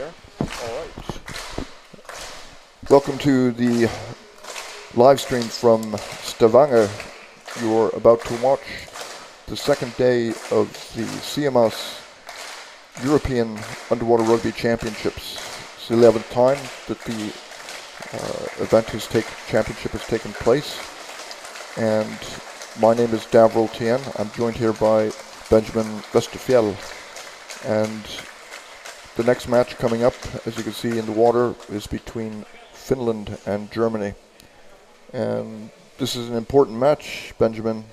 there. All right. Welcome to the live stream from Stavanger. You're about to watch the second day of the CMS European Underwater Rugby Championships. It's the 11th time that the championship has taken place. And my name is Davril Tien. I'm joined here by Benjamin Westerfjell. And the next match coming up, as you can see in the water, is between Finland and Germany. And this is an important match, Benjamin.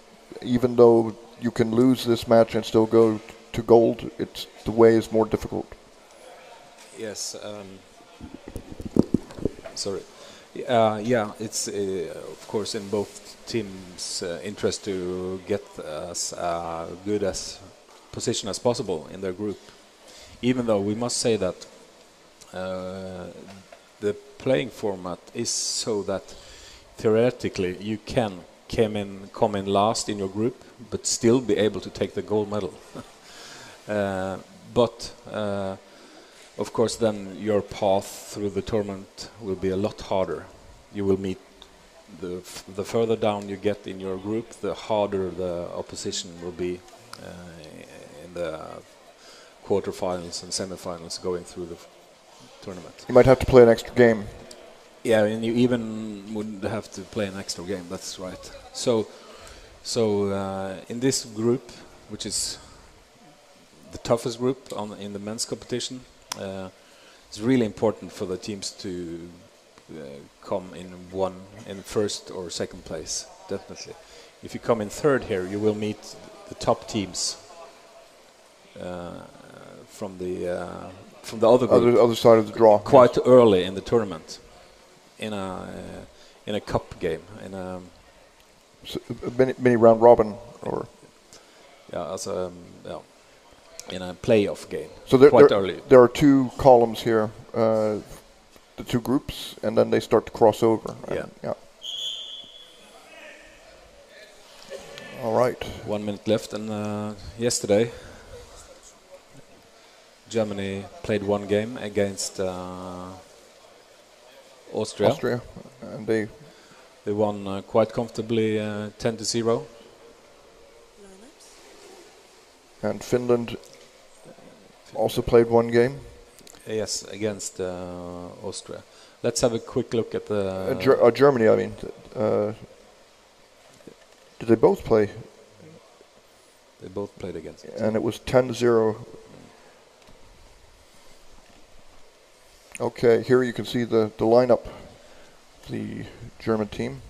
Even though you can lose this match and still go to gold, the way is more difficult. Yes. Sorry. Yeah, it's of course in both teams' interest to get as good as position as possible in their group. Even though we must say that the playing format is so that theoretically you can come in last in your group, but still be able to take the gold medal. But of course, then your path through the tournament will be a lot harder. You will meet the further down you get in your group, the harder the opposition will be in the quarterfinals and semifinals going through the tournament. You might have to play an extra game. Yeah, and you even would have to play an extra game. That's right. So in this group, which is the toughest group in the men's competition, it's really important for the teams to come in first or second place. Definitely. If you come in third here, you will meet the top teams from the other side of the draw, quite early in the tournament, in a cup game, in a mini round robin, or in a playoff game. So quite early. There are two columns here, the two groups, and then they start to cross over. Yeah. All right. 1 minute left, and yesterday Germany played one game against Austria. And they won quite comfortably, 10-0. And Finland also played one game. Yes, against Austria. Let's have a quick look at the Germany. I mean, did they both play? They both played against. And it was 10-0. Okay, here you can see the lineup, the German team.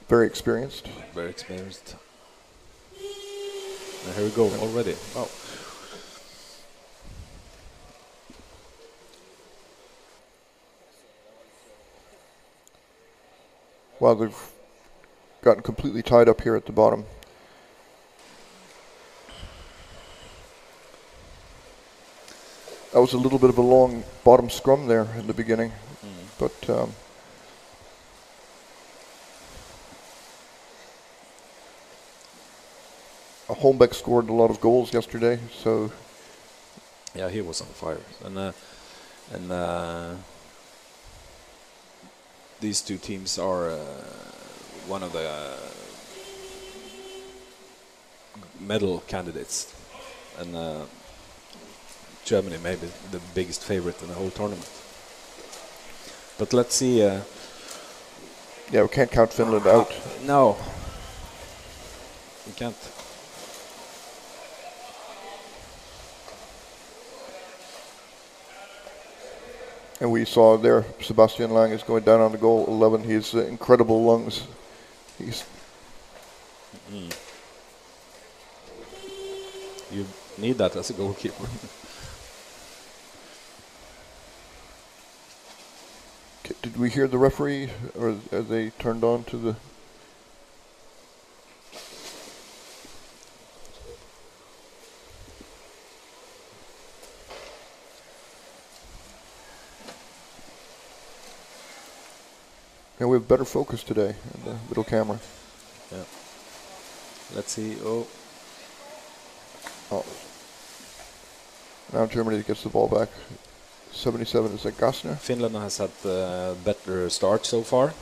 Very experienced. Very experienced. And here we go already. Wow. Well, they've gotten completely tied up here at the bottom. That was a little bit of a long bottom scrum there in the beginning, but Holmbeck scored a lot of goals yesterday, so yeah, he was on fire, and these two teams are one of the medal candidates, and Germany may be the biggest favorite in the whole tournament. But let's see. Yeah, we can't count Finland out. No, we can't. And we saw there, Sebastian Lang is going down on the goal 11. He has incredible lungs. You need that as a goalkeeper. Did we hear the referee, or are they turned on to the... Yeah, we have better focus today in the middle camera. Yeah. Let's see. Oh, Oh. Now Germany gets the ball back. 77 is at Gassner. Finland has had a better start so far.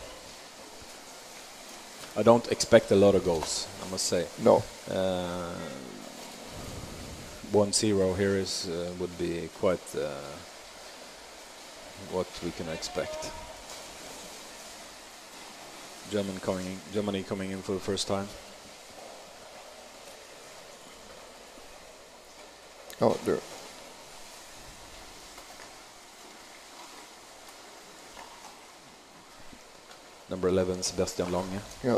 I don't expect a lot of goals, I must say. No. 1-0 here is would be quite what we can expect. Germany coming in for the first time. Oh, there. Number 11, Sebastian Lange. Yeah.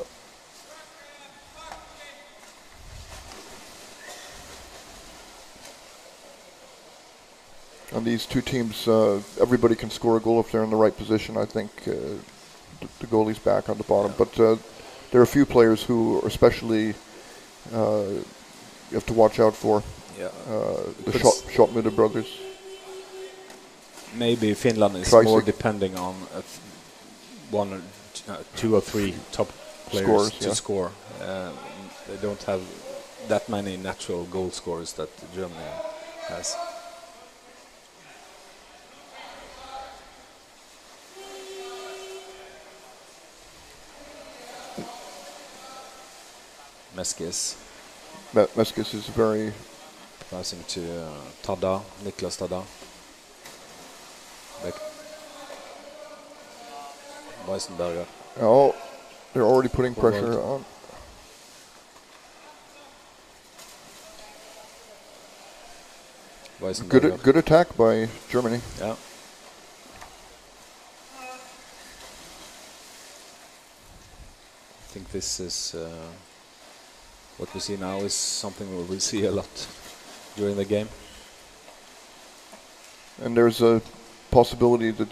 On these two teams, everybody can score a goal if they're in the right position. I think the goalie's back on the bottom, but there are a few players who are especially you have to watch out for. Yeah. The Schottmuller brothers. Maybe Finland is more depending on one or two or three top players to score. They don't have that many natural goal scorers that Germany has. Meskis. Meskis is very... Passing to Tada, Niklas Tada. Back. Weissenberger. Oh, they're already putting pressure on. Good attack by Germany. Yeah. I think this is what we see now is something we will see a lot during the game. And there's a possibility that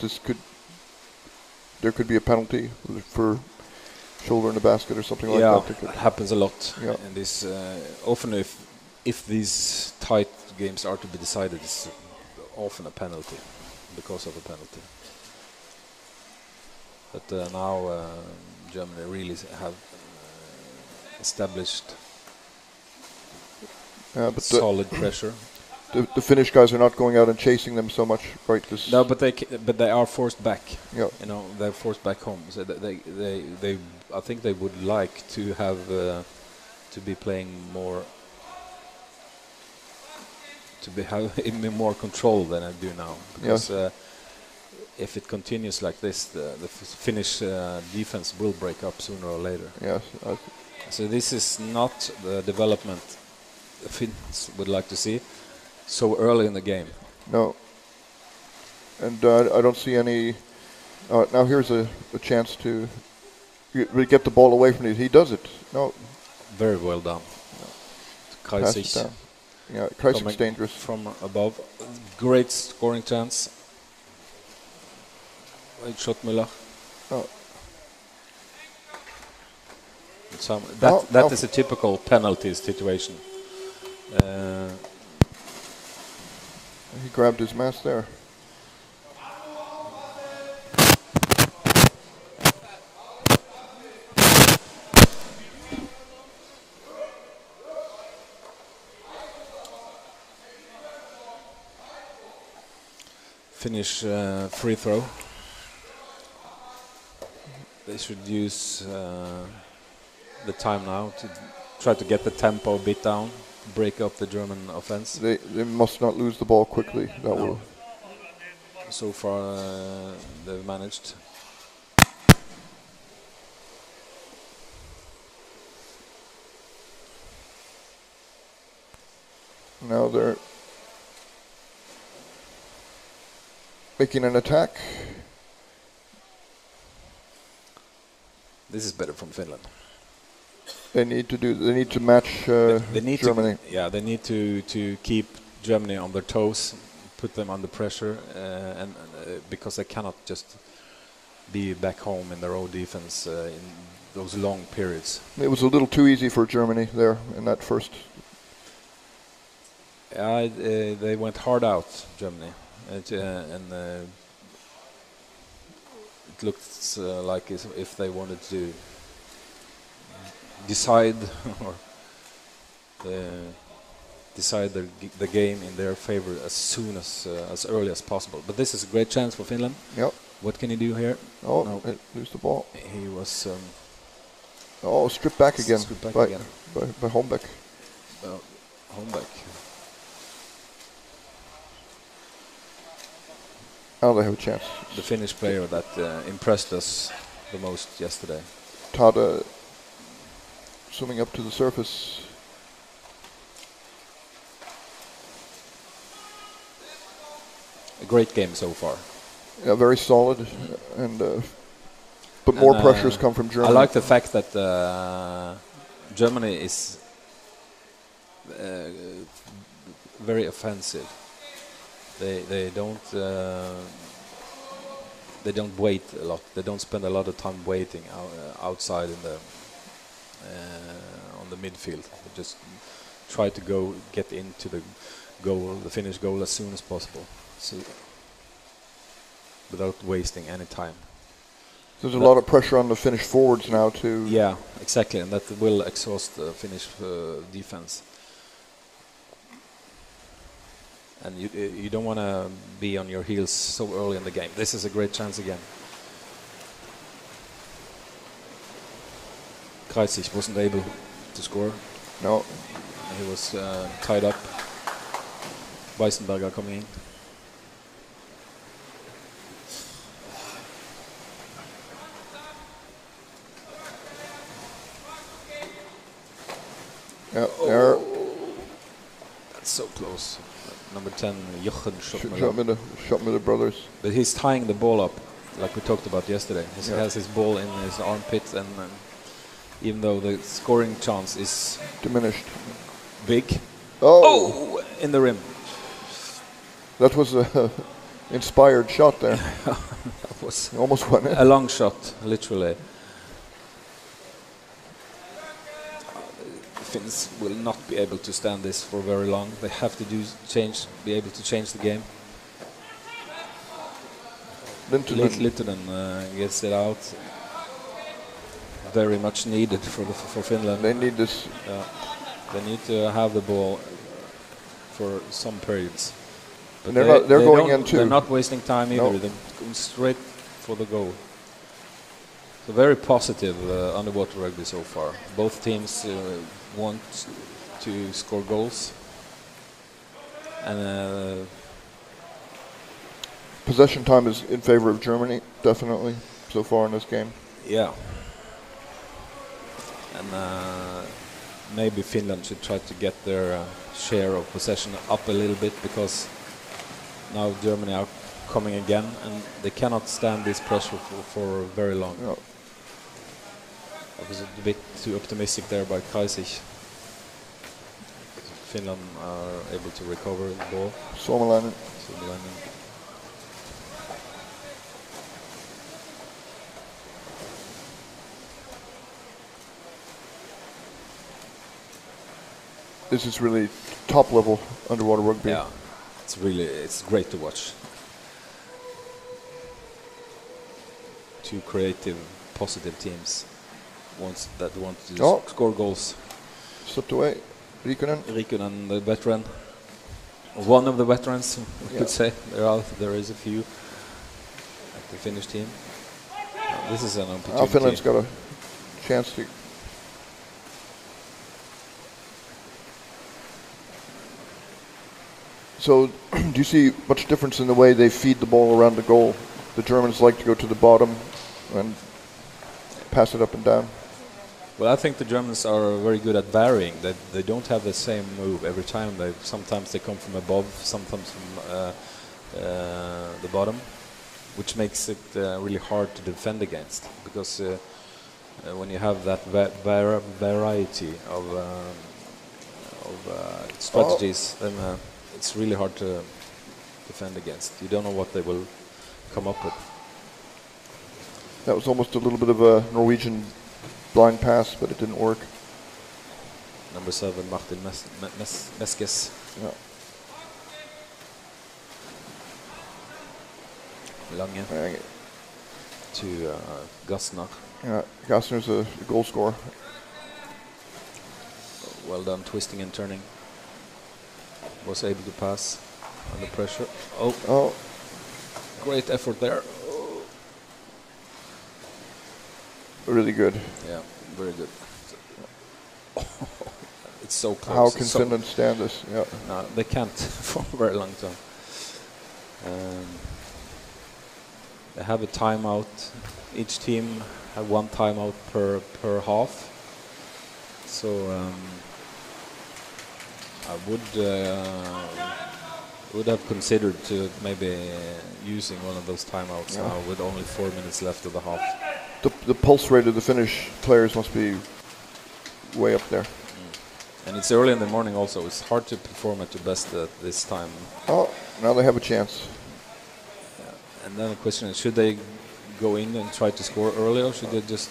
there could be a penalty for shoulder in the basket or something like that. Yeah, it happens a lot. Yeah. And this often if these tight games are to be decided, it's often a penalty because of a penalty. But now Germany really have established solid pressure. The Finnish guys are not going out and chasing them so much, right? No, but they are forced back. Yeah. You know, they're forced back home. So they I think they would like to have to be playing more, to be have in more control than I do now. Because if it continues like this, the Finnish defense will break up sooner or later. Yes. So this is not the development the Finns would like to see so early in the game. No. And I don't see any... now here's a chance to get the ball away from it. He does it. No. Very well done. Kreisig. Yeah, Kreisig's dangerous. From above. Great scoring chance. Schottmuller. Oh. That is a typical penalty situation. He grabbed his mask there. Finnish free throw. They should use the time now to try to get the tempo a bit down, break up the German offense. They must not lose the ball quickly. That will. So far, they've managed. Now they're making an attack. This is better from Finland. They need to match Germany. They need to keep Germany on their toes, put them under pressure, and because they cannot just be back home in their own defense in those long periods. It was a little too easy for Germany there in that first. They went hard out, Germany, and it looks like if they wanted to decide or decide the game in their favor as early as possible. But this is a great chance for Finland. Yep. What can he do here? Oh, no. Lose the ball. He was. Stripped back again. Stripped back by, again. By Holmbeck. Holmbeck. Now they have a chance. The Finnish player that impressed us the most yesterday. Tada swimming up to the surface. A great game so far. Yeah, very solid, and but more pressures come from Germany. I like the fact that Germany is very offensive. They don't wait a lot. They don't spend a lot of time waiting outside in the on the midfield. They just try to get into the goal, the Finnish goal, as soon as possible. So without wasting any time. There's a lot of pressure on the Finnish forwards now too. Yeah, exactly, and that will exhaust the Finnish defense. And you don't want to be on your heels so early in the game. This is a great chance again. Kreisig wasn't able to score. No. He was tied up. Weissenberger coming in. Yeah, there. That's so close. Number 10, Jochen Schottmüller brothers. But he's tying the ball up, like we talked about yesterday. He has his ball in his armpit, and even though the scoring chance is diminished, big. Oh, in the rim. That was a inspired shot there. That was almost went in. A long shot, literally. Finns will not be able to stand this for very long. They have to be able to change the game. Littonen gets it out. Very much needed for Finland. They need this. They need to have the ball for some periods. But they're not wasting time either. No. They're going straight for the goal. So very positive underwater rugby so far. Both teams want to score goals. And possession time is in favor of Germany, definitely, so far in this game. Yeah. And maybe Finland should try to get their share of possession up a little bit, because now Germany are coming again and they cannot stand this pressure for very long. No. I was a bit too optimistic there by Kreisig. Finland are able to recover the ball. Suomalainen. This is really top level underwater rugby. Yeah, it's great to watch. Two creative, positive teams that want to score goals. Slipped away. Rikkonen, the veteran. One of the veterans, we could say. There is a few at the Finnish team. This is an opportunity. Finland's got a chance to. So, do you see much difference in the way they feed the ball around the goal? The Germans like to go to the bottom and pass it up and down. Well, I think the Germans are very good at varying. They don't have the same move every time. Sometimes they come from above, sometimes from the bottom, which makes it really hard to defend against. Because when you have that variety of strategies, then it's really hard to defend against. You don't know what they will come up with. That was almost a little bit of a Norwegian blind pass, but it didn't work. Number 7, Martin Meskes. Yeah. Lange to Gassner. Yeah, Gassner's a goal scorer. Well done, twisting and turning. Was able to pass under pressure. Oh, great effort there. Really good. Yeah, very good. It's so close. How can Finland stand this? Yeah. No, they can't for a very long time. They have a timeout. Each team have one timeout per half. So I would have considered to maybe using one of those timeouts now with only 4 minutes left of the half. The pulse rate of the Finnish players must be way up there. And it's early in the morning also. It's hard to perform at your best at this time. Oh, now they have a chance. Yeah. And then the question is, should they go in and try to score early, or should they just...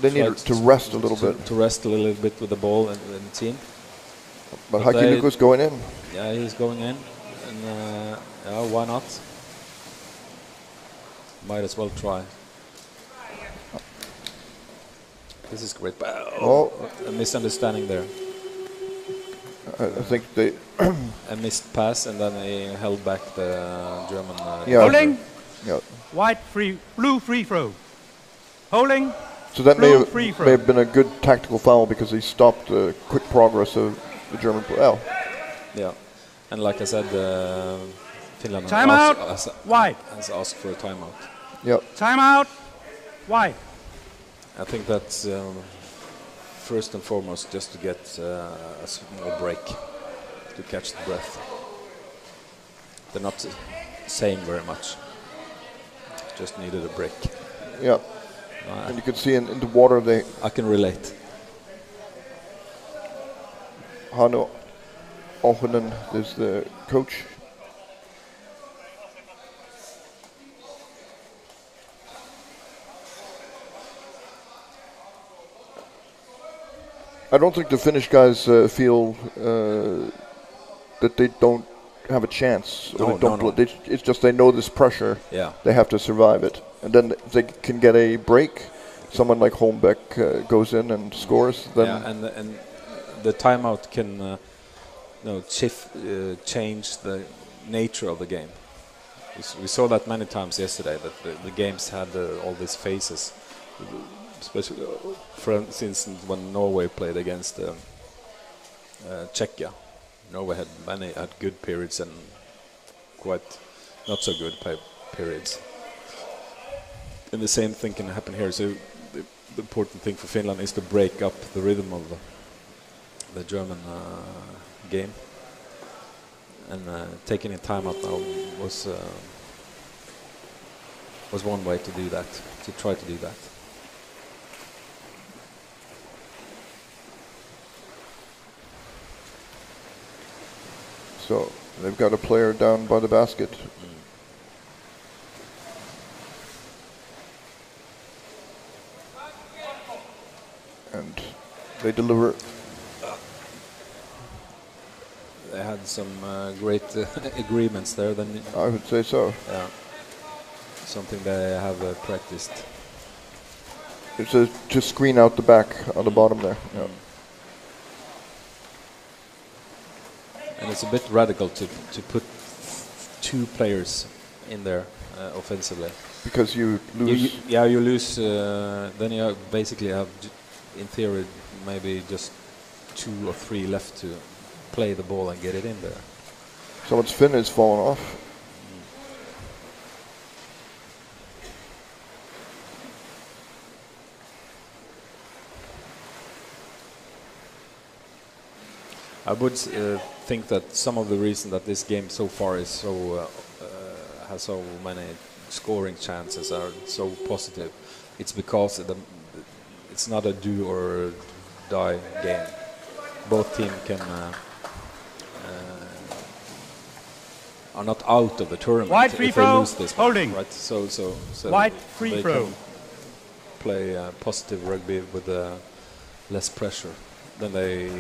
They need to rest a little bit. To rest a little bit with the ball and the team. But Hakinuku's going in. Yeah, he's going in. And yeah, why not? Might as well try. This is great. A misunderstanding there. I think they... a missed pass, and then he held back the German... Holding. Yeah. White blue free throw. Holding. So that may have been a good tactical foul because he stopped the quick progress of the German player. Oh. Yeah, and like I said, Finland has asked for a timeout. Yep. Timeout. White. I think that's first and foremost just to get a small break to catch the breath. They're not saying very much. Just needed a break. Yeah. And you can see in the water I can relate. Hannu Ahonen is the coach. I don't think the Finnish guys feel that they don't have a chance. Or No. It's just they know this pressure. Yeah. They have to survive it. And then if they can get a break, someone like Holmbeck goes in and scores. Then and the timeout can change the nature of the game. We saw that many times yesterday, that the games had all these phases. Especially, for instance, when Norway played against Czechia. Norway had good periods and quite not so good periods. And the same thing can happen here. So the important thing for Finland is to break up the rhythm of the German game. And taking a timeout now was one way to do that, to try to do that. So they've got a player down by the basket. And they deliver. They had some great agreements there. Then I would say so. Yeah, something they have practiced. It's to screen out the back on the bottom there. Yeah. And it's a bit radical to put two players in there offensively. Because you lose. You lose. Then you basically have, in theory, maybe just 2 or 3 left to play the ball and get it in there. Someone's fin is falling off. I would think that some of the reason that this game so far is so has so many scoring chances are so positive, it's because it's not a do or die game. Both teams can are not out of the tournament. Wide free if they throw, lose this holding. match, right? So wide free they throw. can play positive rugby with less pressure than they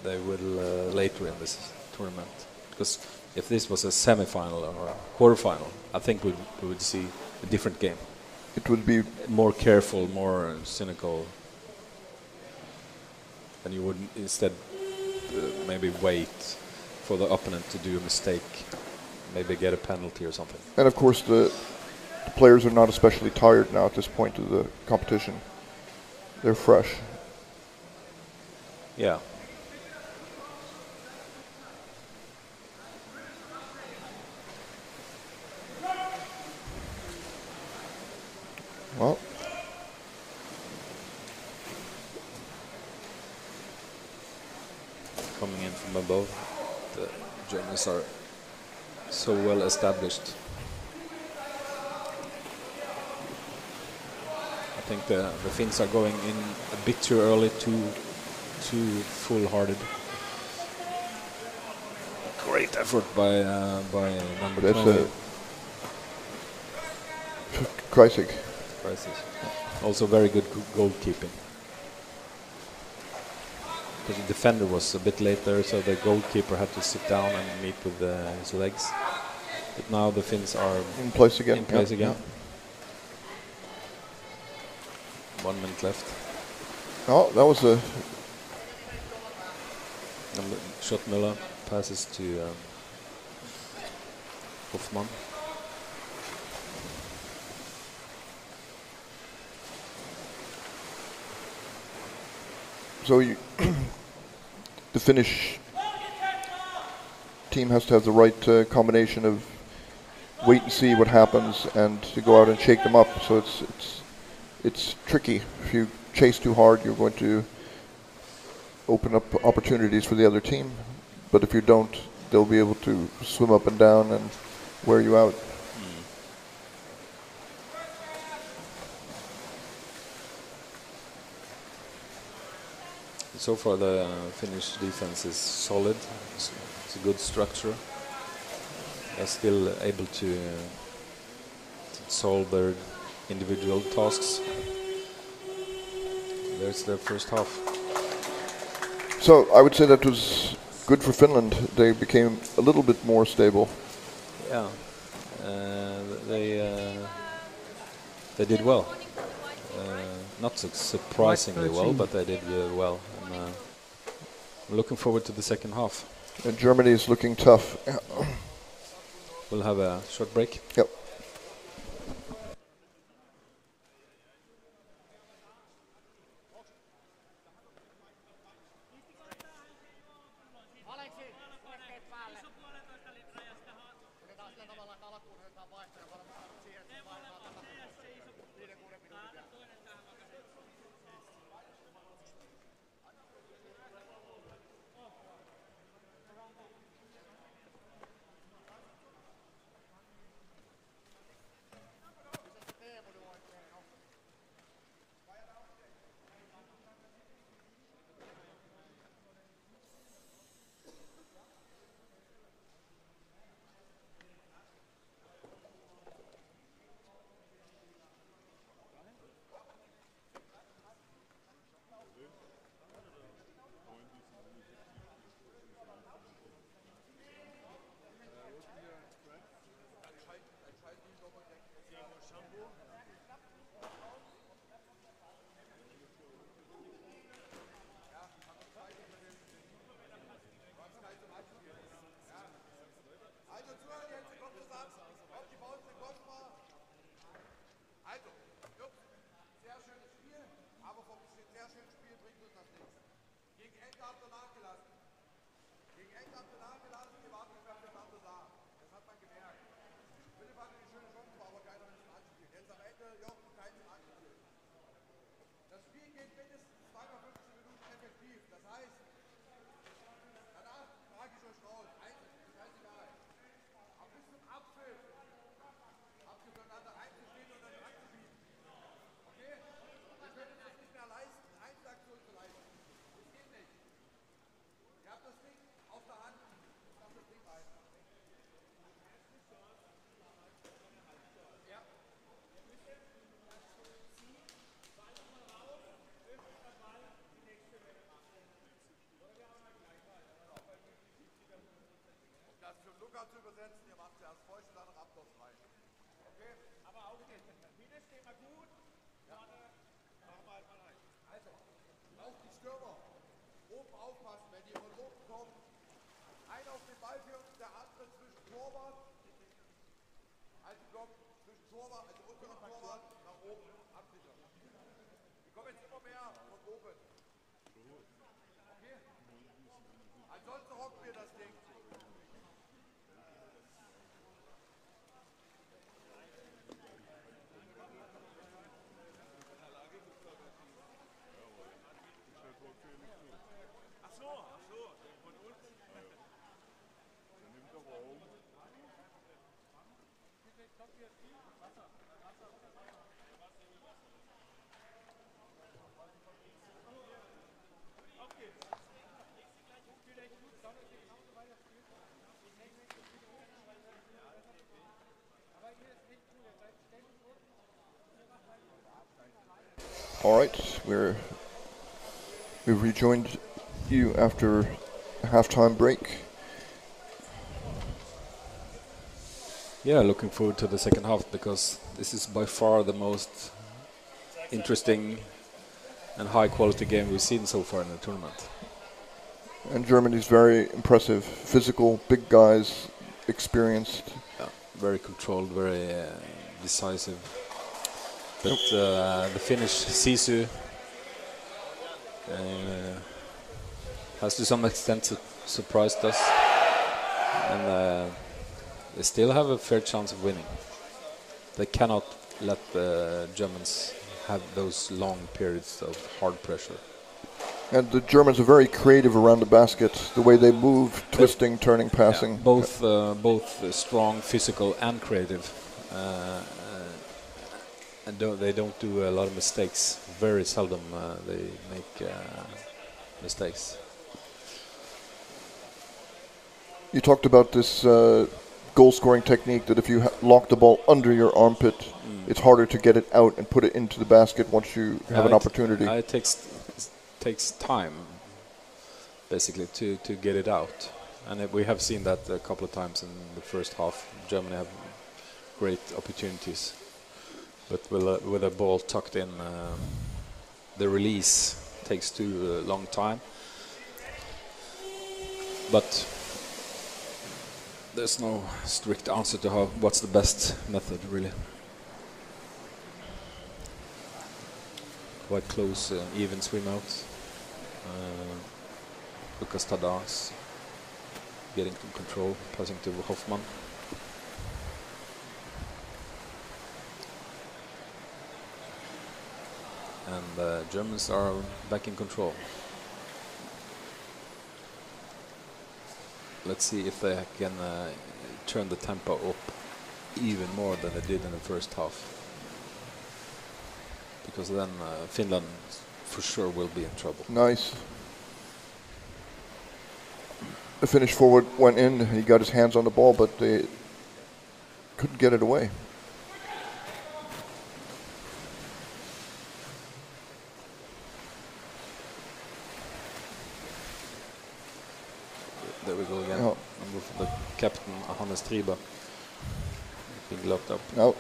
they will later in this tournament. Because if this was a semi-final or a quarter-final, I think we would see a different game. It would be more careful, more cynical. then you would instead maybe wait for the opponent to do a mistake, maybe get a penalty or something. And of course the players are not especially tired now at this point of the competition. They're fresh. Yeah. Well, coming in from above, the Germans are so well established. I think the Finns are going in a bit too early, too full-hearted. Great effort by number 20. Kreisig. Also very good goalkeeping. Because the defender was a bit late there, so the goalkeeper had to sit down and meet with his legs. But now the Finns are in place again. Yeah. 1 minute left. Oh, that was a... Schottmüller passes to Hoffmann. So the Finnish team has to have the right combination of wait and see what happens and to go out and shake them up. So it's tricky. If you chase too hard, you're going to open up opportunities for the other team. But if you don't, they'll be able to swim up and down and wear you out. So far the Finnish defense is solid. It's a good structure. They're still able to solve their individual tasks. There's their first half. So I would say that was good for Finland. They became a little bit more stable. Yeah, they did well. Not so surprisingly well, but they did well. And I'm looking forward to the second half. And Germany is looking tough. We'll have a short break. Yep. Zu übersetzen, ihr macht zuerst Fäuste, dann Raptors rein. Okay? Aber auch nicht. Vieles steht mal gut. Vorne machen wir halt mal rein. Also, auch die Stürmer. aufpassen, wenn die von oben kommen. Einer auf den Ball führen, der andere zwischen Torwart. Also Block zwischen Torwart, also unterer Torwart nach oben absichern. Die kommen jetzt immer mehr von oben. Okay? Ansonsten rocken wir das Ding. All right, we've rejoined you after a halftime break. Yeah, looking forward to the second half because this is by far the most interesting and high quality game we've seen so far in the tournament. And Germany's very impressive, physical, big guys, experienced. Yeah, very controlled, very decisive. But the Finnish Sisu has to some extent surprised us, and they still have a fair chance of winning. They cannot let the Germans have those long periods of hard pressure. And the Germans are very creative around the basket, the way they move, twisting, turning, passing. Yeah, both strong, physical, and creative. And they don't do a lot of mistakes. Very seldom they make mistakes. You talked about this goal-scoring technique that if you lock the ball under your armpit, it's harder to get it out and put it into the basket once you have an opportunity. It takes time, basically, to get it out. And we have seen that a couple of times in the first half. Germany have great opportunities. But with a ball tucked in, the release takes too long time. But there's no strict answer to what's the best method, really. Quite close, even swim out. Lucas Tadas getting to control, passing to Hoffman. And the Germans are back in control. Let's see if they can turn the tempo up even more than they did in the first half. Because then Finland for sure will be in trouble. Nice. The Finnish forward went in, he got his hands on the ball, but they couldn't get it away. There we go again. Oh. Number for the captain, Hannes Triba, being locked up. No.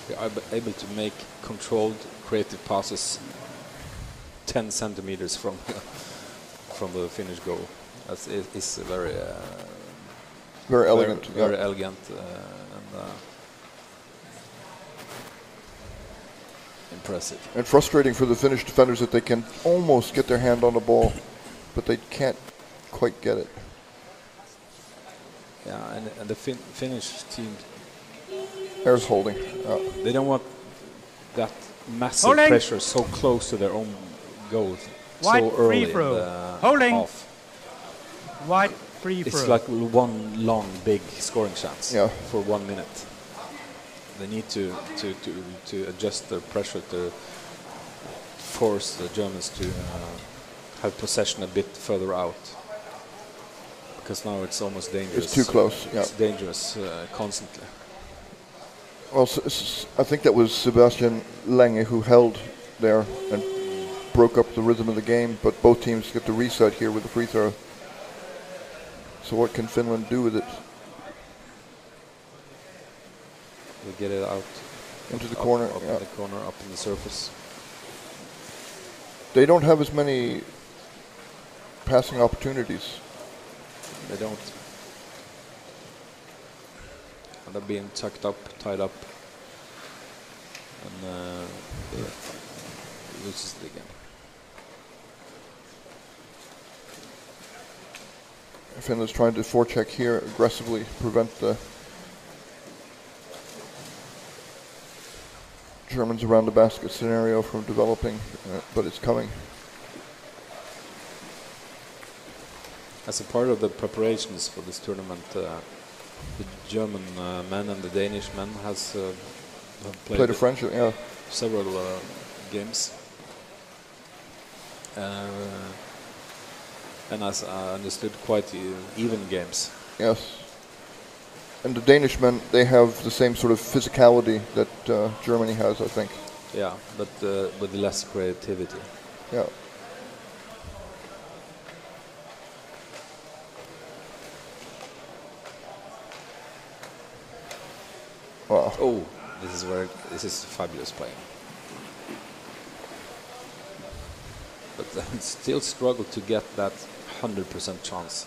They are able to make controlled, creative passes 10 centimeters from the Finnish goal. That's is very elegant. Very yeah. elegant and impressive. And frustrating for the Finnish defenders that they can almost get their hand on the ball, but they can't quite get it. Yeah, and the Finnish team, There's holding. they don't want that massive Holding. pressure so close to their own goal Wide so early free throw. in the Holding. half. Wide free It's throw. like one long big scoring chance Yeah. for 1 minute. They need to adjust their pressure to force the Germans to have possession a bit further out. Because now it's almost dangerous. It's too close, yeah. It's dangerous constantly. Well, I think that was Sebastian Lange who held there and broke up the rhythm of the game, but both teams get the reset here with the free throw. So what can Finland do with it? They get it out Into the up, corner, up yeah. in the corner, up in the surface. They don't have as many passing opportunities. They don't. And they're being tucked up, tied up, and loses it again. Finland's trying to forecheck here, aggressively prevent the Germans around the basket scenario from developing, but it's coming. As a part of the preparations for this tournament, the German men and the Danish men have Played a friendship, yeah. several games. And as I understood, quite even games. Yes. And the Danish men, they have the same sort of physicality that Germany has, I think. Yeah, but with less creativity. Yeah. Wow. Oh, this is fabulous play. But still struggle to get that 100% chance.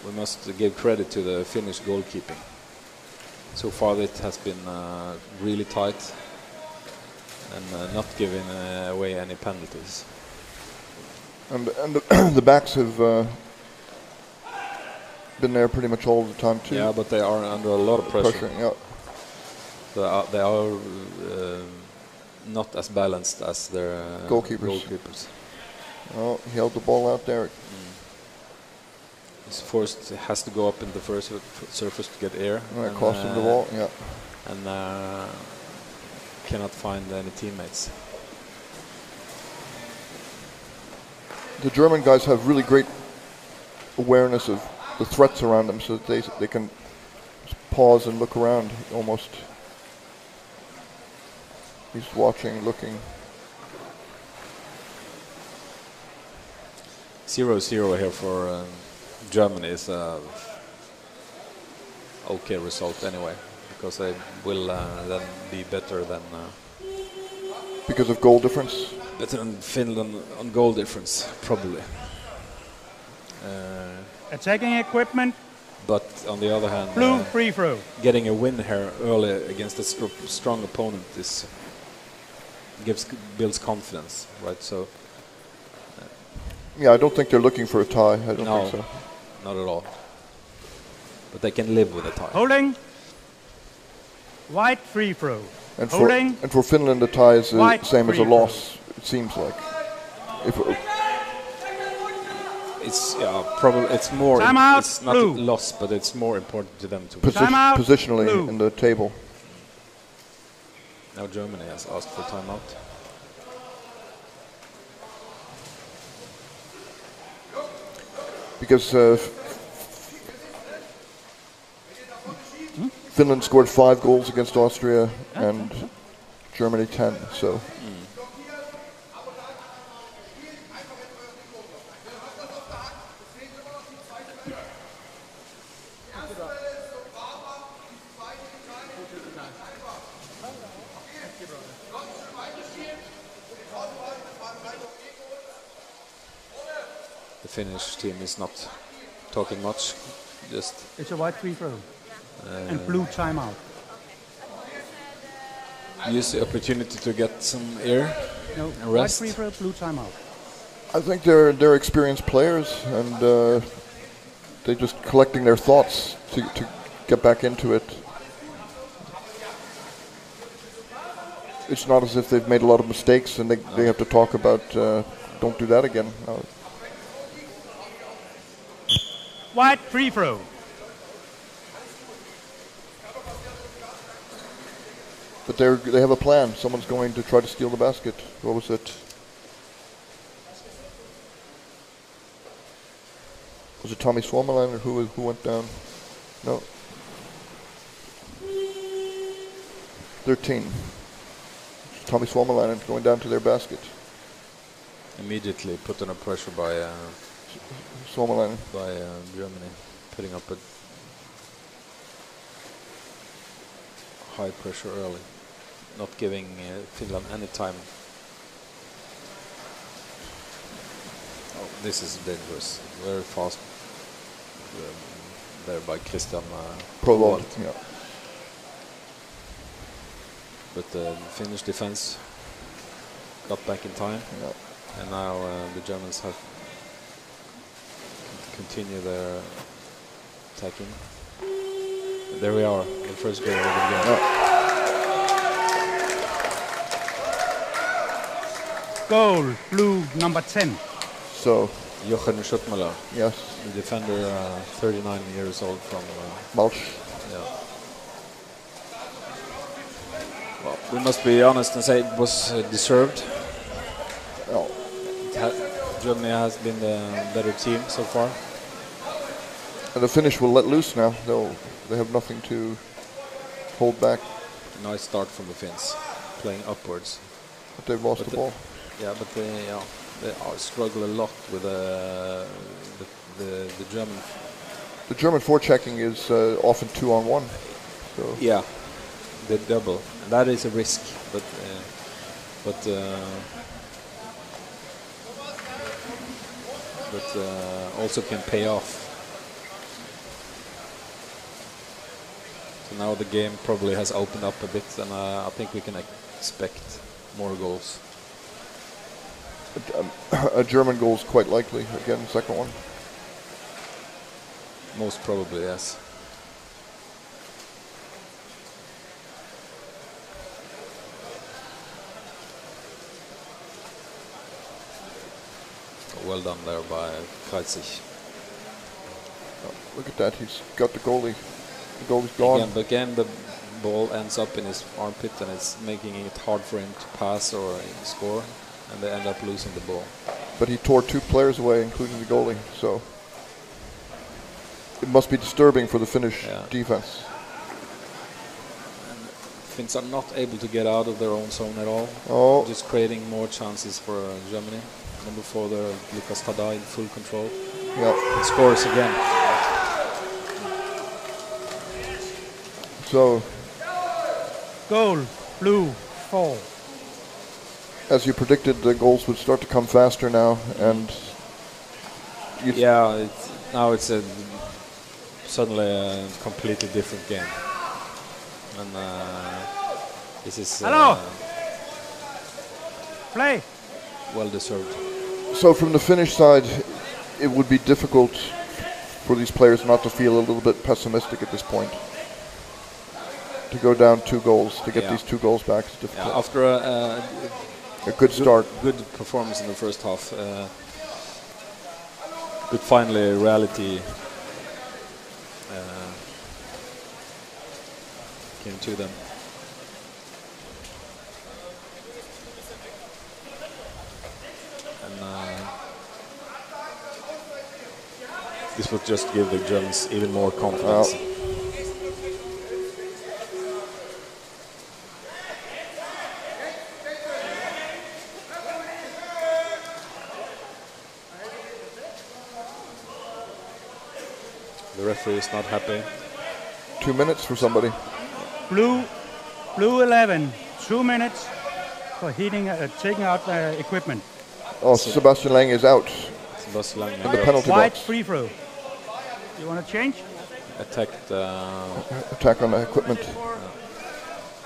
We must give credit to the Finnish goalkeeping. So far it has been really tight and not giving away any penalties. And the backs have been there pretty much all the time too. Yeah, but they are under a lot of pressure. Yeah. They are not as balanced as their goalkeepers. Oh, he held the ball out there. He's forced, has to go up in the first surface to get air. And it cost him the ball, yeah. And cannot find any teammates. The German guys have really great awareness of the threats around them, so that they can pause and look around almost. He's watching, looking. 0-0 here for Germany is a okay result anyway, because they will then be better than because of goal difference. Better than Finland on goal difference, probably. Attacking equipment. But on the other hand, Blue free throw. Getting a win here early against a strong opponent is builds confidence, right? So. Yeah, I don't think they're looking for a tie. I don't think so. Not at all. But they can live with a tie. Holding. White free throw. And Holding. for Finland, the tie is the same as a throw. loss. It seems like. It's probably it's more. Timeout, it's not blue. a loss, but it's more important to them to Timeout, positionally blue. in the table. Now Germany has asked for timeout. Because Finland scored 5 goals against Austria and Germany 10. So. The Finnish team is not talking much. Just It's a white free throw. And blue timeout. use the opportunity to get some air No, and white rest. free throw, blue timeout. I think they're experienced players, and they're just collecting their thoughts to get back into it. It's not as if they've made a lot of mistakes and they have to talk about don't do that again. No. White free throw. But they have a plan. Someone's going to try to steal the basket. What was it? Was it Tommy Suomalainen who went down? No. 13. Tommy Suomalainen going down to their basket. Immediately put under pressure by Suomalainen. Germany, putting up a high pressure early, not giving Finland any time Oh, this is dangerous. Very fast. There by Christian Provald. Provald. Yeah. But the Finnish defense got back in time, Yeah. and now the Germans have continue their attacking. There we are, the first goal of the game. Yeah. Goal, blue, number 10. So, Jochen Schuttmüller, yes, the defender, 39 years old from Malch. yeah. Well, we must be honest and say it was deserved. Oh, Germany has been the better team so far. and the Finnish will let loose now. They have nothing to hold back, Nice start from the Finns, playing upwards. but they've lost But the ball. Yeah, but they struggle a lot with the German. The German forechecking is often 2-on-1. So Yeah, the double. And that is a risk, but also can pay off. So now the game probably has opened up a bit, and I think we can expect more goals. a German goal is quite likely. Again, second one. Most probably, yes. Well done there by Kreuzig. Oh, look at that. He's got the goalie. The goalie's gone. Again, the ball ends up in his armpit, and it's making it hard for him to pass or score, and they end up losing the ball. But he tore two players away, including the goalie. So it must be disturbing for the Finnish defense. Finns are not able to get out of their own zone at all. Oh. Just creating more chances for Germany. Number 4 there, Lukas Tada in full control. Yeah. And scores again. So, Goal, blue, 4. as you predicted, the goals would start to come faster now, and Yeah, now it's suddenly a completely different game. And this is Hello. Play. well deserved. So from the Finnish side, it would be difficult for these players not to feel a little bit pessimistic at this point. To go down 2 goals, to get these 2 goals back is difficult. Yeah, after A good start. good performance in the first half, but finally reality came to them. And this would just give the Germans even more confidence. The referee is not happy. 2 minutes for somebody. Blue 11, 2 minutes for heating, taking out the equipment. Oh, Sebastian Lang is out Sebastian Lange in the penalty White box. free throw. You want to change? attacked. Attack on the equipment.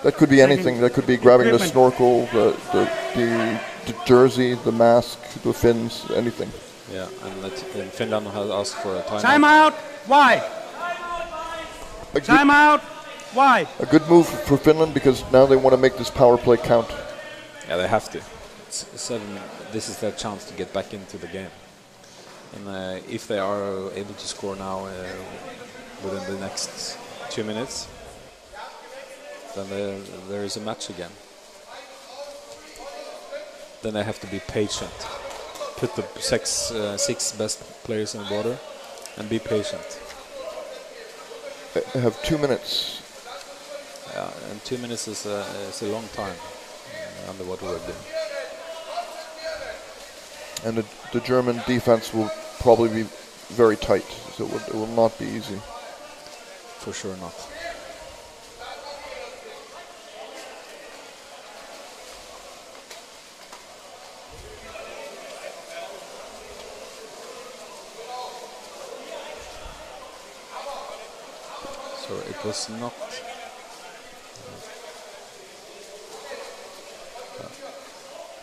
That could be anything. That could be grabbing the snorkel, the jersey, the mask, the fins, anything. Yeah, and Finland has asked for a timeout. Timeout. Why? Timeout. Why? A good move for Finland because now they want to make this power play count. Yeah, they have to. This is their chance to get back into the game. And if they are able to score now within the next 2 minutes, then there is a match again. Then they have to be patient. Put the six best players in the water and be patient. They have 2 minutes. Yeah, and 2 minutes is a long time underwater rugby. And the German defense will probably be very tight, so it will not be easy. For sure not. So it was not.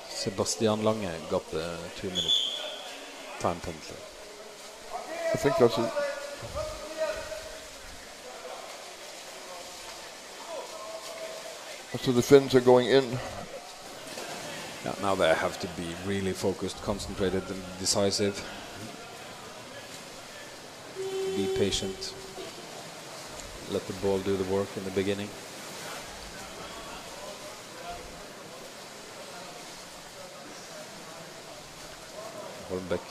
Sebastian Lange got the 2-minute time penalty. I think that's it. So the Finns are going in. Yeah, now they have to be really focused, concentrated, and decisive. Be patient. Let the ball do the work in the beginning. Holmbeck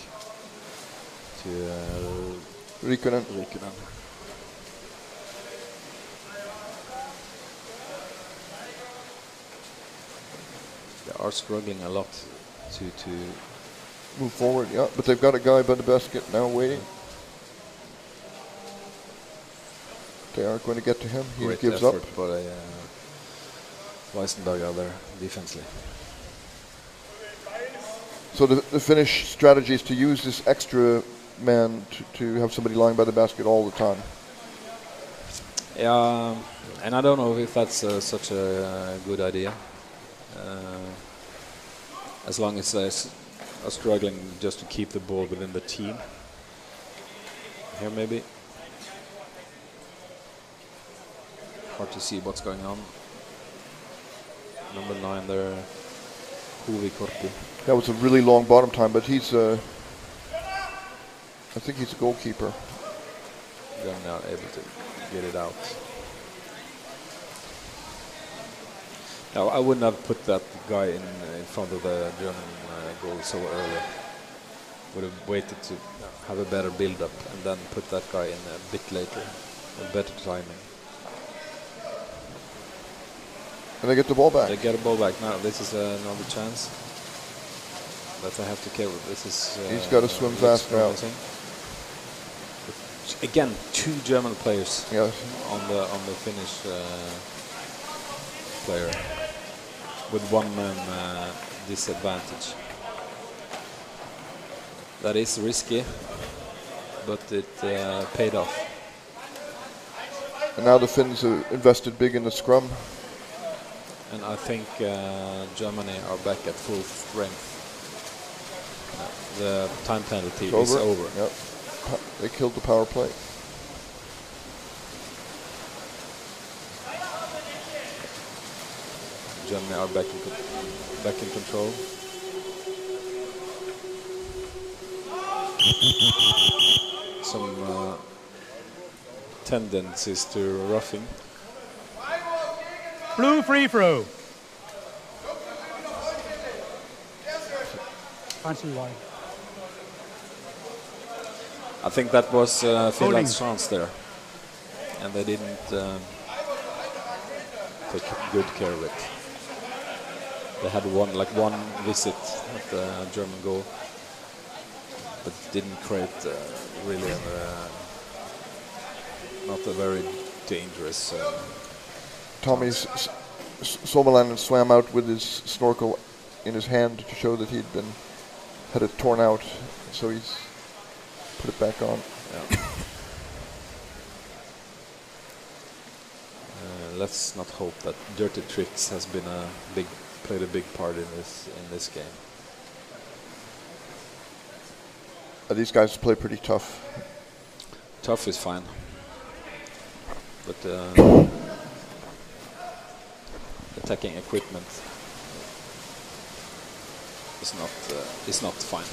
to Rikkonen. They are struggling a lot to Move forward, yeah. But they've got a guy by the basket now waiting. They are going to get to him. He great gives up. effort by Weissenberger there defensively. So the Finnish strategy is to use this extra man to have somebody lying by the basket all the time. Yeah, and I don't know if that's such a good idea. As long as they are struggling just to keep the ball within the team. Here maybe. Hard to see what's going on. Number 9 there, Huvi Korpi. That was a really long bottom time, but he's I think he's a goalkeeper. They're not able to get it out. No, I wouldn't have put that guy in front of the German goal so early. Would have waited to have a better build-up and then put that guy in a bit later. A better timing. And they get the ball back. They get a ball back now. This is another chance that they have to kill. This is. He's got to swim fast now. Again, 2 German players Yes. on the Finnish player with 1 man disadvantage. That is risky, but it paid off. And now the Finns have invested big in the scrum. And I think Germany are back at full strength. The time penalty is over. Yep. They killed the power play. Germany are back in control. Some tendencies to roughing. Blue free throw. Can't see why. I think that was Finland's chance there, and they didn't take good care of it. They had one visit at the German goal, but didn't create really not a very dangerous. Tommy Sommerlander swam out with his snorkel in his hand to show that had it torn out, so he's put it back on. Yeah. Let's not hope that dirty tricks has been played a big part in this game. These guys play pretty tough. Tough is fine, but attacking equipment is not fine.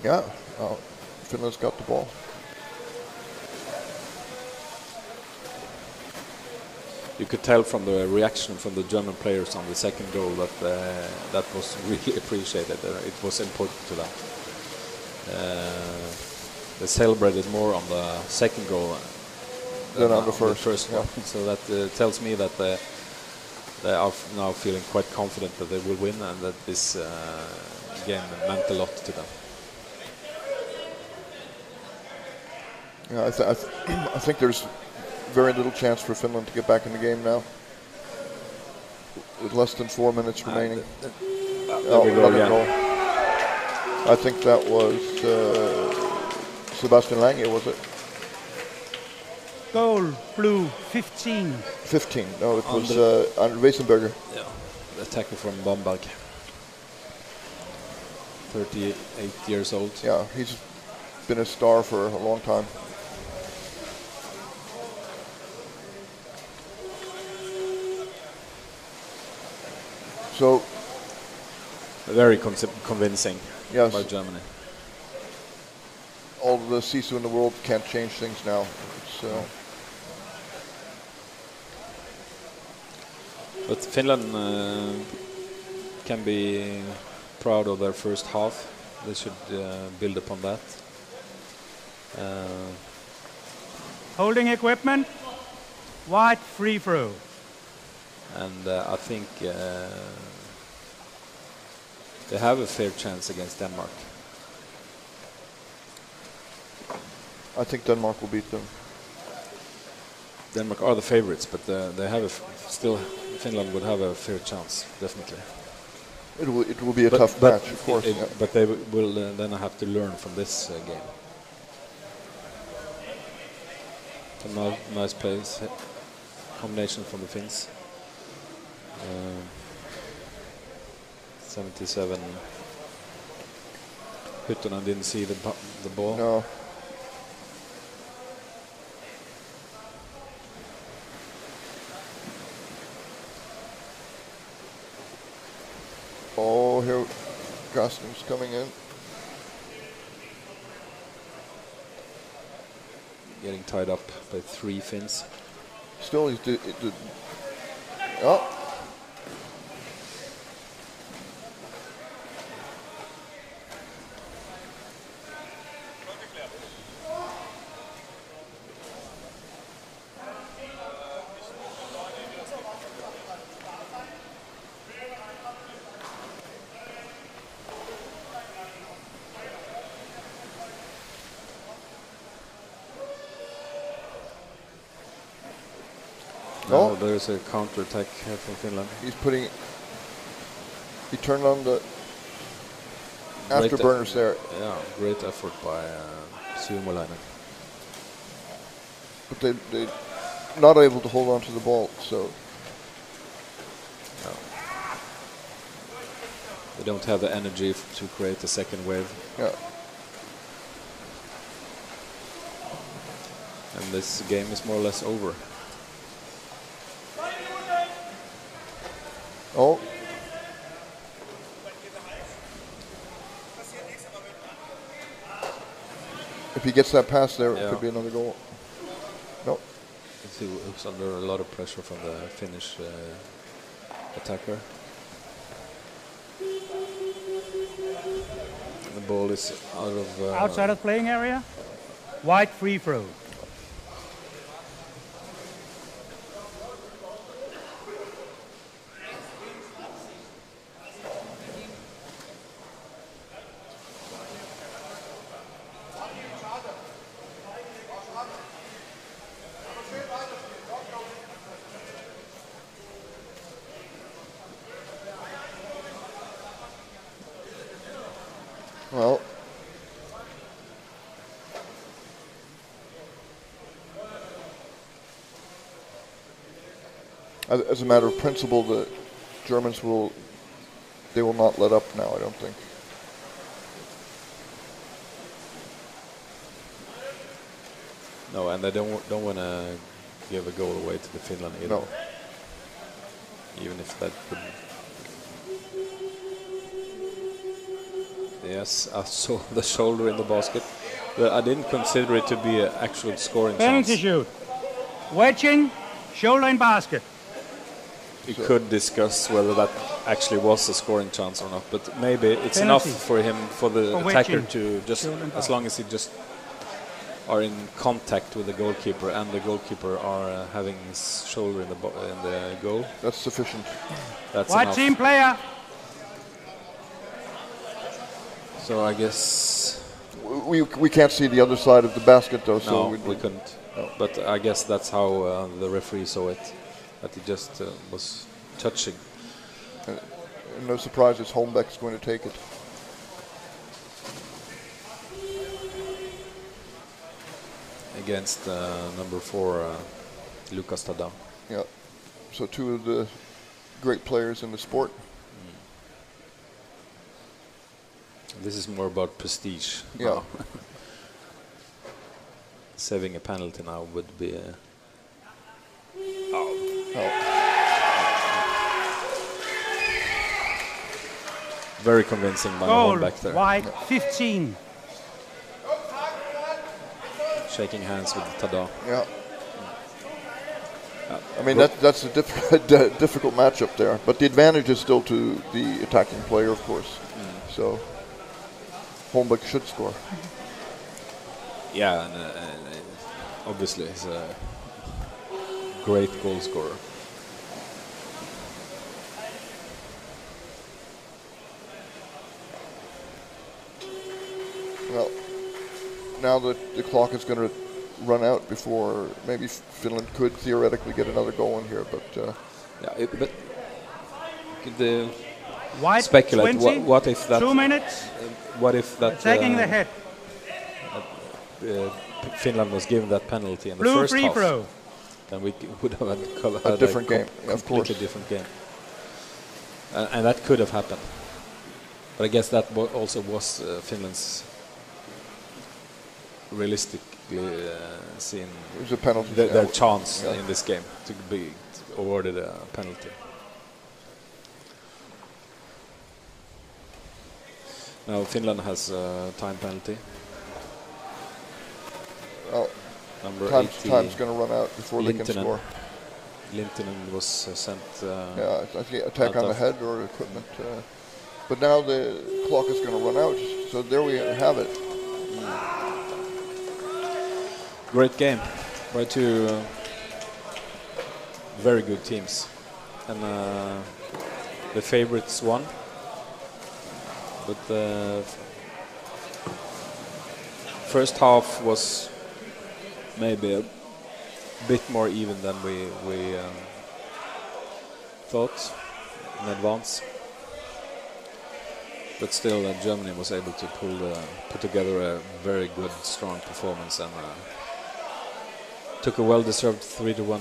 Yeah, Finland's got the ball. You could tell from the reaction from the German players on the second goal that that was really appreciated. It was important to them. They celebrated more on the second goal than on the first one. So that tells me that they are now feeling quite confident that they will win and that this game meant a lot to them. Yeah, I think there's very little chance for Finland to get back in the game now. With less than 4 minutes remaining. There we go another again. goal. I think that was Sebastian Lange, was it? Goal, blue, 15. 15. No, it was Andre Wesenberger. Yeah, the attacker from Bamberg. 38 years old. Yeah, he's been a star for a long time. So, Very convincing yes, by Germany. all the CISO in the world can't change things now. It's, But Finland can be proud of their first half. They should build upon that. Holding equipment, wide free throw. And I think they have a fair chance against Denmark. I think Denmark will beat them. Denmark are the favorites, but they have still Finland would have a fair chance, definitely. It will be a tough match, of course. Yeah. But they will then have to learn from this game. A nice plays, combination from the Finns. 77. Huttunen didn't see the ball. No. Oh, here Gostin's coming in. Getting tied up by 3 Finns. Still, he's oh. No, there's a counter-attack here from Finland. He turned on the afterburners there. Yeah, great effort by Suomalainen. But they not able to hold on to the ball, so. No. They don't have the energy to create a second wave. Yeah. And this game is more or less over. Oh. If he gets that pass there, it could be another goal. No. He was under a lot of pressure from the Finnish attacker. The ball is out of... Outside of playing area, wide free throw. Well, as a matter of principle, the Germans will not let up now, I don't think. No, and they don't want to give a goal away to the Finland either. No. Even if that would... Yes, I saw the shoulder in the basket. But I didn't consider it to be an actual scoring Penalty chance. shoot. Wedging, shoulder in basket. We could discuss whether that actually was a scoring chance or not, but maybe it's Penalty. enough for him, for the For attacker wedging. to just, as long as he just are in contact with the goalkeeper and the goalkeeper are having his shoulder in the goal. That's sufficient. That's White enough. team player. So I guess We can't see the other side of the basket though, so No, we couldn't. But I guess that's how the referee saw it. That he just was touching. no surprises, Holmbeck's going to take it. Against number 4, Lucas Tada. Yeah. So two of the great players in the sport. This is more about prestige. Yeah. Now. Saving a penalty now would be. Very convincing by Goal, back there. white 15. Shaking hands with Tada. Yeah. I mean, that's a difficult matchup there, but the advantage is still to the attacking player, of course. So Holmbeck should score. Yeah, and obviously he's a great goal scorer. Well, now the clock is going to run out before maybe Finland could theoretically get another goal in here, but yeah, but the White speculate 20. what if that 2 minutes. what if that Taking the head. Finland was given that penalty in the Blue first free half, throw. then we would have had a different game, of completely course. different game, and that could have happened. But I guess that also was Finland's realistically seen it was a penalty. their chance in this game to be awarded a penalty. Now Finland has a time penalty. Well, Number time's going to run out before they can score. Lintinen was sent. Yeah, I think attack on the head or equipment. But now the clock is going to run out, so there we have it. Great game by two very good teams, and the favorites won. But the first half was maybe a bit more even than we thought in advance. But still, Germany was able to put together a very good, strong performance and took a well-deserved 3-1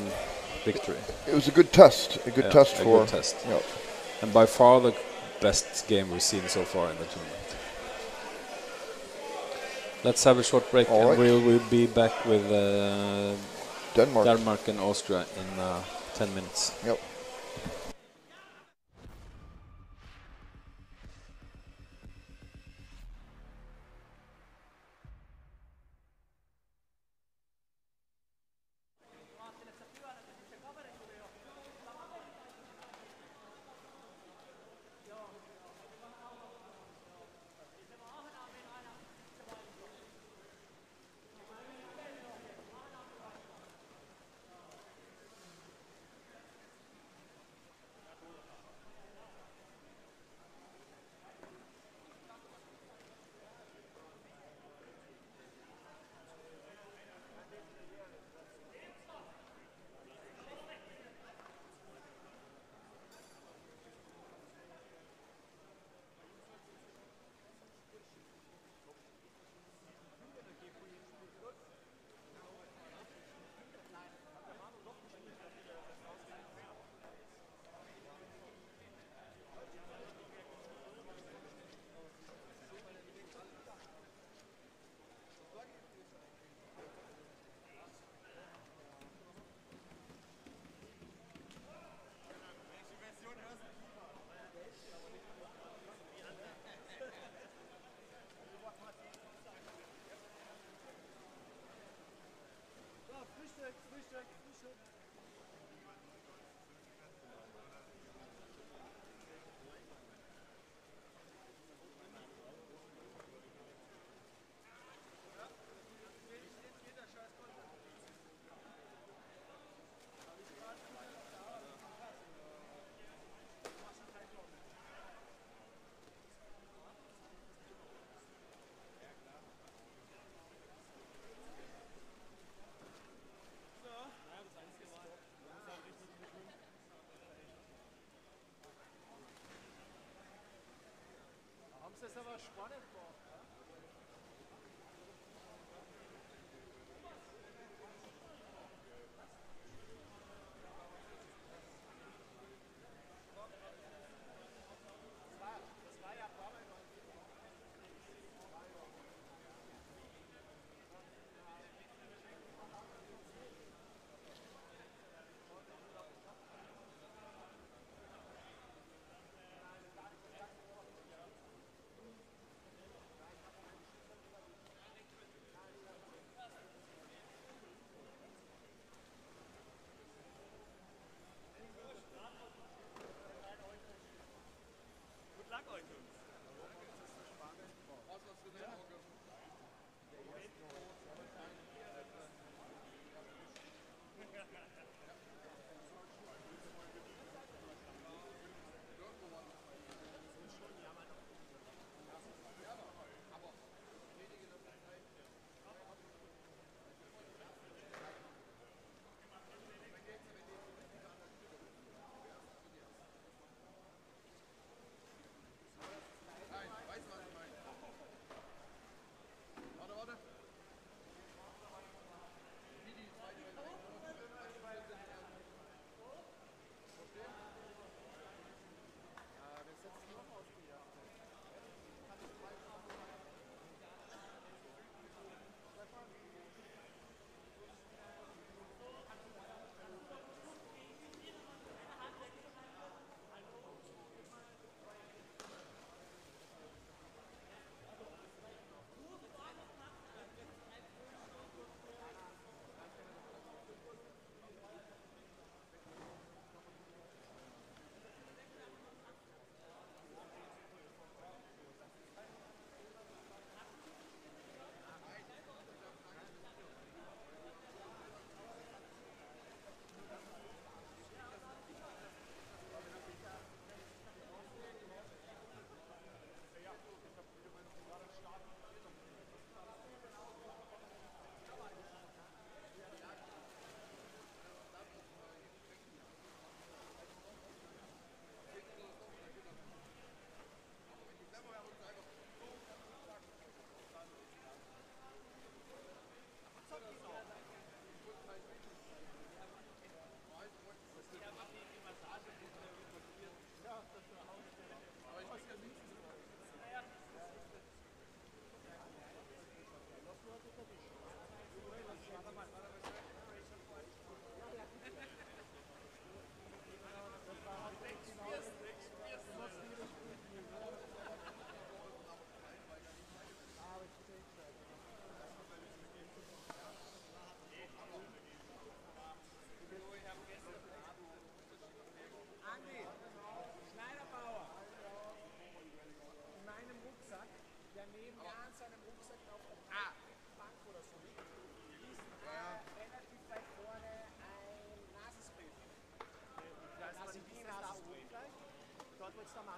victory. It was a good test. A good test for. Good test. Yeah. And by far the best game we've seen so far in the tournament. Let's have a short break, All and right. we'll be back with Denmark. and Austria in 10 minutes. Yep.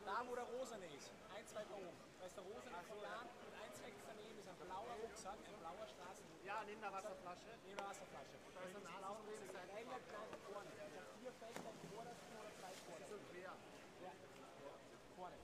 Da, wo der Rosane ist. Ein, zwei oben. Da ist der Rosane von da und eins rechts daneben ist ein blauer Rucksack, ein blauer Straßen. Ja, neben der Wasserflasche. Neben der Wasserflasche. Da ist ein Nasenrucksack. Relativ vorne. Ich habe 4 Fächer im vordersten oder 2 vorne. So quer. Ja. Vorne.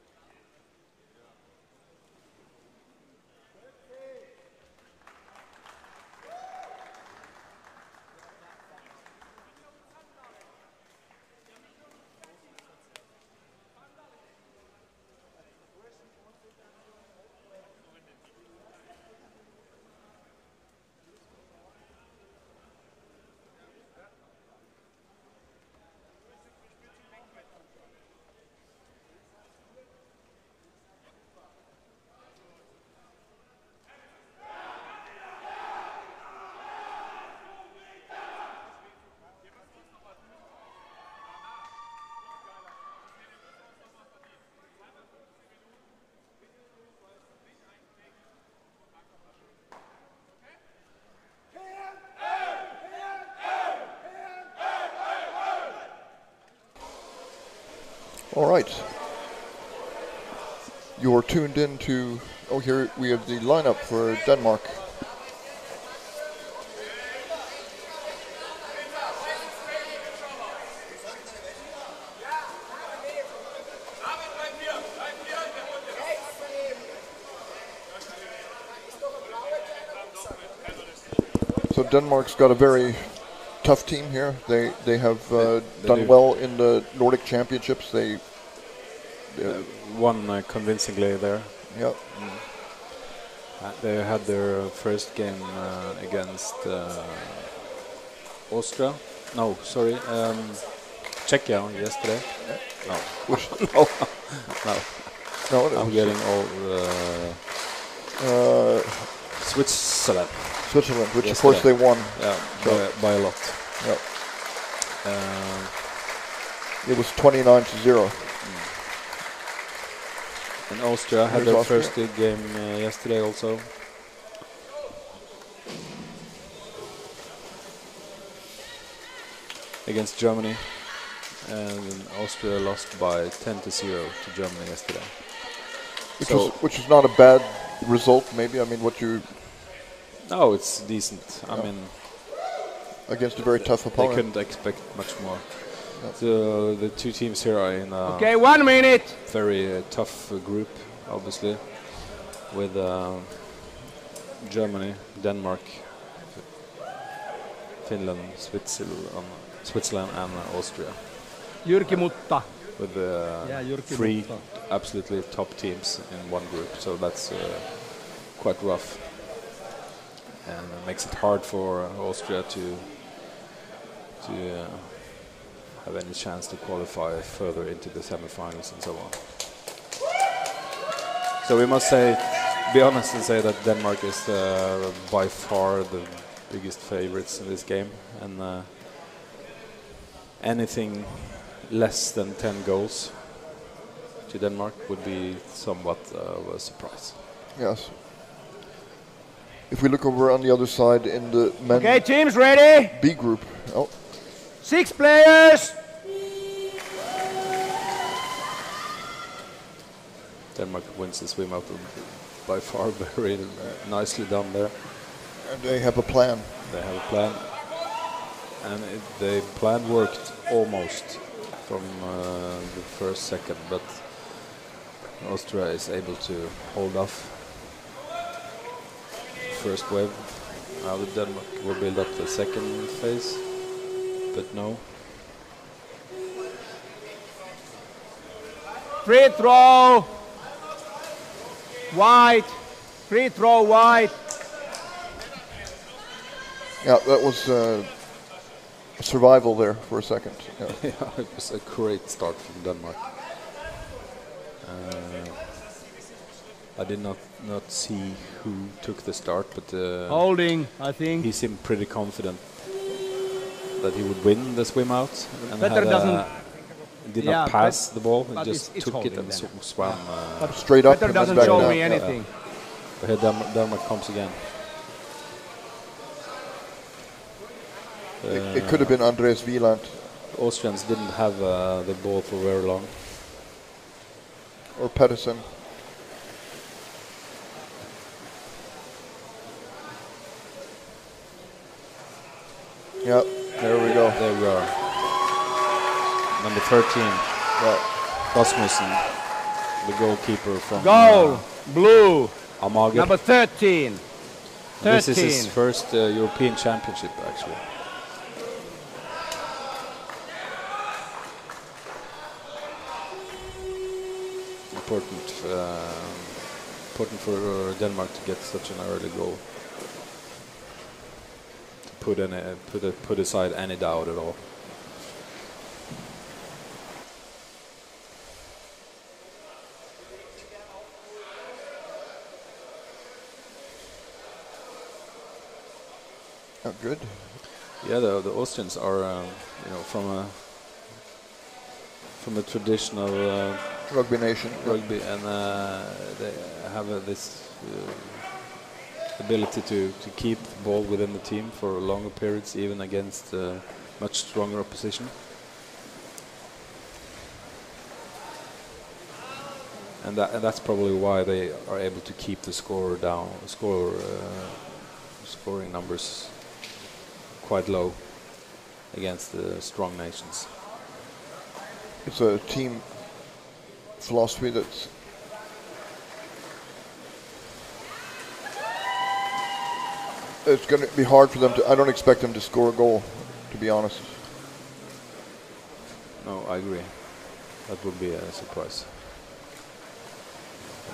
All right. You're tuned in to, oh, here we have the lineup for Denmark. So Denmark's got a very tough team here. They have they done do. well in the Nordic Championships. They Won convincingly there. yeah. They had their first game against Austria. No, sorry, Czechia yesterday. No, Which no, no. no, it I'm was, getting all Switzerland. Switzerland, which of Yesterday. course they won. Yeah, by a lot. Yeah. It was 29-0. And Austria had Here's their Austria. first game yesterday also. Against Germany. And Austria lost by 10-0 to Germany yesterday. Which is not a bad result, maybe. I mean, what you No, it's decent. I mean, against a very tough they opponent. couldn't expect much more. So the two teams here are in a Okay, 1 minute. very tough group, obviously, with Germany, Denmark, Finland, Switzerland, and Austria. Jyrki Mutta. With Jyrki 3 Mutta. absolutely top teams in one group, so that's quite rough, and it makes it hard for Austria to have any chance to qualify further into the semifinals and so on. So we must be honest and say that Denmark is by far the biggest favorites in this game, and anything less than 10 goals to Denmark would be somewhat of a surprise. Yes. If we look over on the other side in the men Okay, teams ready? B group. Oh, 6 players. Denmark wins the swim out by far very nicely done there. and they have a plan. They have a plan, and the plan worked almost from the first second, but Austria is able to hold off first wave. Now Denmark will build up the second phase, but no. Free throw. White. Free throw white. Yeah, that was survival there for a second. Yeah. Yeah, it was a great start from Denmark. I did not see who took the start, but Holding, I think. he seemed pretty confident that he would win the swim out, and Petter did yeah, not pass the ball. He but just it's took it holding and then. swam. Straight up Petter and then doesn't back show down. me anything. But here Denmark comes again. It could have been Andreas Wieland Austrians didn't have the ball for very long. or Pedersen. Yeah, there we go. There we are. Number 13, Yeah. Rasmussen, the goalkeeper from Goal. Blue. Amager. Number 13. 13. This is his first European Championship, actually. Important for Denmark to get such an early goal. To put aside any doubt at all. Oh, good. Yeah, the Austrians are, from a traditional Rugby nation. rugby, and they have this ability to keep the ball within the team for longer periods, even against much stronger opposition. And that's probably why they are able to keep the scoring numbers quite low against the strong nations. It's a team philosophy that's it's going to be hard for them to. I don't expect them to score a goal, to be honest. No, I agree. That would be a surprise.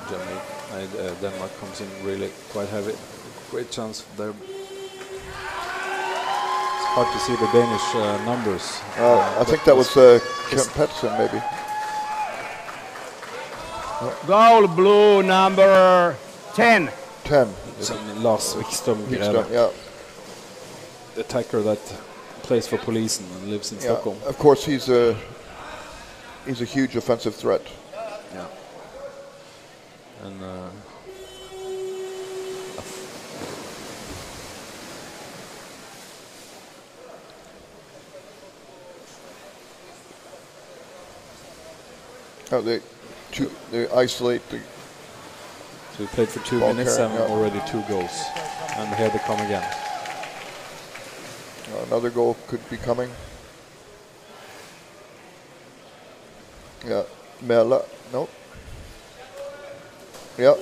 Germany, Denmark comes in really quite heavy. Great chance there. It's hard to see the Danish numbers. I think that was Petsen, maybe. Goal blue number 10. 10. Lars Wikström, Yeah. the attacker that plays for Polisen and lives in Stockholm. Of course, he's a huge offensive threat. Yeah. And they isolate the. so we played for 2 ball minutes carrier, and already 2 goals. And here they come again. Another goal could be coming. Yeah, Mella. No. Yeah.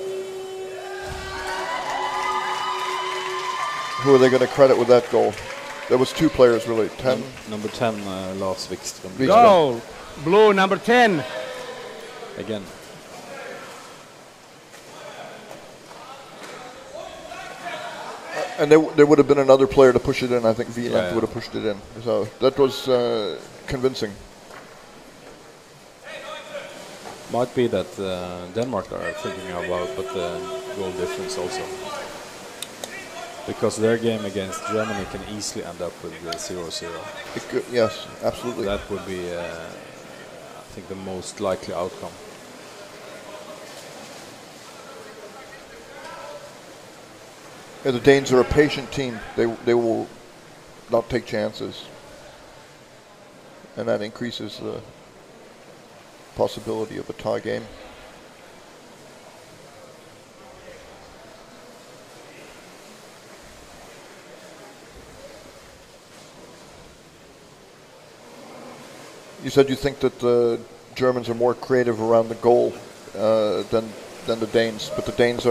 Who are they going to credit with that goal? There was 2 players really. 10. Number 10, Lars Wikström. Goal blue number 10. Again. And there would have been another player to push it in. I think Finland would have pushed it in. So that was convincing. Might be that Denmark are thinking about, but the goal difference also. Because their game against Germany can easily end up with 0-0. Yes, absolutely. That would be, I think, the most likely outcome. Yeah, the Danes are a patient team. They will not take chances, and that increases the possibility of a tie game. You said you think that the Germans are more creative around the goal than the Danes, but the Danes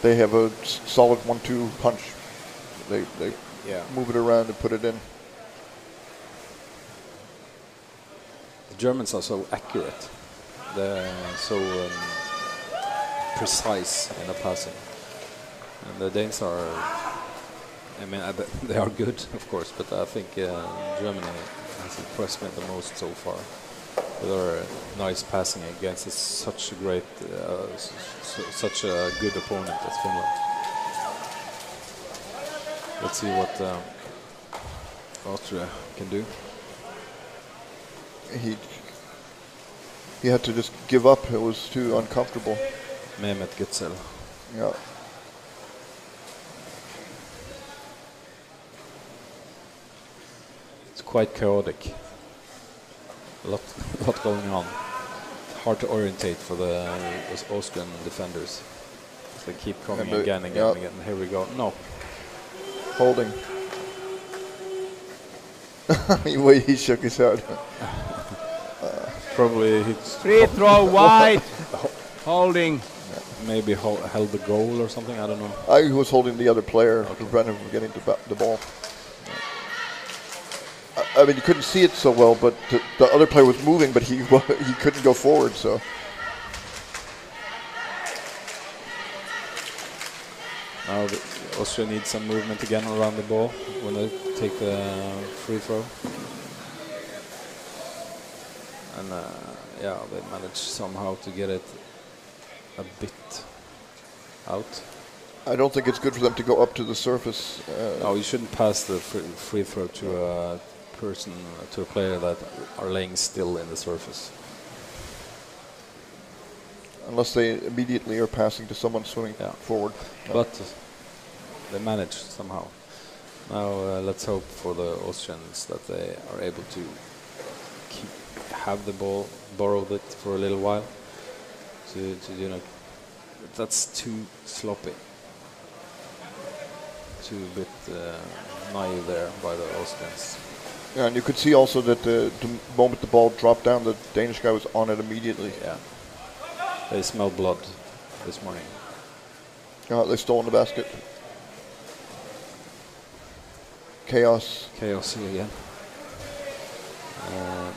they have a solid 1-2 punch. They move it around and put it in. The Germans are so accurate. They're so precise in the passing. And the Danes are, I mean, they are good, of course, but I think Germany has impressed me the most so far. Their nice passing against such a great, such a good opponent as Finland. Let's see what Austria can do. He had to just give up. It was too uncomfortable. Mehmet Götzel. Yeah. It's quite chaotic. A lot going on. Hard to orientate for the Austrian defenders. They keep coming again. Here we go. No. Holding. The way he shook his head. Probably Free throw wide. Holding. Maybe held the goal or something. I don't know. I was holding the other player to prevent him from getting the ball. I mean, you couldn't see it so well, but the other player was moving, but he couldn't go forward. So now Austria needs some movement again around the ball when they take the free throw. And they managed somehow to get it a bit out. I don't think it's good for them to go up to the surface. No, you shouldn't pass the free throw to a person, to a player that are laying still in the surface. Unless they immediately are passing to someone swimming forward. But they managed somehow. Now let's hope for the Austrians that they are able to have the ball, borrow it for a little while. That's too sloppy. Too a bit naive there by the Austrians. Yeah, and you could see also that the moment the ball dropped down, the Danish guy was on it immediately. Yeah. They smelled blood this morning. They stole in the basket. chaos. Chaos here again.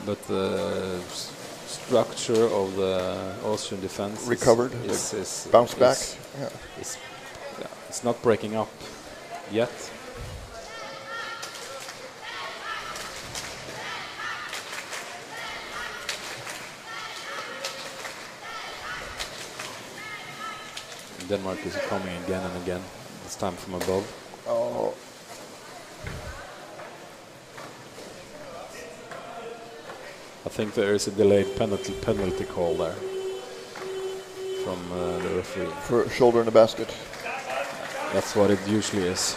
But the structure of the Austrian defense Recovered, is bounced back. Yeah. It's not breaking up yet. Denmark is coming again and again, this time from above. Oh. I think there is a delayed penalty call there from the referee. For shoulder in the basket. That's what it usually is.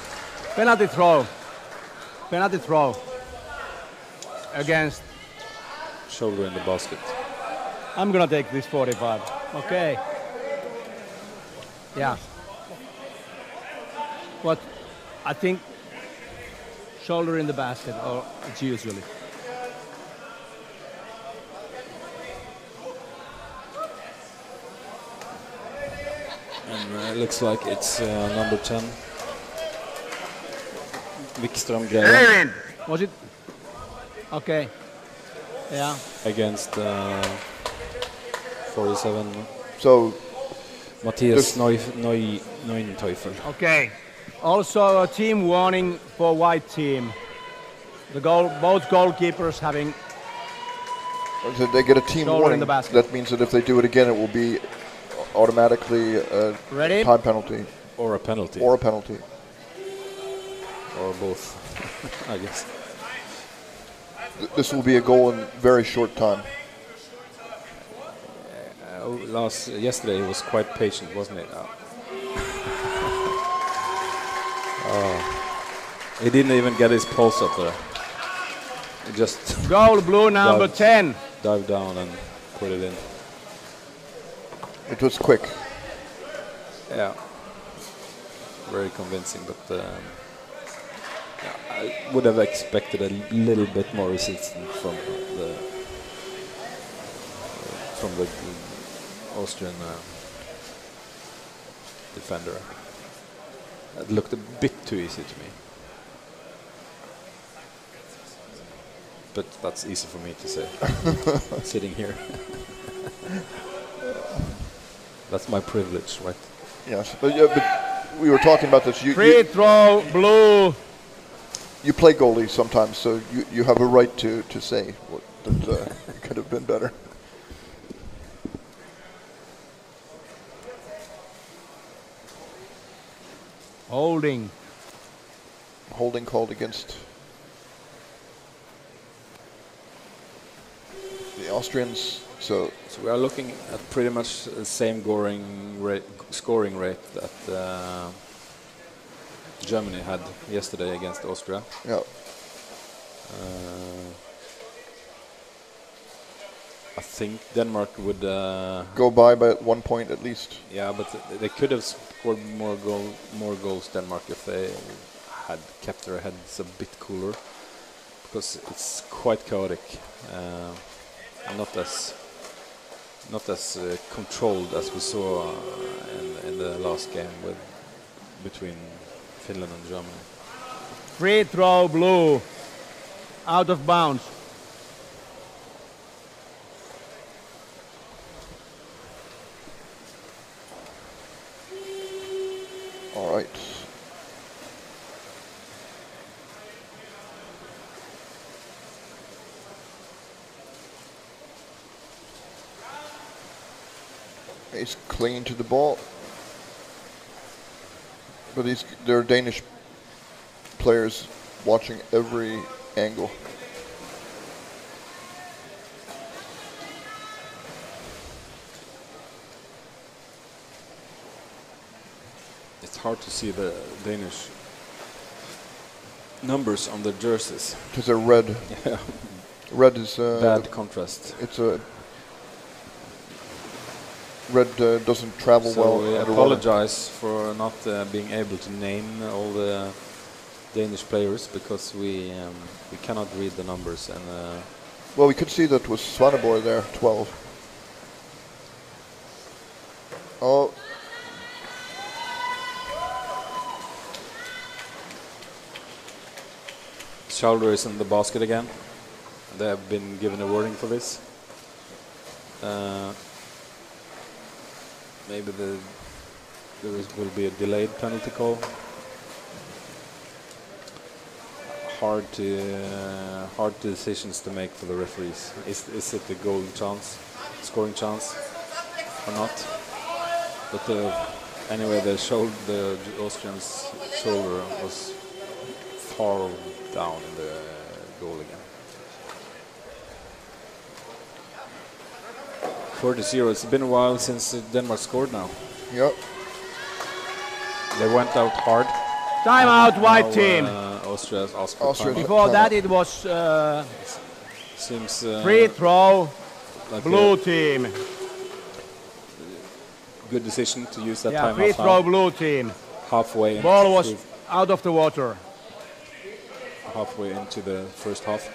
Penalty throw. Penalty throw. Against. Shoulder in the basket. I'm gonna take this 45. Okay. Yeah. What? I think shoulder in the basket, or it's usually. And it looks like it's number 10. Wikström Greven. Was it? Okay. Yeah. Against 47. So Matthias Neuenteufel. Okay. Also a team warning for white team. Both goalkeepers having. so they get a team Shoulder in warning. the basket. That means that if they do it again, it will be automatically a Ready? time penalty. Or a penalty. Or a penalty. Or both, I guess. This will be a goal in very short time. Yesterday he was quite patient, wasn't it? He didn't even get his pulse up there. He just Goal blue number 10. dived down and put it in. It was quick. Yeah, very convincing, but I would have expected a little bit more resistance from the Austrian defender. It looked a bit too easy to me, but that's easy for me to say, sitting here. That's my privilege, right? Yes, but we were talking about this. Free throw blue. You play goalie sometimes, so you have a right to say what that could have been better. Holding. Holding called against the Austrians. So we are looking at pretty much the same scoring rate that Germany had yesterday against Austria. yeah, I think Denmark would go by 1 point at least. yeah, but they could have scored more goals, Denmark, if they had kept their heads a bit cooler, because it's quite chaotic, and not as controlled as we saw in the last game between Finland and Germany. Free throw blue. Out of bounds. All right. He's clinging to the ball, but there are Danish players watching every angle. It's hard to see the Danish numbers on the jerseys. Because they're red. Yeah. Red is Bad contrast. It's a red doesn't travel So well. we underwater. apologize for not being able to name all the Danish players, because we cannot read the numbers, and Well, we could see that was Svaneborg there, 12. Oh. shoulder is in the basket again. They have been given a warning for this. Maybe there will be a delayed penalty call. Hard decisions to make for the referees. Is it the goal chance, scoring chance, or not? But anyway, the Austrian's shoulder was far down in the goal again. 4-0. It's been a while since Denmark scored now. Yep. They went out hard. Time out, white team. Austria's asked for Austria. time. Before that, it was Seems free throw, like blue team. good decision to use that Yeah, time free off throw, now. blue team. Halfway Ball was into, out of the water. halfway into the first half.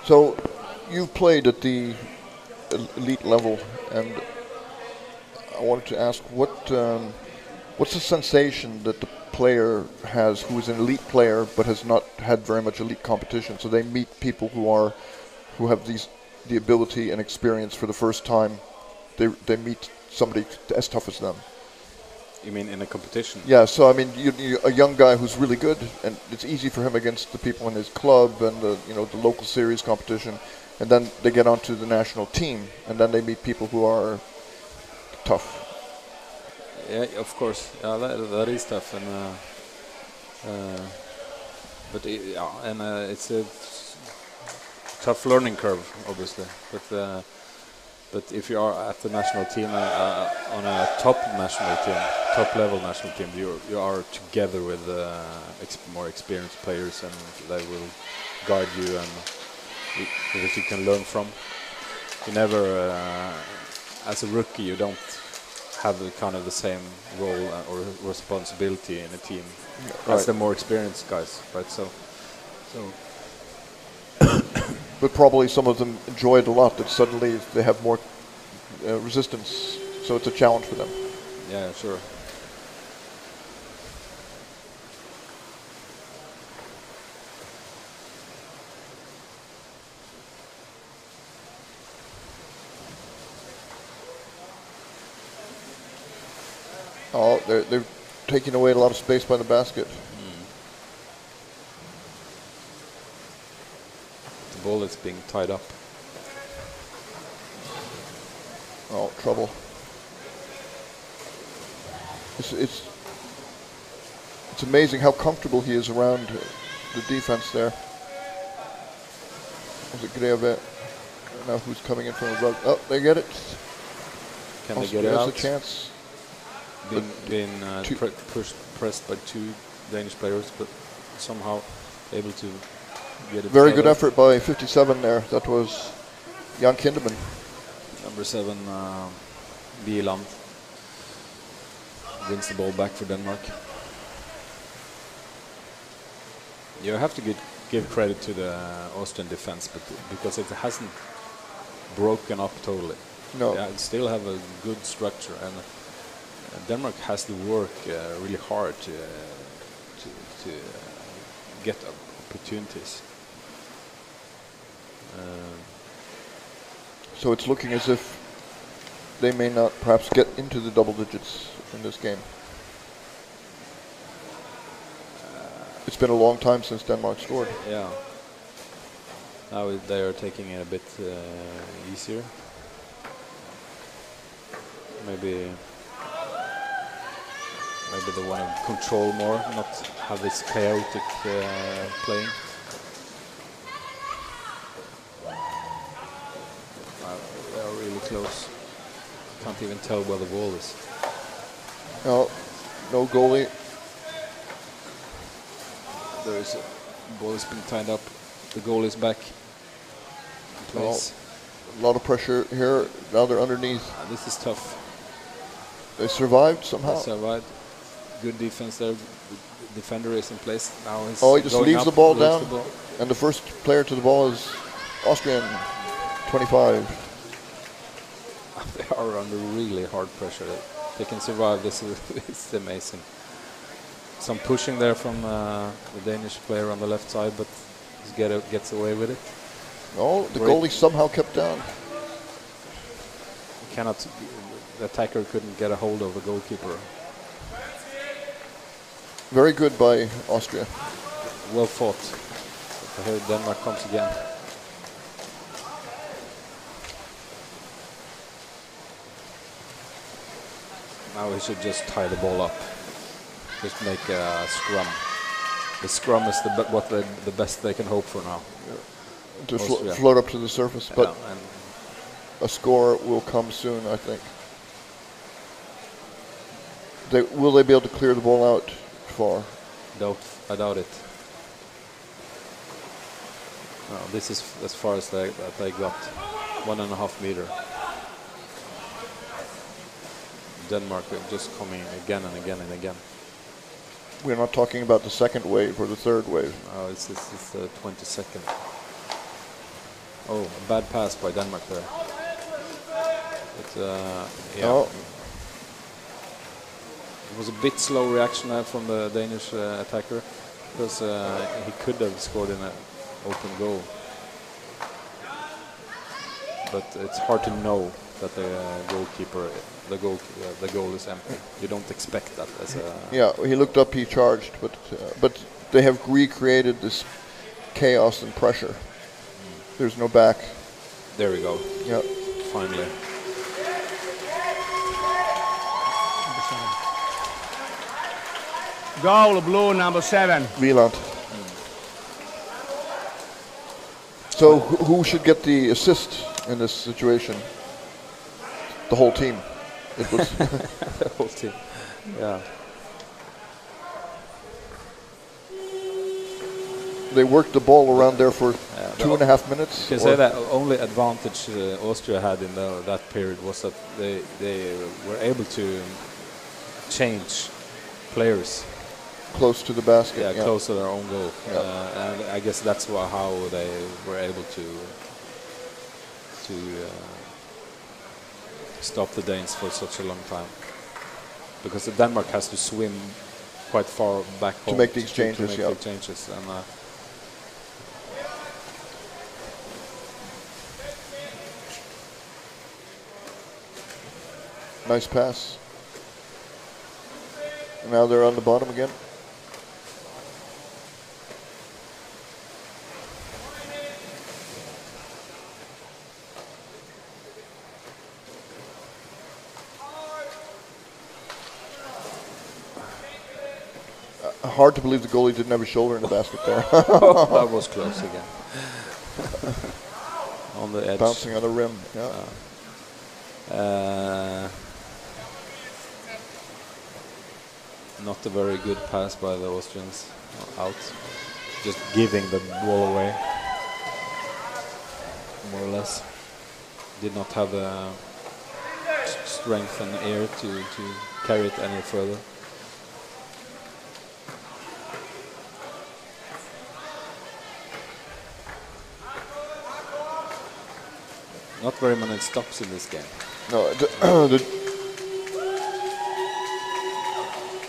So you've played at the elite level, and I wanted to ask what's the sensation that the player has who is an elite player but has not had very much elite competition? So they meet people who have the ability and experience for the first time. They meet somebody as tough as them. You mean in a competition? Yeah, so I mean, a young guy who's really good, and it's easy for him against the people in his club and the local series competition, and then they get onto the national team, and then they meet people who are tough. Yeah, of course. Yeah, that is tough, and it's a tough learning curve, obviously. But if you are at the national team, on a top level national team, you are together with more experienced players, and they will guide you and that you can learn from. You never, as a rookie, you don't have the same role or responsibility in a team as the more experienced guys, right? So. But probably some of them enjoy it a lot, that suddenly they have more resistance, so it's a challenge for them. Yeah, sure. Oh, they're taking away a lot of space by the basket. The ball is being tied up. Oh, trouble. It's amazing how comfortable he is around the defense there. Was it Greve? Now who's coming in from above? Oh, they get it. Can they get it out? Has a chance. Pressed by two Danish players, but somehow able to get it. Very good effort by 57 there. That was Jan Kinderman. Number 7, Bieland, wins the ball back for Denmark. You have to give credit to the Austrian defense, but because it hasn't broken up totally. No. They still have a good structure, and Denmark has to work really hard to get opportunities. So it's looking as if they may not perhaps get into the double digits in this game. It's been a long time since Denmark scored. Yeah. Now they are taking it a bit easier. Maybe they want to control more, not have this chaotic playing. They are really close. Can't even tell where the ball is. No goalie. There is a ball is being tied up. The goal is back in place. A lot of pressure here. Now they're underneath. This is tough. They survived somehow. They survived. Good defense there. The defender is in place now. He just leaves the ball down. And the first player to the ball is Austrian, 25. They are under really hard pressure. They can survive this. It's amazing. Some pushing there from the Danish player on the left side, but he gets away with it. Oh, the goalie somehow kept down. The attacker couldn't get a hold of the goalkeeper. Very good by Austria. Well fought. But here Denmark comes again. Now he should just tie the ball up. Just make a scrum. The scrum is the best they can hope for now. Yeah. To float up to the surface, but a score will come soon, I think. Will they be able to clear the ball out far? I doubt it. No, this is as far as they got. 1.5 meter. Denmark are just coming again and again and again. We're not talking about the second wave or the third wave. Oh, it's the 22nd. Oh, a bad pass by Denmark there. But, yeah. Oh. It was a bit slow reaction there from the Danish attacker, because he could have scored in an open goal. But it's hard to know that the goalkeeper, the goal is empty. You don't expect that as a... Yeah, he looked up, he charged, but they have recreated this chaos and pressure. There's no back. There we go. Yeah. Finally. Goal blue, number 7. Wieland. So who should get the assist in this situation? The whole team. It was the whole team. Yeah. They worked the ball around there for 2.5 minutes. You can say that only advantage Austria had in that period was that they were able to change players close to the basket. Yeah, close to their own goal. Yeah. And I guess that's how they were able to stop the Danes for such a long time. Because Denmark has to swim quite far back home to make the exchanges. To make the exchanges. And, nice pass. And now they're on the bottom again. Hard to believe the goalie didn't have a shoulder in the basket there. That was close again. On the edge. Bouncing on the rim. Not a very good pass by the Austrians. Out. Just giving the ball away. More or less. Did not have the strength and air to carry it any further. Not very many stops in this game. No,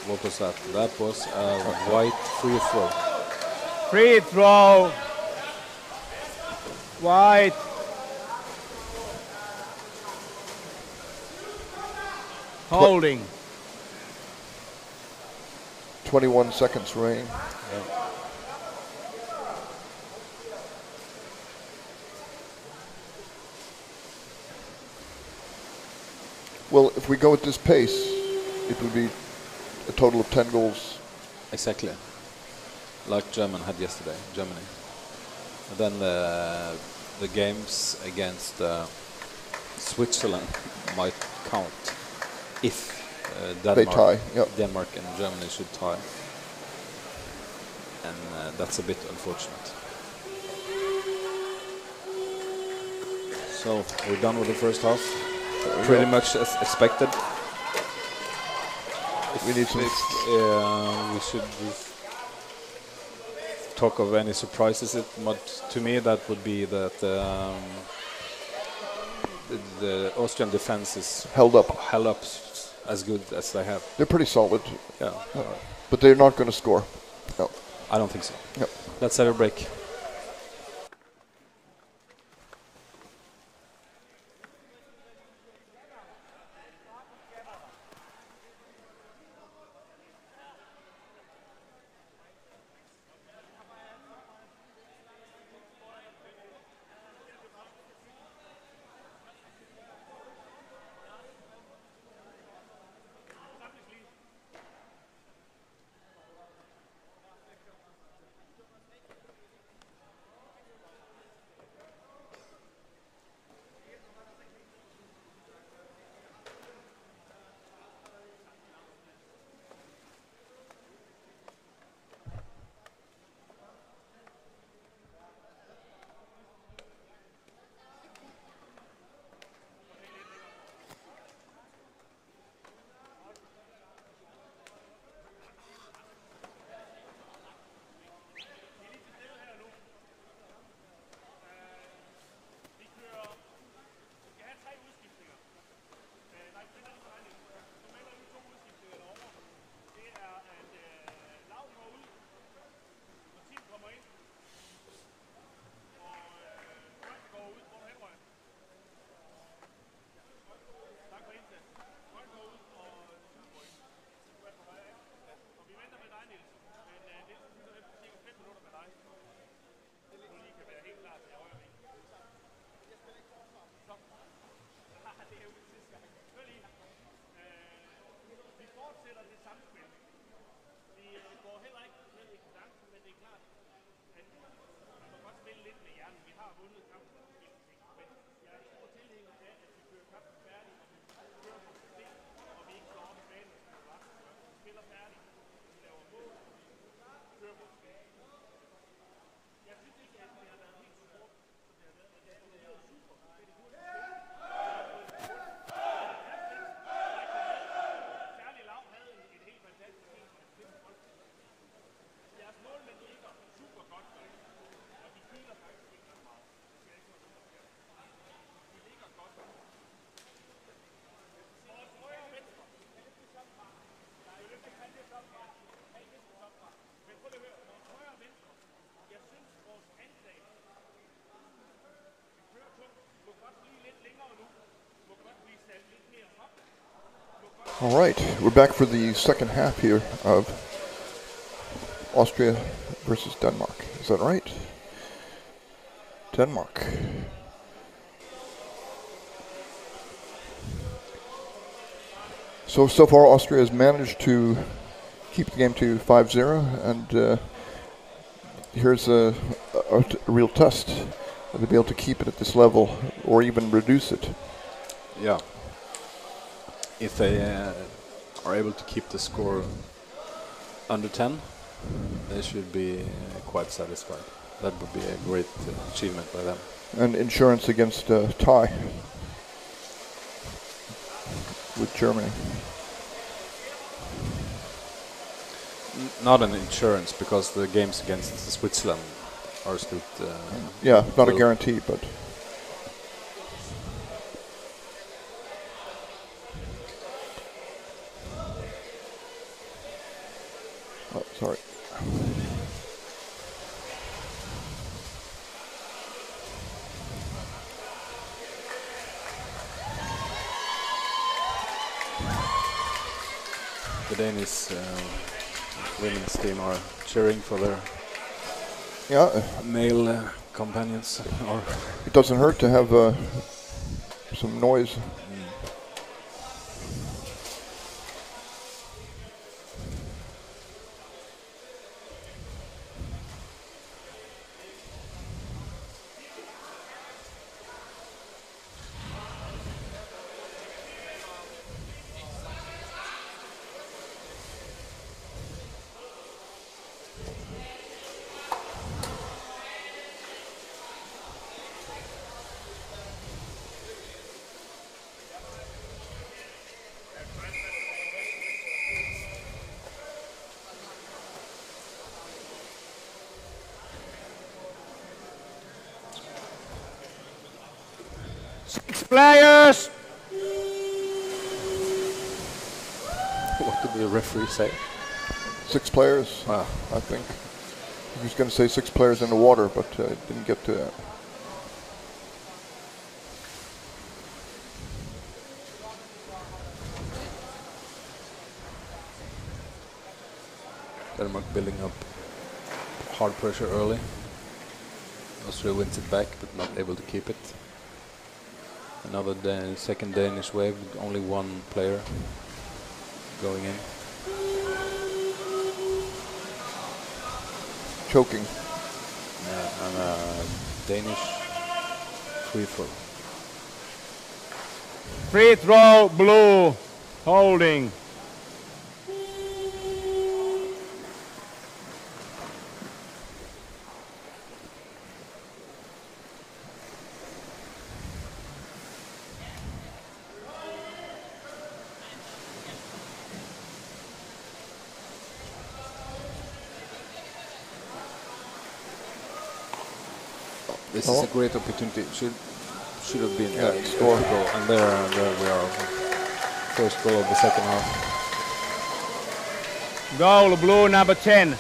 what was that? That was a white free throw. Free throw. White. Holding. 21 seconds remaining. Yeah. Well, if we go at this pace, it would be a total of 10 goals. Exactly. Like Germany had yesterday, Germany. And then the games against Switzerland might count if they tie. Yep. Denmark and Germany should tie. And that's a bit unfortunate. So we're done with the first half. Pretty much as expected. We need some. We should talk of any surprises. But to me, that would be that the Austrian defense is held up as good as they have. They're pretty solid. Yeah. But they're not going to score. No. I don't think so. No. Let's have a break. All right, we're back for the second half here of Austria versus Denmark. Is that right? Denmark. So far Austria has managed to keep the game to 5-0, and here's a real test. To be able to keep it at this level or even reduce it. Yeah. If they are able to keep the score under 10, they should be quite satisfied. That would be a great achievement by them. And insurance against tie with Germany. Not an insurance, because the games against Switzerland are still... yeah, not a guarantee, but... Oh, sorry. The Danish women's team are cheering for their male companions. Or it doesn't hurt to have some noise. Players! what did the referee say? 6 players, Wow. I think. He was going to say 6 players in the water, but didn't get to that. Denmark building up hard pressure early. Austria wins it back, but not able to keep it. Another second Danish wave, with only 1 player going in. Choking. And Danish free throw. Free throw, blue, holding. This is a great opportunity. Should have been score. goal. And there we are. First goal of the second half. Goal, blue number 10.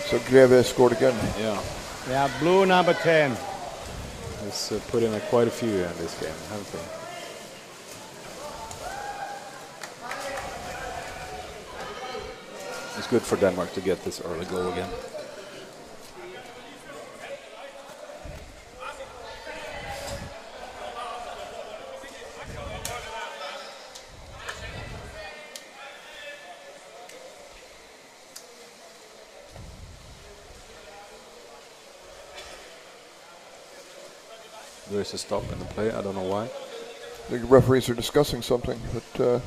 So Greve scored again. Yeah. Yeah, blue number 10. He's put in quite a few in this game, haven't they? It's good for Denmark to get this early goal again. There is a stop in the play, I don't know why. The referees are discussing something, but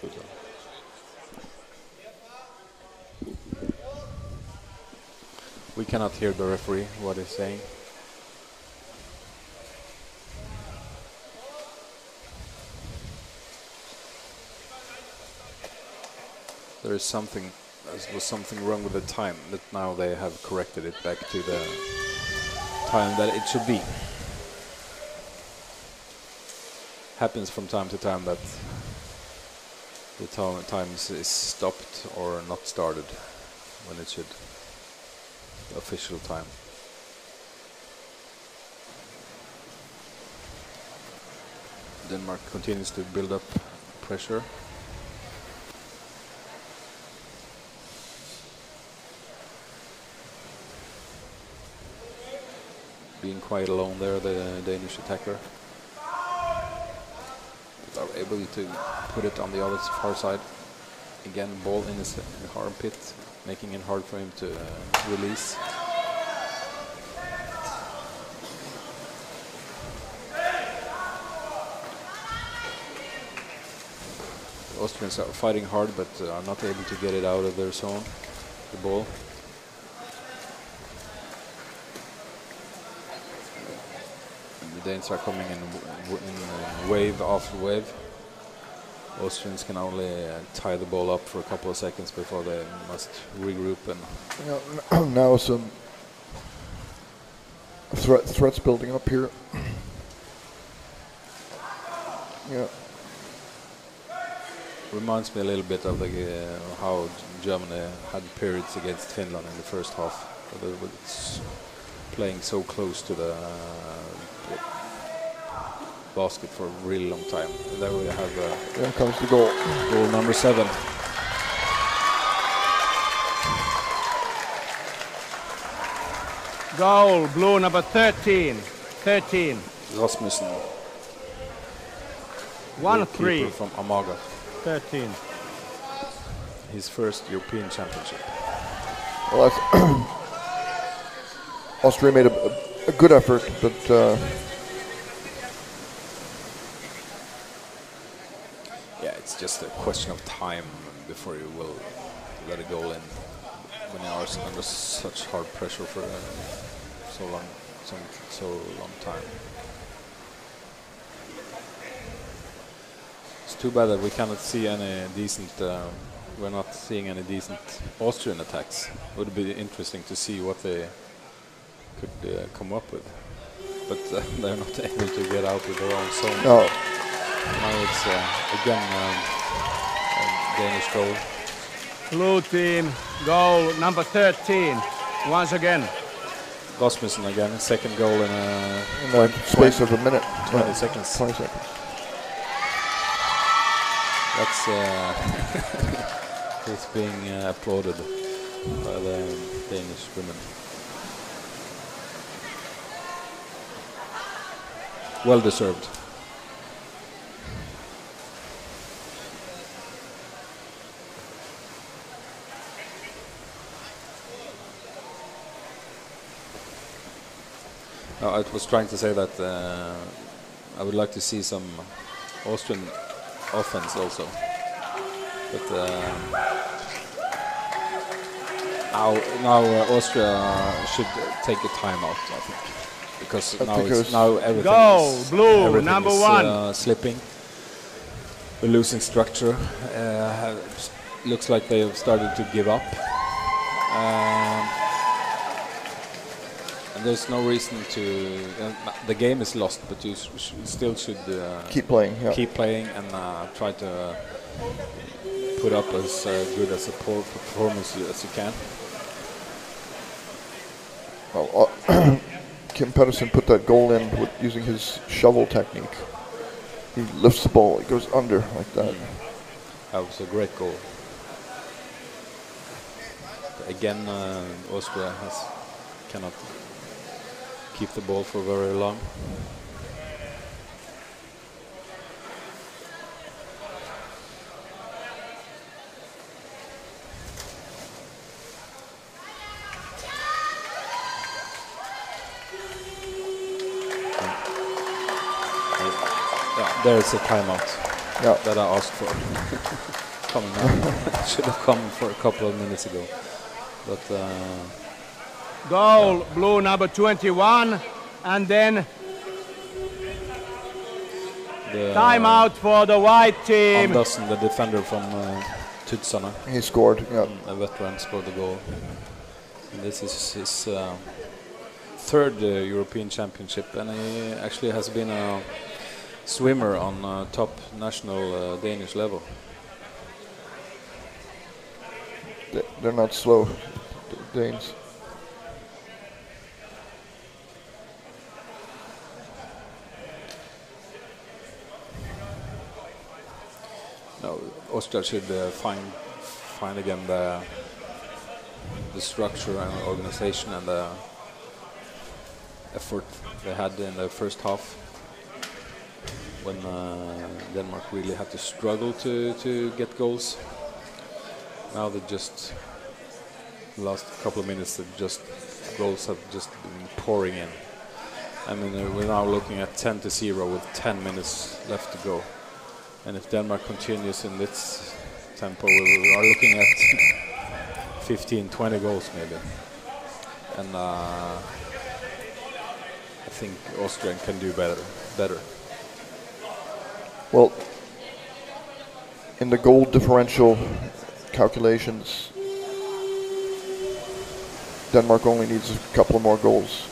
Good job. We cannot hear the referee, what he's saying. There was something wrong with the time, that now they have corrected it back to the time that it should be. Happens from time to time that the time is stopped or not started when it should. Official time. Denmark continues to build up pressure. Being quite alone there, the Danish attacker. But are able to put it on the other far side. Again, ball in his armpit, making it hard for him to release. The Austrians are fighting hard, but are not able to get it out of their zone, the ball. And the Danes are coming in wave after wave. Austrians can only tie the ball up for a couple of seconds before they must regroup. And now some threats building up here. Yeah. Reminds me a little bit of how Germany had periods against Finland in the first half. It's playing so close to the basket for a really long time. And there we have there comes the goal. Goal number 7. Goal, blue number 13. 13. Rasmussen. 1-3. From Amaga. 13. His first European Championship. Well, Austria made a good effort, but yeah, it's just a question of time before you will let a goal in when you are under such hard pressure for so long time. too bad that we cannot see any decent. We're not seeing any decent Austrian attacks. It would be interesting to see what they could come up with, but they're not able to get out with their own zone. No. Now it's again a Danish goal. Blue team goal number 13. Once again. Rasmussen again, second goal in the space of a minute. 20 seconds. 20 seconds. That's it's being applauded by the Danish women. Well deserved. I was trying to say that I would like to see some Austrian offense also, but now Austria should take a timeout, I think, because now everything is blue everything number is, 1 slipping. We're losing structure. Looks like they have started to give up. And there's no reason to. The game is lost, but you still should keep playing. Yeah. Keep playing and try to put up as good as a performance as you can. Well, Kim Pedersen put that goal in with using his shovel technique. He lifts the ball, it goes under like that. That was a great goal. Again, Austria cannot keep the ball for very long. Yeah, there is a timeout that I asked for. Coming now. Should have come for a couple of minutes ago. But goal, blue number 21, and then the timeout for the white team. Andersen, the defender from Tutsana. He scored, yeah. A veteran scored the goal. And this is his third European Championship, and he actually has been a swimmer on top national Danish level. They're not slow, the Danes. No, Austria should find again the structure and organization and the effort they had in the first half, when Denmark really had to struggle to get goals. Now they just last couple of minutes, goals have just been pouring in. I mean, we're now looking at 10-0 with 10 minutes left to go. And if Denmark continues in this tempo, we are looking at 15-20 goals maybe. And I think Austria can do better. Well, in the goal differential calculations, Denmark only needs a couple of more goals.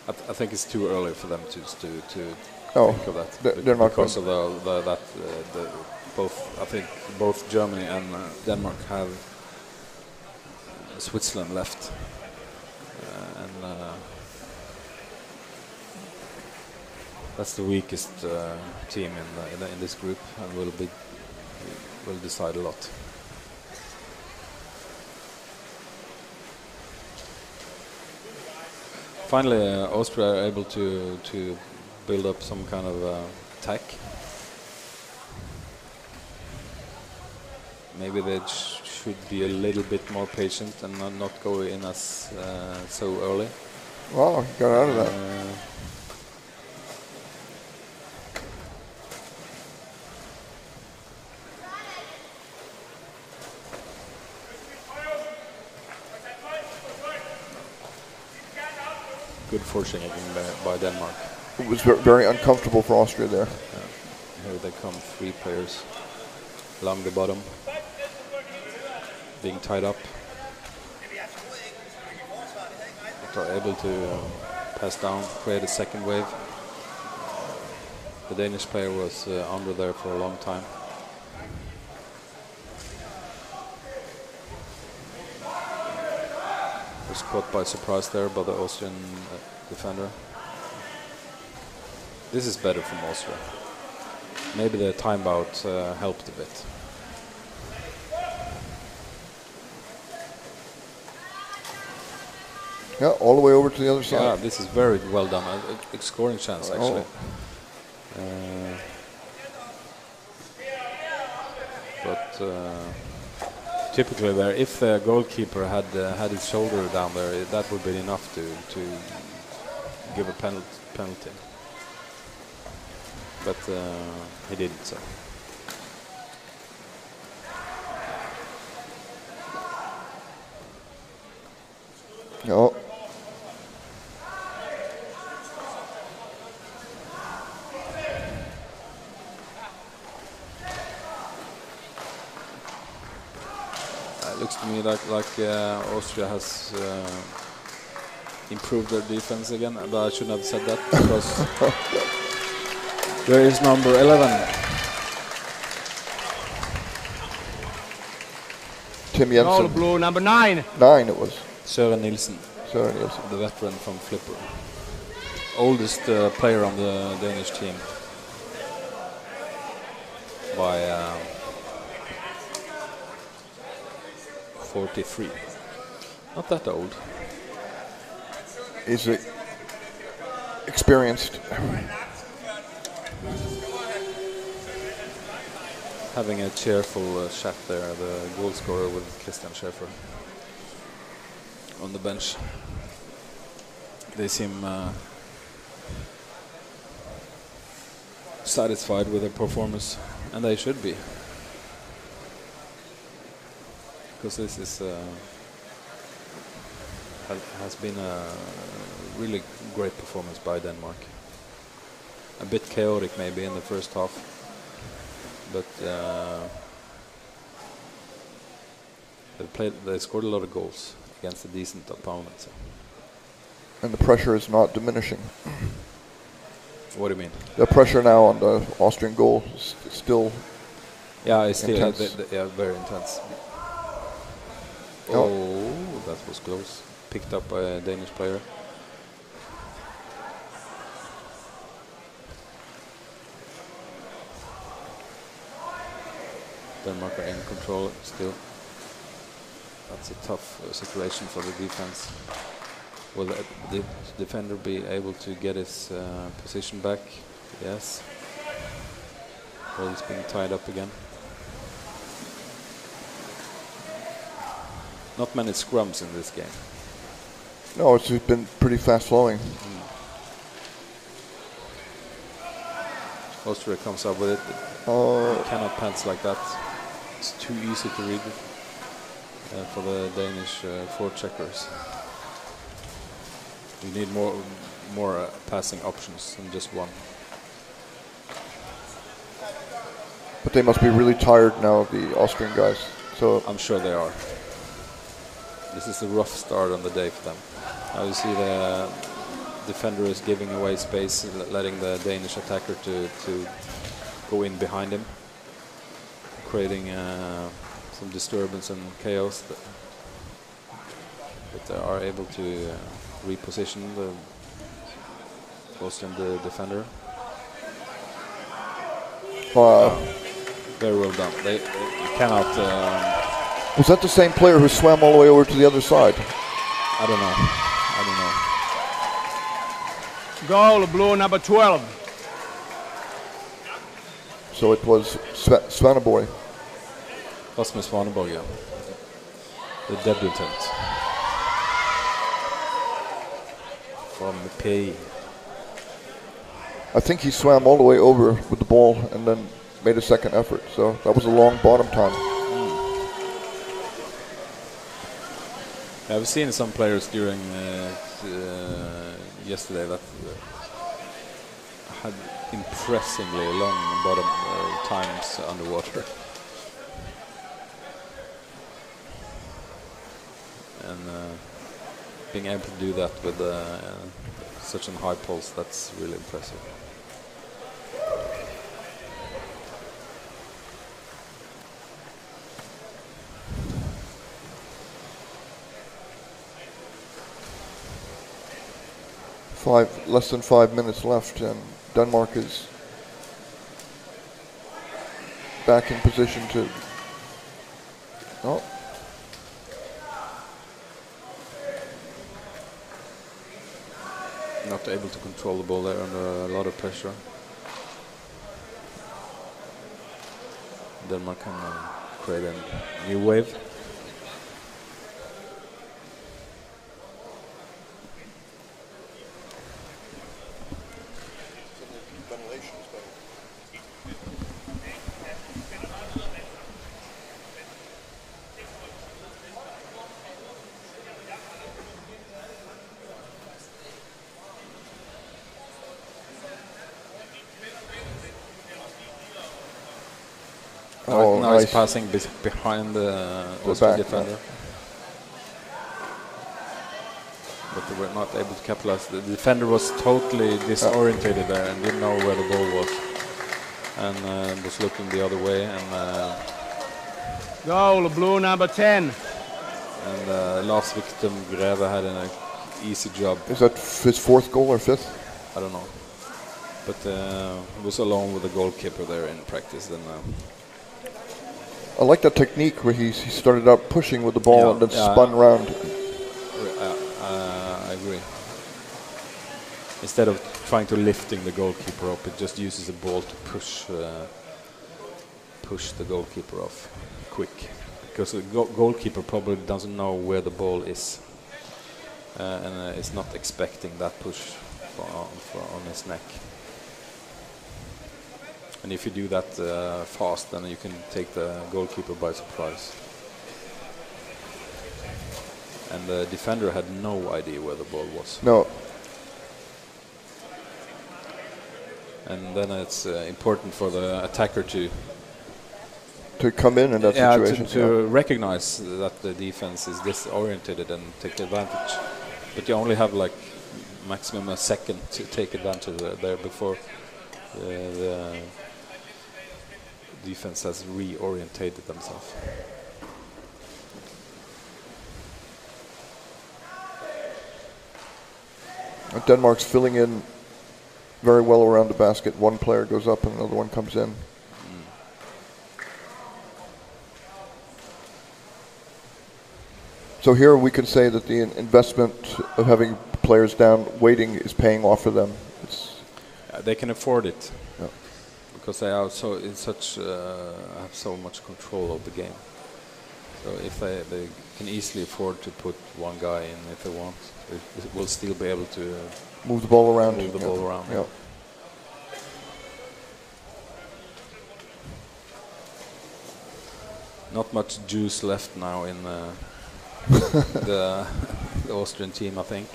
I think it's too early for them to think of that. Denmark because of I think both Germany and Denmark have Switzerland left, and that's the weakest team in this group, and will decide a lot. Finally, Austria are able to build up some kind of attack. Maybe they should be a little bit more patient and not go in as so early. Wow, he got out of that. Good forcing by Denmark. it was very uncomfortable for Austria there. Here they come, 3 players along the bottom, being tied up. But are able to pass down, create a second wave. The Danish player was under there for a long time. Was caught by surprise there by the Austrian defender. This is better from Austria. Maybe the timeout helped a bit. Yeah, all the way over to the other side. Yeah, this is very well done. A scoring chance, actually. But typically there, if the goalkeeper had had his shoulder down there, that would be enough to give a penalty. But he didn't, so. No. It looks to me like Austria has improved their defense again, but I shouldn't have said that because there is number 11. Tim Jensen. Goal blue number 9. 9 it was. Søren Nielsen, Søren Nielsen. the veteran from Flipper. Oldest player on the Danish team by 43. Not that old. He's experienced. Having a cheerful chat there, the goal scorer with Christian Schäfer on the bench. They seem satisfied with their performance, and they should be, because this is has been a really great performance by Denmark. A bit chaotic maybe in the first half, but they scored a lot of goals against a decent opponent. So. And the pressure is not diminishing. What do you mean? The pressure now on the Austrian goal is still it's still intense. very intense. Oh. Oh, that was close. Picked up by a Danish player. Denmark are in control still. That's a tough situation for the defense. Will the defender be able to get his position back? Yes. Well, he's being tied up again. Not many scrums in this game. No, it's been pretty fast flowing. Austria comes up with it. You cannot pass like that. It's too easy to read for the Danish forecheckers. You need more passing options than just one. But they must be really tired now, the Austrian guys. So I'm sure they are. This is a rough start on the day for them. Now you see the defender is giving away space, letting the Danish attacker to go in behind him, creating some disturbance and chaos. But they are able to reposition the Austrian defender. Very well done. They cannot. was that the same player who swam all the way over to the other side? I don't know. Goal blue number 12. So it was Svaneborg. Rasmus Svaneborg, yeah. The debutant from PI. I think he swam all the way over with the ball and then made a second effort. So that was a long bottom time. I've seen some players during yesterday that had impressively long bottom times underwater. And being able to do that with such a high pulse, that's really impressive. Less than 5 minutes left, and Denmark is back in position to. Oh. Not able to control the ball there under a lot of pressure. Denmark can create a new wave. Oh, now nice. it's passing behind the Austrian defender. But they were not able to capitalize. The defender was totally disorientated there and didn't know where the ball was. And was looking the other way. And goal, blue number 10. And last victim, Greve, had an easy job. Is that his fourth goal or fifth? I don't know. But he was alone with the goalkeeper there in practice. And I like that technique where he started out pushing with the ball and then spun around. I agree. Instead of trying to lifting the goalkeeper up, it just uses the ball to push the goalkeeper off quick. Because the goalkeeper probably doesn't know where the ball is, and is not expecting that push on his neck. And if you do that fast, then you can take the goalkeeper by surprise. And the defender had no idea where the ball was. No. And then it's important for the attacker to come in that situation. To recognize that the defense is disoriented and take advantage. But you only have like maximum a second to take advantage there before the defense has reorientated themselves. Denmark's filling in very well around the basket. One player goes up and another one comes in. So here we can say that the investment of having players down waiting is paying off for them. They can afford it because they are so in such have so much control of the game. So if they can easily afford to put one guy in if they want, they will still be able to move the ball around. Move the ball around. Yeah. Not much juice left now in the Austrian team, I think.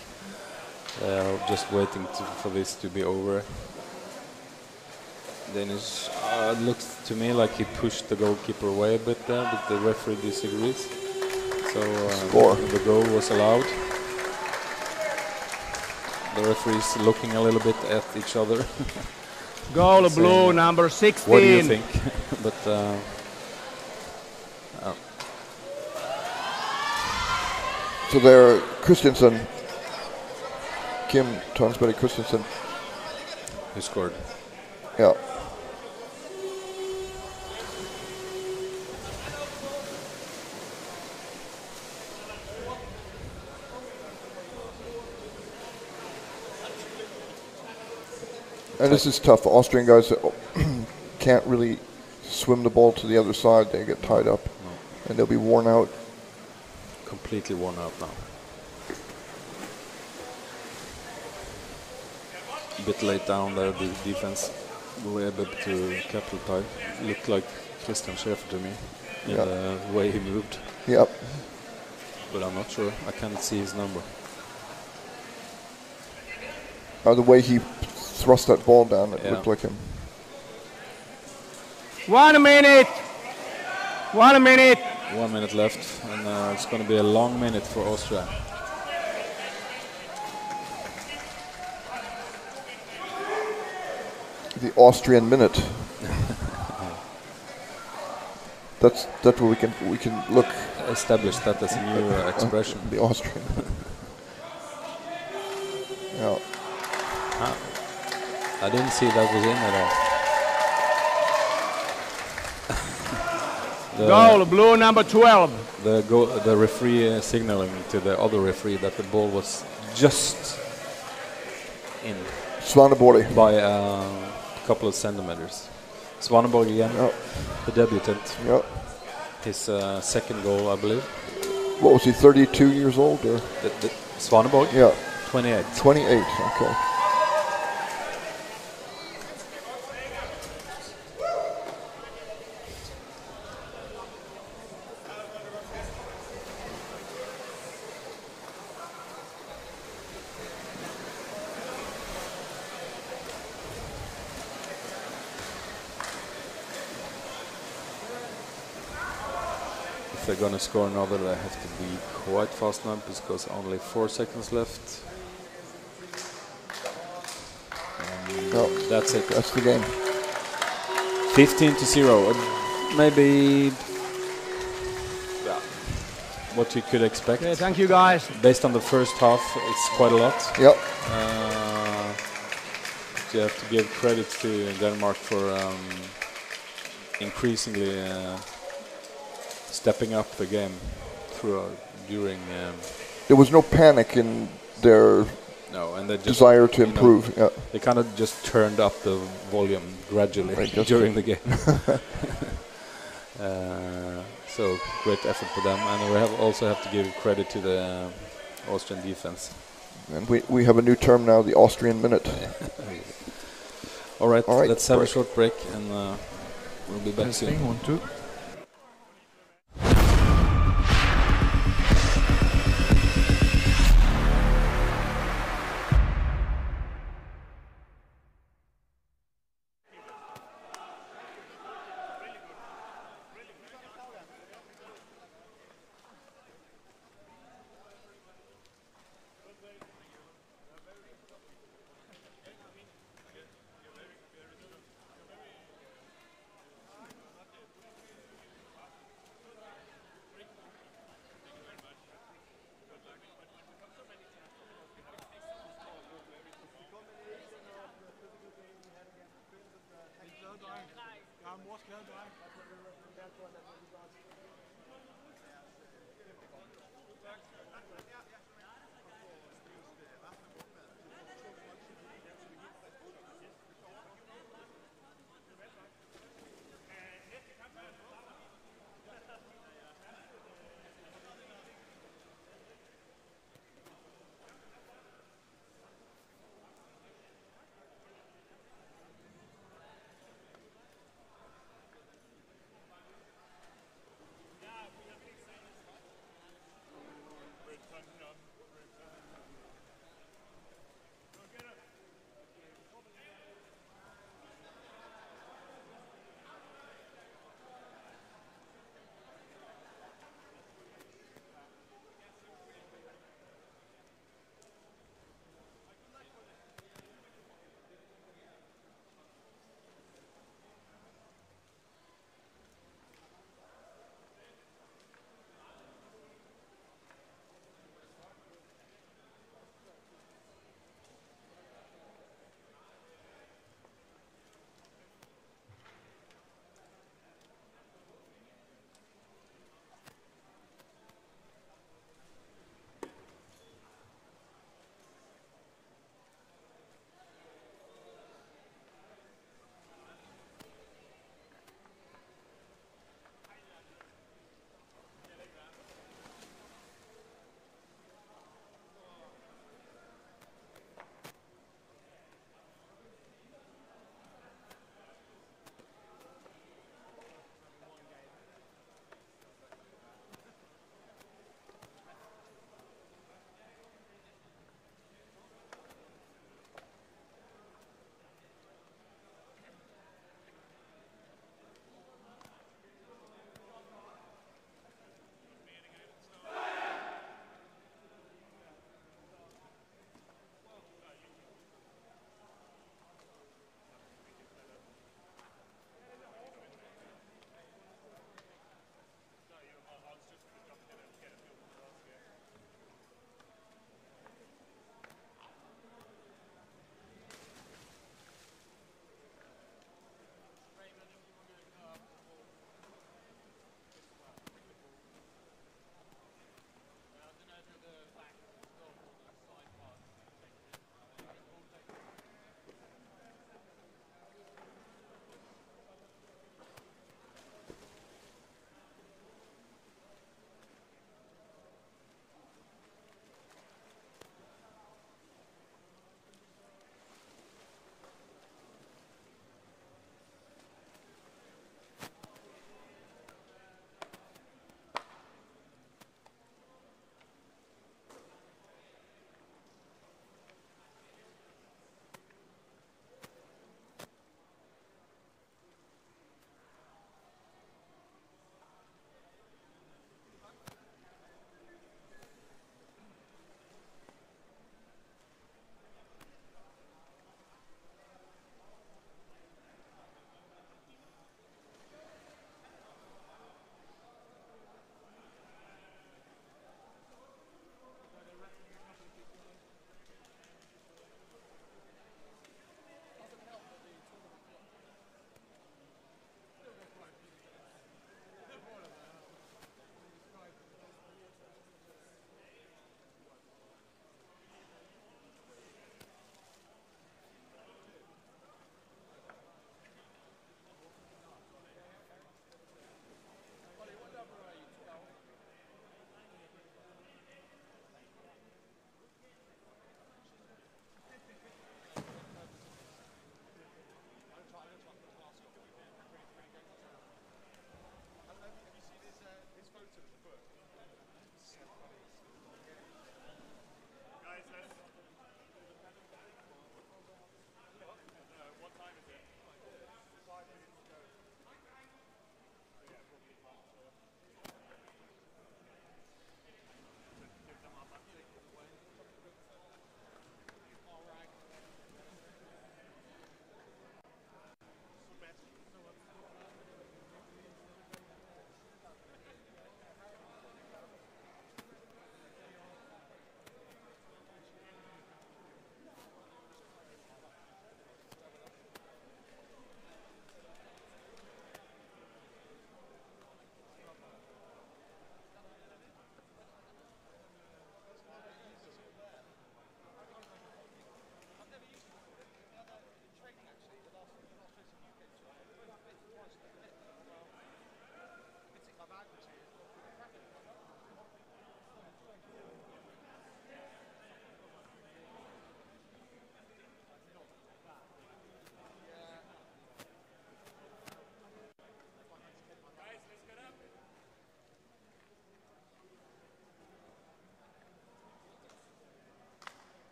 Just waiting for this to be over. Danish looks to me like he pushed the goalkeeper away a bit there, but the referee disagrees. So the goal was allowed. The referees looking a little bit at each other. Goal blue number 16. What do you think? But so there, Christensen, Kim Tonsberg Christensen, who scored? Yeah. And this is tough. Austrian guys can't really swim the ball to the other side. They get tied up, and they'll be worn out. Completely worn out now. A bit late down there, the defense were able to capitalize. Looked like Christian Schäfer to me in the way he moved. Yep. But I'm not sure. I can't see his number. The way he thrust that ball down. It looked like him. 1 minute. 1 minute. 1 minute left, and it's going to be a long minute for Austria. The Austrian minute. That's what we can look. Establish that as a new expression. The Austrian. Yeah. I didn't see that was in at all. Goal, blue number 12. The referee signaling to the other referee that the ball was just in. Svaneborg. By a couple of centimeters. Svaneborg again, the debutant. Yep. His second goal, I believe. What was he, 32 years old? Or? The Svaneborg? Yeah. 28. 28, okay. If they're going to score another, they have to be quite fast now because only 4 seconds left. That's it. That's the game. 15-0. Maybe what you could expect. Okay, thank you guys. Based on the first half, it's quite a lot. Yep. You have to give credit to Denmark for increasingly stepping up the game during. There was no panic in their and they just, desire to improve. Yeah. They kind of just turned up the volume gradually during the game. So great effort for them, and we also have to give credit to the Austrian defense. And we have a new term now, the Austrian minute. All right, let's have a short break, and we'll be back soon. 1, 2.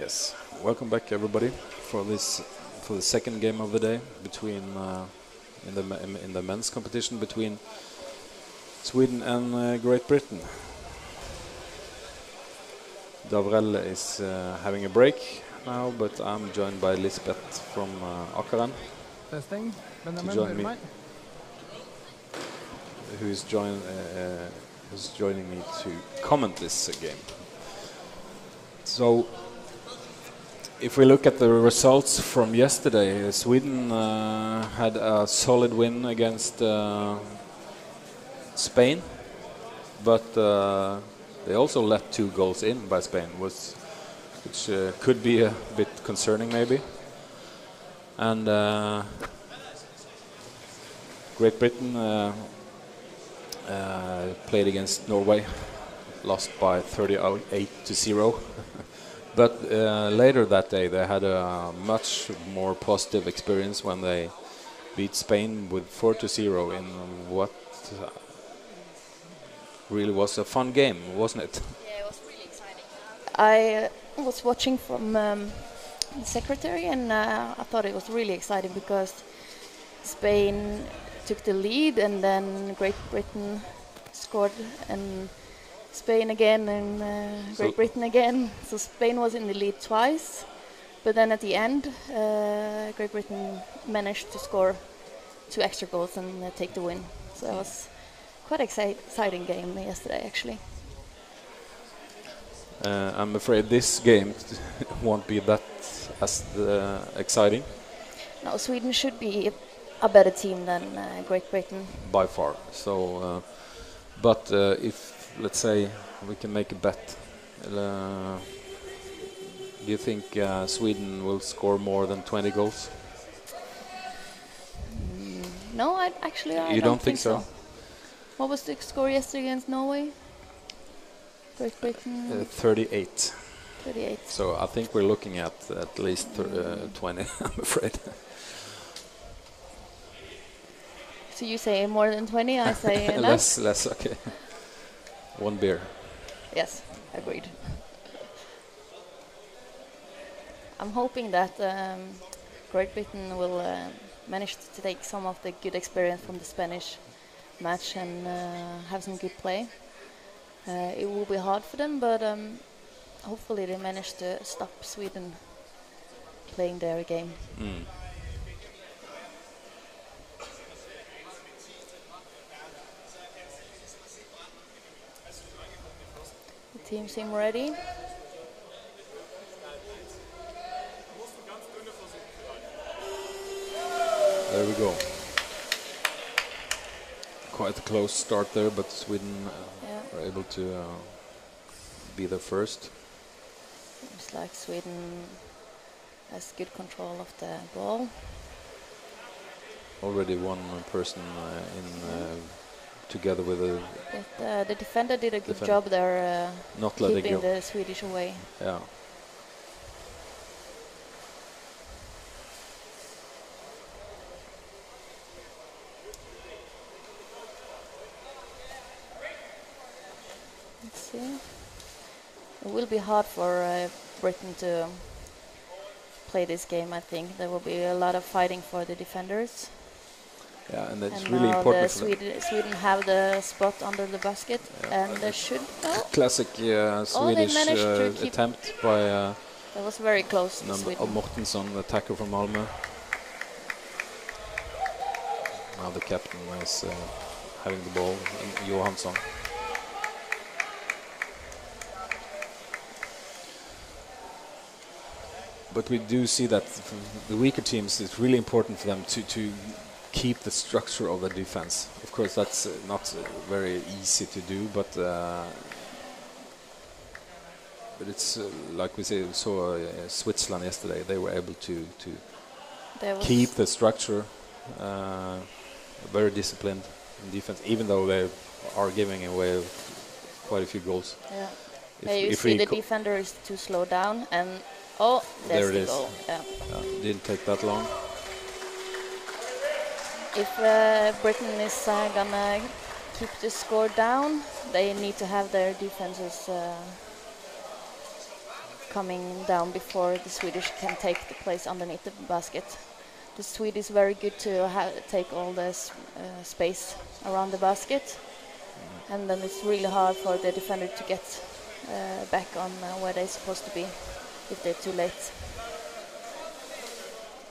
Yes, welcome back everybody for the second game of the day between in the men's competition between Sweden and Great Britain. Davrel is having a break now, but I'm joined by Lisbeth from Akkaren. Testing. Benjamin, join me. Mike. Who's joining me to comment this game. So, if we look at the results from yesterday, Sweden had a solid win against Spain, but they also let 2 goals in by Spain, which could be a bit concerning maybe. And Great Britain played against Norway, lost by 38-0. But later that day they had a much more positive experience when they beat Spain with 4-0 in what really was a fun game, wasn't it? Yeah, it was really exciting. I was watching from the secretary, and I thought it was really exciting because Spain took the lead, and then Great Britain scored, and Spain again, and Great Britain again. So Spain was in the lead twice, but then at the end, Great Britain managed to score 2 extra goals and take the win. So it was quite exciting game yesterday, actually. I'm afraid this game won't be that as exciting. No, Sweden should be a better team than Great Britain. By far. So, but if, let's say, we can make a bet, do you think Sweden will score more than 20 goals? No, I don't think so. What was the score yesterday against Norway? Great Britain? 38. 38. So I think we're looking at least 20, I'm afraid. So you say more than 20, I say less? Less, okay. 1 beer. Yes, agreed. I'm hoping that Great Britain will manage to take some of the good experience from the Spanish match and have some good play. It will be hard for them, but hopefully they manage to stop Sweden playing their game. Mm. The team seem ready. There we go. Quite a close start there, but Sweden were able to be there first. Seems like Sweden has good control of the ball. Already one person together with a... But the defender did a good job there, not letting keeping go. the Swedish away. Yeah. Let's see. It will be hard for Britain to play this game, I think. There will be a lot of fighting for the defenders. Yeah, and that's and really now important. Sweden have the spot under the basket, and they should. Classic Swedish attempt by. That was very close. Mortensson, the attacker from Malmö. Now the captain is having the ball, Johansson. But we do see that the weaker teams, it's really important for them to keep the structure of the defense. Of course, that's not very easy to do, but it's like we saw Switzerland yesterday. They were able to keep the structure, very disciplined in defense, even though they are giving away quite a few goals. Yeah, you see the defender is too slow down, and there's the goal. Yeah. Didn't take that long. If Britain is gonna keep the score down, they need to have their defenses coming down before the Swedish can take the place underneath the basket. The Swede is very good to take all the space around the basket, and then it's really hard for the defender to get back on where they're supposed to be if they're too late.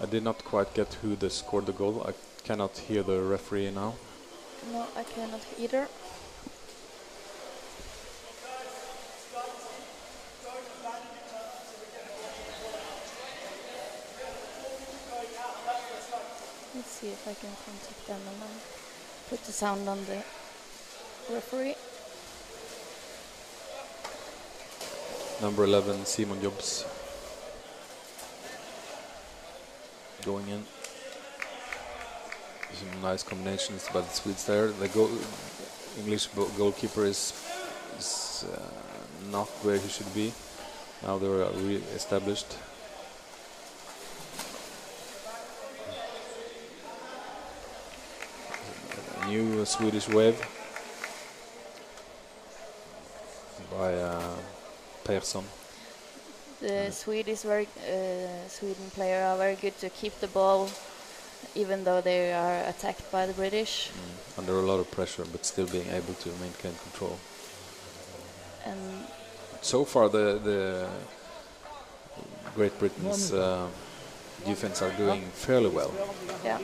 I did not quite get who scored the goal. I cannot hear the referee now. No, I cannot either. Let's see if I can contact them and then put the sound on the referee. Number 11, Simon Jobs, going in. Some nice combinations by the Swedes there. The English goalkeeper is not where he should be. Now they're re-established. A new Swedish wave by Persson. The Swedish Sweden player are very good to keep the ball, even though they are attacked by the British. Under a lot of pressure, but still being able to maintain control. And so far, the Great Britain's defense are doing fairly well. Yeah.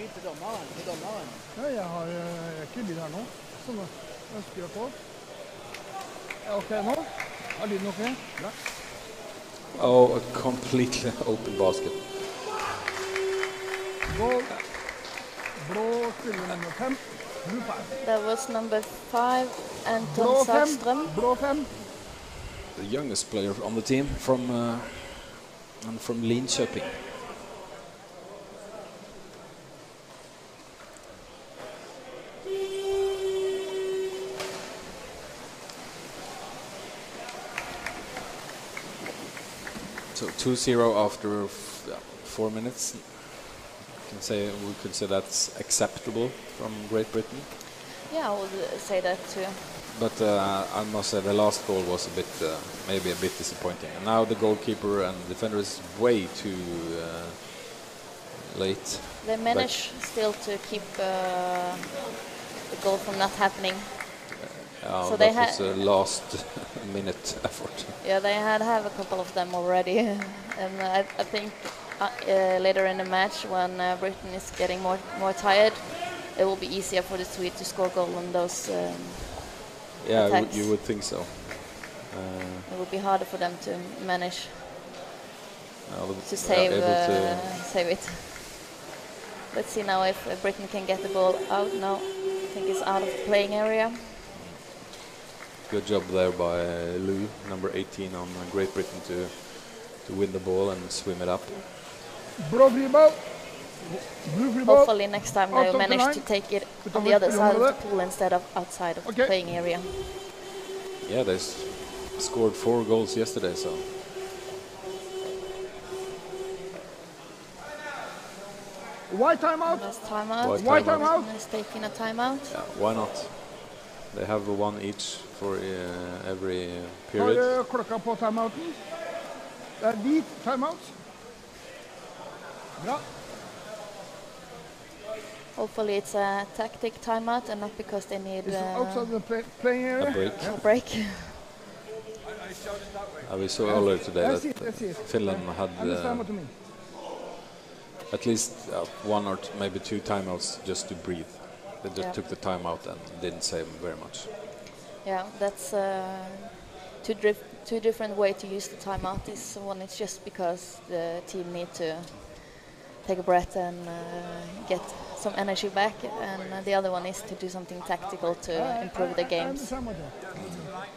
Oh, a completely open basket. That was number 5, Anton Sagström. The youngest player on the team from Linköping. So 2-0 after 4 minutes. We could say that's acceptable from Great Britain. Yeah, I would say that too. But I must say the last goal was maybe a bit disappointing. And now the goalkeeper and defender is way too late. They managed still to keep the goal from not happening. So that was a last minute effort. Yeah, they have a couple of them already. And I think later in the match, when Britain is getting more tired, it will be easier for the Swedes to score goal on those attacks. You would think so. It would be harder for them to manage to save it. Let's see now if Britain can get the ball out. No, I think it's out of the playing area. Good job there by Lou, number 18 on Great Britain to win the ball and swim it up. Hopefully next time they will manage to take it on the other side of the pool instead of outside of the playing area. Yeah, they scored 4 goals yesterday, so. Why timeout? Timeout. Why timeout? Is taking a timeout. Yeah, why not? They have one each for every period. Har klokka på timeouten? Det er hvit timeout. Bra. Hopefully it's a tactic timeout and not because they need outside the playing area. A break. We saw earlier today that Finland had at least 1 or maybe 2 timeouts just to breathe. They just took the timeout and didn't save very much. Yeah, that's two different ways to use the timeout. This one is just because the team need to take a breath and get some energy back, and the other one is to do something tactical to improve the games.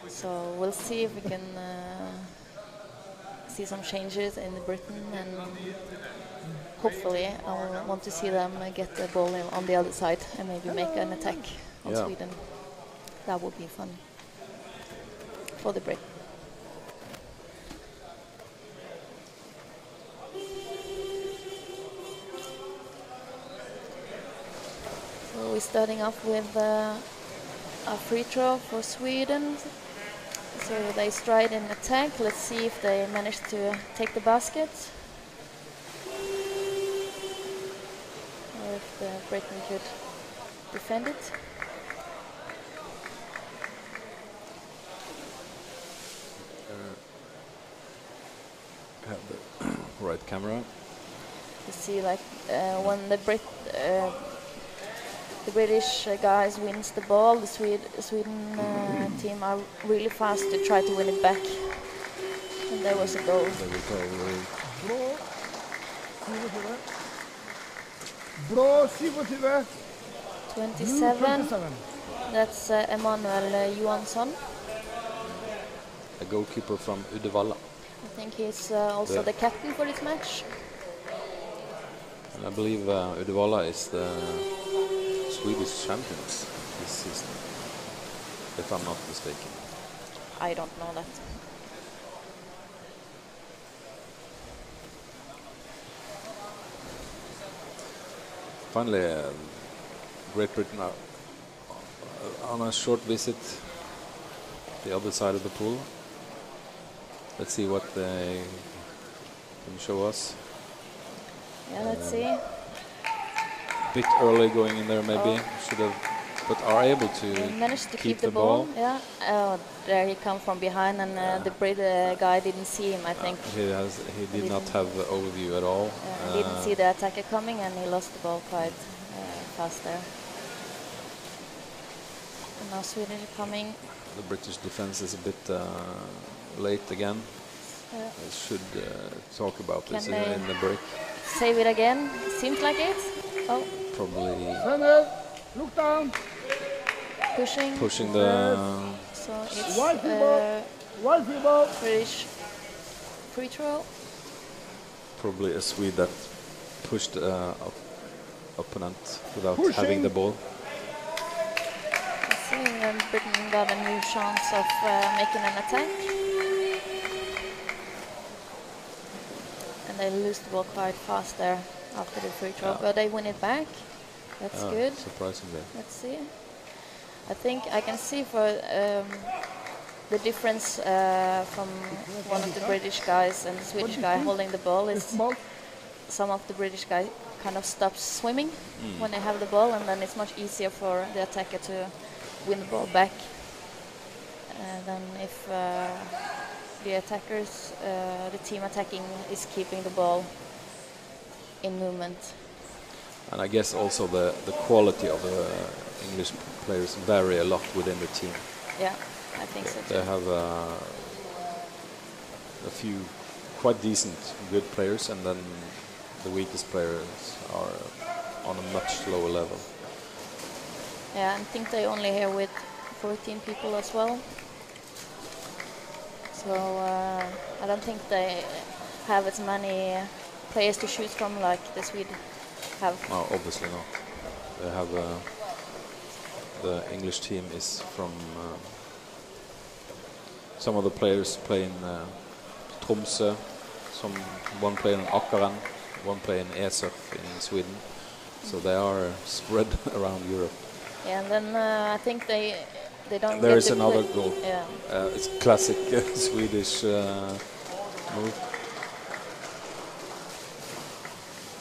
So we'll see if we can see some changes in Britain, and hopefully I want to see them get the ball on the other side and maybe make an attack on Sweden. That would be fun for the break. So we're starting off with a free throw for Sweden. So they stride in attack. Let's see if they manage to take the basket. Or if Britain could defend it. Have the right camera. You see, like when the British guys wins the ball, the Sweden team are really fast to try to win it back. And there was a goal. Bra 27. 27. That's Emanuel Johansson. A goalkeeper from Uddevalla. I think he's also the captain for this match. And I believe Uddevalla is the Swedish champions this season, if I'm not mistaken. I don't know that. Finally, Great Britain are on a short visit the other side of the pool. Let's see what they can show us. Yeah, let's see. Bit early going in there, maybe should have, but are able to He managed to keep the ball. Yeah. Oh, there he come from behind, and the Brit guy didn't see him. I think He did not have the overview at all. he didn't see the attacker coming, and he lost the ball quite fast there. And now Sweden is coming. The British defense is a bit late again. I should talk about this in the break. Save it again. Seems like it. Oh, Probably Center, look down. pushing. the So it's Wild people. British free throw. probably a Swede that pushed opponent without Pushing. having the ball. Let's see, and Britain got a new chance of making an attack. And they lose the ball quite fast there after the free throw, but they win it back. That's good. Surprisingly. Let's see. I think I can see for the difference from one of the British guys and the Swedish guy holding the ball is some of the British guys kind of stops swimming when they have the ball, and then it's much easier for the attacker to win the ball back than if the attackers, the team attacking, is keeping the ball in movement. And I guess also the quality of the English players vary a lot within the team. Yeah, I think so They too. have a few quite decent, good players, and then the weakest players are on a much lower level. Yeah, I think they only here with 14 people as well. So I don't think they have as many players to choose from like the Swede have. No, obviously not. They have the English team is from some of the players play in Tromsø, one play in Akkaren, one play in ECUWR in Sweden. So they are spread around Europe. Yeah, and then I think they don't. There get is to another play- goal. Yeah. It's classic Swedish move.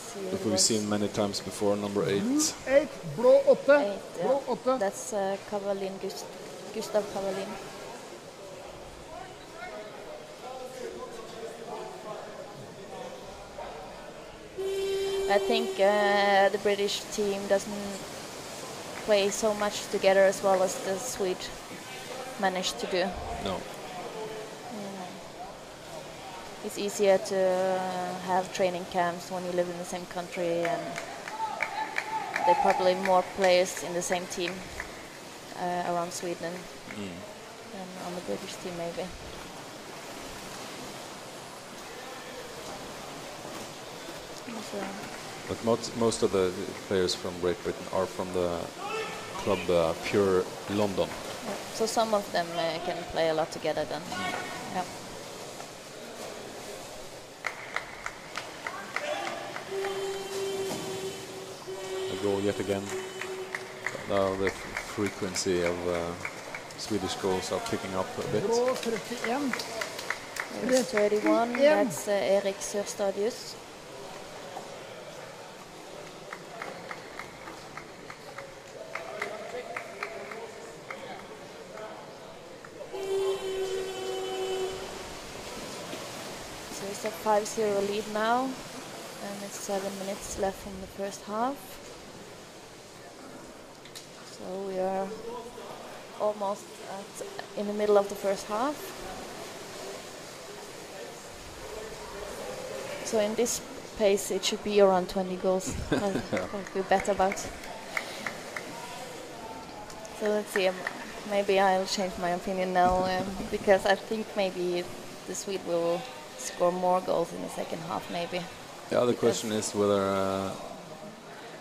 See, That it we've was seen many times before. Number 8. 8, blå 8. 8, yeah. Blå 8. That's Kavalin, Gustav Kavalin. I think the British team doesn't play so much together as well as the Swede managed to do. No. It's easier to have training camps when you live in the same country, and there are probably more players in the same team around Sweden than on the British team maybe. So, But most of the players from Great Britain are from the club Pure London. yeah. So some of them can play a lot together then. Yeah. A goal yet again. Now the frequency of Swedish goals are picking up a bit. Blå 31. There's 31. That's Erik Sørstadius. So it's a 5-0 lead now, and it's 7 minutes left from the first half. So we are almost in the middle of the first half. So in this pace, it should be around 20 goals. We bet about. So let's see. Maybe I'll change my opinion now because I think maybe the Swede will score more goals in the second half. Maybe. The other question is whether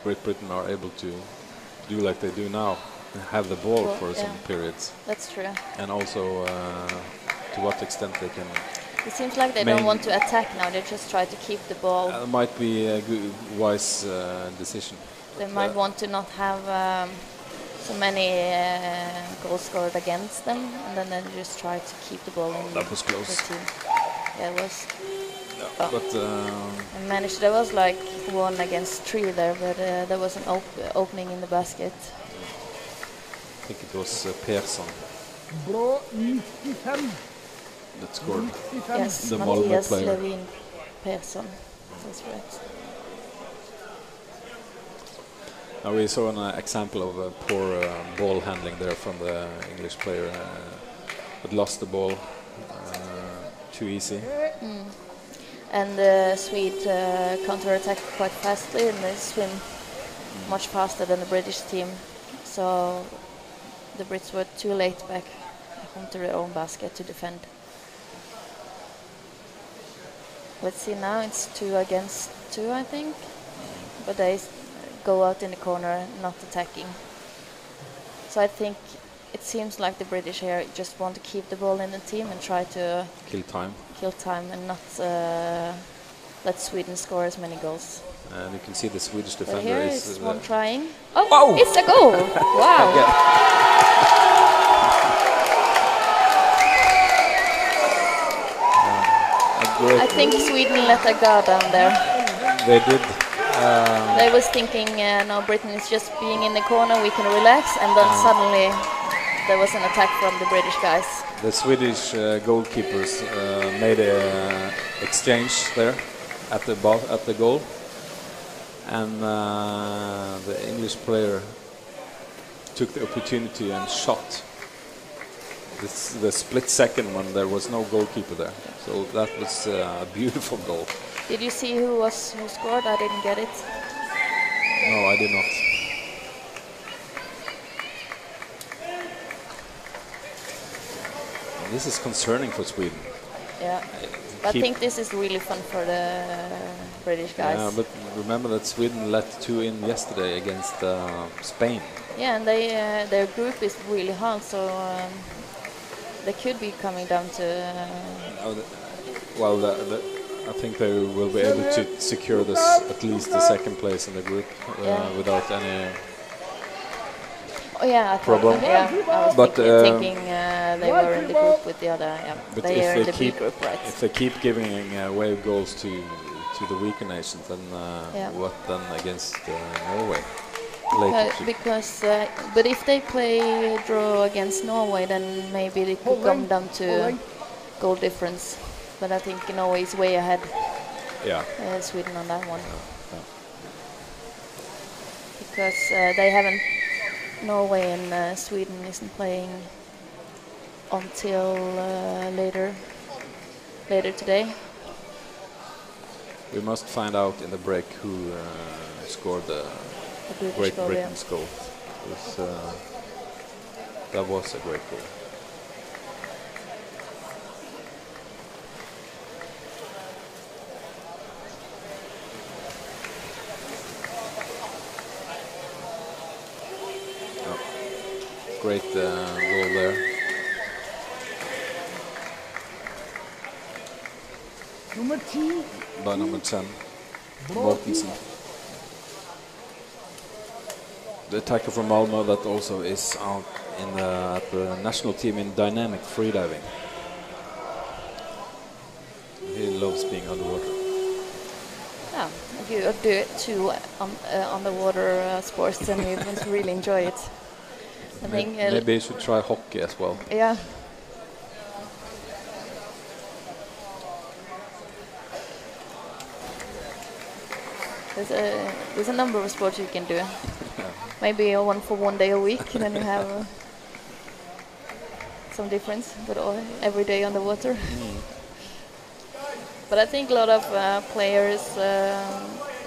Great Britain are able to do like they do now, have the ball for some periods. That's true. And also to what extent they can. It seems like they don't want to attack now. They just try to keep the ball. It might be a good, wise decision. They might want to not have so many goals scored against them, and then they just try to keep the ball in. That was close. The team. Yeah, it was. No, but I managed. There was like 1 against 3 there, but there was an opening in the basket. I think it was Persson Blå 95. that scored. 95. Yes, The Malmö Mattias player. Levin Persson. That's right. Now we saw an example of a poor ball handling there from the English player that lost the ball too easy. And the Swede counter-attack quite fastly, and they swim much faster than the British team. So the Brits were too late back home to their own basket to defend. Let's see now, it's 2 against 2, I think. But they go out in the corner, not attacking. So I think it seems like the British here just want to keep the ball in the team and try to Kill time. and not let Sweden score as many goals. And you can see the Swedish But defender here is is one trying. Oh, it's a goal! Wow! I think Sweden let a guard down there. They did. They was thinking, no, Britain is just being in the corner, we can relax, and then suddenly there was an attack from the British guys. The Swedish goalkeepers made an exchange there at the goal, and the English player took the opportunity and shot. The split second when there was no goalkeeper there, so that was a beautiful goal. Did you see who scored? I didn't get it. No, I did not. This is concerning for Sweden. Yeah, I think this is really fun for the British guys. Yeah, but remember that Sweden let 2 in yesterday against Spain. Yeah, and their group is really hard, so they could be coming down to. Well, I think they will be able to secure this at least the second place in the group without any. Oh yeah, I problem. Yeah, I was thinking they were in the group with the other. Yeah, But they are in if the they B keep group, right? if they keep giving away goals to the weaker nations, then what then against Norway? Because but if they play draw against Norway, then maybe they could come down to goal difference. But I think Norway is way ahead. Yeah. Sweden on that one. Because they haven't. Norway and Sweden isn't playing until later today. We must find out in the break who scored the Great Britain's goal. That was a great goal. Great goal there. Nummer 10. By number 10, Mortensen. The attacker from Malmö that also is out at the national team in dynamic freediving. He loves being underwater. Yeah, if you do two underwater sports, then you must really enjoy it. I think Maybe you should try hockey as well. Yeah. There's a number of sports you can do. Maybe one for 1 day a week, and then you have some difference, but every day on the water. But I think a lot of players,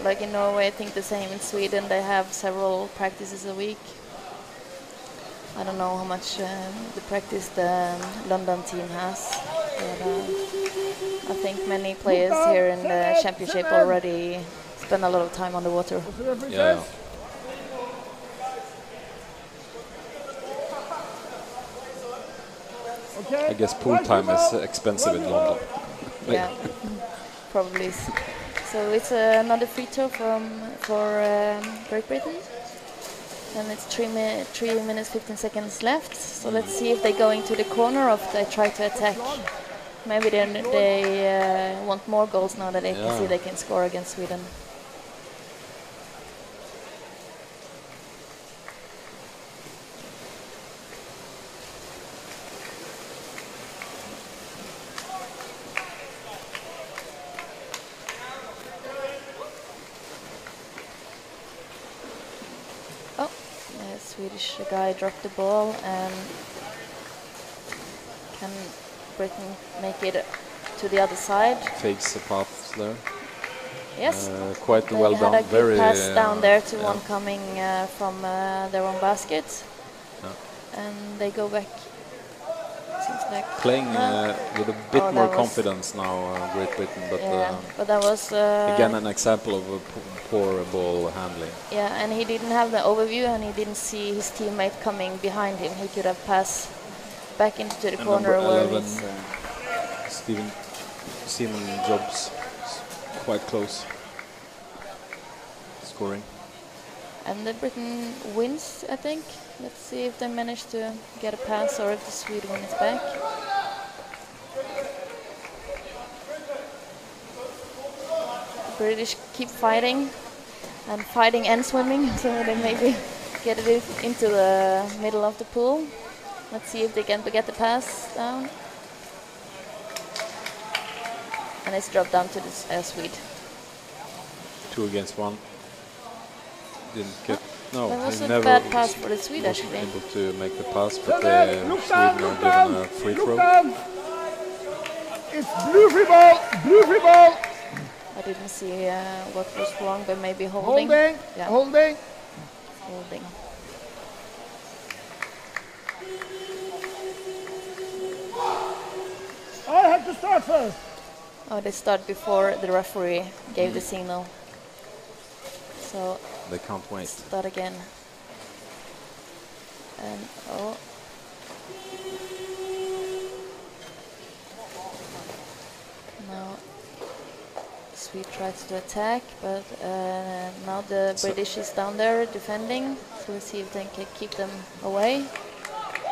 like in Norway, I think the same in Sweden, they have several practices a week. I don't know how much the practice the London team has, but I think many players here in the championship already spend a lot of time on the water. Yeah. I guess pool time is expensive in London. Yeah, probably is. So it's another free throw for Great Britain. And it's 3 minutes 15 seconds left. So let's see if they go into the corner or if they try to attack. Maybe they want more goals now that they can see they can score against Sweden. Swedish guy dropped the ball, and can Britain make it to the other side? Fakes the path there. Yes, quite they well had done. a good Very pass down there to one coming from their own basket, and they go back. Seems like playing with a bit more confidence now, Great Britain, but that was again an example of a poor ball handling. Yeah, and he didn't have the overview, and he didn't see his teammate coming behind him. He could have passed back into the corner where he's... Simon Jobs quite close, scoring. And the Britain wins, I think. Let's see if they manage to get a pass or if the Swede win is back. The British keep fighting and swimming, so they maybe get it into the middle of the pool. Let's see if they can get the pass down. And it's dropped down to the Swede. 2 against 1. Didn't get. No, that was he a never bad pass for the Swede actually. Able to make the pass, but Sweden are given a free throw. It's blue free ball, blue free ball. I didn't see what was wrong, but maybe holding. Yeah. Holding. I have to start first. Oh, they start before the referee gave the signal. So they can't wait. Start again. And now Swede tries to attack, but now the British is down there defending. So we'll see if they can keep them away.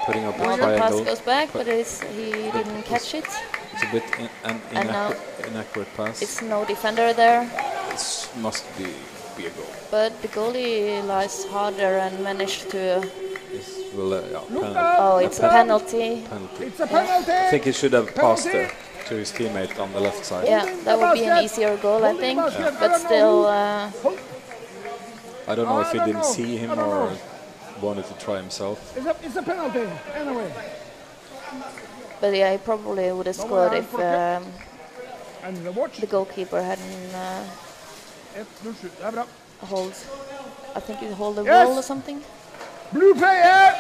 Putting up now the pass goes back, but he didn't catch it. It's a bit inaccurate pass. It's no defender there. It must be a goal. But the goalie lies harder and managed to... it's a penalty. It's a penalty. I think he should have passed there to his teammate on the left side. Yeah, that would be an easier goal, I think. But still... I don't know if he didn't see him or wanted to try himself. It's a penalty, anyway. But yeah, he probably would have scored if the goalkeeper hadn't I think he hold the wall or something. Blue player!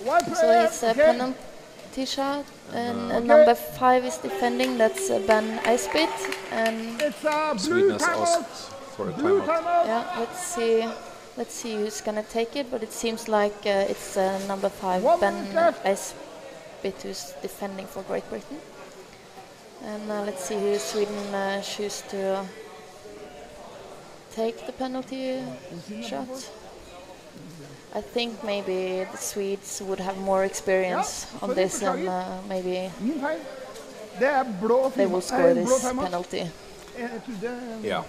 White player! So it's a penalty shot, and number 5 is defending. That's Ben Eisbit, and Sweden has asked for a timeout. Yeah, let's see who's gonna take it. But it seems like it's number 5, Ben Eisbit, who's defending for Great Britain. And let's see who Sweden choose to take the penalty shot. I think maybe the Swedes would have more experience on this, and maybe Min feil. Det er blå they will score this penalty. Yeah.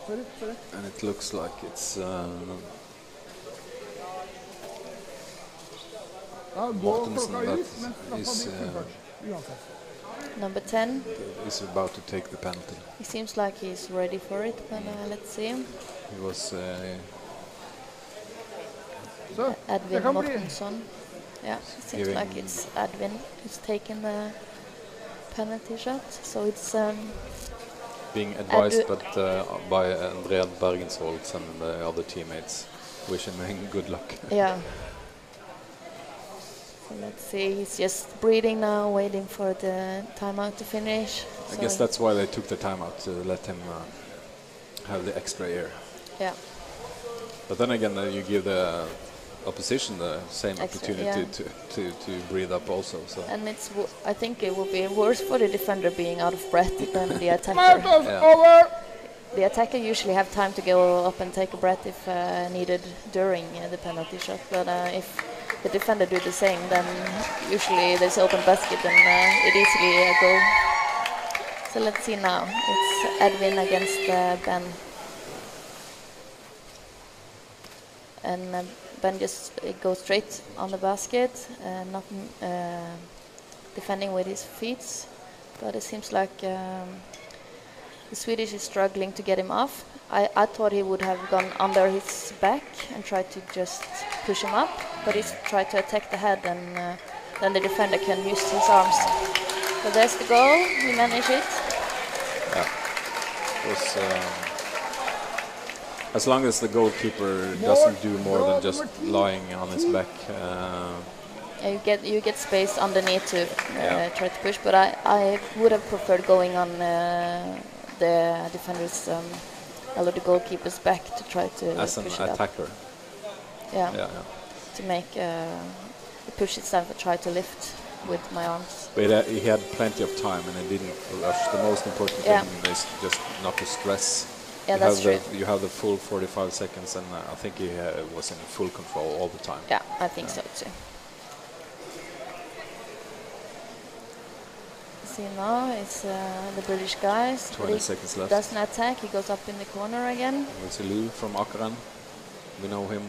Sorry. And it looks like it's Mortensen that is Number 10. is about to take the penalty. He seems like he's ready for it, but let's see. He was Edvin Mortensson. Yeah, it seems like it's Edvin who's taking the penalty shot. So it's being advised by Andrea Bergensholz and the other teammates. Wishing him good luck. Yeah. So let's see, he's just breathing now, waiting for the timeout to finish. I guess that's why they took the timeout, to let him have the extra air. Yeah. But then again, you give the opposition the same opportunity to breathe up also. So. And I think it will be worse for the defender being out of breath than the attacker. Over! The attacker usually have time to go up and take a breath if needed during the penalty shot. But if the defender do the same, then usually there's open basket and it easily a goal. So let's see now. It's Edvin against Ben. And Ben just goes straight on the basket, not defending with his feet. But it seems like the Swedish is struggling to get him off. I thought he would have gone under his back and tried to just push him up, but he's tried to attack the head, and then the defender can use his arms. So there's the goal. He managed it. Yeah. It was, as long as the goalkeeper doesn't do more than just lying on his back. You get space underneath to try to push, but I would have preferred going on the defender's or the goalkeeper's back to try to as push an it attacker. Up. Yeah. To make the push itself and try to lift with my arms. But he had plenty of time and he didn't rush. The most important thing is just not to stress. Yeah, that's true. You have the full 45 seconds, and I think he was in full control all the time. Yeah, I think so too. See now, it's the British guys. 20 seconds left. Doesn't attack, he goes up in the corner again. It's Lou from Akran. We know him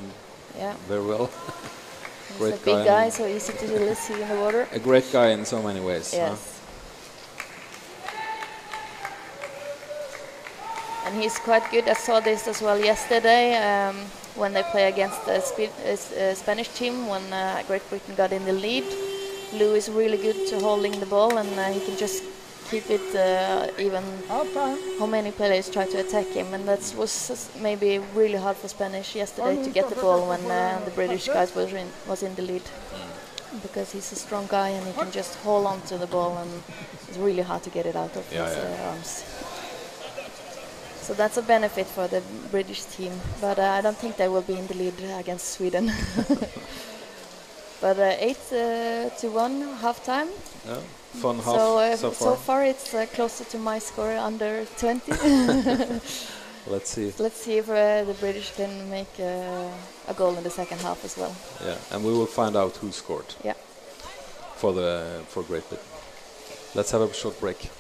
Yeah. very well. He's Great a big guy, so easy to see in the water. A great guy in so many ways. Yes. Huh? And he's quite good. I saw this as well yesterday when they play against the Spanish team when Great Britain got in the lead. Lou is really good to holding the ball, and he can just keep it even how many players try to attack him, and that was maybe really hard for Spanish yesterday to get the ball when the British guys was in the lead, because he's a strong guy and he can just hold on to the ball, and it's really hard to get it out of his arms. So that's a benefit for the British team, but I don't think they will be in the lead against Sweden. But 8-1 half-time. Yeah, fun half so far. So far it's closer to my score, under 20. Let's see. Let's see if the British can make a goal in the second half as well. Yeah, and we will find out who scored. Yeah. For Great Britain. Let's have a short break.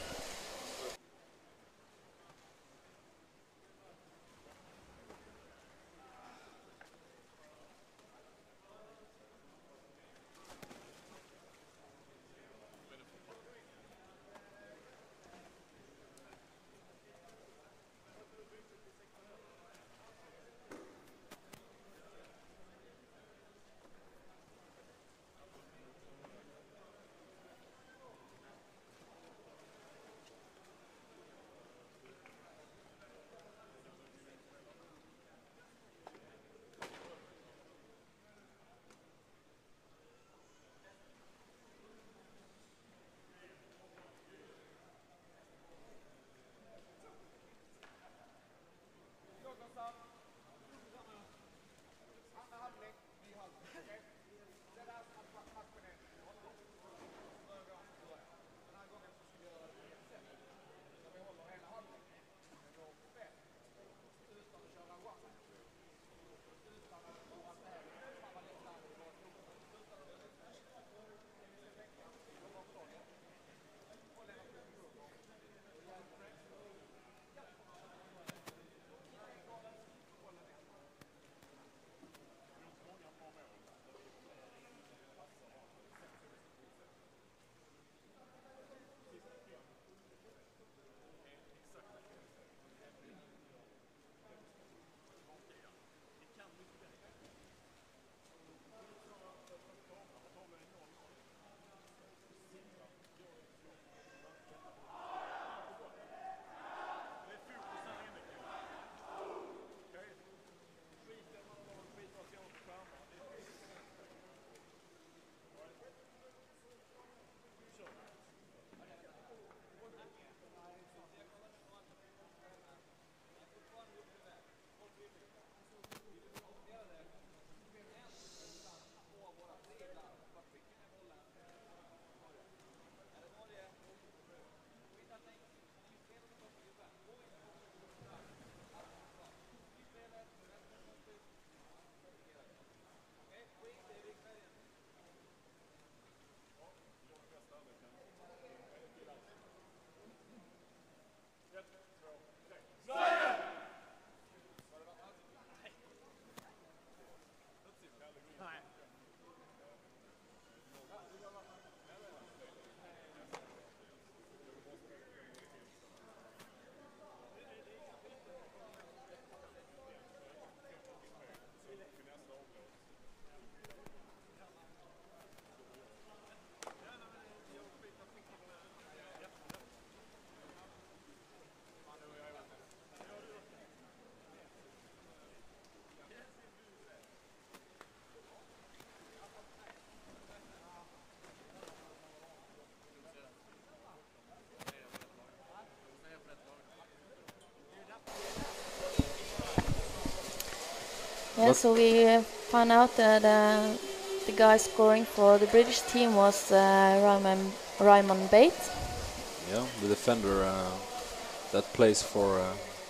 Yeah, so we found out that the guy scoring for the British team was Raymond Bate. Yeah, the defender that plays for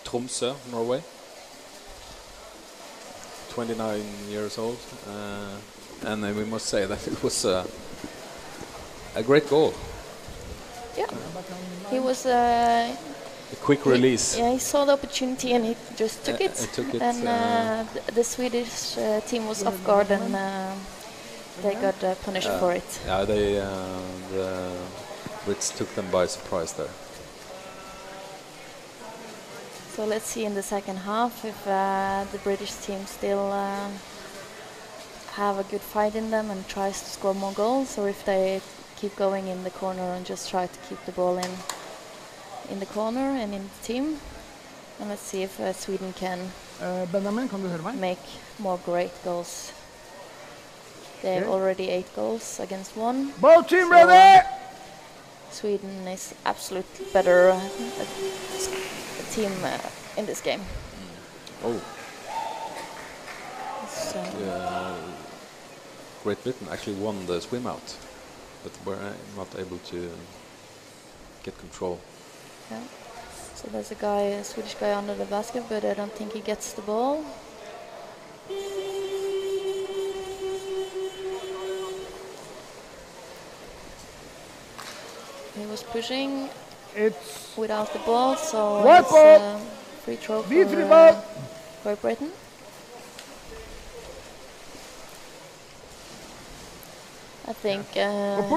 Tromsø, Norway. 29 years old, and we must say that it was a great goal. Yeah, he was A quick release. Yeah, he saw the opportunity and he just took it. Took it, and the Swedish team was off guard and they got punished for it. Yeah, the Brits took them by surprise there. So let's see in the second half if the British team still have a good fight in them and tries to score more goals, or if they keep going in the corner and just try to keep the ball in the corner and in the team. And let's see if Sweden can Benjamin, kan du høre meg? make more great goals. They have already 8 goals against 1. Both team So, ready! Sweden is absolutely better team in this game. Oh, So, Great Britain actually won the swim out, but were not able to get control. yeah. So there's a Swedish guy under the basket, but I don't think he gets the ball. He was pushing It's without the ball, so White it's ball. free throw Free for ball. Great Britain. I think we're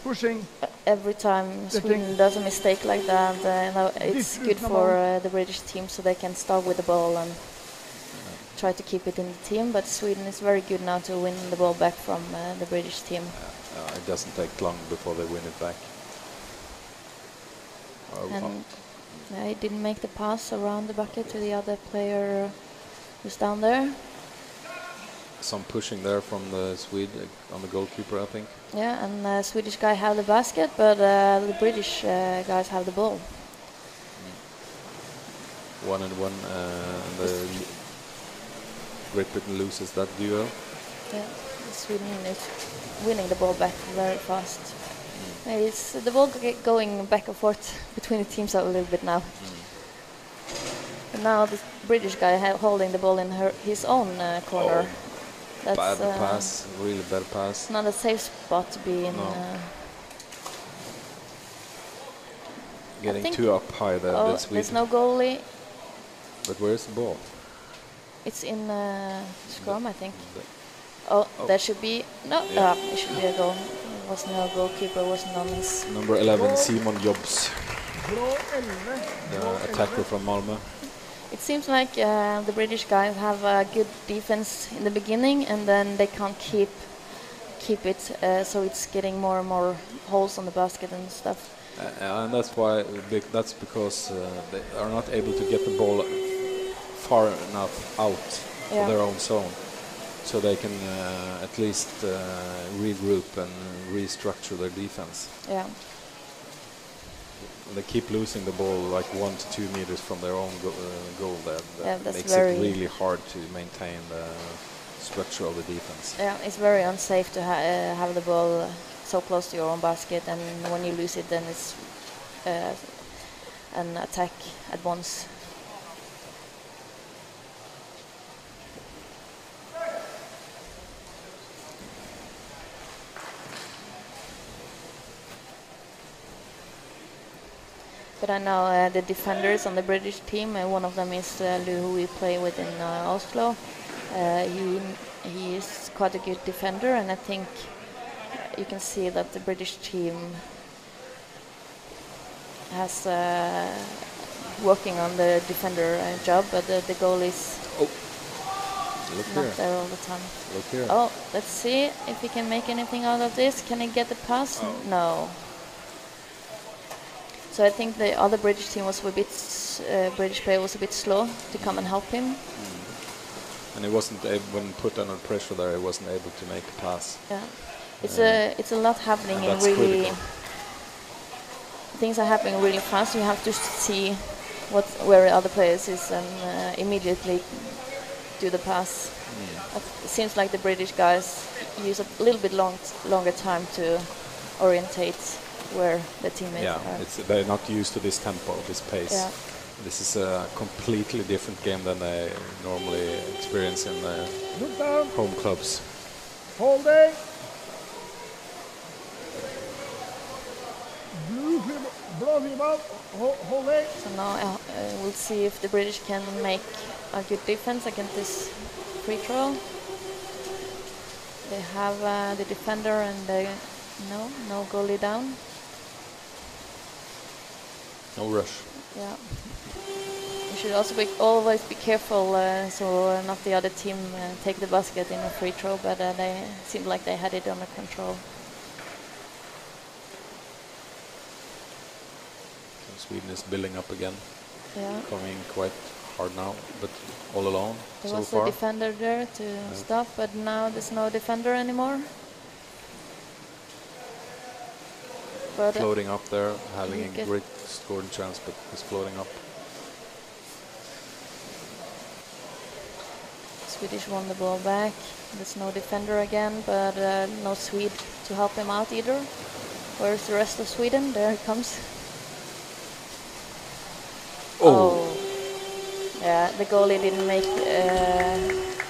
pushing. every time Sweden does a mistake like that, it's good for the British team, so they can start with the ball and try to keep it in the team. But Sweden is very good now to win the ball back from the British team. It doesn't take long before they win it back. And he didn't make the pass around the bucket to the other player who's down there. Some pushing there from the Swede on the goalkeeper, I think. Yeah, and the Swedish guy have the basket, but the British guys have the ball. 1-1, the Great Britain loses that duel. Yeah, Sweden is winning the ball back very fast. It's the ball going back and forth between the teams a little bit now. And now the British guy holding the ball in his own corner. That's Bad pass, really bad pass. not a safe spot to be in. No. I Getting think- too up high there, Oh, the Swede. there's no goalie. But where's the ball? It's in scrum, I think. Oh, there should be no. It should be a goal. There was no goalkeeper. Wasn't on his. Number 11, Simon Jobs, Blå 11. the attacker from Malmö. It seems like the British guys have a good defense in the beginning, and then they can't keep it. So it's getting more and more holes on the basket and stuff. And that's because they are not able to get the ball far enough out of their own zone, so they can at least regroup and restructure their defense. Yeah. They keep losing the ball like 1 to 2 meters from their own goal there. That that's makes very it really hard to maintain the structure of the defense. Yeah, it's very unsafe to have the ball so close to your own basket, and when you lose it, then it's an attack at once. But I know the defenders on the British team. One of them is Lou, who we play with in Oslo. He is quite a good defender, and I think you can see that the British team has working on the defender job, but the goal is not there all the time. Look here. Oh, let's see if he can make anything out of this. Can he get the pass? No. So I think the other British team was a bit, British player was a bit slow to come and help him. And he wasn't able, when put under pressure there, he wasn't able to make a pass. Yeah, it's a lot happening And in that's really. critical. Things are happening really fast. You have to see where the other players is and immediately do the pass. It seems like the British guys use a little bit longer time to orientate where the teammates are. They're not used to this tempo, this pace. Yeah. This is a completely different game than they normally experience in their Look down. home clubs. Holding. Blue him, blow him up. Holding. So now we'll see if the British can make a good defense against this free throw. They have the defender and no goalie down. No rush. Yeah. You should also always be careful so not the other team take the basket in a free throw, but they seemed like they had it under control. Sweden is building up again. Yeah. Coming quite hard now, but all alone There so was far. a defender there to stop, but now there's no defender anymore. But Floating up there, having you a get- great scoring chance, but he's floating up. Swedish won the ball back. There's no defender again, but no Swede to help him out either. Where's the rest of Sweden? There he comes. Oh. Yeah, the goalie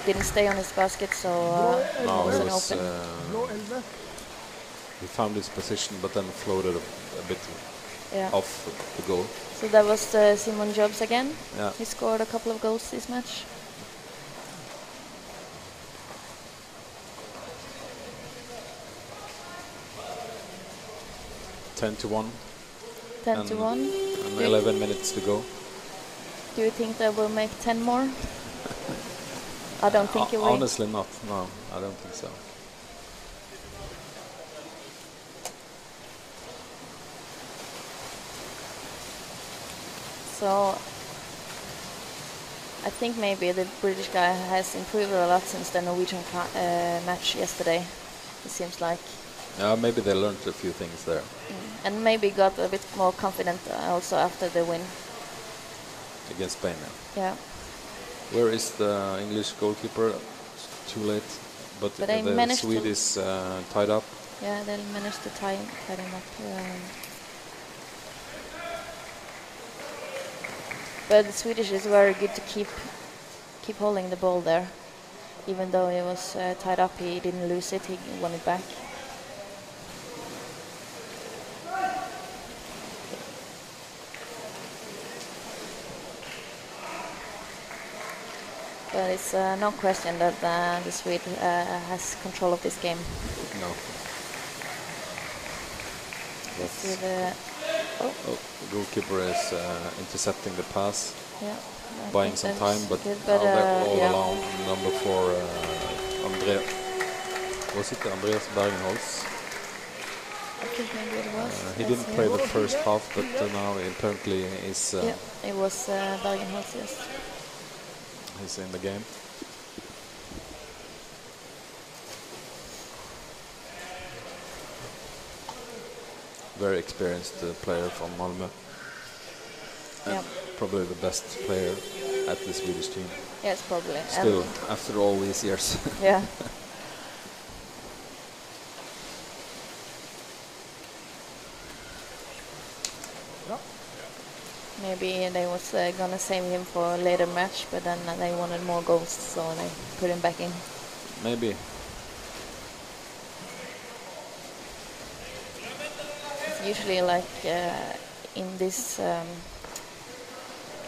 didn't stay on his basket, so No, it was he an was, open. Blå 11. he found his position, but then floated a bit off the goal. So that was Simon Jobs again. Yeah. He scored a couple of goals this match. Ten to 1. 10 to 1. And 11 minutes to go. Do you think they will make 10 more? I don't think you will. Honestly not. No, I don't think so. So I think maybe the British guy has improved a lot since the Norwegian match yesterday. It seems like. Maybe they learned a few things there. And maybe got a bit more confident also after the win. Against Spain now. Yeah. Where is the English goalkeeper? It's too late. But they the managed Swede to- is tied up. Yeah, they managed to tie him up. But the Swedish is very good to keep holding the ball there. Even though he was tied up, he didn't lose it. He won it back. But it's no question that the Swede has control of this game. No. Let's see the The goalkeeper is intercepting the pass, yeah. I buying think some time, that's but good, now they're all yeah. alone. Number 4, Andre. Was it Andreas Bergenholz? I think maybe it was. He Let's didn't see. play the first half, but now apparently is Yeah, it was Bergenholz, yes. he's in the game. Very experienced player from Malmö. Yeah. Probably the best player at the Swedish team. Yes, probably. Still, And after all these years. yeah. Maybe they was gonna save him for a later match, but then they wanted more goals, so they put him back in. Maybe. It's usually like in these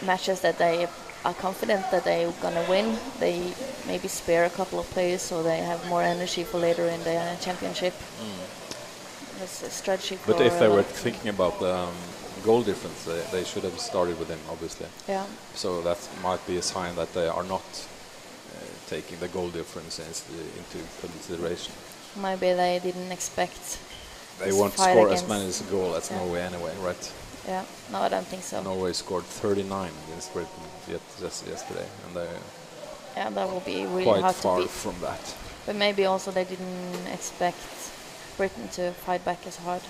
matches that they are confident that they're gonna win. They maybe spare a couple of players so they have more energy for later in the championship. That's a strategy for But if they a lot were of teams. thinking about the goal difference, they should have started with him, obviously. Yeah. So that might be a sign that they are not taking the goal difference into consideration. Maybe they didn't expect. They this won't fight score as against- many goals as Yeah. Norway anyway, right? Yeah. No, I don't think so. Norway scored 39 against Britain just yesterday, and they're Yeah, that will be really quite hard to far beat. from that. But maybe also they didn't expect Britain to fight back as hard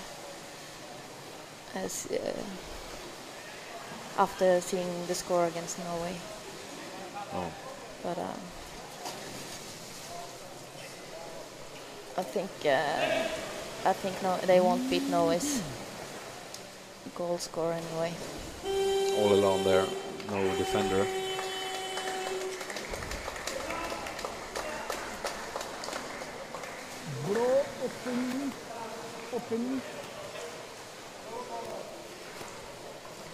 as after seeing the score against Norway. Oh. But I think no, they won't beat Norway's goal score anyway. All alone there, no defender. Bra opening. Opening.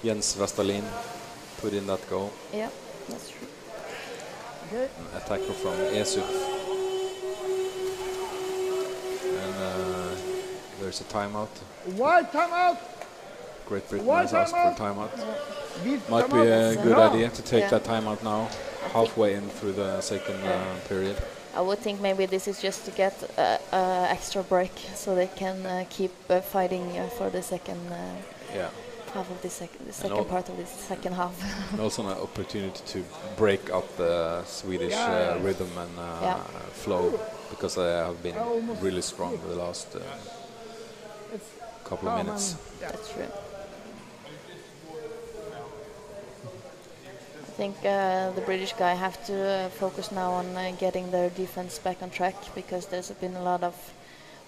Jens Westerlin put in that goal. Yeah, that's true. Okay. An attacker from ECUWR. And there's a timeout. White timeout. Great Britain Why has asked for a timeout? timeout. Beat Might be timeout. a good Yeah. idea to take Yeah. that timeout now, halfway in through the second period. I would think maybe this is just to get extra break so they can keep fighting for the second Yeah, half of the second all- part of the second half. and also an opportunity to break up the Swedish rhythm and Yeah. flow, because they have been really strong the last couple of minutes. That's true. I think the British guy have to focus now on getting their defense back on track, because there's been a lot of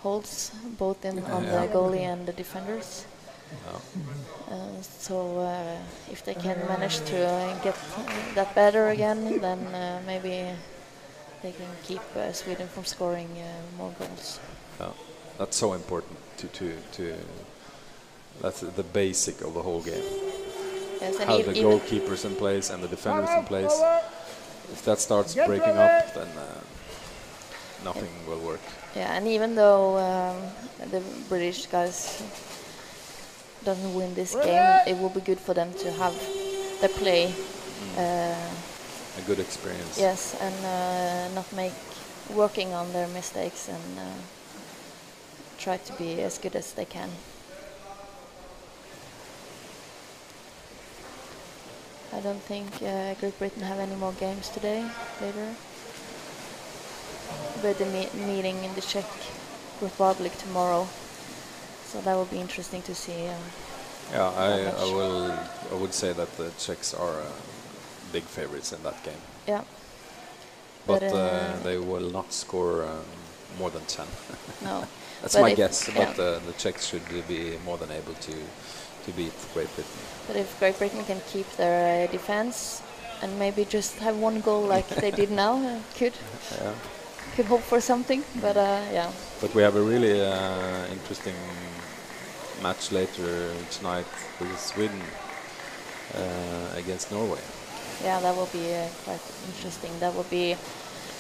holds both on the goalie and the defenders. So if they can manage to get that better again, then maybe they can keep Sweden from scoring more goals. That's so important to that's the basic of the whole game. Yes, and Have the even goalkeepers in place and the defenders in place. If that starts Get breaking ready. up, then nothing will work. yeah, and even though the British guys doesn't win this game, it will be good for them to have the play. A good experience. Yes, and not working on their mistakes and try to be as good as they can. I don't think Great Britain have any more games today, later. But the meeting in the Czech Republic tomorrow, so that will be interesting to see. Yeah, I would say that the Czechs are big favorites in that game, Yeah, but But, they will not score more than 10. no. That's But my if- guess. yeah. But the Czechs should be more than able to beat Great Britain. But if Great Britain can keep their defense and maybe just have one goal like they did now, could hope for something. But yeah, But we have a really interesting match later tonight with Sweden against Norway. yeah, that will be quite interesting. That will be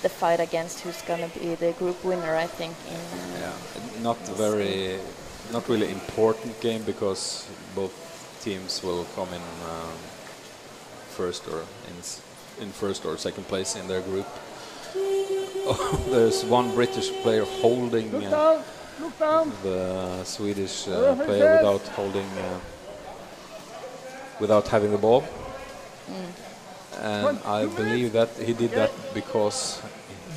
the fight against who's gonna be the group winner, I think. Not really important game, because both teams will come in first or second place in their group. There's one British player holding Look down. Look down. the Swedish player without having the ball. And I believe that he did that because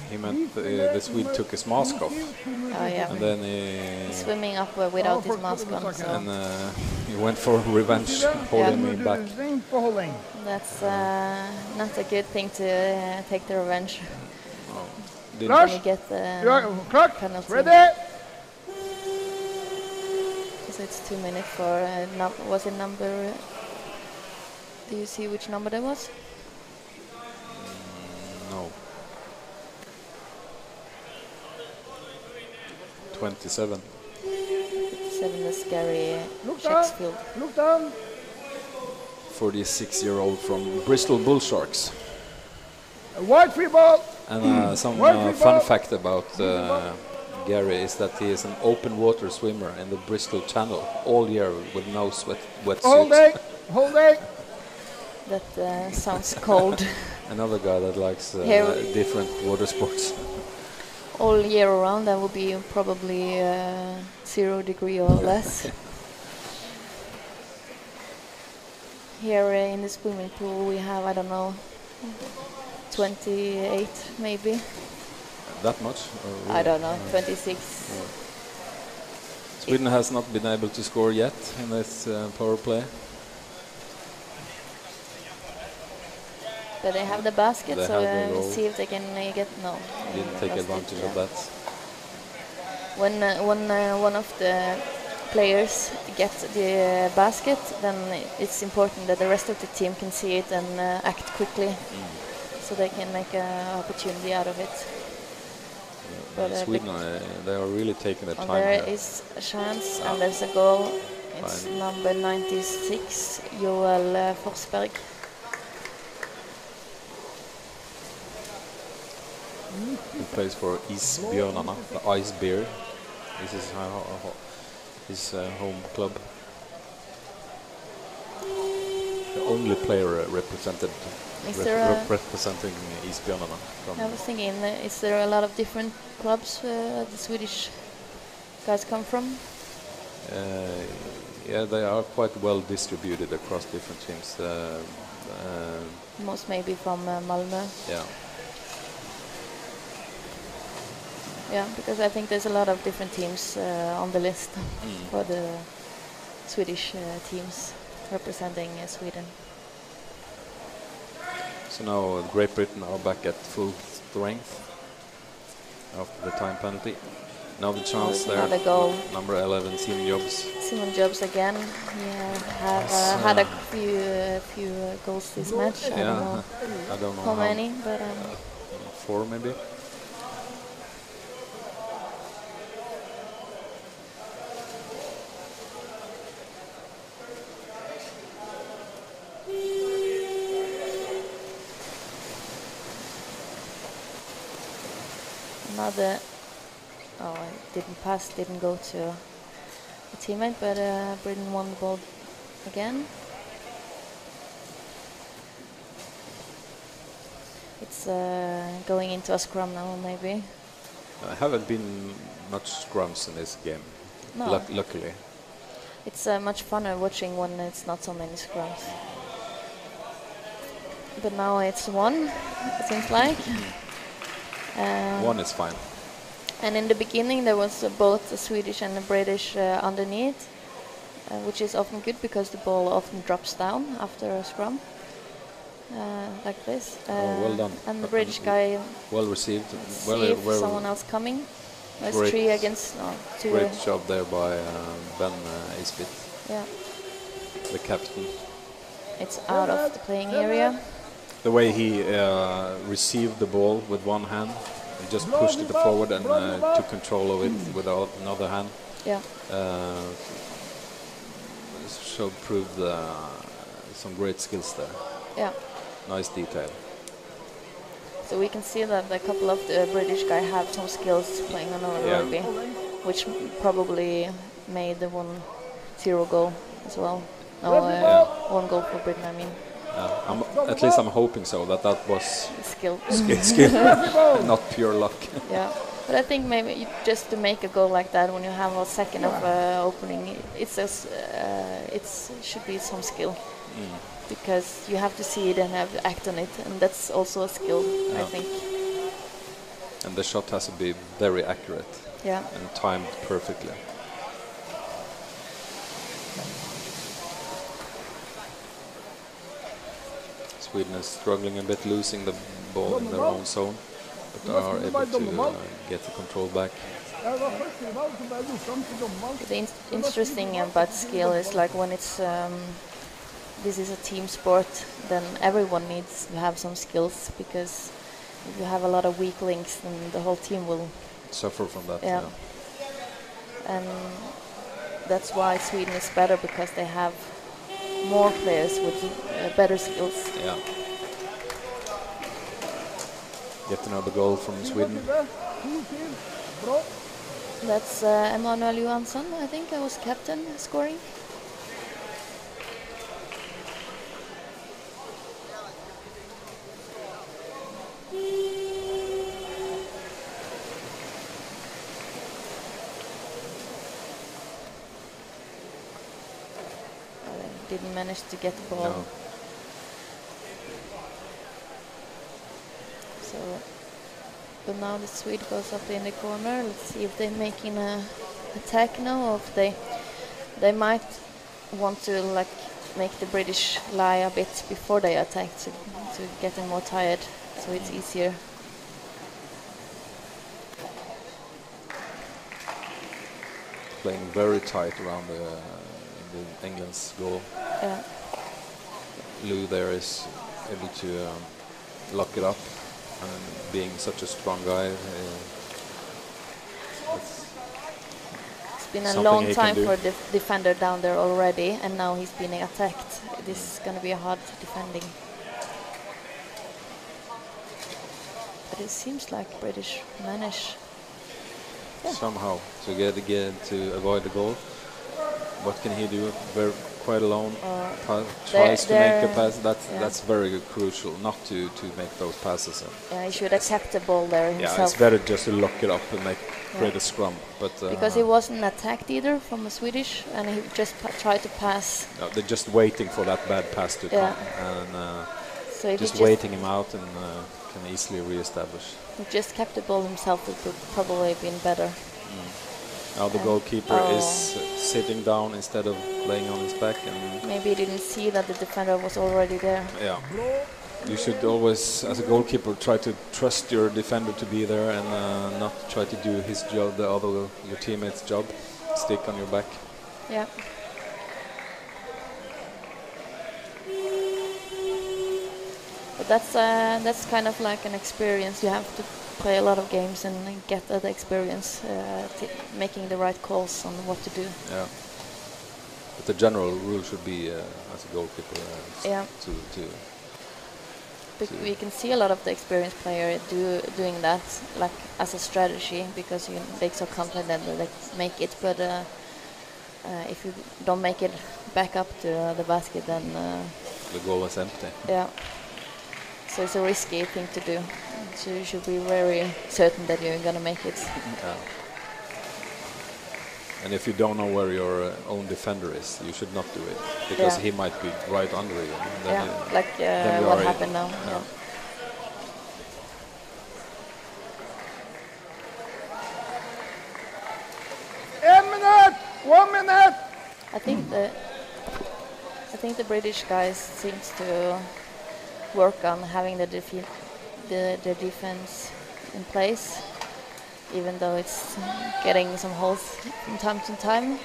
he meant the Swede took his mask off, Oh yeah, and then he's swimming up without his mask on. So and he went for revenge, holding me back. Holding. that's not a good thing to take the revenge Didn't- when you get the Clock. penalty. Ready. So it's 2 minutes for was it number? Do you see which number that was? No. 27. 7 is Gary Look down. Shakespeare. Look down. 46-year-old from Bristol Bull Sharks. A white free ball. And some Wonderful. fun fact about Gary is that he is an open water swimmer in the Bristol Channel all year with no wetsuit. Holding. Holding. That sounds cold. Another guy that likes Here- different water sports. All year around, that would be probably 0 degree or less. Here in the swimming pool we have, I don't know, 28 maybe. That much? Or I don't know, 26. Sweden has not been able to score yet in this power play. But they have the basket, They so have the goal. see if they can get no. Didn't take that's advantage it, of yeah. that. when one of the players get the basket, then it's important that the rest of the team can see it and act quickly, so they can make an opportunity out of it. But Sweden, they are really taking their time there here. is a chance, and there's a goal. It's number 96, Joel Forsberg. He plays for ECUWR2022, the Ice Bear. This is his home club. The only player representing ECUWR2022. I was thinking, is there a lot of different clubs the Swedish guys come from? Yeah, they are quite well distributed across different teams. Most maybe from Malmö. Yeah. Yeah, because I think there's a lot of different teams on the list for the Swedish teams representing Sweden. So now Great Britain are back at full strength after the time penalty. Now the chance there. Another goal. Number 11, Simon Jobs. Simon Jobs again. He have had a few goals this match. I don't know how many, but 4 maybe. Another, it didn't pass, didn't go to a teammate, but Britain won the ball again. It's going into a scrum now, maybe. I haven't been much scrums in this game, No. luckily. It's much funner watching when it's not so many scrums. But now it's one, it seems like. One is fine. And in the beginning there was both the Swedish and the British underneath, which is often good because the ball often drops down after a scrum, like this. Well done. And the British guy well received. see if someone else coming. There's 3 against 2. Great job there by Ben Isbit, Yeah. the captain. It's out of the playing area. The way he received the ball with one hand, he just pushed it forward and took control of it with another hand. Yeah. Proved some great skills there. Yeah. Nice detail. So we can see that a couple of the British guys have some skills playing on rugby, which probably made the 1-0 goal as well. No, 1 goal for Britain, I mean. At least I'm hoping so, that was skill, not pure luck. Yeah, but I think maybe just to make a goal like that when you have a second of opening, it should be some skill, because you have to see it and have to act on it, and that's also a skill, I think. And the shot has to be very accurate, and timed perfectly. Sweden is struggling a bit, losing the ball in their own zone, but are able to get the control back. The interesting about skill is like when it's this is a team sport, then everyone needs to have some skills, because if you have a lot of weak links, then the whole team will suffer from that. Yeah. And that's why Sweden is better, because they have more players with better skills. Yeah. Yet another goal from Sweden. That's Emanuel Johansson, I think, I was captain, scoring. Didn't manage to get the ball. No. So, but now the Swede goes up in the corner. Let's see if they're making a attack now, or if they might want to like make the British lie a bit before they attack to get them more tired, so it's easier. playing very tight around the England's goal. Yeah. Lou there is able to lock it up, and being such a strong guy, It's been a something long he can time do. for the defender down there already, and now he's being attacked. This is going to be a hard defending. But it seems like British manage somehow to get to avoid the goal. What can he do? Quite alone. Tries to make a pass. That's very crucial. Not to make those passes. Yeah, he should have kept the ball there himself. Yeah, it's better just to lock it up and create a scrum. But because he wasn't attacked either from a Swedish, and he just tried to pass. No, they're just waiting for that bad pass to come, and so just waiting him out, and can easily re-establish. He just kept the ball himself. It would probably have been better. Now the goalkeeper is sitting down instead of laying on his back, and maybe he didn't see that the defender was already there. Yeah, you should always, as a goalkeeper, try to trust your defender to be there, and not try to do his job, your teammate's job. Stick on your back. Yeah. But that's kind of like an experience. You have to play a lot of games and get that experience, making the right calls on what to do. Yeah. But the general rule should be, as a goalkeeper, But we can see a lot of the experienced players doing that, like as a strategy, because they're so confident that they make it. But if you don't make it back up to the basket, then the goal is empty. Yeah. So it's a risky thing to do. So you should be very certain that you're going to make it. Yeah. And if you don't know where your own defender is, you should not do it, because he might be right under you. Like what happened now. Yeah. One minute. I think the British guys seems to work on having the defense in place, even though it's getting some holes from time to time.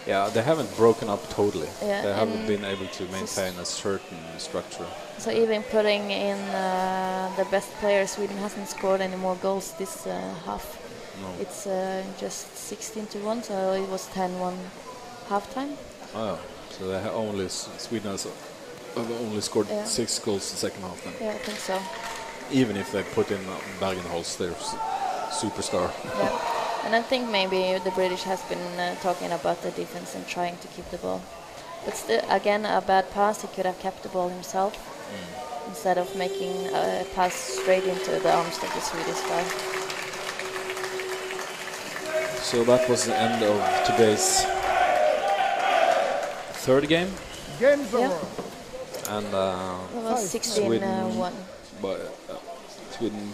Yeah, they haven't broken up totally. Yeah, they haven't been able to maintain a certain structure. So even putting in the best player, Sweden hasn't scored any more goals this half. No. It's just 16-1, so it was 10-1 halftime. Oh, so they Sweden has only scored 6 goals the second half then. Yeah, I think so. Even if they put in Bergenholz, their superstar. Yeah, and I think maybe the British has been talking about the defense and trying to keep the ball. But still, again, a bad pass. He could have kept the ball himself instead of making a pass straight into the arms of the Swedish guy. So that was the end of today's third game. Game's over. And it was 16-1. Sweden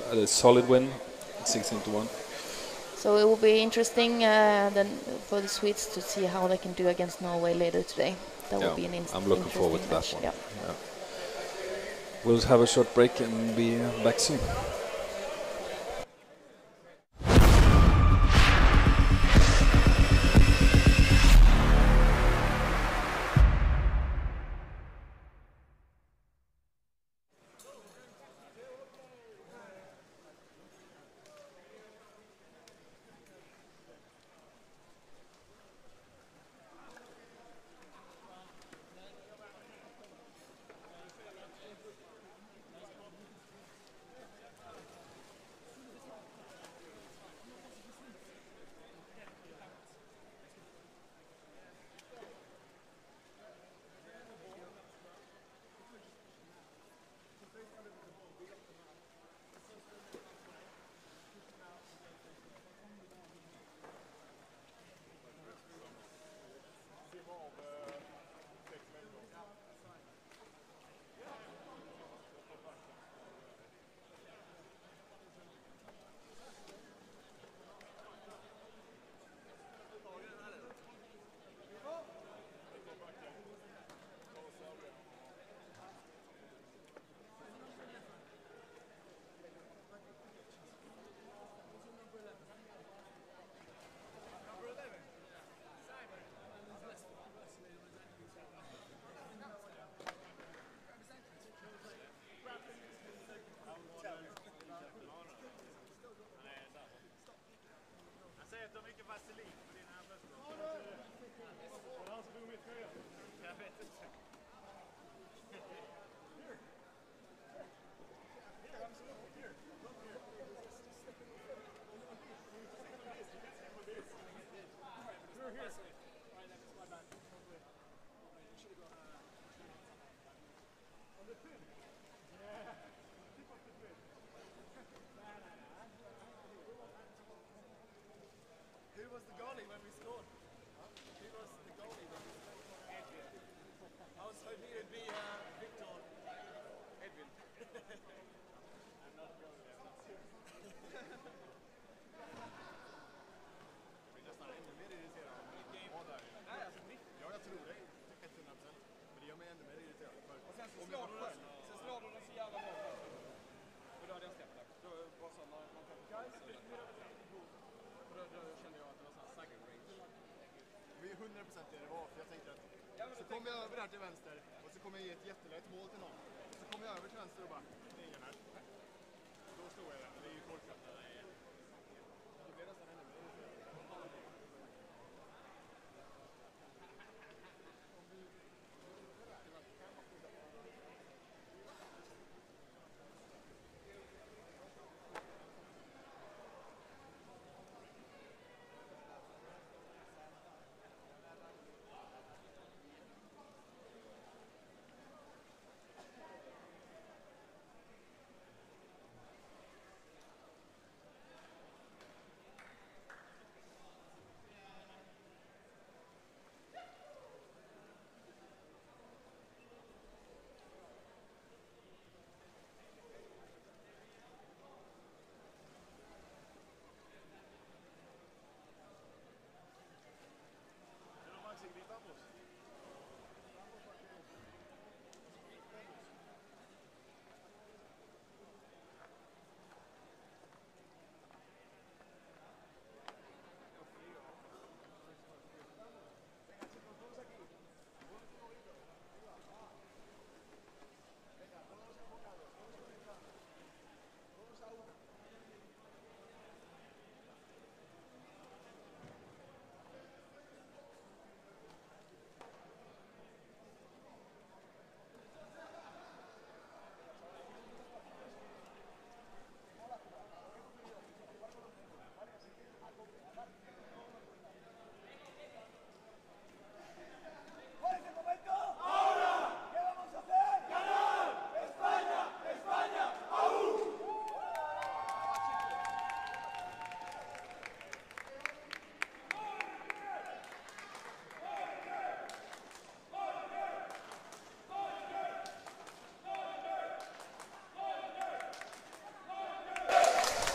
had a solid win, 16-1. So it will be interesting then for the Swedes to see how they can do against Norway later today. That will be an I'm looking forward to that match. one. Yeah. Yeah. We'll have a short break and be back soon.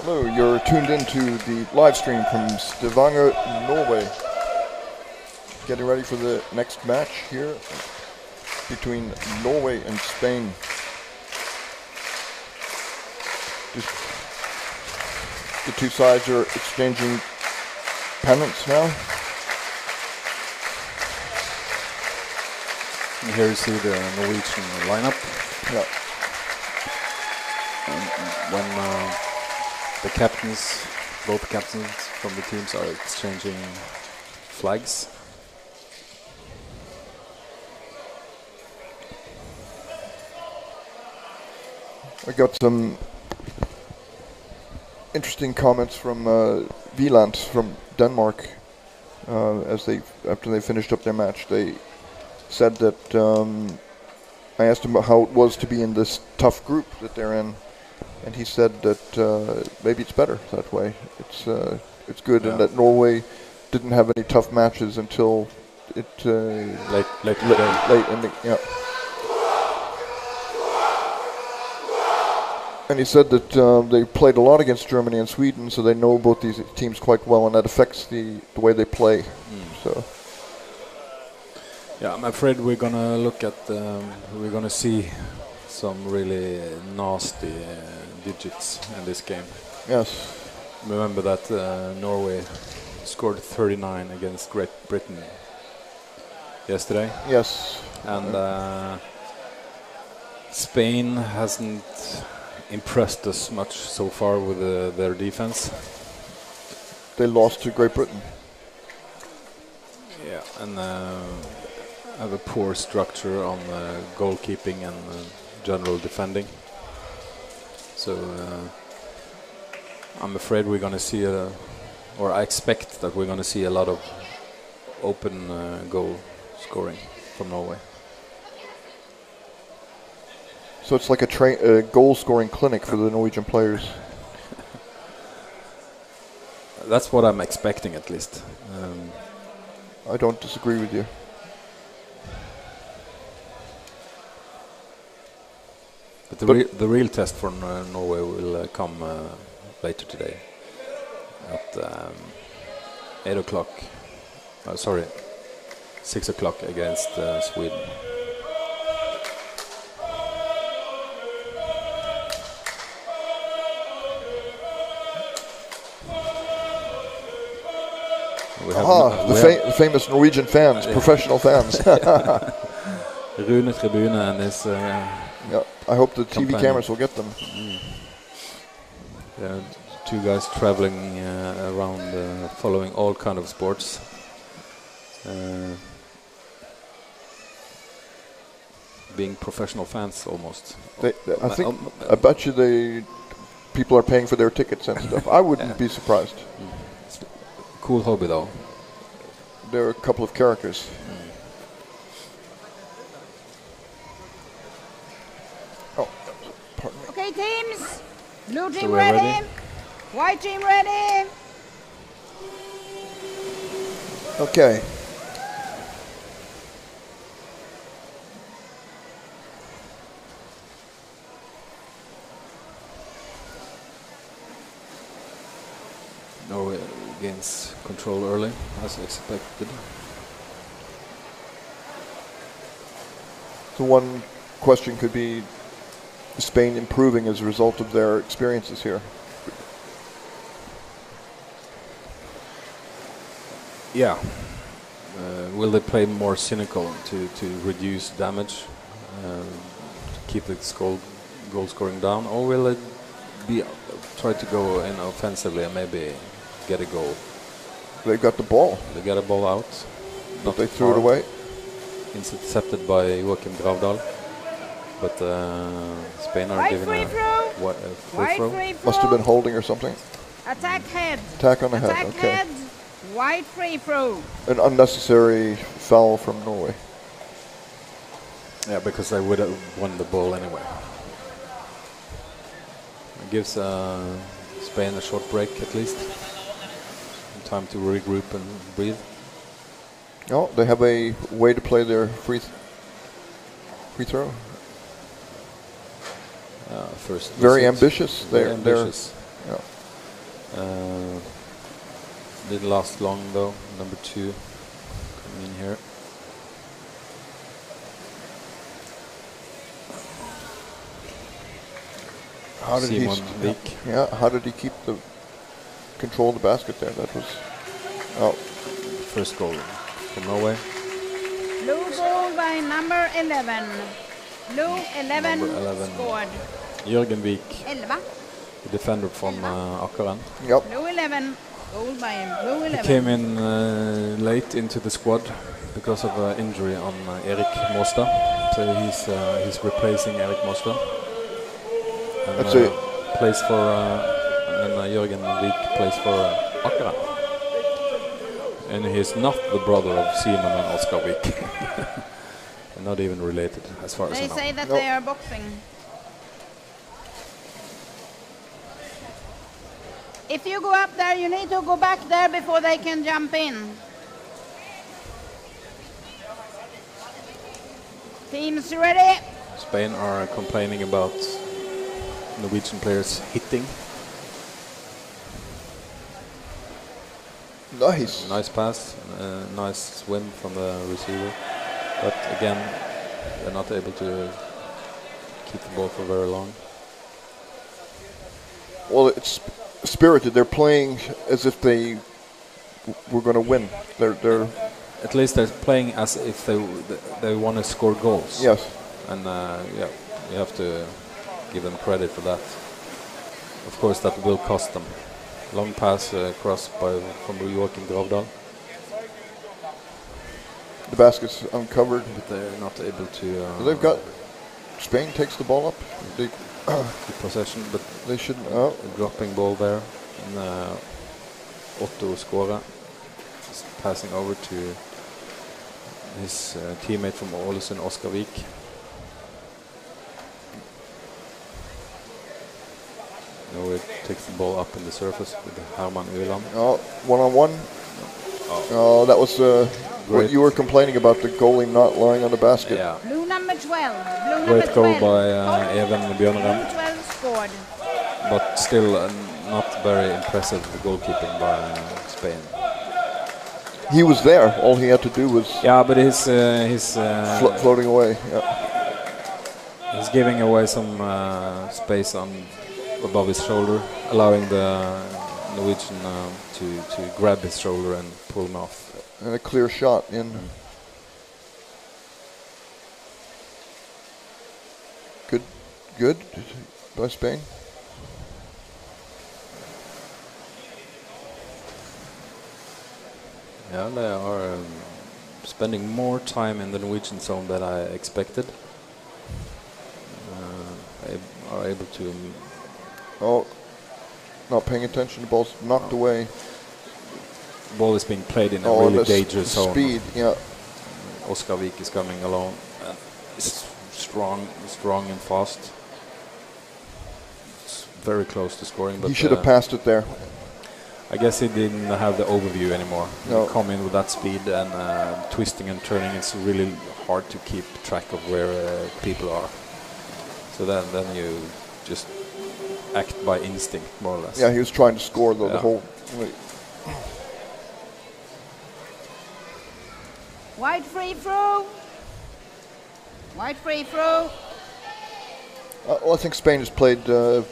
Hello, you're tuned into the live stream from Stavanger, Norway. Getting ready for the next match here between Norway and Spain. The two sides are exchanging pennants now. And here you see the Norwegian lineup. Yeah. When the captains, both captains from the teams are exchanging flags. I got some interesting comments from Finland from Denmark after they finished up their match. They said that I asked him how it was to be in this tough group that they're in, and he said that maybe it's better that way. It's good, and that Norway didn't have any tough matches until it late in the yeah. And he said that they played a lot against Germany and Sweden, so they know both these teams quite well, and that affects the way they play. So. Yeah, I'm afraid we're gonna look at we're gonna see some really nasty digits in this game. Yes. Remember that Norway scored 39 against Great Britain yesterday. Yes. And Spain hasn't impressed us much so far with their defense. they lost to Great Britain. Yeah, and have a poor structure on goalkeeping and general defending. So I'm afraid we're going to see or I expect that we're going to see a lot of open goal scoring from Norway. So it's like a goal-scoring clinic for the Norwegian players. That's what I'm expecting, at least. I don't disagree with you. But the real test for Norway will come later today at 8 o'clock. Sorry, 6 o'clock against Sweden. The famous Norwegian fans, professional fans. Rune Tribune and his. Yeah, I hope the TV cameras will get them. Yeah, two guys traveling around, following all kind of sports. Being professional fans almost. I bet you people are paying for their tickets and stuff. I wouldn't be surprised. It's a cool hobby though. There are a couple of characters. Oh, pardon me. Okay, teams. Blue team we're ready. White team ready. Okay. Norway gains control early, as expected. So one question could be, is Spain improving as a result of their experiences here? Yeah. Will they play more cynical to reduce damage, to keep the goal scoring down, or will it try to go in offensively and maybe get a goal? They got the ball. They got a ball out. But they threw it away. Intercepted by Joachim Gravdal. But Spain are giving a free throw. Must have been holding or something. Attack head. Attack on the head, Attack okay. head. White free throw. An unnecessary foul from Norway. Yeah, because they would have won the ball anyway. It gives Spain a short break at least. Time to regroup and breathe. Oh, they have a way to play their free throw. First, very ambitious. Very ambitious. Yeah. Didn't last long though. Number 2 coming in here. How did how did he keep the control of the basket there? That was first goal from Norway. Blue goal by number 11. Blue 11, Number 11 scored. Jørgen Vik, 11. the defender from Akkaren. Yep. Blue 11. Goal by Blue 11. He came in late into the squad because of an injury on Erik Måstad. So he's replacing Erik Måstad. And That's it. Plays for Jørgen Vik plays for Akkaren. And he's not the brother of Simon and Oskar Vik. Not even related, as far as I They know. say that they are boxing. If you go up there, you need to go back there before they can jump in. Teams ready? Spain are complaining about Norwegian players hitting. Nice. Nice pass, nice swim from the receiver. But again, they're not able to keep the ball for very long. Well, it's spirited. They're playing as if they were going to win. They're at least they're playing as if they want to score goals. Yes. And yeah, you have to give them credit for that. Of course, that will cost them Long pass across from Joachim Gravdal. The basket's uncovered. But they're not able to... They've got... Spain takes the ball up. They the possession, but they shouldn't... Oh. A dropping ball there. And Otto Skåra is passing over to his teammate from Ålesund, Oskar Vik. Norway takes the ball up in the surface with Herman Ueland. Oh, one-on-one. Oh, that was what you were complaining about, the goalie not lying on the basket. Yeah. Blue number 12. Great goal by Even Bjørnrem. Blue 12 scored. But still not very impressive goalkeeping by Spain. He was there. All he had to do was... Yeah, but he's floating away. Yeah. He's giving away some space above his shoulder, allowing the Norwegian to grab his shoulder and pull him off. And a clear shot in. Good by Spain. Yeah, they are spending more time in the Norwegian zone than I expected. They are able to... Oh, not paying attention. The ball's knocked away. The ball is being played in a really dangerous zone. Speed, yeah. Oskar Vik is coming along. It's strong and fast. It's very close to scoring, but he should have passed it there. I guess he didn't have the overview anymore. No. You come in with that speed and twisting and turning. It's really hard to keep track of where people are. So then you just act by instinct, more or less. Yeah, he was trying to score the whole... Wide free throw. Wide free throw. Well, I think Spain has played as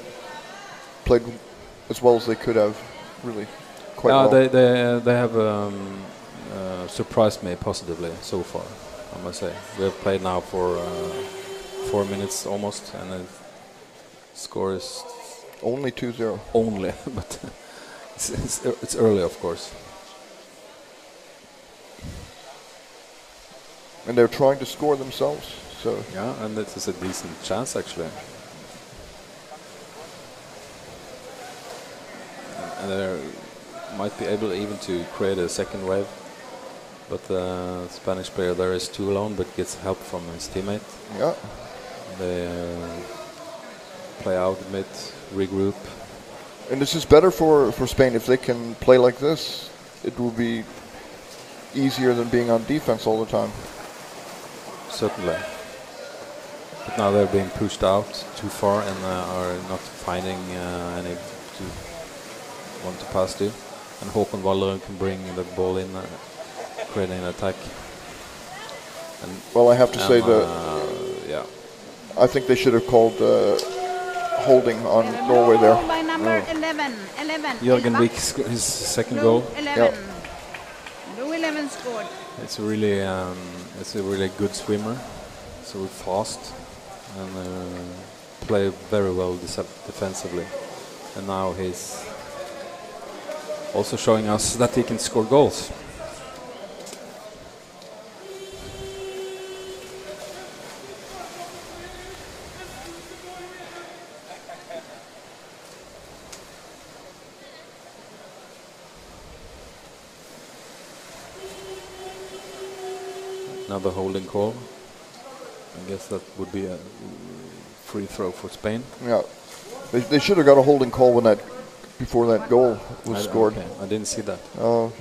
well as they could have, really, quite well. They have surprised me positively so far, I must say. We have played now for 4 minutes almost, and the score is... Only 2-0. Only, but it's early, of course. And they're trying to score themselves, so... Yeah, and it is a decent chance, actually. And they might be able even to create a second wave. But the Spanish player there is too alone, but gets help from his teammate. Yeah. They play out a bit, regroup. And this is better for Spain. If they can play like this, it will be easier than being on defense all the time. Certainly. But now they're being pushed out too far and are not finding any one to pass to. And Håkon Valleren can bring the ball in, creating an attack. And well, I have to say that yeah. I think they should have called holding on Norway there. By number 11. Jørgen Vik, his second goal. 11. Yep. Blue 11 scored. It's a really good swimmer, so fast, and play very well defensively. And now he's also showing us that he can score goals. Another holding call. I guess that would be a free throw for Spain. Yeah, they should have got a holding call when before that goal was scored. Okay. I didn't see that. Oh.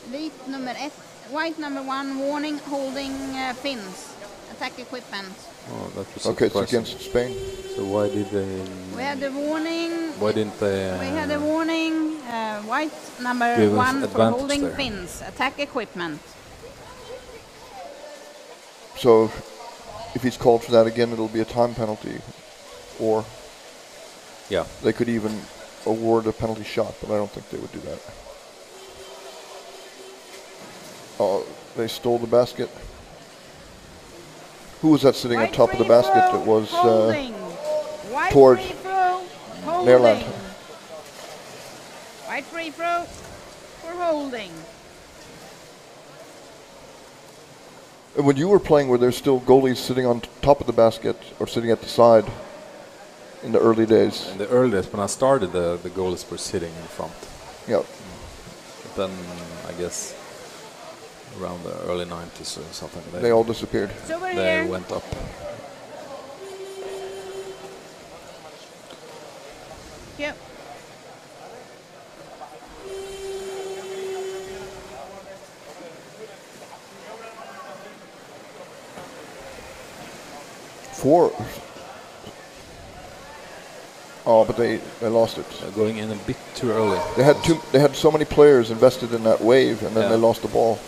Vit number 1, white number 1, warning, holding Finns, attack equipment. Oh, that was okay, it's against Spain. So why did they? We had the warning. Why didn't they? We had a warning. White number 1 for holding there. Finns, attack equipment. So, if he's called for that again, it'll be a time penalty, or yeah, they could even award a penalty shot, but I don't think they would do that. Oh, they stole the basket. Who was that sitting on top of the basket? It was toward free throw, holding. Netherlands. White free throw for holding. And when you were playing, were there still goalies sitting on top of the basket or sitting at the side in the early days? In the early days, when I started, the goalies were sitting in front. Yeah. But then, I guess, around the early 90s or something, They all disappeared. It's over they here. went up. Yep. Four. Oh, but they lost it. Going in a bit too early. They had so many players invested in that wave, and then they lost the ball.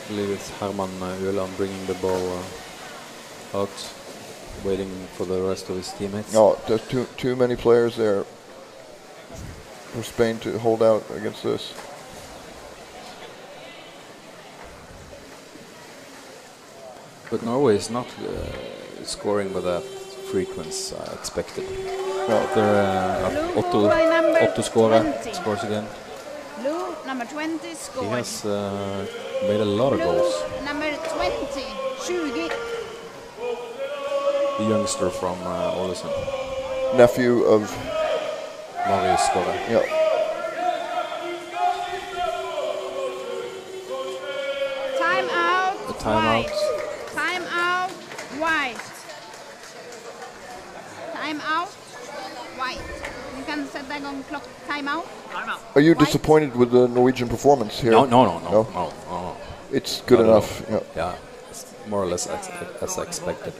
I believe it's Herman Öland bringing the ball out, waiting for the rest of his teammates. No, there's too many players there for Spain to hold out against this. But Norway is not scoring with that frequency I expected. No. Otto scores again. Blue, number 20, He scored. has made a lot of goals. Number 20, 20. The youngster from Ålesund, Nephew of Marius Skåre. yeah. Time out, The timeout. white. Time out, white. Time out, white. You can set that on clock. Time out. Are you White. disappointed with the Norwegian performance here? No. It's good Not at enough. Yeah. Yeah, it's more or less as expected.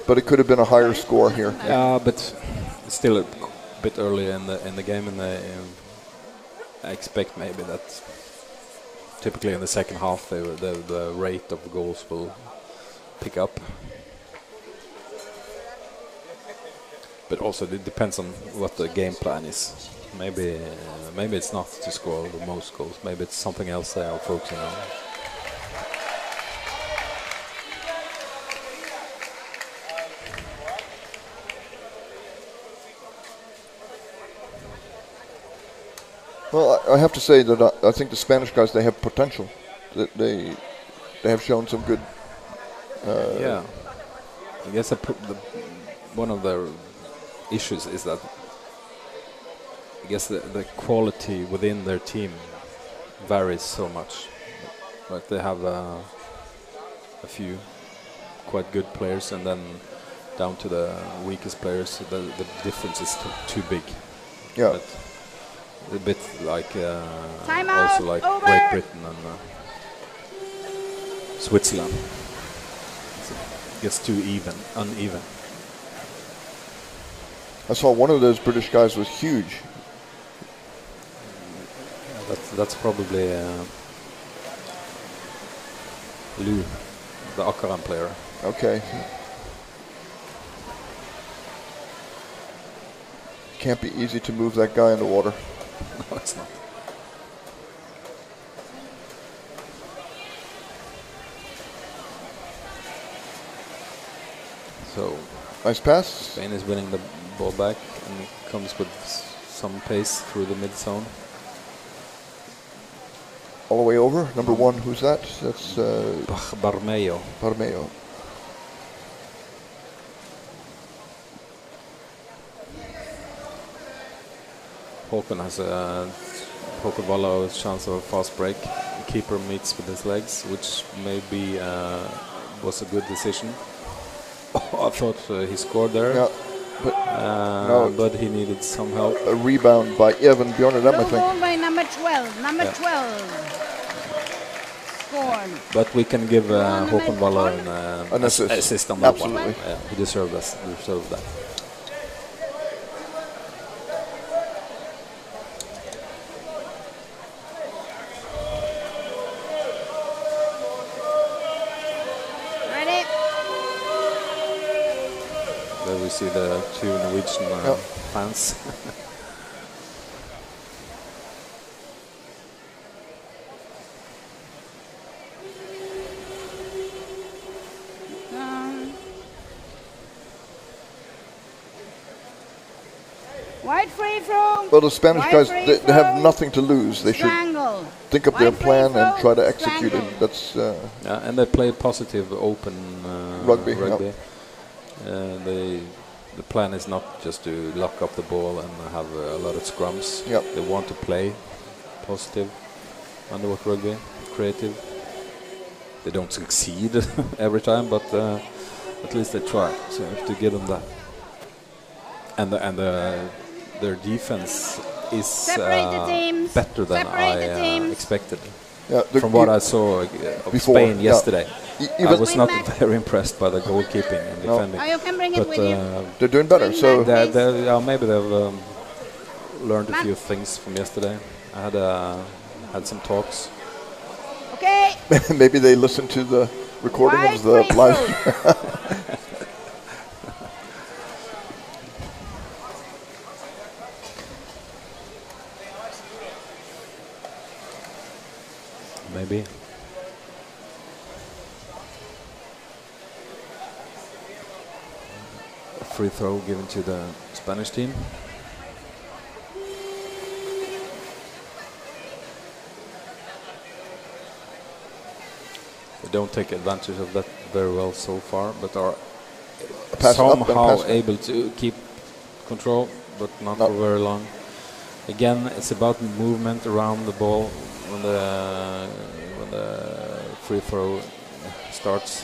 But it could have been a higher score here. Yeah, but still a bit early in the game, and I expect maybe that typically in the second half the rate of goals will pick up. But also it depends on what the game plan is. Maybe it's not to score the most goals. Maybe it's something else they are focusing on. Well, I have to say that I think the Spanish guys, they have potential. That they have shown some good. Yeah, I guess one of the issues is that I guess the quality within their team varies so much. Like they have a few quite good players, and then down to the weakest players, the difference is too big. Yeah. But a bit like Time also out, like over. Great Britain and Switzerland. It gets too uneven. I saw one of those British guys was huge. That's probably Lou, the Akkaran player. Okay. Can't be easy to move that guy in the water. No, it's not. So Nice pass. Spain is winning the ball back, and it comes with some pace through the mid zone. All the way over. Number one, who's that? That's Barmejo. Parmeo. Håkon has Håkon Vallo chance of a fast break. The keeper meets with his legs, which maybe was a good decision. I thought he scored there, Yeah. But no. but he needed some help. a rebound by Evan Bjornedam, I Low think. ball by number 12. Number Yeah. 12. Scored. But we can give Håkon Vallo An assist. assist on that Absolutely. one. Yeah, he deserved that. Ready? There we see the two Norwegian Yep. fans. White free throw. Well, the Spanish White guys, free they have throw. nothing to lose. They should Strangle. think up White their free plan and throw, try to execute strangle. it. That's Yeah, and they play positive, open Rugby, rugby. The plan is not just to lock up the ball and have a lot of scrums. Yep. They want to play positive, underwater rugby, creative. They don't succeed every time, but at least they try. So you have to give them that. And their defense is Separate the teams. better than Separate the I teams. expected. yeah. From what I saw of before, Spain yeah. yesterday, I Even was not Bring back- very impressed by the goalkeeping and No. defending. Oh, you can bring it But with you. they're doing better. Bring So back- maybe they've learned a Matt. few things from yesterday. I had some talks. Okay. maybe they listen to the recording White of the free live. throw. Maybe. A free throw given to the Spanish team. They don't take advantage of that very well so far, but are Pass up and somehow pass- able to keep control, but not No. for very long. Again, it's about movement around the ball when the free throw starts.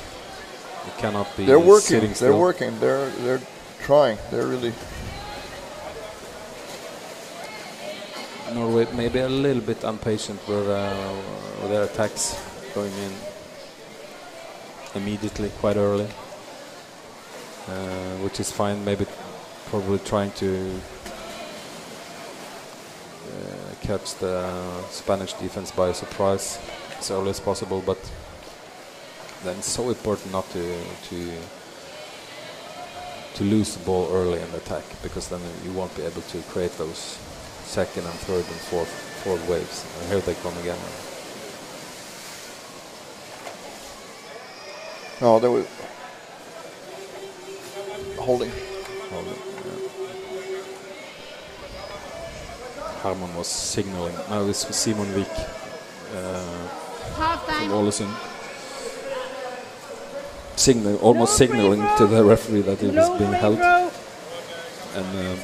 It cannot be They're working. sitting still. They're working. They're trying. They're really. Norway maybe a little bit impatient with their attacks going in immediately, quite early, which is fine. Maybe probably trying to catch the Spanish defense by surprise as early as possible, but then it's so important not to lose the ball early in the attack, because then you won't be able to create those second and third and fourth waves. And here they come again. No, they were holding. Herman was signaling. No, this was Simon Vik Half from time. Ålesund. Almost signaling to the referee that he was No being free held, throw. and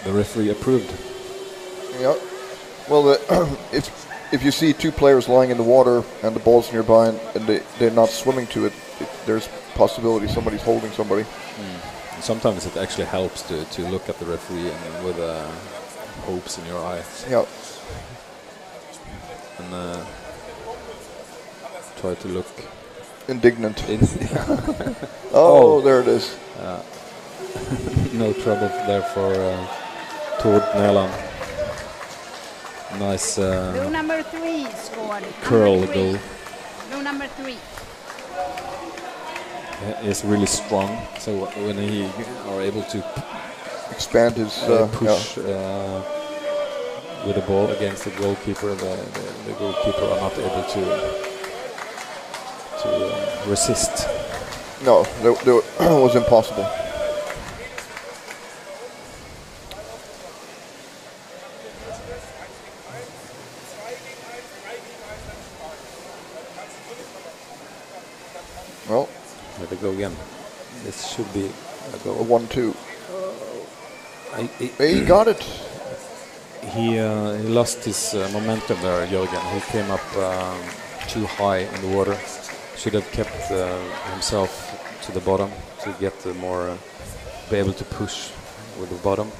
the referee approved. Yeah. Well, if you see two players lying in the water and the ball's nearby and they're not swimming to it, there's possibility somebody's holding somebody. And sometimes it actually helps to look at the referee and with hopes in your eyes Yeah. and try to look Indignant. in. Oh, there it is. No trouble there for Tord Neland. Nice Blue number 3 scored. curl Number 3. goal. Blue number 3. Is really strong, so when he are able to Expand his push with the ball against the goalkeeper, the goalkeeper are not able to resist. No, it was impossible. Well, Here they go again. This should be a a goal. 1-2. He He got it. lost his momentum there, Jürgen. He came up too high in the water. Should have kept himself to the bottom to get be able to push with the bottom.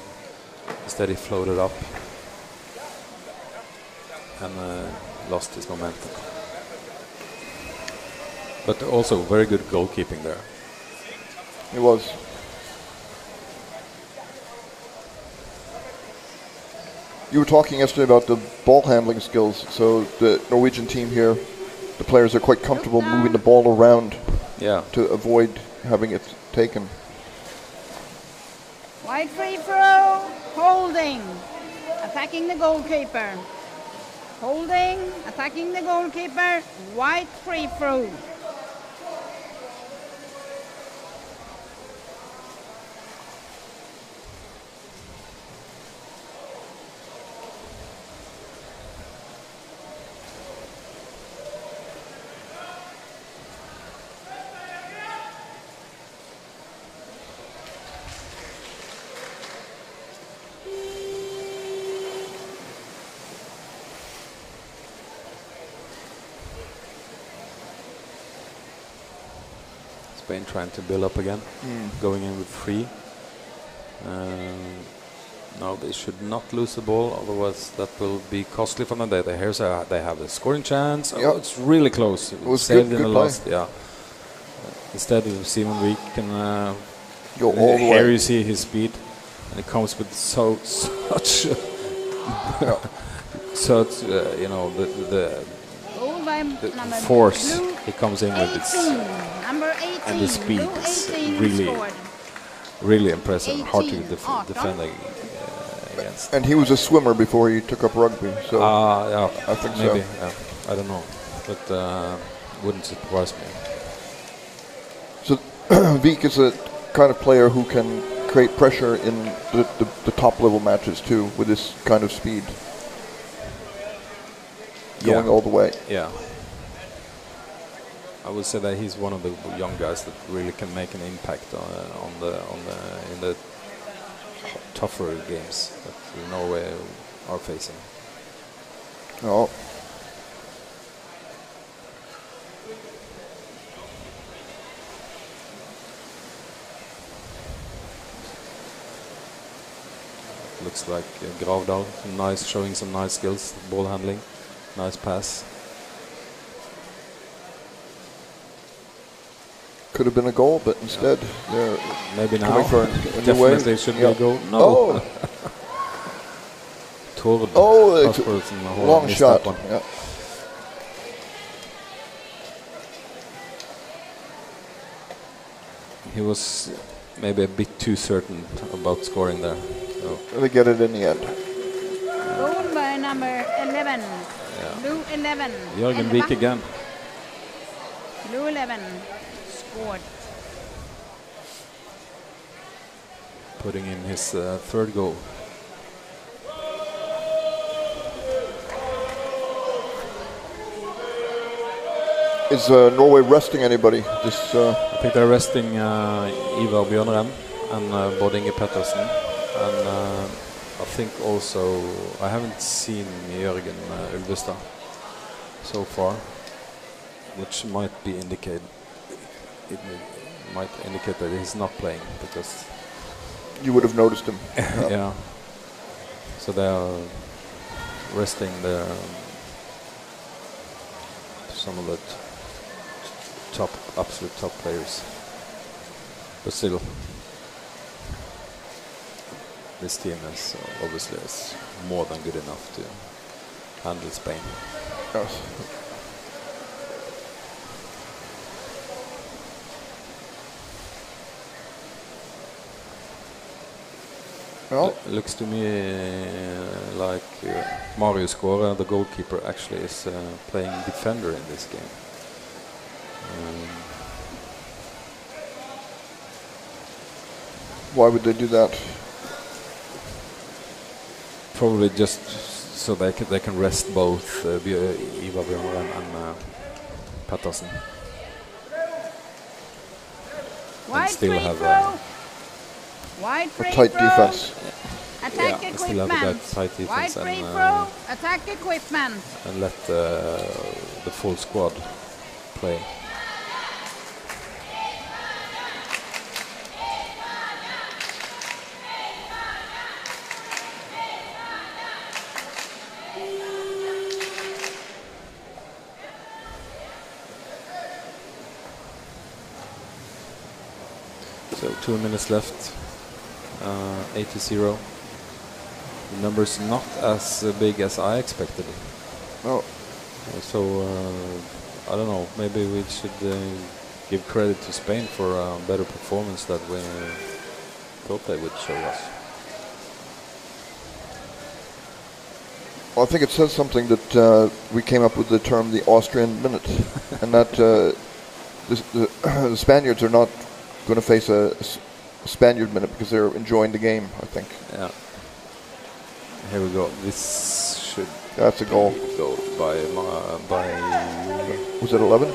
Instead he floated up and lost his momentum. But also very good goalkeeping there. It was. You were talking yesterday about the ball handling skills. So the Norwegian team here, the players are quite comfortable moving the ball around Yeah. to avoid having it taken. White free throw. Holding. Attacking the goalkeeper. Holding. Attacking the goalkeeper. White free throw. Spain trying to build up again, going in with 3. No, they should not lose the ball, otherwise that will be costly for them. They have a scoring chance. Yep. Oh, it's really close. It was saved good in the play. last. Yeah. Instead of Simon Wijk can Go all the here way. you see his speed, and it comes with such such you know the Goal by number force blue he comes in with. It's 18. Number 18. and the speed Blue is 18 really scored. really impressive. Hard to 18. defend against. And he was a swimmer before he took up rugby, so Yeah, I think maybe. so. Yeah, I don't know, but wouldn't surprise me. So Wijk is a kind of player who can create pressure in the top level matches too, with this kind of speed, going all the way. Yeah. I would say that he's one of the young guys that really can make an impact in the tougher games that Norway are facing. Oh. Looks like Gravdal, nice, showing some nice skills, ball handling, nice pass. Could have been a goal, but instead they're Maybe now. coming for a new Definitely wave. should Yeah. be a goal. No. Oh, Tord it's a Kaspersen, long missed shot. that one. Yeah. He was maybe a bit too certain about scoring there. So, They get it in the end. Goal by number 11. Blue 11. Jørgen And Wijk back. again. Blue 11 scored. Putting in his third goal. Is Norway resting anybody? This I think they're resting Ivar Bjørnren and Bård Inge Pettersen, and I think also I haven't seen Jørgen Ulvestad so far, which might be indicate it might indicate that he's not playing because you would have noticed him. yeah. So they are resting some of the absolute top players. But still, this team is obviously is more than good enough to handle Spain. Yes. Well, Looks to me like Marius Skåre, the goalkeeper, actually is playing defender in this game. why would they do that? Probably just so they can rest both Ivar Bjørnren and Pettersen. Wide still free have throw. Wide A free tight throw. defense. Attack Yeah, still have a equipment. tight defense Wide free and, throw. Attack equipment. And let the full squad play. So 2 minutes left, 8-0. The number's not as big as I expected. Oh, So I don't know. Maybe we should give credit to Spain for a better performance that we thought they would show us. well, I think it says something that we came up with the term the Austrian minute, and that the Spaniards are not going to face a Spaniard minute because they're enjoying the game, I think. Yeah. Here we go. This should That's a goal. go by Was it 11?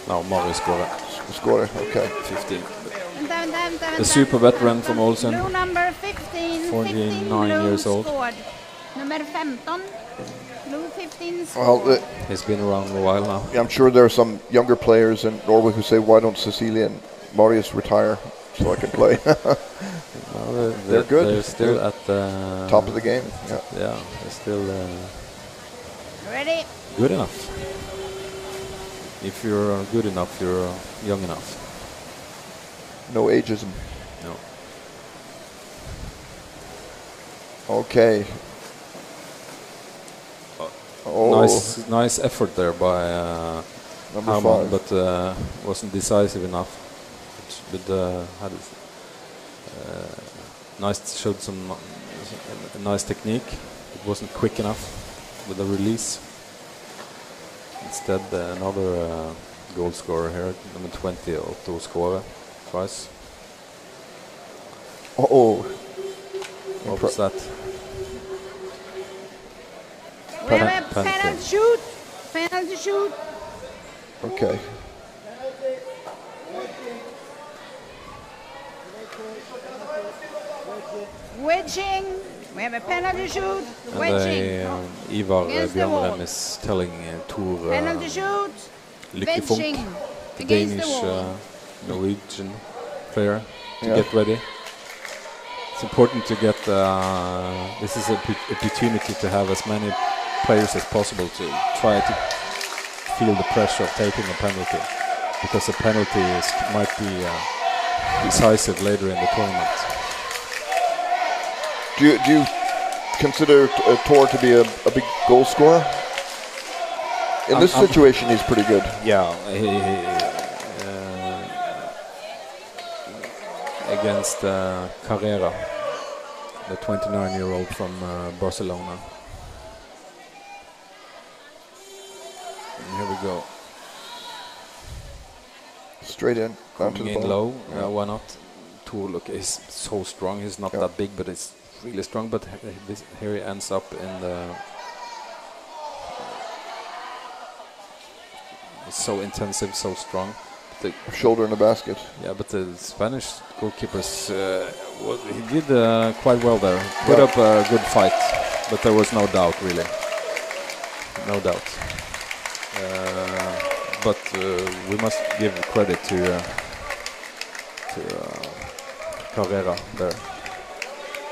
no, Marius Skåre, Score. Okay. 15. The The super veteran from Olsen. Blue number 15. 49 blue years old. Scored. Number 15. Blue 15 Well, He's been around a while now. I'm sure there are some younger players in Norway who say, why don't Cecilia and Marius retire so I can play. Well, They're good. They're still They're at the top of the game. Yeah. Yeah, they're still Ready? good enough. If you're good enough, you're young enough. No ageism. No. Okay. Oh, Nice effort there by number Herman, 5. but wasn't decisive enough. But had showed some nice technique. It wasn't quick enough with the release. Instead, another goal scorer here, number 20, Otto scorer, twice. Oh. What was that? We have a penalty shoot. Penalty shoot. Okay. Wedging. We have a penalty shoot. And Wedging. Ivar Against the wall. Bjørnrem is telling Tor Penalty shoot. Lykke Funk, Wedging. the Against the Danish wall. Norwegian player, to Yeah. get ready. It's important to get. This is an opportunity to have as many players as possible to try to feel the pressure of taking a penalty, because a penalty might be decisive later in the tournament. Do you consider Tor to be a big goal scorer? In this situation, he's pretty good. Yeah, against Carrera, the 29-year-old from Barcelona. And here we go. Straight in, down to Coming the in ball. low, why not? Tor, look, he's so strong. He's not that big, but it's really strong. But here he ends up in the. It's so intensive, so strong. Shoulder in the basket. Yeah, but the Spanish goalkeepers, he did quite well there. Put up a good fight, but there was no doubt, really. No doubt. But we must give credit to Carrera there.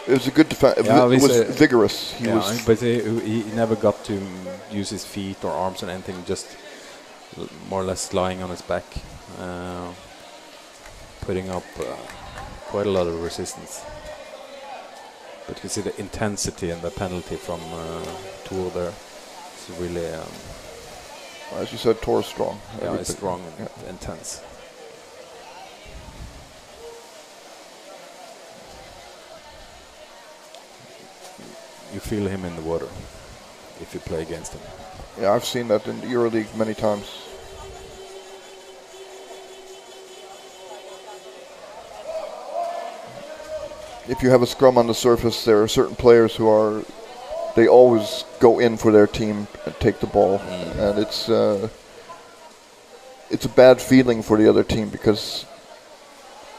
It was a good defense. Yeah, it was vigorous. But he never got to use his feet or arms or anything, just more or less lying on his back, putting up quite a lot of resistance. But you see the intensity and the penalty from Tor there. It's really, as you said, Tor is strong. Yeah, it's strong and intense. You feel him in the water if you play against him. Yeah, I've seen that in the EuroLeague many times. If you have a scrum on the surface, there are certain players who they always go in for their team and take the ball, and it's a bad feeling for the other team because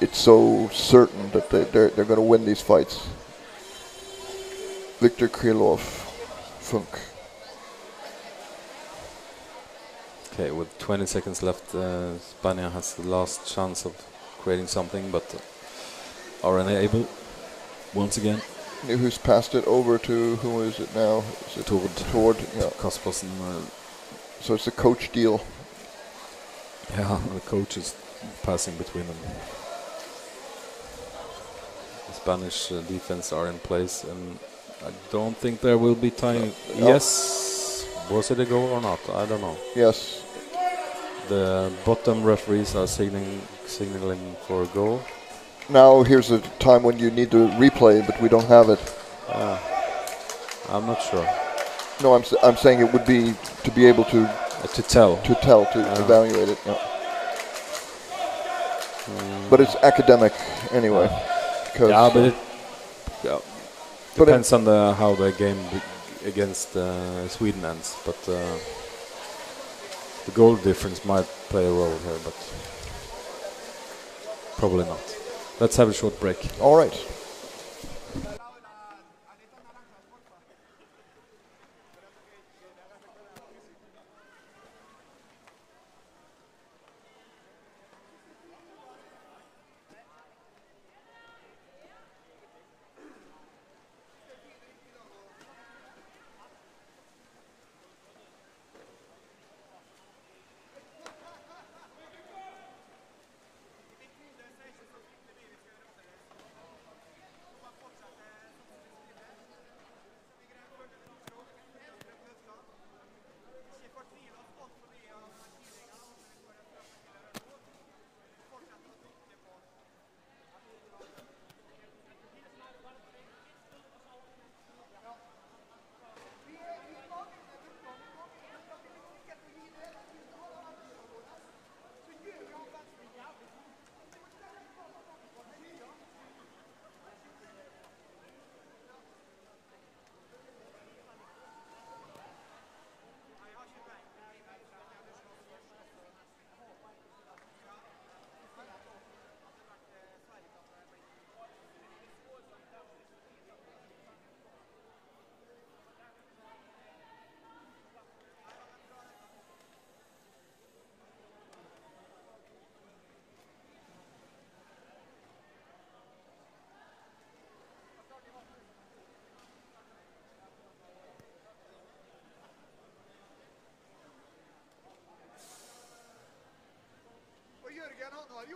it's so certain that they're going to win these fights. Viktor Krylov, Funk. Okay, with 20 seconds left, Spania has the last chance of creating something, but are unable once again. Who's passed it over to, who is it now? Is it Tord, yeah. Kaspersen. So it's a coach deal. Yeah, the coach is passing between them. The Spanish defense are in place, and I don't think there will be time. No. Yes, was it a goal or not? I don't know. Yes. The bottom referees are signaling for a goal. Now here's a time when you need to replay, but we don't have it. I'm not sure. No, I'm saying it would be to be able to tell to evaluate it. Yeah. But it's academic anyway. Yeah, but it depends on how the game against Sweden ends. But the goal difference might play a role here, but probably not. Let's have a short break. All right.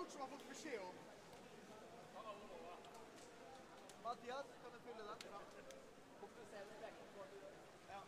coach som har fått beskjed om. Mathias, kan du fylle den? Ja.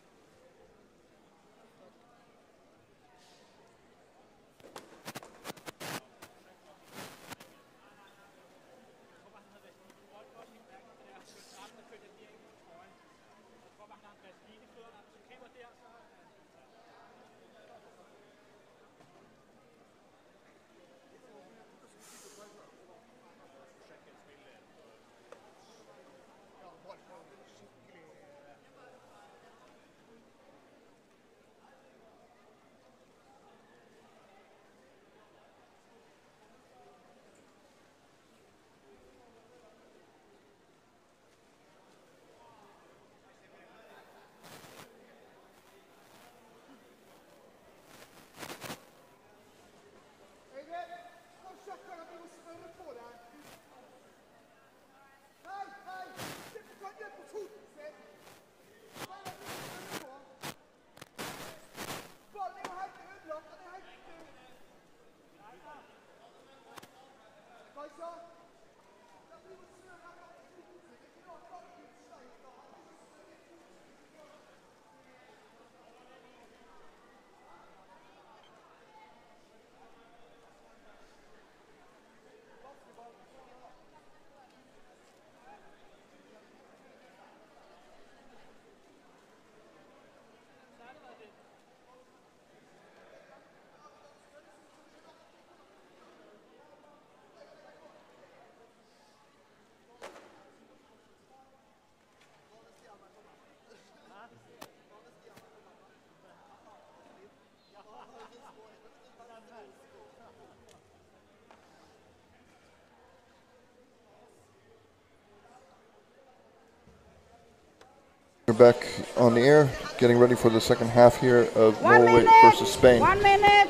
We're back on the air, getting ready for the second half here of Norway versus Spain. 1 minute.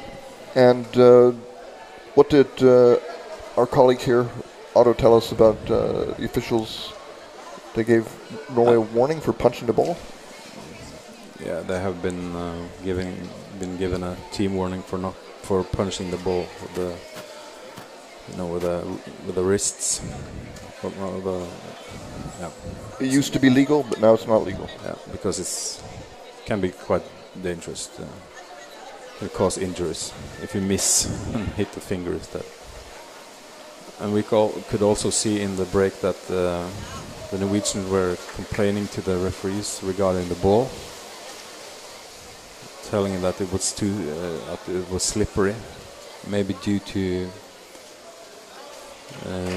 And what did our colleague here, Otto, tell us about the officials? They gave Norway a warning for punching the ball. Yeah, they have been given a team warning for punching the ball with the with the wrists. Yeah. It used to be legal, but now it's not legal. Yeah, because can be quite dangerous. It cause injuries if you miss and hit the finger instead. And we could also see in the break that the Norwegians were complaining to the referees regarding the ball, telling that it was it was slippery, maybe due to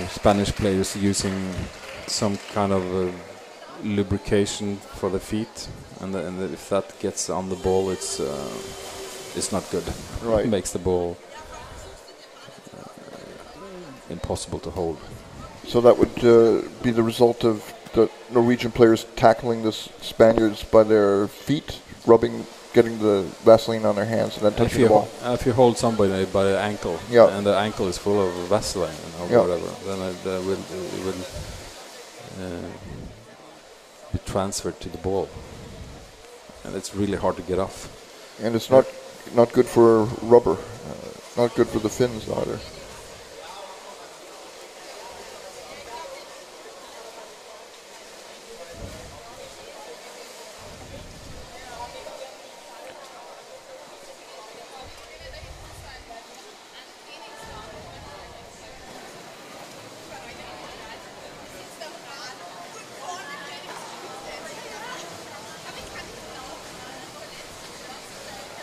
Spanish players using some kind of lubrication for the feet, and if that gets on the ball, it's not good. Right. It makes the ball impossible to hold. So that would be the result of the Norwegian players tackling the Spaniards by their feet, getting the Vaseline on their hands, and then touching the ball. If you hold somebody by the ankle, yeah, and the ankle is full of Vaseline or whatever, then it will be transferred to the ball, and it's really hard to get off. And it's not good for rubber, not good for the fins either.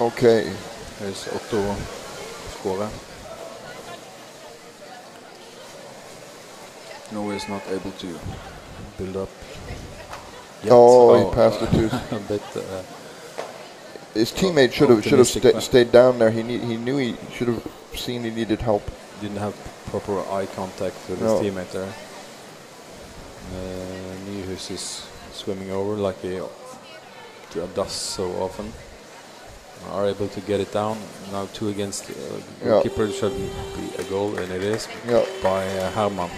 Okay. There's Otto scorer. Norway is not able to build up yet. He passed it to a bit. His teammate should have stayed down there. He knew he should have seen he needed help. Didn't have proper eye contact with his teammate there. Nyhus is swimming over like he does so often. Are able to get it down. Now 2 against goalkeeper should be a goal, and it is by Herman.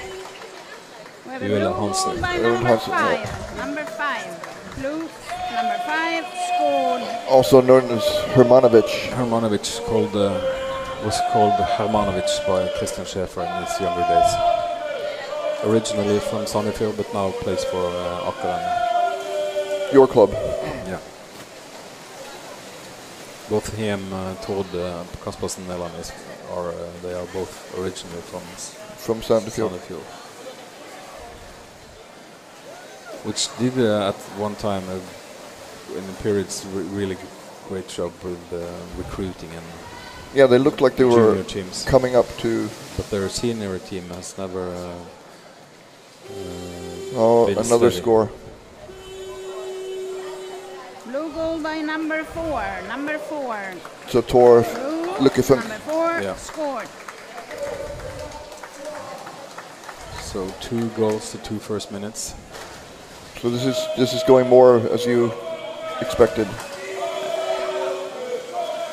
We have a blue goal by number 5. Number 5. Blue, number 5 scored. Also known as Hermanovic. Hermanovic called was called Hermanovic by Christian Schäfer in his younger days. Originally from Sandefjord, but now plays for Akkeren. Your club. Yeah. Both him, Tord Kaspersen and Elan are they are both originally from Sandefjord. Which did at one time in the periods really great job with recruiting and yeah, they looked like they were teams coming up to. But their senior team has never. Another score. Blue goal by number 4. Number 4. So Tor Blue, Lukkefunk. number 4 Yeah. scored. So 2 goals the 2 first minutes. So this is going more as you expected.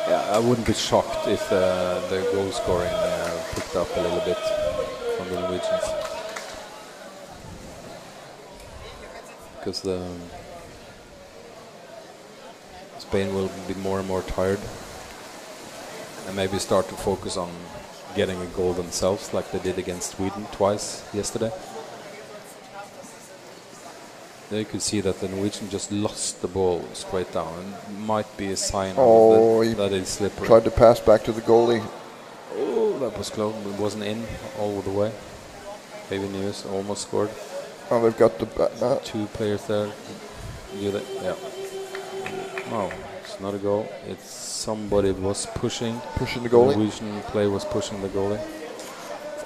Yeah, I wouldn't be shocked if the goal scoring picked up a little bit from the Norwegians. Because Spain will be more and more tired and maybe start to focus on getting a goal themselves like they did against Sweden twice yesterday. There you could see that the Norwegian just lost the ball straight down, and might be a sign that it's slippery. Tried to pass back to the goalie. Oh, that was close. It wasn't in all the way. Heavy News almost scored. Oh, they've got the 2 players there. Yeah. No, it's not a goal. It's somebody was pushing the goalie. The Norwegian player was pushing the goalie.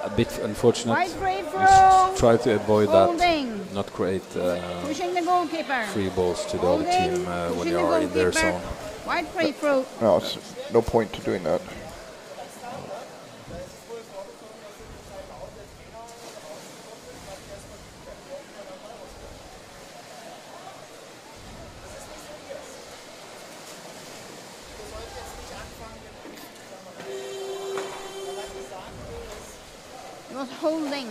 A bit unfortunate. Wide free We throw. should try to avoid Holding. that. Not create Pushing the goalkeeper. free balls to the other Holding. team when Pushing you the are in their goalkeeper. zone. Wide free throw. No, it's no point to doing that. It was holding.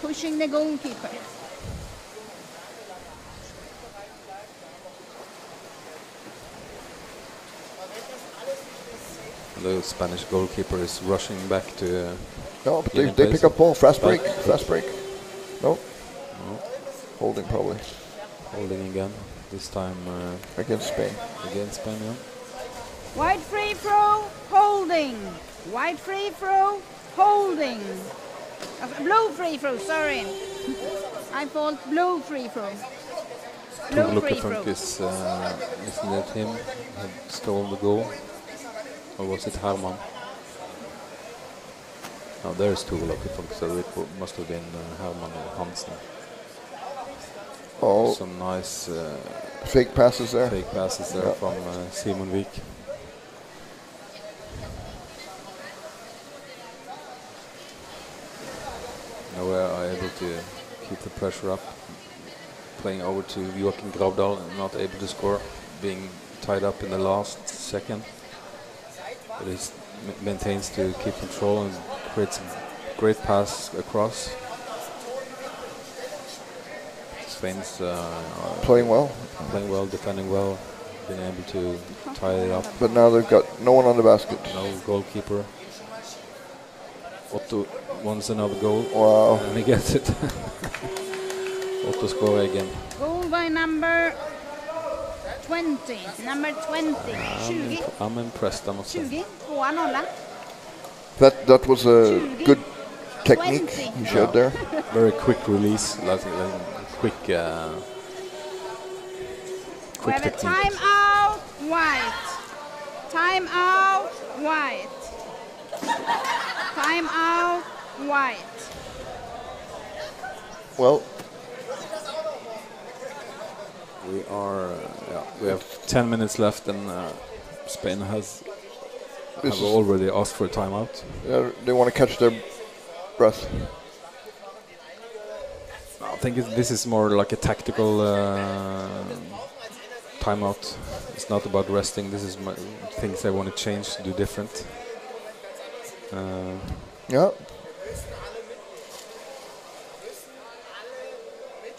Pushing the goalkeeper. The Spanish goalkeeper is rushing back to. No, but they pick up ball. Fast break. No. Holding probably. Holding again. This time against Spain. Against Spain, yeah. Wide free throw. Holding. Wide free throw. Holding. Blue free throw. Sorry. I thought blue free throw. Blue free throw. Lukkefunk isn't it him had stolen the goal? Or was it Herman? No, there's two Lukkefunk, so it must have been Herman or Hansen. Oh, some nice fake passes there. Fake passes there from Simon Vik. Norway are able to keep the pressure up, playing over to Joachim Gravdal and not able to score, being tied up in the last second. But he maintains to keep control and creates a great pass across. Spain's playing well, defending well, being able to tie it up. But now they've got no one on the basket. No goalkeeper. Otto wants another goal. Wow. And he gets it. Otto score again. Goal by number 20. Number 20. 20. I'm impressed, I must say. 20. 2-0. That was a good technique he showed there. Very quick release, quick We have a time out, white. Time out, white. Time out, white. Well, we have 10 minutes left, and Spain have already asked for a timeout. Yeah, they want to catch their breath. I think this is more like a tactical timeout. It's not about resting. This is things they want to change, do different. Yeah.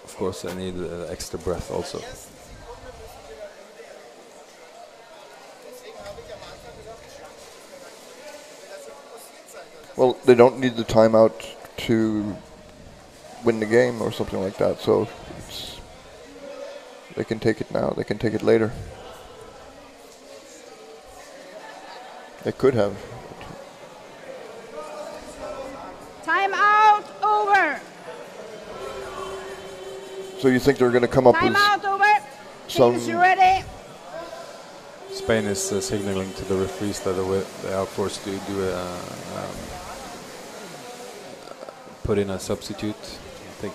Of course, I need extra breath also. Well, they don't need the timeout to win the game or something like that, so they can take it now, they can take it later. They could have. Timeout over. So you think they're going to come up with Timeout over. some... Teams ready. Spain is signaling to the referees that they are forced to do put in a substitute. I think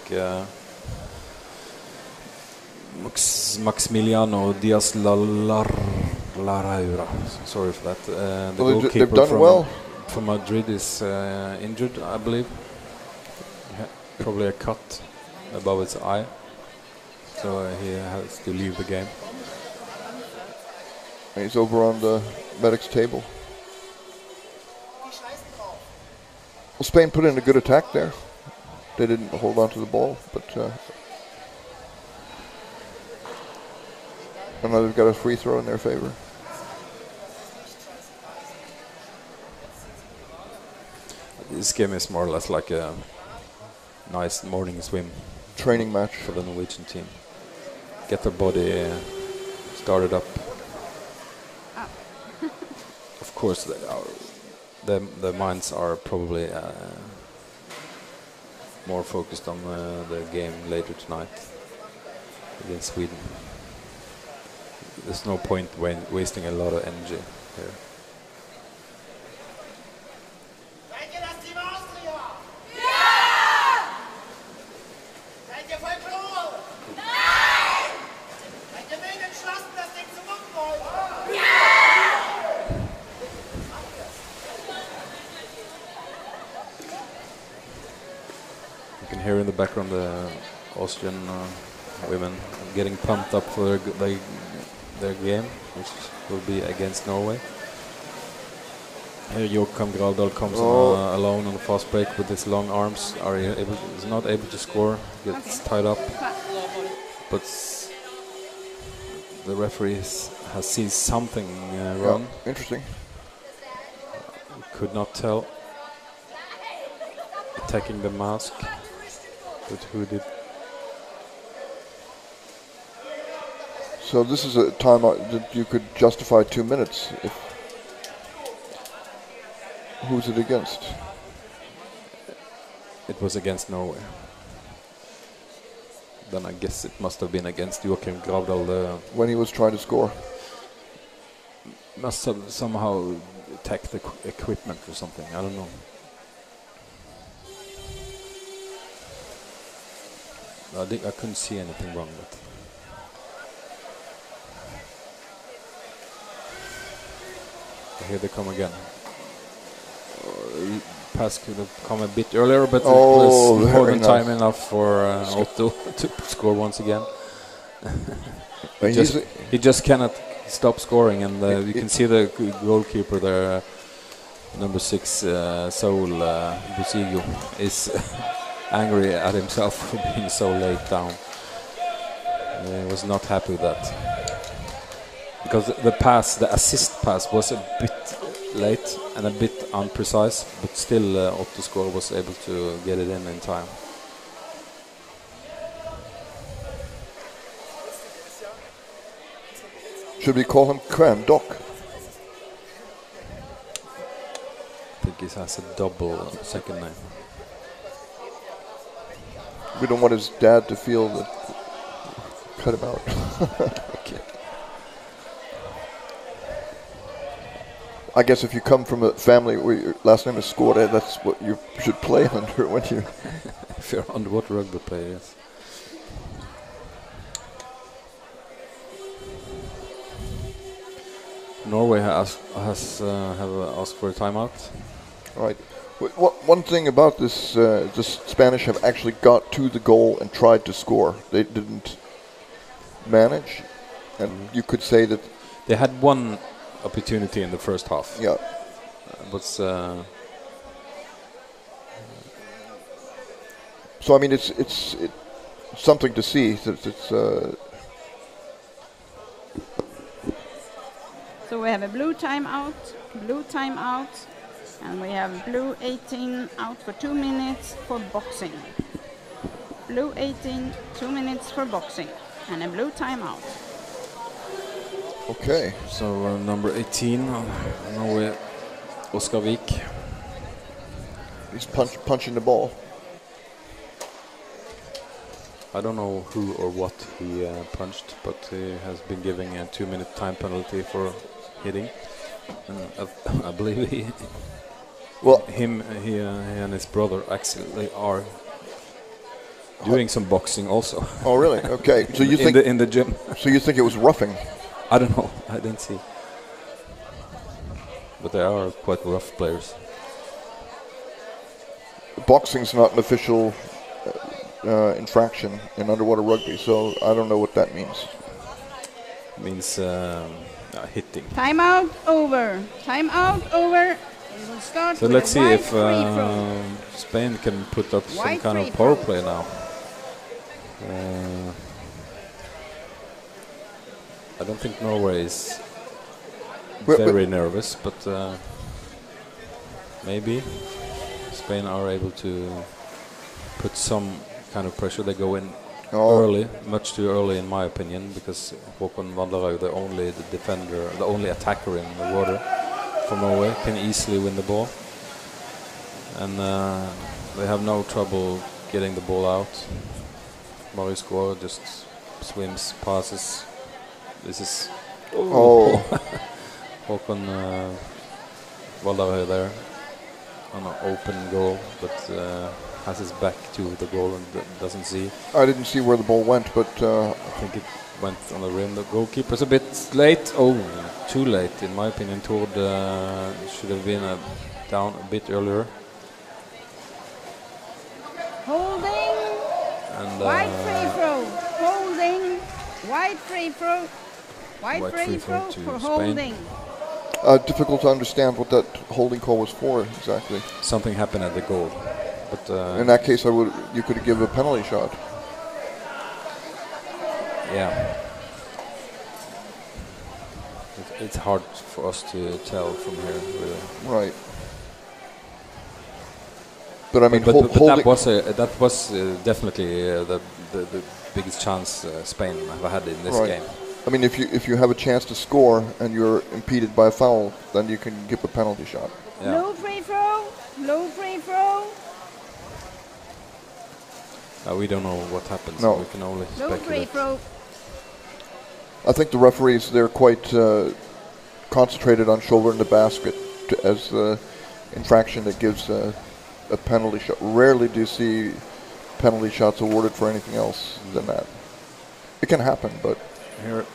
Maximiliano Diaz Laraura. Sorry for that. The Well, goalkeeper they've done well. from Madrid is injured, I believe. Probably a cut above his eye, so he has to leave the game. He's over on the medic's table. Well, Spain put in a good attack there. They didn't hold on to the ball, but and now they've got a free throw in their favor. This game is more or less like a nice morning swim Training match. for the Norwegian team. Get their body started up. Of course, their minds are probably more focused on the game later tonight against Sweden. There's no point wasting a lot of energy here. Seid ihr das Team Austria? Ja! Seid ihr voll cool? Nein! Seid ihr wild entschlossen, das Ding zu wuppen heute? You can hear in the background the Austrian women getting pumped up for their game, which will be against Norway. Here Joachim Gravdal comes alone on the fast break with his long arms. Is not able to score, gets tied up. But the referee has seen something wrong. Interesting. Could not tell. Attacking the mask, but who did? So this is a timeout that you could justify 2 minutes. Who's it against? It was against Norway. Then I guess it must have been against Joachim Gravdal. When he was trying to score. Must have somehow attacked the equipment or something. I don't know. I couldn't see anything wrong with it. Here they come again. Pass could have come a bit earlier, but it was more than time enough for Otto to score once again. He just cannot stop scoring, and you can see the goalkeeper there, number 6, Saul Busigo, is angry at himself for being so late down. He was not happy with that. Because the assist pass was a bit late and a bit unprecise, but still Otto Skår was able to get it in time. Should we call him Kvendok? I think he has a double second name. We don't want his dad to feel that. Cut him out. Okay. I guess if you come from a family where your last name is Skåre, that's what you should play under when you... If you're underwater rugby player, yes. Norway have asked for a timeout. Right. One thing about this, the Spanish have actually got to the goal and tried to score. They didn't manage, and you could say that... They had one opportunity in the first half. Yeah. But so I mean, it's something to see. So we have a blue timeout, And we have blue 18 out for 2 minutes for boxing. Blue 18, 2 minutes for boxing. And a blue timeout. Okay. So number 18, Norway, Oskar Vik. He's punching the ball. I don't know who or what he punched, but he has been giving a 2-minute time penalty for hitting. And I believe he and his brother actually are doing some boxing also. Oh, really? Okay. So you think in the gym? So you think it was roughing? I don't know. I didn't see. But they are quite rough players. Boxing's not an official infraction in underwater rugby, so I don't know what that means. It means hitting. Timeout over. Timeout over. We will start. So with let's a see wide if free throw. Spain can put up some Wide kind free of power throw. play now. I don't think Norway is very nervous, but maybe Spain are able to put some kind of pressure. They go in early, much too early in my opinion, because Håkon Vanderhaug, the only defender, the only attacker in the water for Norway, can easily win the ball. And they have no trouble getting the ball out. Marius Gaard just swims, passes. This is Håkon Valderhaug there on an open goal, but has his back to the goal and doesn't see. I didn't see where the ball went, but I think it went on the rim. The goalkeeper's a bit late. Oh, too late in my opinion. Tord should have been down a bit earlier. Holding. And Wide free throw. Holding. Wide free throw. Wide free throw to for Spain. holding. difficult to understand what that holding call was for exactly. Something happened at the goal, but in that case, you could give a penalty shot. Yeah, it's hard for us to tell from here, really. Right. But I mean, but holding that was definitely the biggest chance Spain have had in this game. I mean, if you have a chance to score and you're impeded by a foul, then you can give a penalty shot. Yeah. Low free throw. Low free throw. We don't know what happens. No. We can only Low free speculate. throw. I think the referees, they're quite concentrated on shoulder in the basket as the infraction that gives a penalty shot. Rarely do you see penalty shots awarded for anything else than that. It can happen, but here,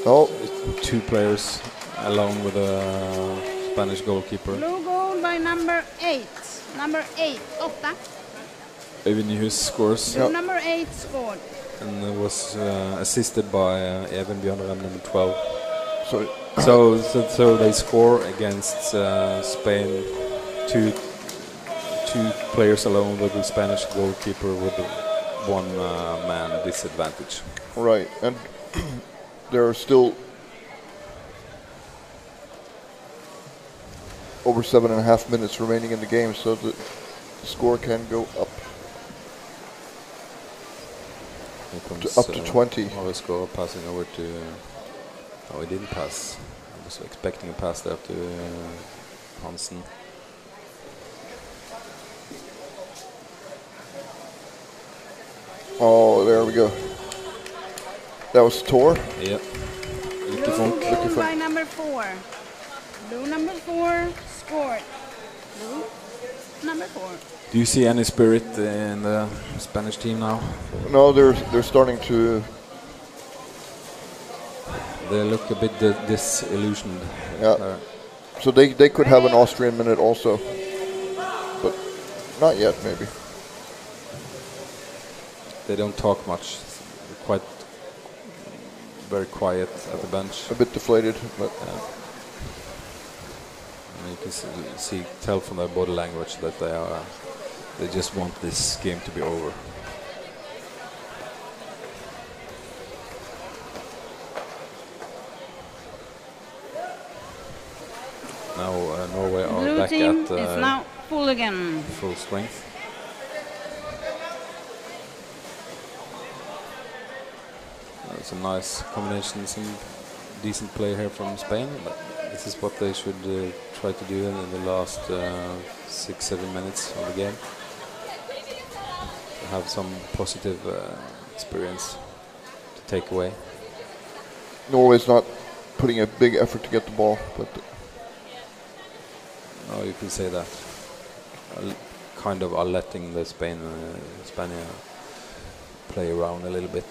it's two players alone with a Spanish goalkeeper. Blue goal by number 8. Number 8, 8. Øyvind Nyhus scores. Number 8 scored. And it was assisted by Even Bjørnrem, number 12. So they score against Spain. Two players alone with the Spanish goalkeeper with one man disadvantage. right, and there are still over 7.5 minutes remaining in the game, so the score can go up. Up to 20. Marius Gaard passing over to. Oh, he didn't pass. I was expecting a pass there to Hansen. Oh, there we go. That was Tor. Yeah. Blue goal by number 4. Blue number 4 scored. Blue number 4. Do you see any spirit in the Spanish team now? No, they're starting to. They look a bit disillusioned. Yeah. So they could have an Austrian minute also, but not yet maybe. They don't talk much. They're quite very quiet at the bench. A bit deflated, but and you can tell from their body language that they just want this game to be over. Now Norway are Blue back back team at is now full again. full strength. It's a nice combination, some decent play here from Spain. But this is what they should try to do in the last 6-7 minutes of the game. Have some positive experience to take away. Norway's not putting a big effort to get the ball, but No, you can say that. Kind of are letting the Spaniard play around a little bit.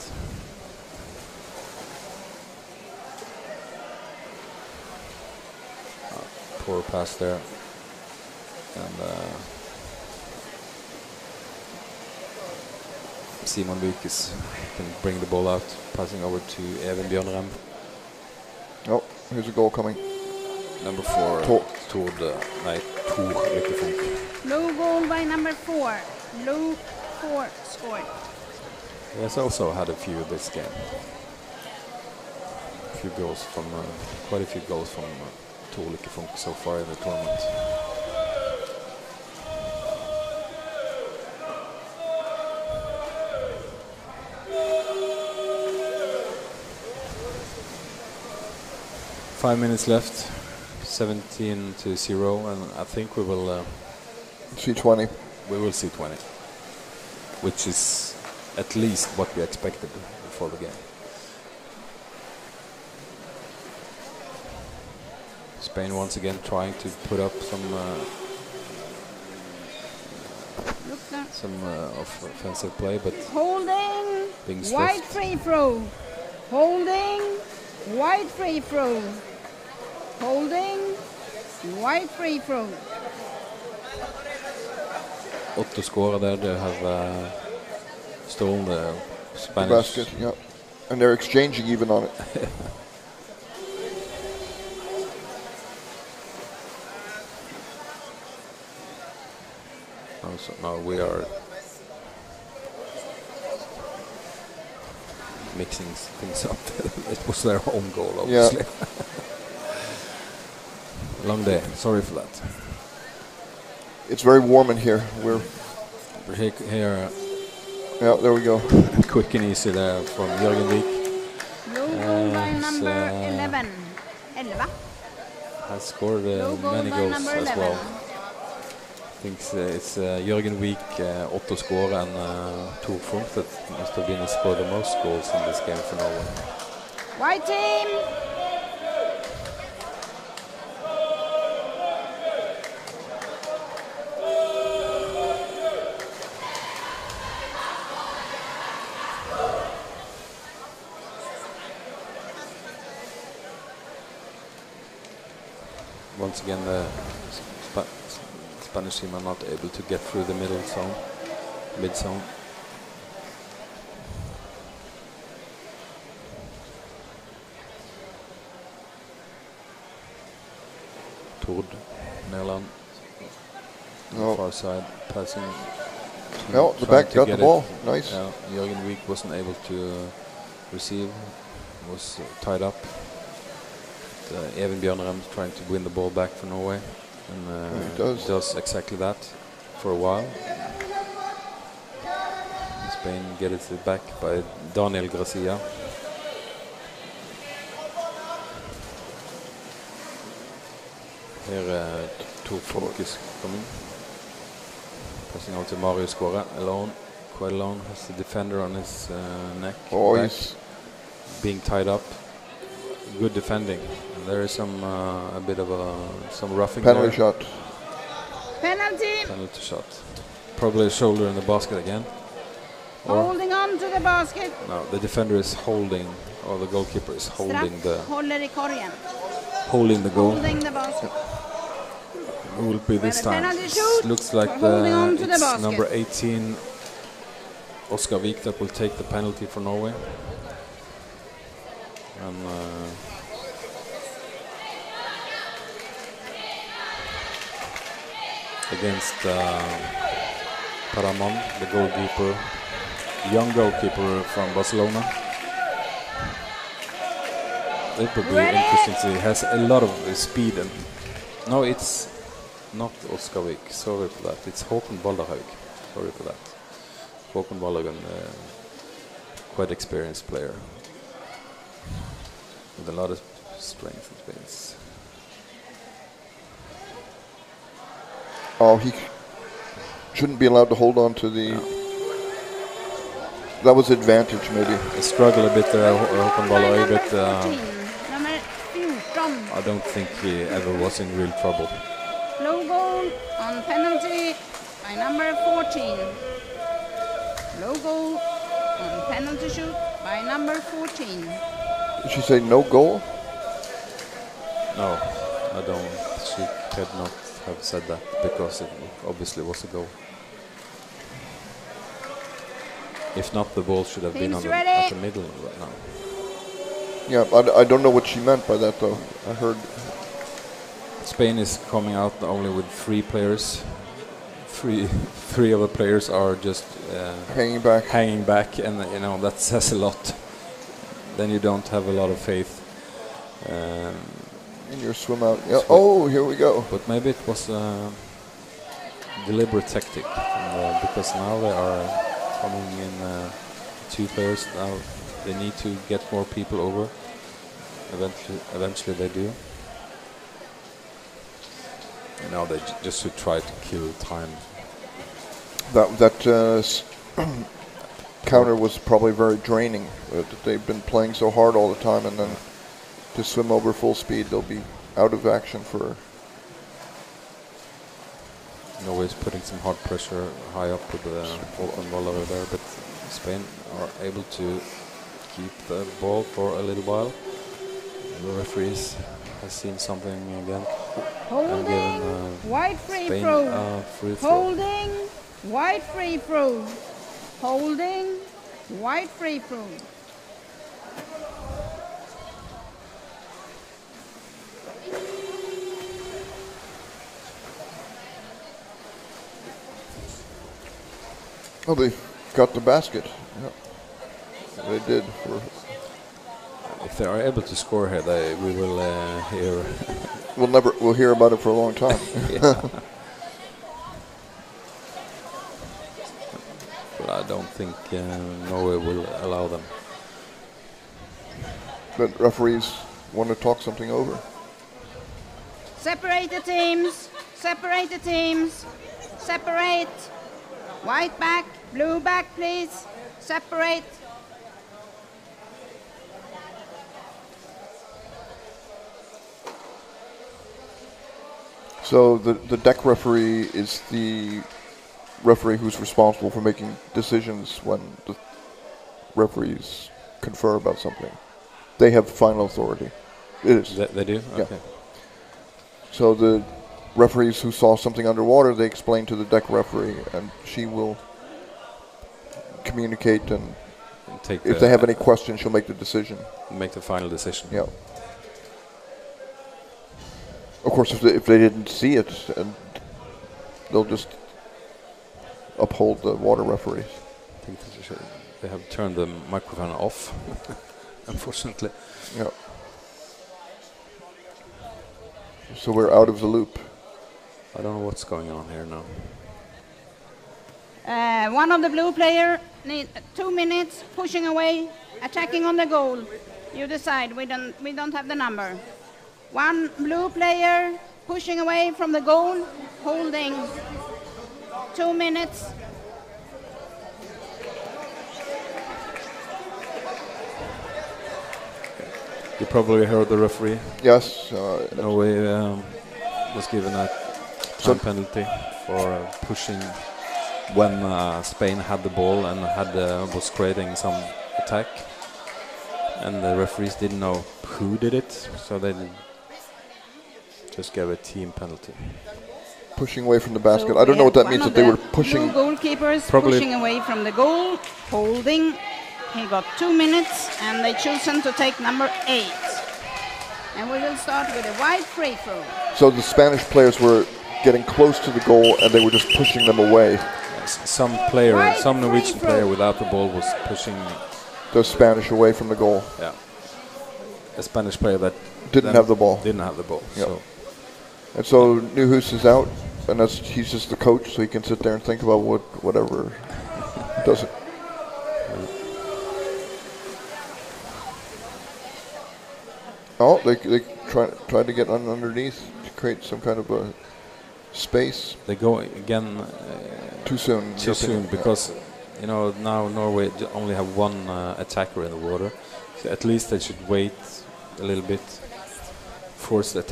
Poor pass there, and Simon Bykes can bring the ball out, passing over to Even Bjørnrem. oh, here's a goal coming. Number 4, Tor Lykkefunk. Blue goal by number 4. Blue 4 scored. He has also had a few this game. Quite a few goals from Tor Lykkefunk so far in the tournament. Five minutes left, 17-0, and I think we will See 20. we will see 20, which is at least what we expected before the game. Spain once again trying to put up some offensive play, but Holding, being wide swift. free throw. Holding, wide free throw. Holding, wide free throw. Otto scorer there. They have stolen the The Spanish basket, yeah. And they're exchanging even on it. So now we are mixing things up. It was their own goal, obviously. Long day. Sorry for that. It's very warm in here. We're Here, yeah, there we go. quick and easy there from Jørgen Vik. Blue goal by Yes, number 11. 11. Has scored Blue goal many by goals number as 11. well. I think it's Jørgen Vik, Otto scorer, and Tor Funk that must have been scored the most goals in this game for Norway. White team. Once again, the Spanish team are not able to get through the middle zone, mid zone. Tord Nederland, No. far side, passing. No, the trying back to got get the ball. it. Nice. Yeah, Jørgen Vik wasn't able to receive, was tied up. Even Bjørnrem trying to win the ball back for Norway, and he does. exactly that for a while. Spain get it back by Daniel Gracia. Here Tor Funk is coming, passing out to Mario Skåre alone. Quite alone, has the defender on his neck. Oh, back, he's being tied up. Good defending. And there is some a bit of some roughing penalty there. shot. Penalty. Penalty shot. Probably a shoulder in the basket again. Or Holding on to the basket. no, the defender is holding, or the goalkeeper is holding Straff håller i korgen. holding the goal. Holding the basket. Who will be this Well, a time? penalty shoot Looks like for holding on to the it's basket. number 18, Oskar Vik, that will take the penalty for Norway. And against Paramon, the goalkeeper, young goalkeeper from Barcelona. It would be Ready? interesting to see. He has a lot of speed. And no, it's not Oskavik. Sorry for that. It's Håkon Balderhaug. Sorry for that. Håkon Balderhaug, quite experienced player with a lot of strength and experience. Oh, he shouldn't be allowed to hold on to the... No. That was advantage, maybe. I struggle a bit there, Håkon Balderhaug, but I don't think he ever was in real trouble. Low goal on penalty by number 14. Low goal on penalty shoot by number 14. Did she say no goal? No, I don't. She could not have said that because it obviously was a goal. If not, the ball should have been on at the middle right now. Yeah, I don't know what she meant by that, though. I heard... Spain is coming out only with 3 players. Three of the players are just hanging back. Hanging back, and you know that says a lot. Then you don't have a lot of faith. In your swim out. Yeah. Oh, here we go. But maybe it was a deliberate tactic because now they are coming in 2 players. Now they need to get more people over. Eventually they do. And now they just should try to kill time. That counter was probably very draining. They've been playing so hard all the time, and then to swim over full speed, they'll be out of action for... Norway's putting some hard pressure high up with the Håkon Balderhaug there, but Spain are able to keep the ball for a little while. The referees has seen something again. Holding, wide free throw. Holding, wide free throw. Holding, wide free throw. Oh, they got the basket. Yep. They did. If they are able to score here, we will hear. We'll hear about it for a long time. But I don't think Norway will allow them. But referees want to talk something over. Separate the teams. Separate the teams. Separate. White back, blue back, please. Separate. So the deck referee is the referee who's responsible for making decisions when the referees confer about something. They have final authority. It is. They do? Yeah. Okay. So the referees who saw something underwater, they explain to the deck referee, and she will communicate, and take if they have any questions, she'll make the decision. Make the final decision. Yeah. Of course, if they didn't see it, and they'll just uphold the water referees. I think they have turned the microphone off, unfortunately. Yeah. So we're out of the loop. I don't know what's going on here now. One of the blue player need 2 minutes pushing away, attacking on the goal. You decide. We don't have the number. One blue player pushing away from the goal, holding 2 minutes. You probably heard the referee. Yes. Norway was given a time penalty for pushing when Spain had the ball and was creating some attack, and the referees didn't know who did it, so they just gave a team penalty. Pushing away from the basket. So I don't know what that means. That they were pushing. Goalkeepers pushing away from the goal, holding. He got 2 minutes, and they chosen to take number 8. And we will start with a wide free throw. So the Spanish players were getting close to the goal, and they were just pushing them away. Yes, some Norwegian player without the ball was pushing the Spanish away from the goal. Yeah. A Spanish player that didn't have the ball. Didn't have the ball. Yep. So And so Newhouse is out, and he's just the coach, so he can sit there and think about whatever does it. Oh, they try to get underneath to create some kind of a space. They go again too soon. Too soon because now Norway only have one attacker in the water. So at least they should wait a little bit, force the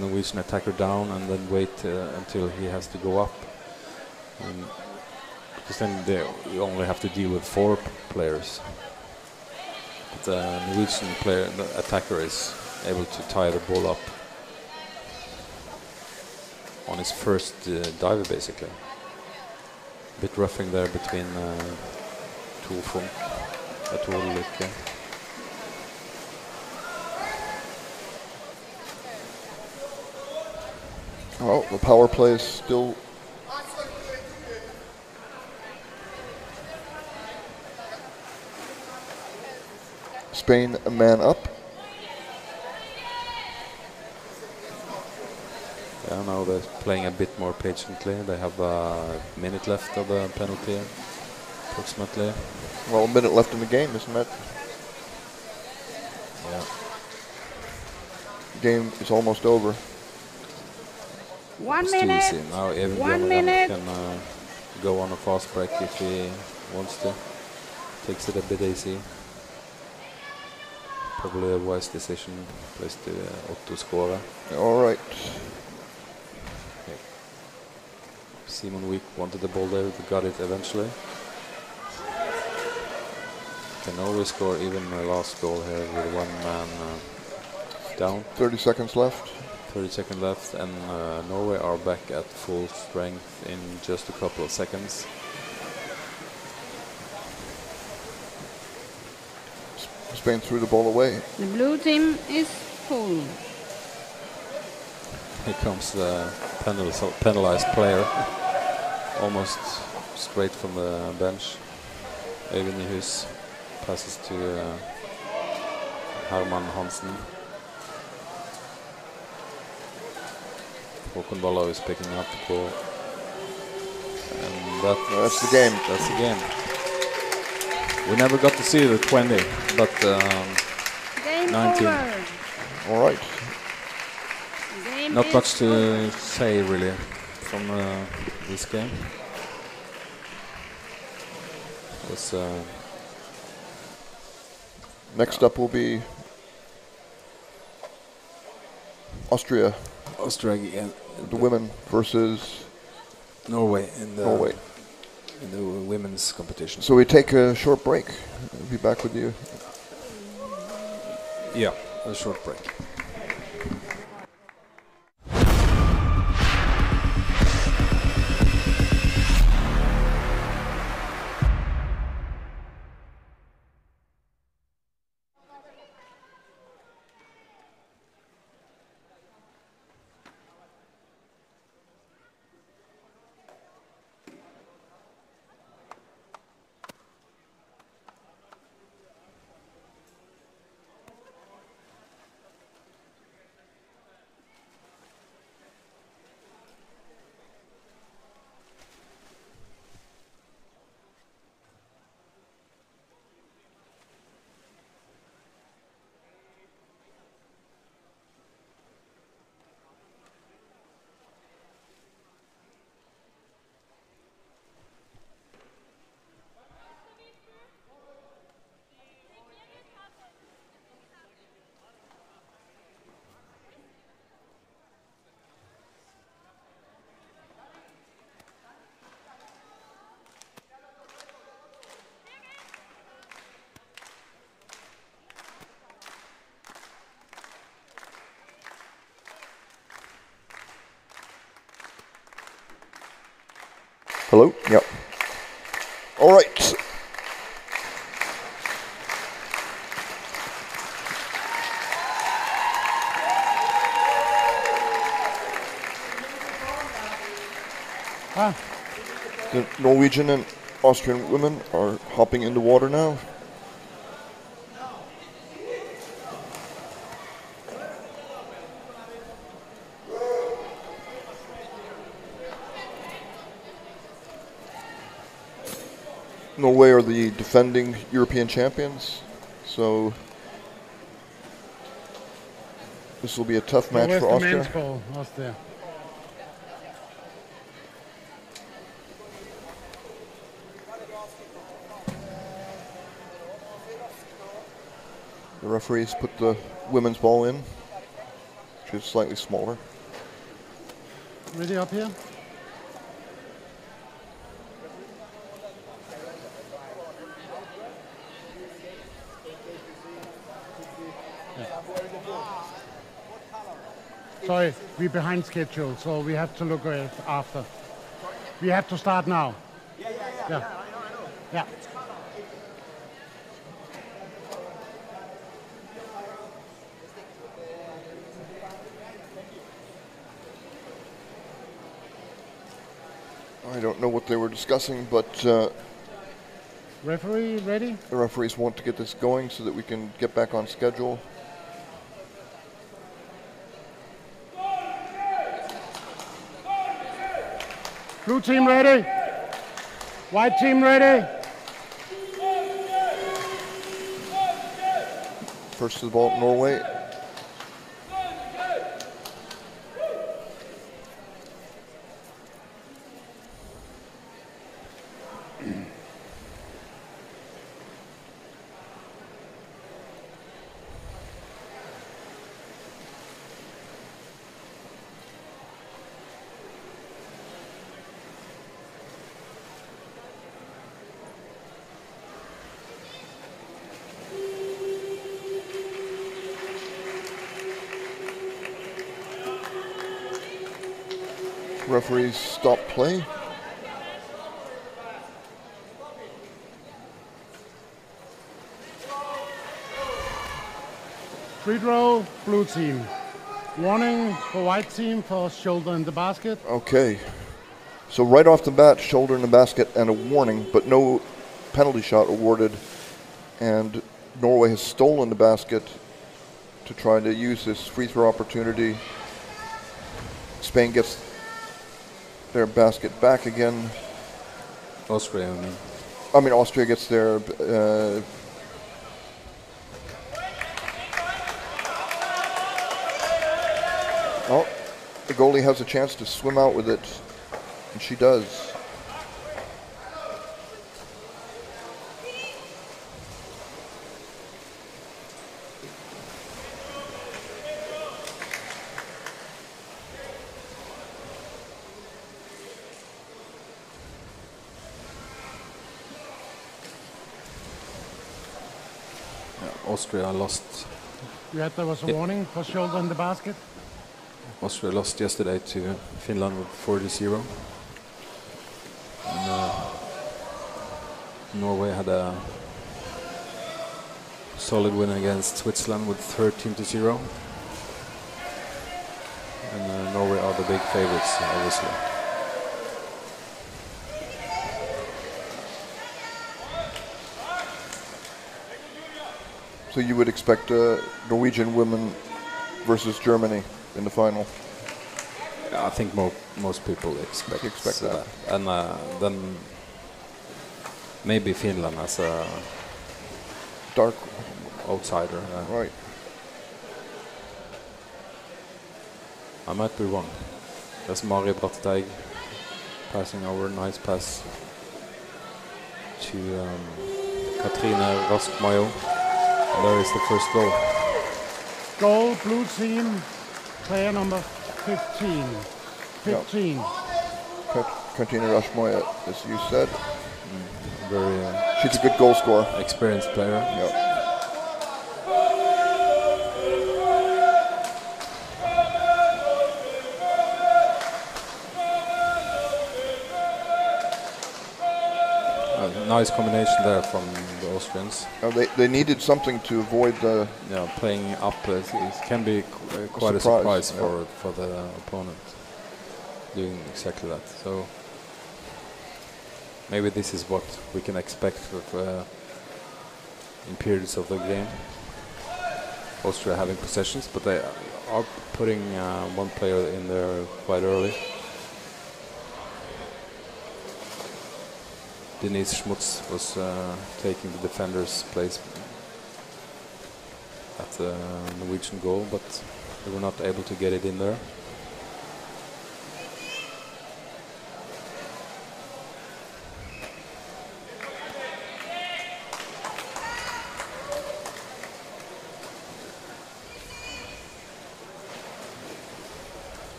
Norwegian attacker down, and then wait until he has to go up. Because then you only have to deal with 4 players. But the Norwegian attacker is able to tie the ball up on his first dive, basically. A bit roughing there between Torfunk and Torlykke. Oh, the power play is still Spain a man up. Yeah, now they're playing a bit more patiently. They have a minute left of the penalty, approximately. Well, a minute left in the game, isn't it? Yeah. Game is almost over. 1 It's minute. too easy. Now even 1 minute. can go on a fast break if he wants to. Takes it a bit easy. Probably a wise decision. Plays to Otto scorer. All right. Okay. Simon Wiik wanted the ball there, got it eventually. Can always score even the last goal here with 1 man down. 30 seconds left. 30 seconds left, and Norway are back at full strength in just a couple of seconds. Spain threw the ball away. The blue team is full. Here comes the penalized player, almost straight from the bench. Øyvind Nyhus passes to Herman Hansen. Håkon Ballo is picking up the ball. And that's the game. That's the game. We never got to see the 20, but Game 19. over. All right. Game Not is much to over. say really from this game. Was, next up will be Austria. Austria again. The women versus Norway in the Norway. In the women's competition. So we take a short break. We'll be back with you. Yeah, a short break. Hello? Yep. All right. The Norwegian and Austrian women are hopping in the water now. Norway are the defending European champions, so this will be a tough match for Where's the Austria. men's ball, Austria? The referees put the women's ball in, which is slightly smaller. Ready up here? Sorry, we're behind schedule, so we have to look at it after. We have to start now. Yeah. Yeah. I don't know what they were discussing, but Referee ready? the referees want to get this going so that we can get back on schedule. Blue team ready? White team ready? First to the ball, Norway. Referees stop play. Free throw, blue team. Warning for white team for shoulder in the basket. Okay. So right off the bat, shoulder in the basket and a warning, but no penalty shot awarded. And Norway has stolen the basket to try to use this free throw opportunity. Spain gets their basket back again. Austria, I mean. I mean, Austria gets their oh, the goalie has a chance to swim out with it, and she does. Austria lost. There was a warning for shoulder in the basket. Austria lost yesterday to Finland with 40-0. And, Norway had a solid win against Switzerland with 13-0. And Norway are the big favorites, obviously. So you would expect Norwegian women versus Germany in the final? I think most people expect that. And then maybe Finland as a dark outsider. Right. I might be wrong. That's Mari Brattteig passing over, nice pass to Katrine Raskmajo. There is the first goal. Goal, blue team, player number 15. 15. Katrine Raskmajo, as you said. Very. She's a good goal scorer. Experienced player. Yeah. Nice combination there from the Austrians. They needed something to avoid the... Yeah, playing up. It can be quite a surprise for the opponent doing exactly that. So maybe this is what we can expect in periods of the game. Austria having possessions, but they are putting one player in there quite early. Denise Schmutz was taking the defender's place at the Norwegian goal, but they were not able to get it in there.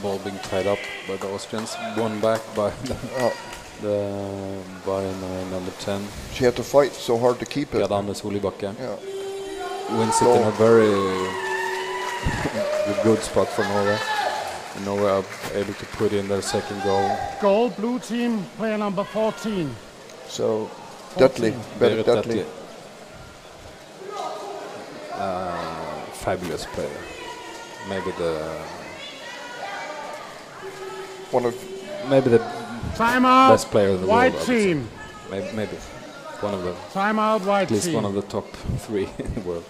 Ball being tied up by the Austrians, won back by by number 10. She had to fight so hard to keep it. Gerdanne Solibakke. Yeah. Wins it in a very good spot for Norway. And Norway are able to put in their second goal. Goal, blue team, player number 14. So, deadly, very deadly. Fabulous player. Maybe the Timeout, best player in the white world. team. Maybe one of the Timeout, white at least team. one of the top 3 in the world.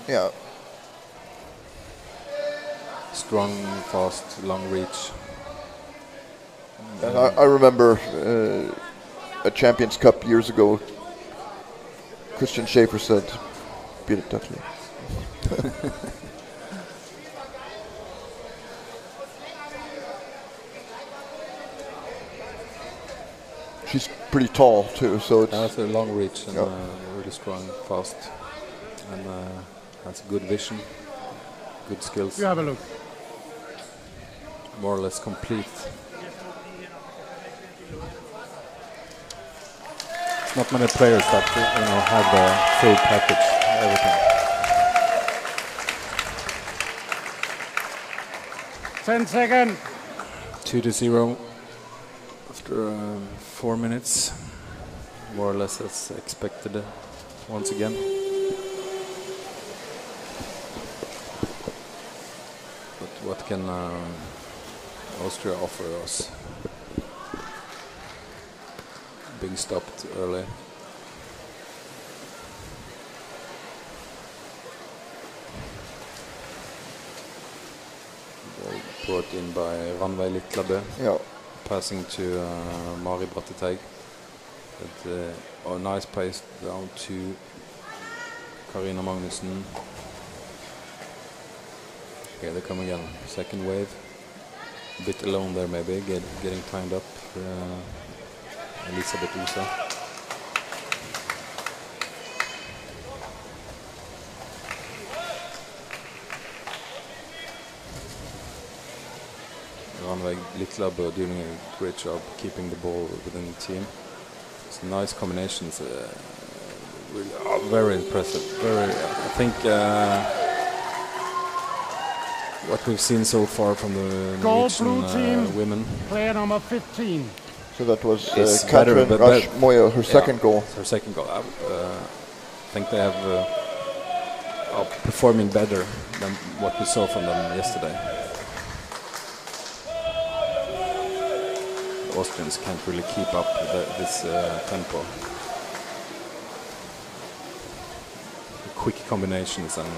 Yeah. Strong, fast, long reach. And I remember a Champions Cup years ago, Christian Schaefer said, beat it deadly. She's pretty tall too, so it's a long reach and really strong, fast, and has good vision, good skills. You have a look. More or less complete. It's not many players that have the full package, everything. 10 seconds. 2-0 after 4 minutes, more or less as expected once again. But what can Austria offer us? Being stopped early. Ball brought in by Ranveig Litlabø. Yeah. Passing to Mari Bratteteig. Nice pace down to Karina Magnussen. Okay, they come again. Second wave. A bit alone there maybe, getting timed up. Elisabeth Usa. Ranveig Litlabø doing a great job keeping the ball within the team. It's nice combinations, really very impressive. I think what we've seen so far from the Norwegian women. Player number 15. So that was Katrin Rasch Moya, her second goal. Her second goal. I think they have are performing better than what we saw from them yesterday. The Austrians can't really keep up with this tempo. The quick combinations and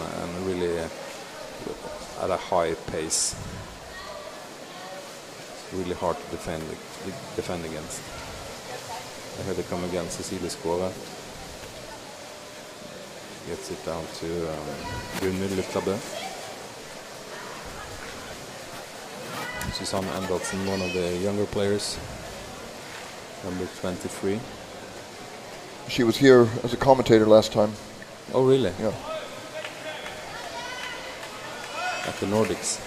really at a high pace. It's really hard to defend against. Here they come again, Cecilie Skåre. Gets it down to Gunhild Litlabø. Susanne Endelsen, one of the younger players, number 23. She was here as a commentator last time. Oh, really? Yeah. At the Nordics.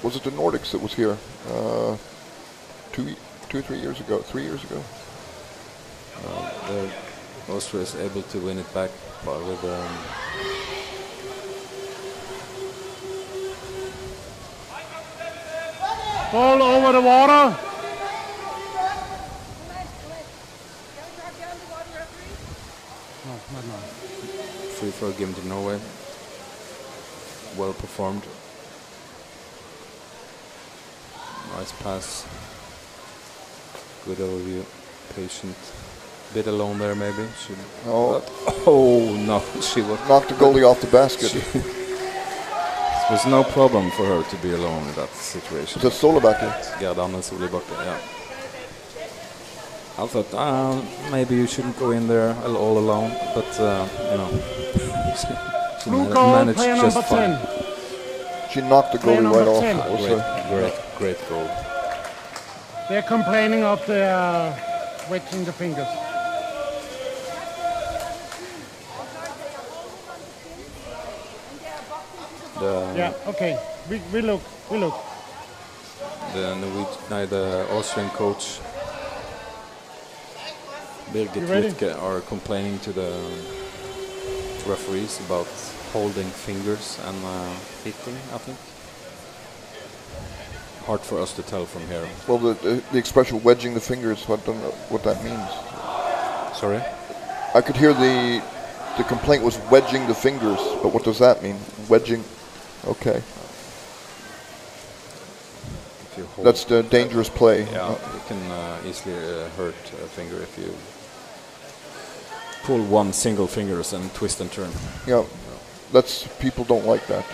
Was it the Nordics that was here? 3 years ago. Austria is able to win it back with ball over the water. No, not now. Free throw given to Norway. Well performed. Nice pass. Good overview. Patient. Bit alone there, maybe. Oh, Oh no, she was. knocked the goalie off the basket. It was no problem for her to be alone in that situation. It's a Solbakke. Gerdan Solibakke, yeah. I thought maybe you shouldn't go in there all alone, but you know, she Blue goal, managed player just number fine. 10. She knocked the goalie Number right off. 10. Also. Great goal. They're complaining of the wedging the fingers. Yeah, okay. We look. The Austrian coach Birgit ready? Wittke are complaining to the referees about holding fingers and hitting, I think. Hard for us to tell from here. Well, the expression wedging the fingers, I don't know what that means. Sorry? I could hear the complaint was wedging the fingers, but what does that mean? Wedging, okay. If you hold, That's the dangerous play. yeah, you can easily hurt a finger if you pull one single fingers and twist and turn. Yeah, that's, people don't like that.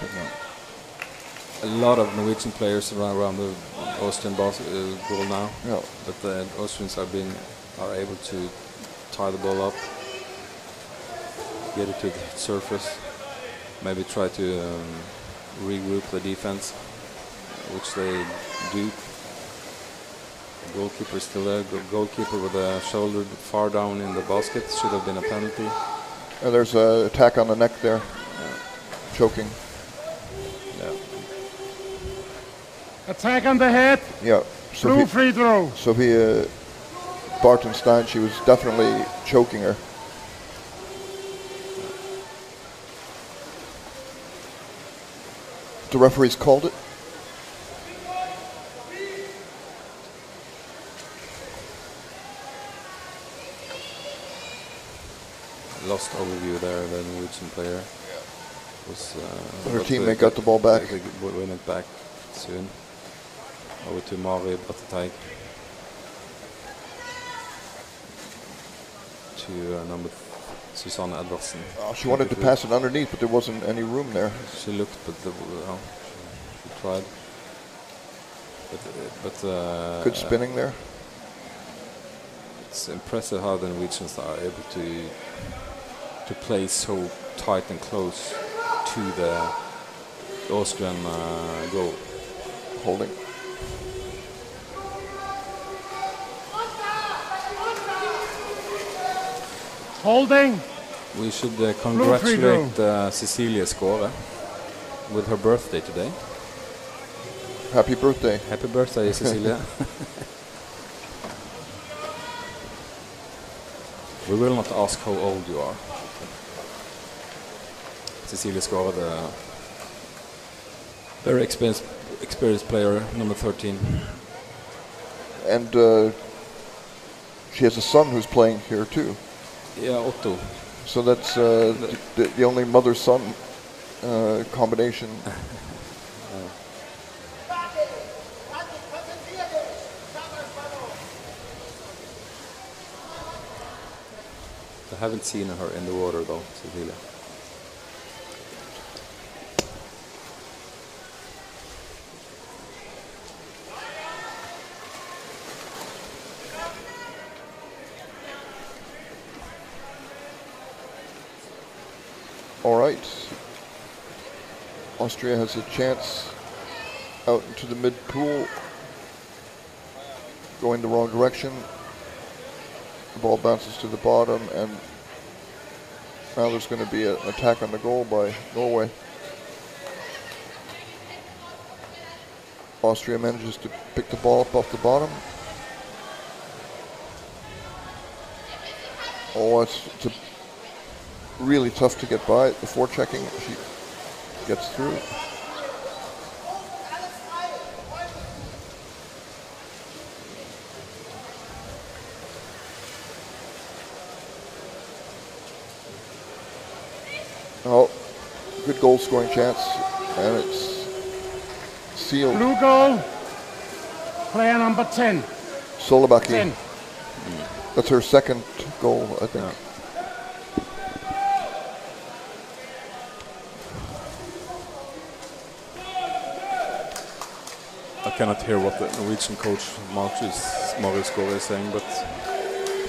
A lot of Norwegian players around the Austrian goal now, Yeah. but the Austrians are able to tie the ball up, get it to the surface, maybe try to regroup the defense, which they do. The goalkeeper is still there. Goalkeeper with a shoulder far down in the basket, should have been a penalty. And there's an attack on the neck there, choking. Yeah. Attack on the head. Yeah. So Blue free throw. Sophia Bartenstein, she was definitely choking her. The referees called it. Lost overview there, the Norwegian player. Was, Her but teammate got the ball back. They win it back soon. Over to Mari Brattteig. To number Susanne Edvardsen. She wanted to pass it underneath, but there wasn't any room there. She looked, but she tried. But Good spinning there. It's impressive how the Norwegians are able to play so tight and close to the Austrian goal. Holding. Holding. We should congratulate Cecilia Skåre with her birthday today. Happy birthday. Happy birthday, Cecilia. We will not ask how old you are. Cecilia Skåre, the very experienced player, number 13. And she has a son who's playing here too. Yeah, Otto. So that's the only mother-son combination. I haven't seen her in the water though, Cecilia. All right. Austria has a chance out into the mid-pool. Going the wrong direction. The ball bounces to the bottom, and now there's going to be an attack on the goal by Norway. Austria manages to pick the ball up off the bottom. Oh, it's really tough to get by. Before checking, she gets through. Oh, good goal scoring chance, and it's sealed. Blue goal. Player number 10. Solbakke. 10. That's her second goal, I think. Yeah. I cannot hear what the Norwegian coach Marius Gård is saying, but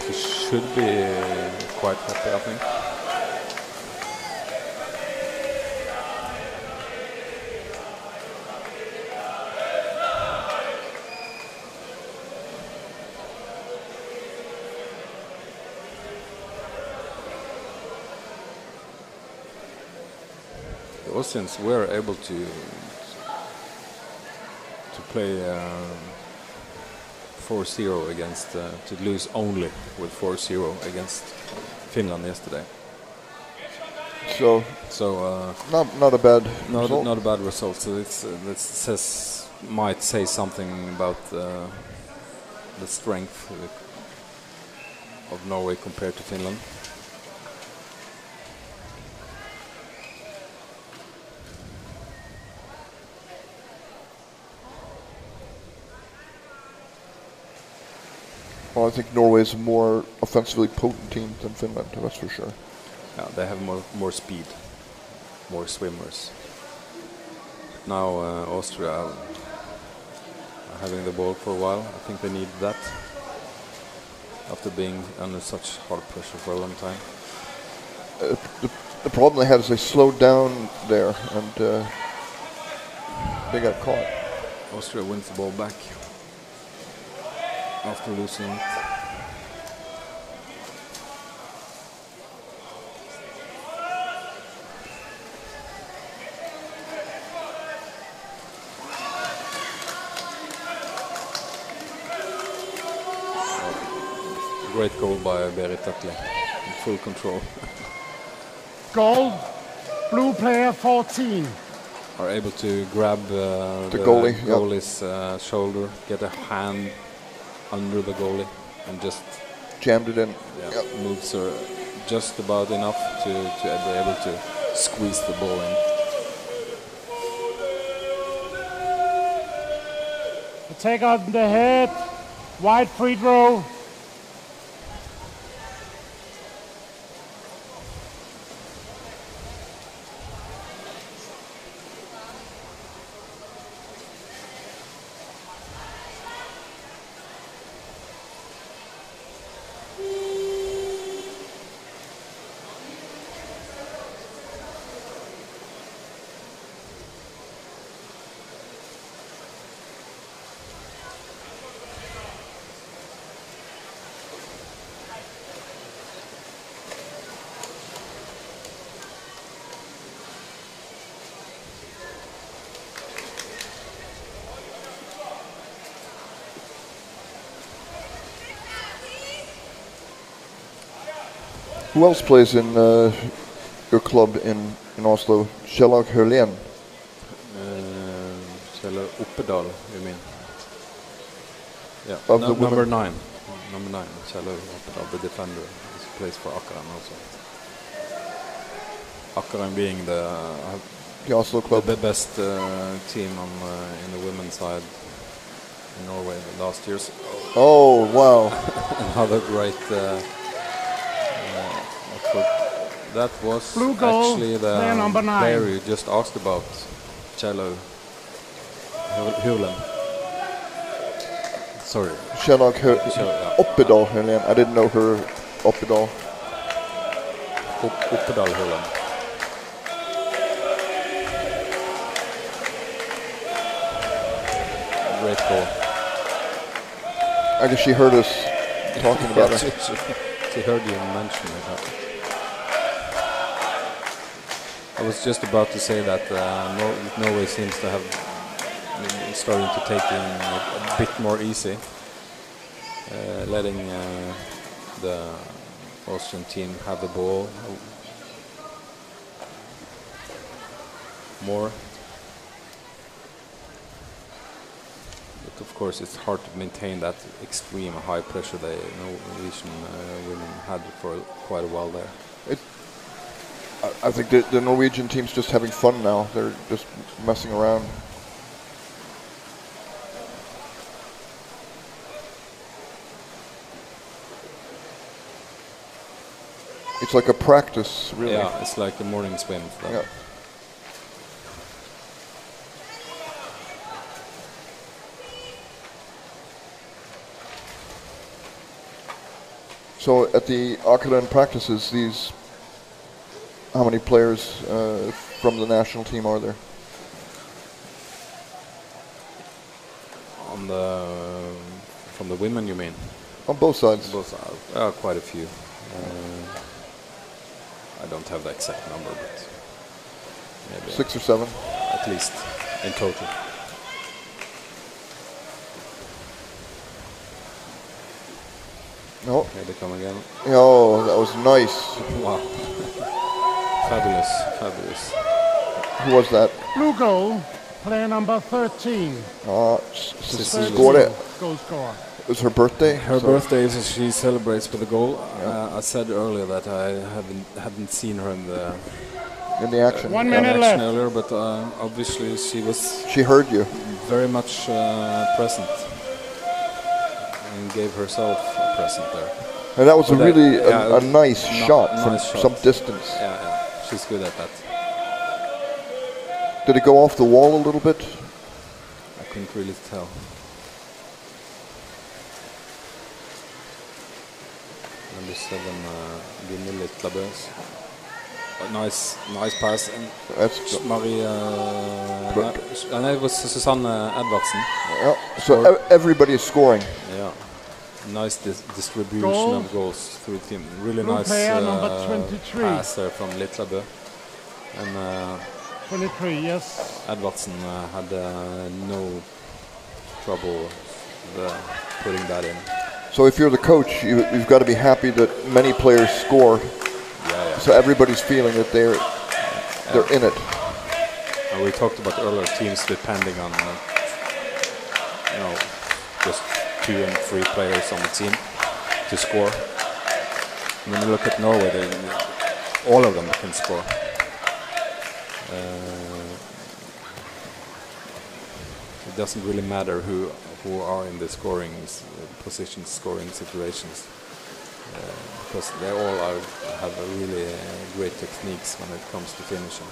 he should be quite happy, I think. The Austrians were able to play 4-0 against, to lose only with 4-0 against Finland yesterday. So not a bad result. Not a bad result. So might say something about the strength of Norway compared to Finland. Well, I think Norway is a more offensively potent team than Finland, that's for sure. Yeah, they have more speed, more swimmers. Now Austria are having the ball for a while. I think they need that after being under such hard pressure for a long time. The problem they had is they slowed down there and they got caught. Austria wins the ball back after losing it. Great goal by Berit Takle, in full control. Goal, blue player 14. Are able to grab the goalie's shoulder, get a hand under the goalie, and just jammed it in. Moves her just about enough to be able to squeeze the ball in. The take on the head, wide free throw. Who else plays in your club in Oslo? ECUWR2022. Kjell Oppedal, you mean? Yeah, number 9. Number 9, Kjell Oppedal, the defender. He plays for Akkuran also. Akkuran being the Oslo club, the best team in the women's side in Norway the last years. Oh wow! Another great effort. That was blue goal, actually the player you just asked about, Kjell Oppedal. Sorry. Oppedal. I didn't know her. Oppedal. Oppedal. Great goal. I guess she heard us talking about it. She heard you mention it. I was just about to say that Norway seems to have starting to take in a bit more easy, letting the Austrian team have the ball more. But of course, it's hard to maintain that extreme high pressure the Norwegian women had for quite a while there. I think the Norwegian team's just having fun now. They're just messing around. like a practice, really. Yeah, it's like a morning swim for them. Yeah. So at the Åkeren practices, how many players from the national team are there? From the women, you mean? On both sides. Both quite a few. I don't have the exact number, but maybe 6 or 7? at least in total. No. Here they come again. Oh, that was nice. Wow. Fabulous. Who was that? Blue goal, player number 13. Scored it. Goal scorer. It was her birthday. Her birthday is she celebrates with a goal. I said earlier that I hadn't seen her in the action. 1 minute left. Earlier, but obviously she heard you. Very much present and gave herself a present there. And that was a really nice shot from some distance. Yeah, she's good at that. Did it go off the wall a little bit? I couldn't really tell. Number 7, Gunhild Litlabøs. Nice pass. And that's Marie. And it was Susanne Edvardsen. Yeah. So everybody is scoring. Yeah. Nice distribution of goals through the team. Really nice number 23. pass there from Litlabø. And 23, yes. Edvardsen had no trouble putting that in. So if you're the coach, you've got to be happy that many players score. Yeah. So everybody's feeling that they're in it. And we talked about earlier teams depending on just 2 and 3 players on the team to score. And when you look at Norway, all of them can score. It doesn't really matter who are in the scoring positions, scoring situations, because they all have a really great techniques when it comes to finishing.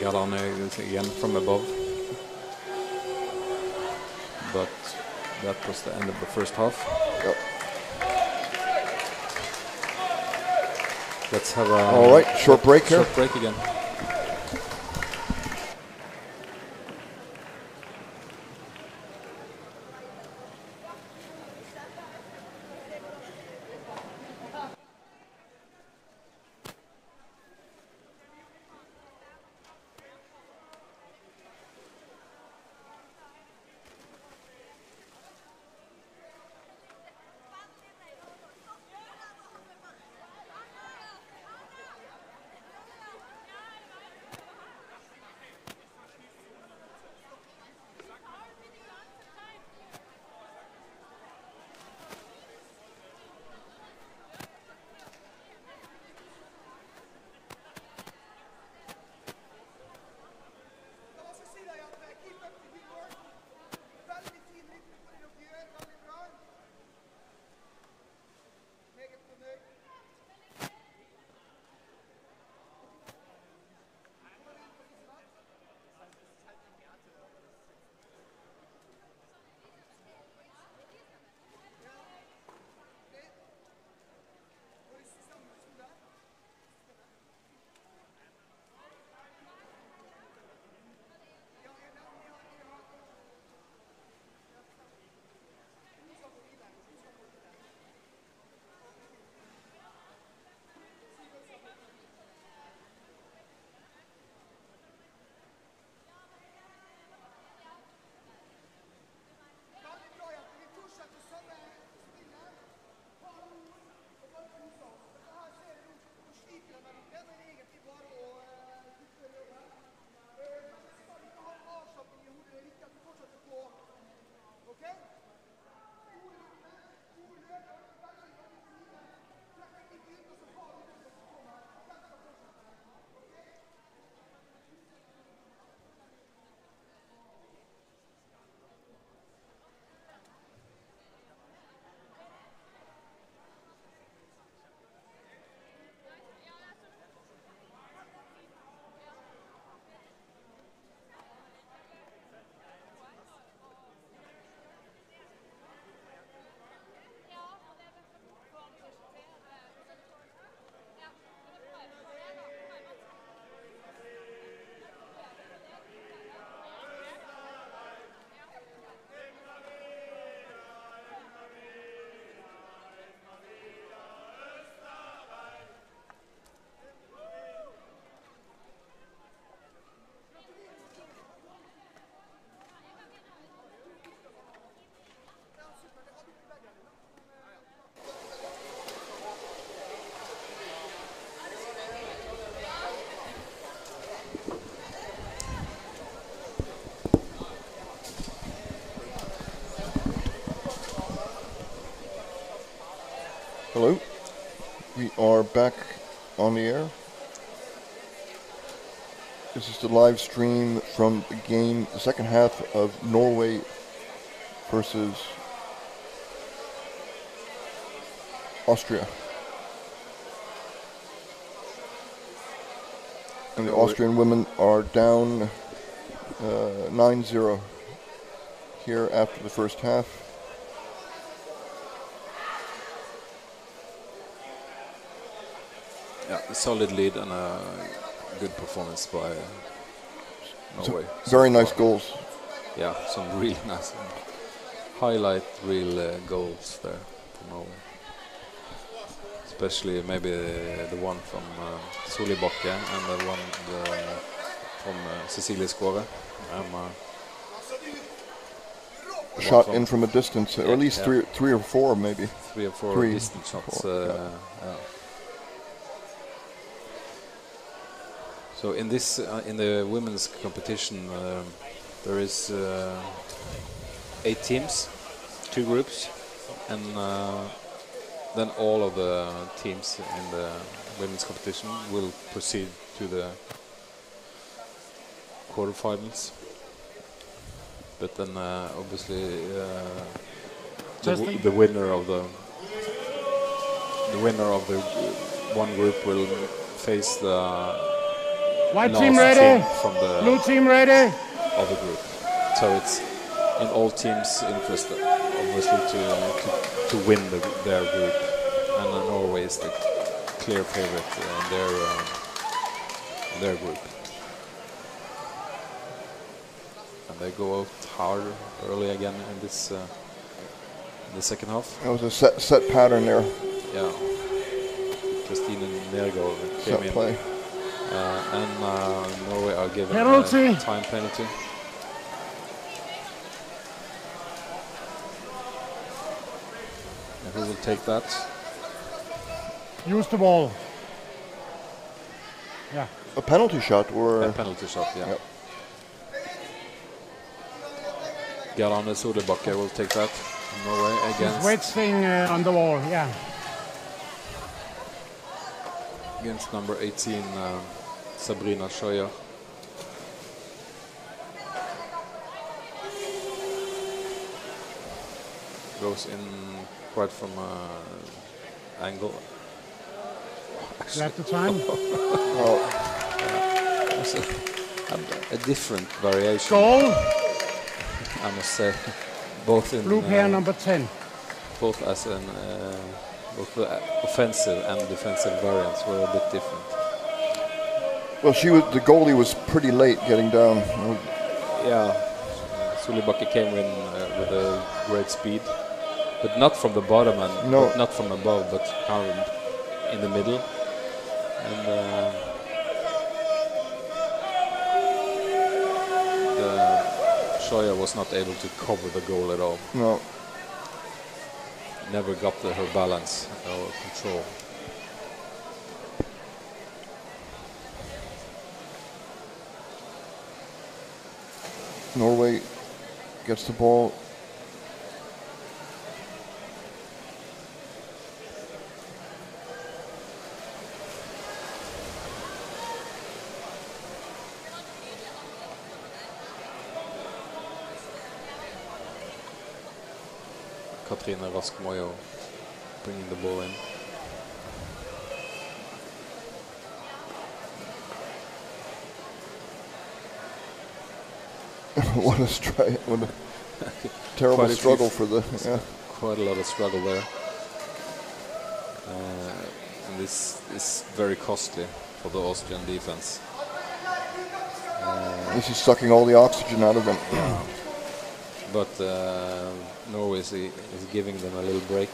Got on again from above, but that was the end of the first half. Yep. Let's have a all right, short break here. Short break again. Hello. We are back on the air. This is the live stream from the game, the second half of Norway versus Austria. And the Austrian women are down 9-0 here after the first half. Yeah, a solid lead and a good performance by Norway. Very nice goals. Yeah, some really nice highlight reel goals there for Norway. Especially maybe the one from Solibakke and the one from Cecilie Skåre. Shot in from a distance, or at least three or four maybe. Three or four distance shots. Yeah. So in this, in the women's competition, there is 8 teams, 2 groups, and then all of the teams in the women's competition will proceed to the quarterfinals. But then obviously the winner of the one group will face the White team ready. From the Blue team ready. Other group. So it's in all teams' interest, obviously, to win their group. And Norway is the clear favorite in their group. And they go out hard early again in this in the second half. That was a set pattern there. Yeah. Christine Nergård came set in. Play. And Norway are given penalty. A time penalty. And who will take that? Use the ball. Yeah. A penalty shot or a penalty shot, yeah. Yep. Gerane Solibakke will take that. Norway against Wedge thing on the wall, yeah. Against number 18, Sabrina Scheuer. Goes in quite from angle. Is that the time? A different variation. Goal. I must say, both in blue pair number 10. Both as an both the offensive and defensive variants were a bit different. Well, the goalie was pretty late getting down. Yeah, Solibakke came in with a great speed, but not from the bottom and not from above, but kind of in the middle. And Scheuer was not able to cover the goal at all. No. Never got her balance or control. Norway gets the ball. Katrine Rask-Moyo bringing the ball in. What a terrible struggle for the. Yeah. Quite a lot of struggle there. And this is very costly for the Austrian defense. This is sucking all the oxygen out of them. But Norway is giving them a little break,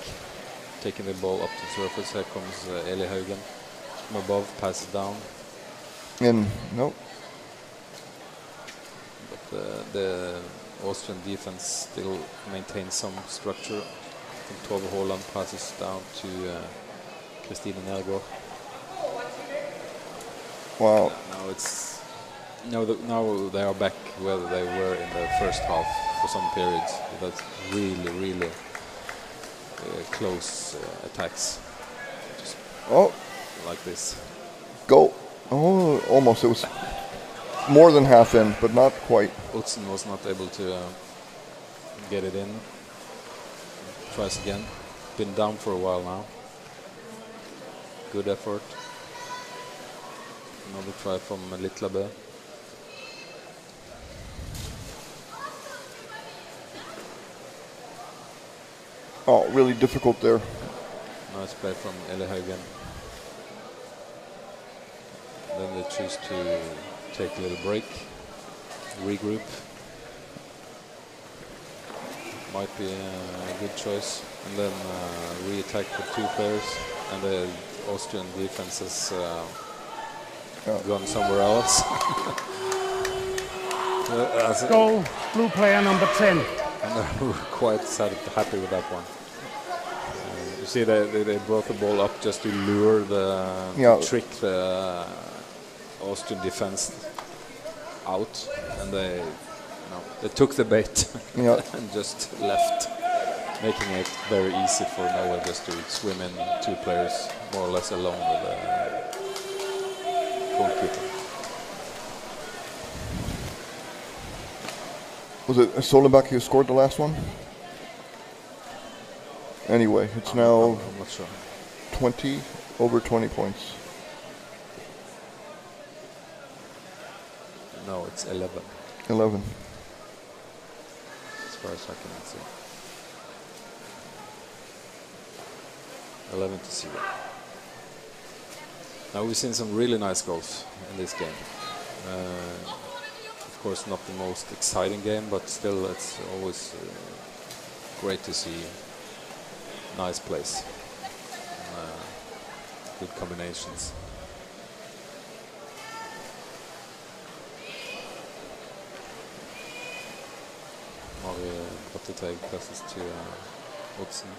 taking the ball up to the surface. Here comes Eli Haugen from above, passes down. No. But the Austrian defense still maintains some structure. Tove Haaland passes down to Christine Nergård. Wow. Now they are back where they were in the first half for some periods. That's really close attacks. Oh, like this. go. Oh, almost. It was more than half in, but not quite. Utzon was not able to get it in. Tries again. Been down for a while now. Good effort. Another try from Litlabø. Oh, really difficult there. Nice play from Ele Haugen. Then they choose to take a little break, regroup. Might be a good choice. And then re-attack with 2 players. And the Austrian defense has gone somewhere else. Goal, blue player number 10. And they're quite happy with that one. You see, they brought the ball up just to lure to trick the Austrian defense out, and they took the bait and just left, making it very easy for Norway just to swim in 2 players more or less alone with the goalkeeper. Was it Solebak who scored the last one? Anyway, it's now I'm not sure. 20, over 20 points. No, it's 11. 11. As far as I can see. 11-0. Now we've seen some really nice goals in this game. Of course, not the most exciting game, but still, it's always great to see nice plays, good combinations. Mari Brattiteg passes to Utzon.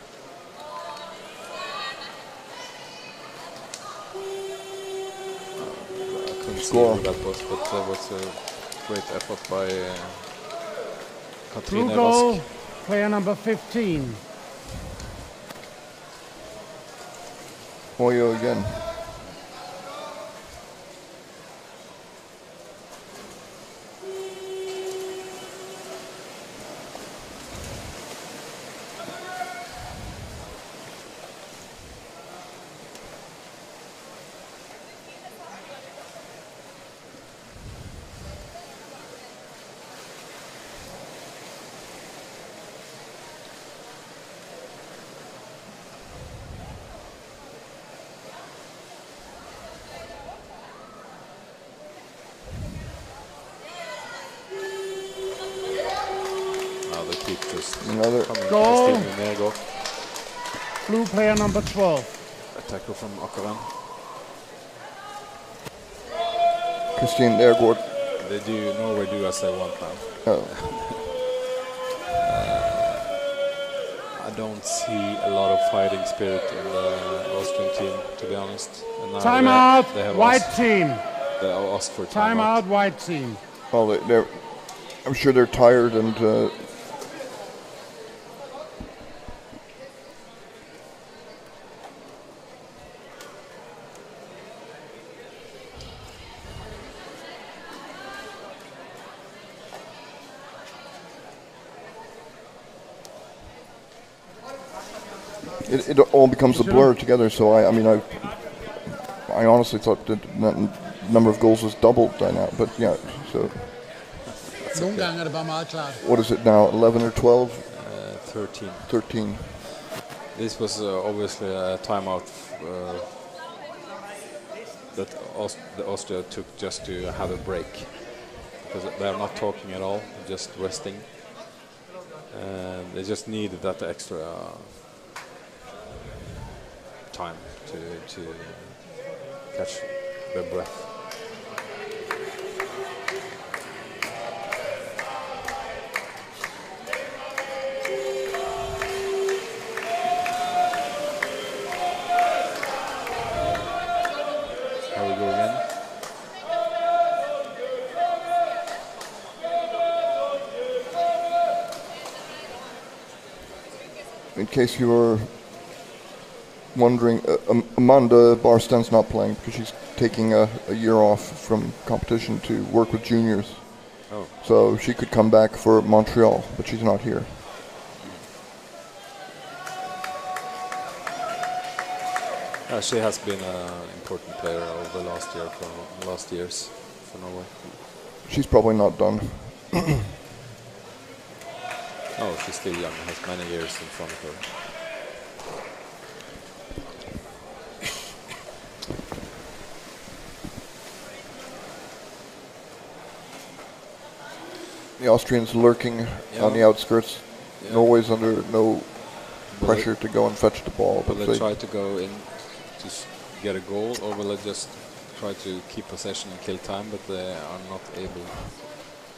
I couldn't see who that was, but that was a great effort by Katrine Blue goal, Rask. player number 15. Hoyo again. Another goal. Blue player number 12. A tackle from Akeren. Christine Nergård. Norway do as they want now. Oh. I don't see a lot of fighting spirit in the Austrian team, to be honest. Timeout, they have white team. They asked for timeout, white team. Well, I'm sure they're tired and. It all becomes a blur together. So I honestly thought that the number of goals was doubled by now. But yeah, so. What is it now? 11 or 12? 13. 13. This was obviously a timeout that Austria took just to have a break, because they are not talking at all, just resting. They just needed that extra time to catch their breath. Here we go again. In case you're wondering, Amanda Barsten's not playing because she's taking a year off from competition to work with juniors. Oh. So she could come back for Montreal, but she's not here. She has been an important player over the last years for Norway. She's probably not done. Oh, she's still young, has many years in front of her. The Austrians lurking on the outskirts. Yeah. Norway's under no pressure to go and fetch the ball. Will they try to go in to get a goal, or will they just try to keep possession and kill time, but they are not able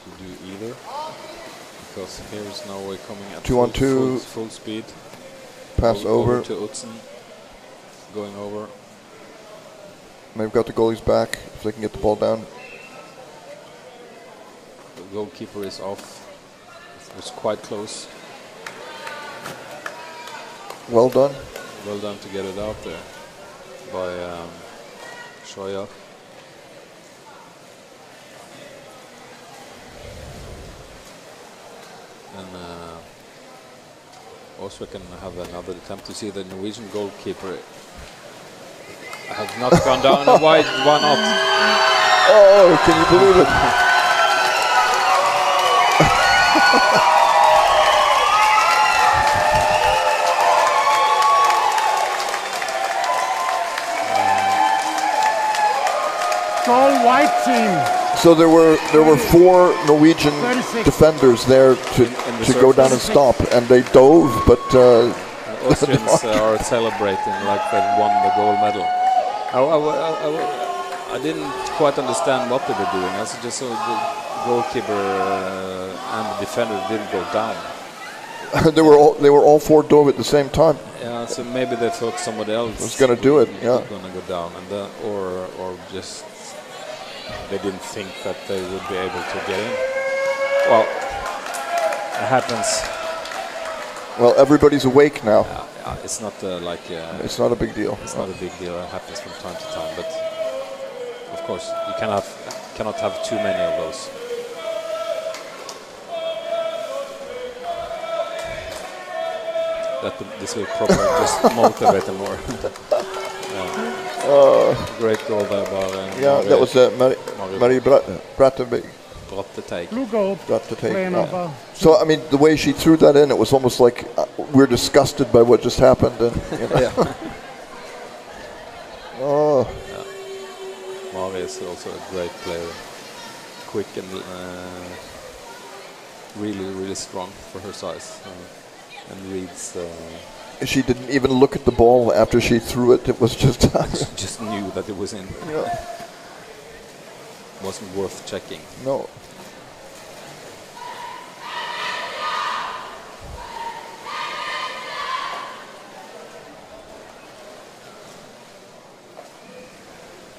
to do either? Because here is Norway coming at 2-on-2. full speed. Pass over. To Utzen. Going over. They've got the goalies back if they can get the ball down. The goalkeeper is off. It was quite close. Well done. Well done to get it out there by Shoya. And Austria can have another attempt to see the Norwegian goalkeeper has not gone down. Why not? Oh, can you believe it? Goal white team. So there were 4 Norwegian 36. defenders there to go down and stop, and they dove, but Austrians are celebrating like they won the gold medal. I didn't quite understand what they were doing. I just saw the goalkeeper and the defender didn't go down. they were all 4 dove at the same time. Yeah, so maybe they thought somebody else was going to do it. Yeah, was going to go down, and or just they didn't think that they would be able to get in. Well, it happens. Well, everybody's awake now. It's not it's not a big deal. It's not a big deal. It happens from time to time, but of course you cannot have too many of those. This will probably just motivate them more. Great goal there by that was Marie Brattevik. Blue goal. So I mean, the way she threw that in, it was almost like we're disgusted by what just happened. And you know. Yeah. Oh. Yeah. Marie is also a great player, quick and really strong for her size, and reads. She didn't even look at the ball after she threw it. It was just. She just knew that it was in. Yeah. Wasn't worth checking. No.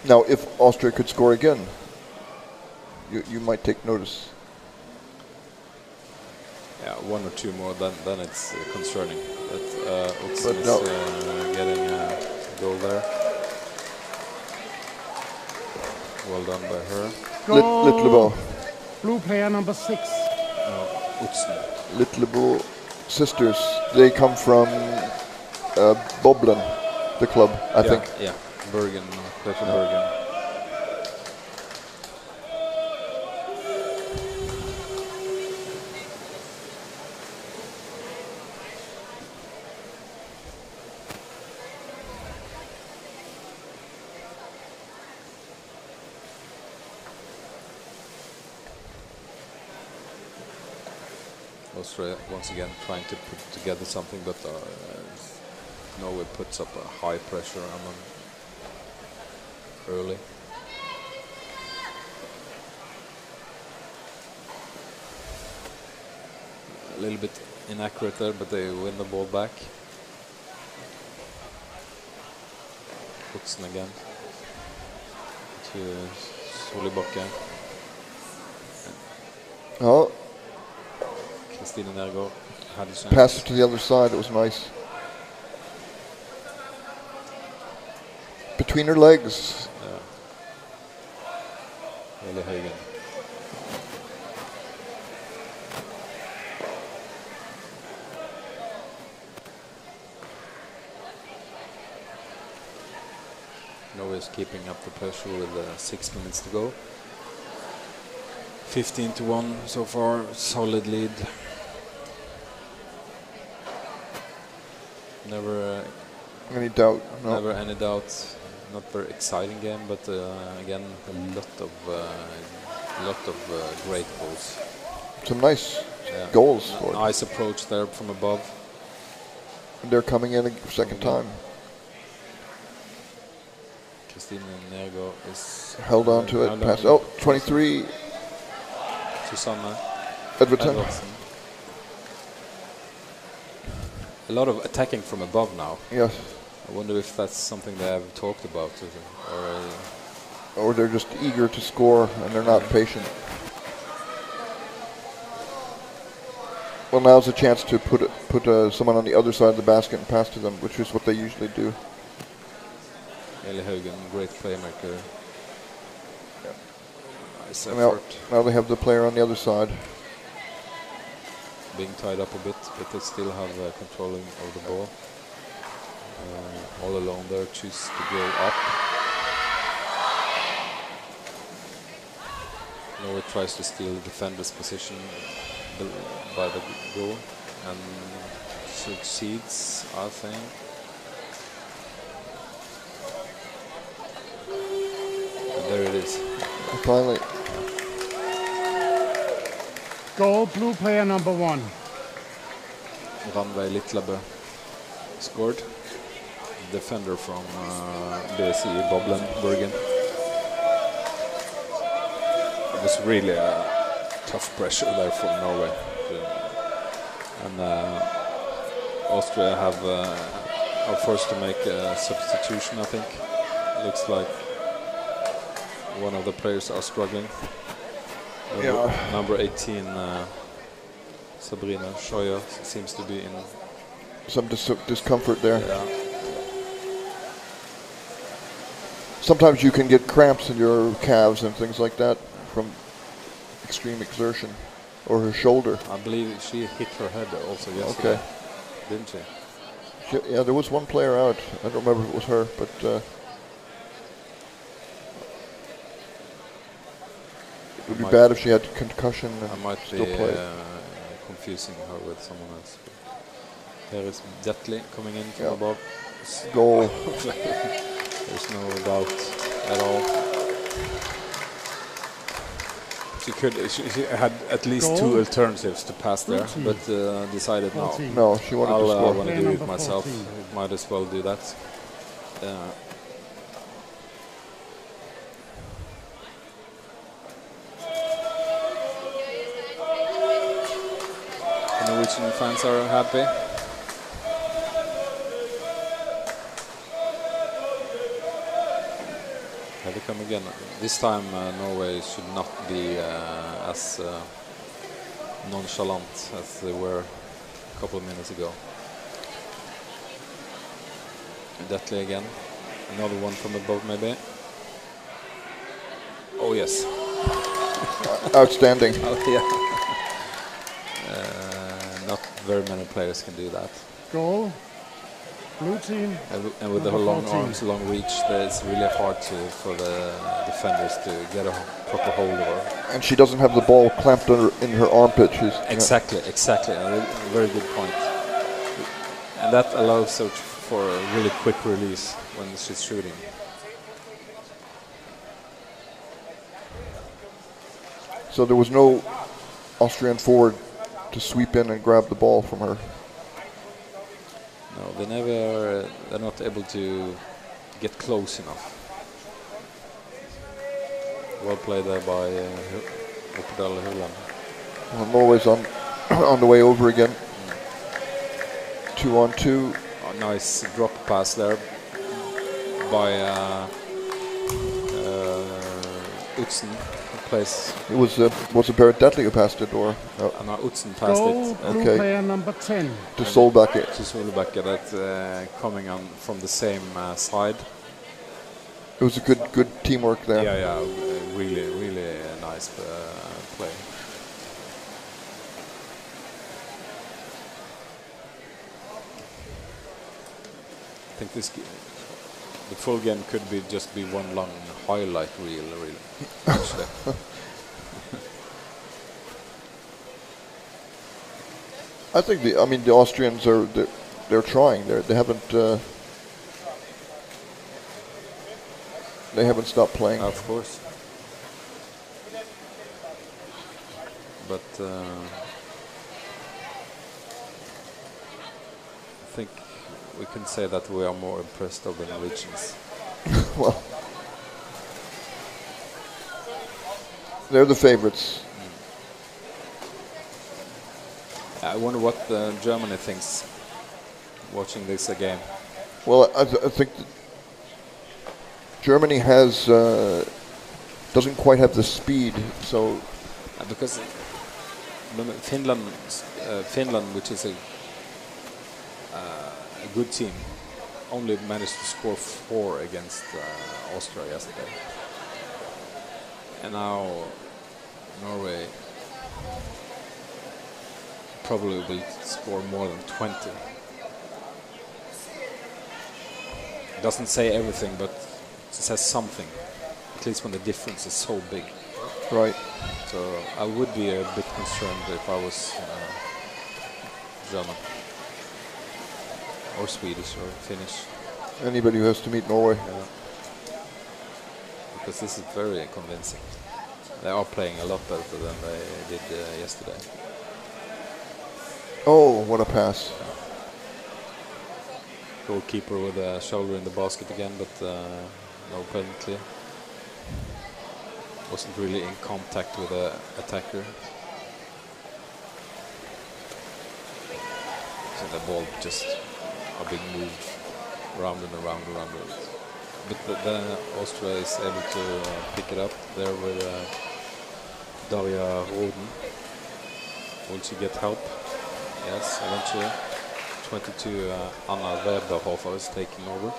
Now, if Austria could score again, you might take notice. Yeah, 1 or 2 more, then it's concerning. But Utzen is no. Getting a goal there. Well done by her. Goal. Blue player number 6. Utzen. Littlebo sisters. They come from Boblen, the club, I think. Yeah, Bergen. They're from Bergen. Austria once again trying to put together something, but Norway puts up a high pressure on them early. A little bit inaccurate there, but they win the ball back. Utzen again to Solibakke. Oh. Christine Nergård had a chance. Pass it to the other side. It was nice. between her legs. Really Hagen. Norway is keeping up the pressure with 6 minutes to go. 15-1 so far, solid lead. Never Any doubt? No. Never any doubt. Not very exciting game, but again a lot of great goals. Some nice goals scored. Nice approach there from above. And they're coming in a second time. Christina Nergo is Held on to it. Pass. Oh, 23. Susanna Edwardson. A lot of attacking from above now. Yes. I wonder if that's something they have talked about, Or they're just eager to score and they're not patient. Well, now's a chance to put someone on the other side of the basket and pass to them, which is what they usually do. Eli Haugen, great playmaker. Nice effort. Now they have the player on the other side. Being tied up a bit, but they still have controlling of the ball. All alone there, choose to go up. Norway tries to steal the defender's position by the goal and succeeds, I think. And there it is. Finally. Goal, blue player number 1. Ranveig Litlabø scored. Defender from BSE Boblen Bergen. It was really a tough pressure there from Norway. And Austria are forced to make a substitution, I think. Looks like one of the players are struggling. Number 18, Sabrina Scheuer, seems to be in some discomfort there. Yeah. Sometimes you can get cramps in your calves and things like that from extreme exertion, or her shoulder. I believe she hit her head also yesterday. Okay. Didn't she? Yeah, there was one player out. I don't remember if it was her, but it would be bad if she had concussion and I might still be play. confusing her with someone else. There is Detley coming in from above. Goal. There's no doubt at all. She had at least Goal. 2 alternatives to pass there, but decided no. 14. No, she wanted to I score. want to Player do it number myself. 14. Might as well do that. The Norwegian fans are happy. Here they come again. This time Norway should not be as nonchalant as they were a couple of minutes ago. Detley again. Another one from above maybe. Oh yes. Outstanding. Oh yeah. Not very many players can do that. Goal, blue team. And with the Number long 14. arms, long reach, it's really hard for the defenders to get a proper hold of her. And she doesn't have the ball clamped in her armpit. She's Exactly. A very good point. And that allows her for a really quick release when she's shooting. So there was no Austrian forward to sweep in and grab the ball from her. No, they're not able to get close enough. Well played there by Oppedal Hulland. Well, Norway's on the way over again. 2-on-2. Oh, nice drop pass there by Utzen. It was it Berit Detley who passed it, or No, Utzen passed Goal, it. blue Okay. player number 10. to Solbakke? To Solbakke, that coming on from the same side. It was a good teamwork there. Yeah, really nice play. I think the full game could just be one long highlight reel, really. Actually. I think the Austrians they're trying. They haven't stopped playing. Of course. But I think we can say that we are more impressed of the Norwegians. Well, they're the favorites. I wonder what Germany thinks watching this game. Well, I think that Germany doesn't quite have the speed, so because Finland, which is a good team, only managed to score 4 against Austria yesterday, and now Norway probably will score more than 20. Doesn't say everything, but it says something, at least when the difference is so big. Right. So I would be a bit concerned if I was German or Swedish or Finnish. Anybody who has to meet Norway. Yeah. Because this is very convincing. They are playing a lot better than they did yesterday. Oh, what a pass. Goalkeeper with a shoulder in the basket again, but no penalty. Wasn't really in contact with the attacker. So the ball just a big move round and around. But then Austria is able to pick it up there with Daria Roden. Will she get help? Yes, eventually. 22 Anna Werderhofer is taking over.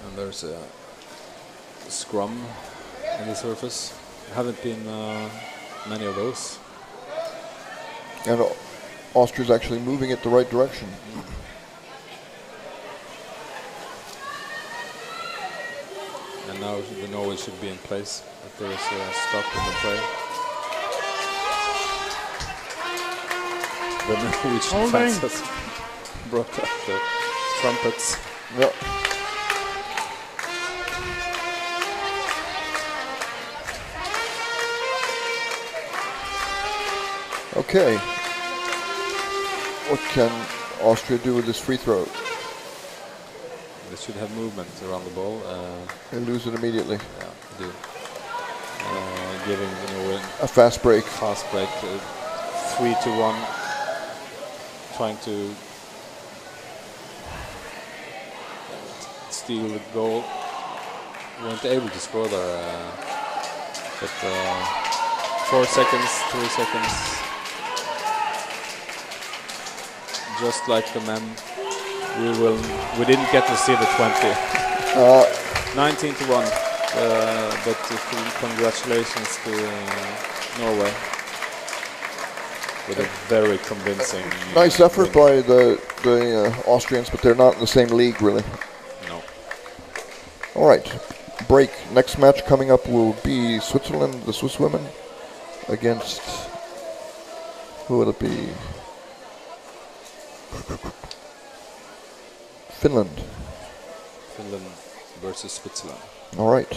And there's a scrum in the surface. There haven't been many of those. And Austria's actually moving it the right direction. And now the Norway should be in place, but there is a stop in the play. The Norwegian fans has brought up the trumpets. Yeah. Okay. What can Austria do with this free throw? They should have movement around the ball. They lose it immediately. Yeah, they do. Giving a fast break. 3-1. Trying to steal the goal. Weren't able to score there. But 4 seconds, 3 seconds. Just like the men, we didn't get to see the 20. 19-1. But congratulations to Norway. With a very convincing... Nice effort by the Austrians, but they're not in the same league, really. No. All right, break. Next match coming up will be Switzerland, the Swiss women, against... Who will it be? Finland. Finland versus Switzerland. All right.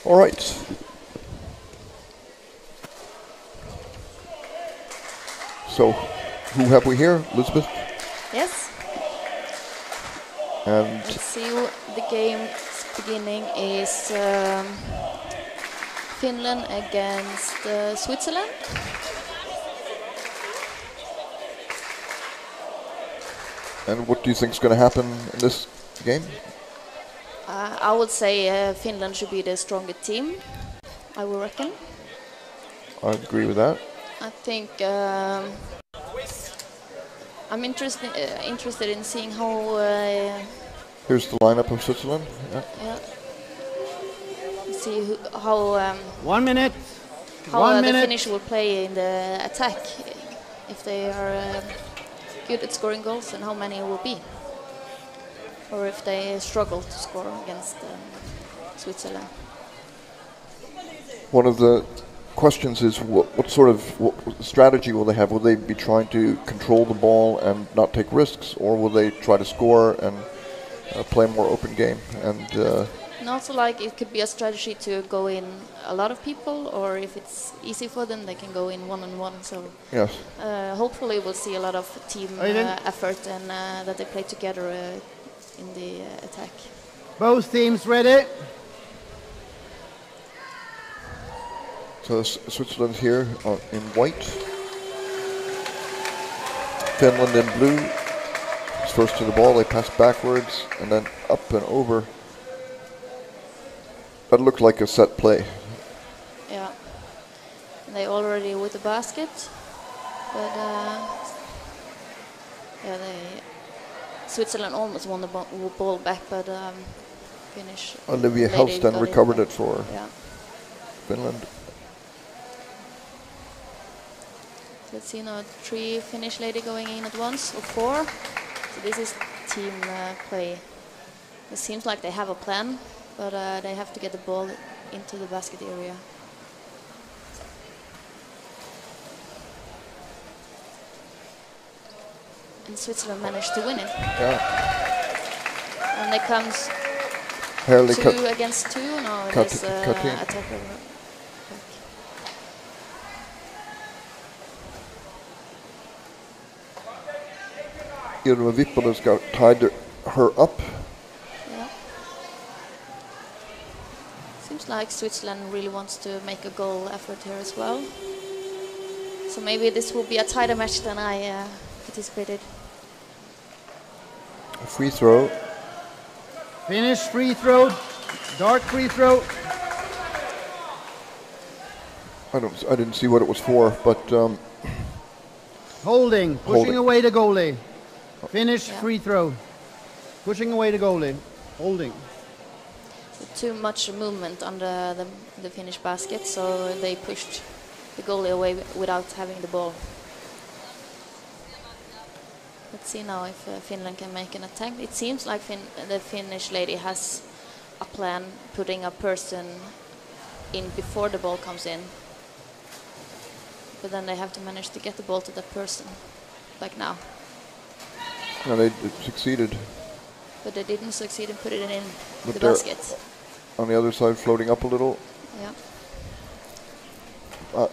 All right. So, who have we here? Elizabeth? Yes. And Let's see, the game's beginning is Finland against Switzerland. and what do you think is going to happen in this game? I would say Finland should be the stronger team, I would reckon. I agree with that. I think I'm interested in seeing how Here's the lineup of Switzerland. Yeah. see how 1 minute. how 1 the minute. Finnish will play in the attack, if they are good at scoring goals and how many it will be, or if they struggle to score against Switzerland. One of the questions is what sort of strategy will they have? Will they be trying to control the ball and not take risks, or will they try to score and play a more open game? And And also, like, it could be a strategy to go in a lot of people, or if it's easy for them, they can go in one-on-one. So yes, hopefully we'll see a lot of team effort and that they play together in the attack. Both teams ready. so Switzerland here in white, Finland in blue. It's first to the ball, they pass backwards and then up and over. That looked like a set play. Yeah, and they already with the basket, but yeah, Switzerland almost won the ball back, but Finnish. Olivia Helston recovered it for Finland. Let's see now, 3 Finnish lady going in at once, or 4. So this is team play. It seems like they have a plan, but they have to get the ball into the basket area. And Switzerland managed to win it. Yeah. And it comes Harley 2 against 2. No, it is attacker. Irma Vippolen's got tied her up. Yeah. Seems like Switzerland really wants to make a goal effort here as well. So maybe this will be a tighter match than I anticipated. A free throw. Finnish free throw. Dark free throw. I didn't see what it was for, but Holding. Pushing Holding. away the goalie. Finnish Yeah. free throw. Pushing away the goalie. Holding. Too much movement on the Finnish basket, so they pushed the goalie away without having the ball. Let's see now if Finland can make an attack. It seems like the Finnish lady has a plan, putting a person in before the ball comes in. But then they have to manage to get the ball to that person, like now. no, they succeeded. But they didn't succeed in putting it in But the they're basket. on the other side, floating up a little. Yeah.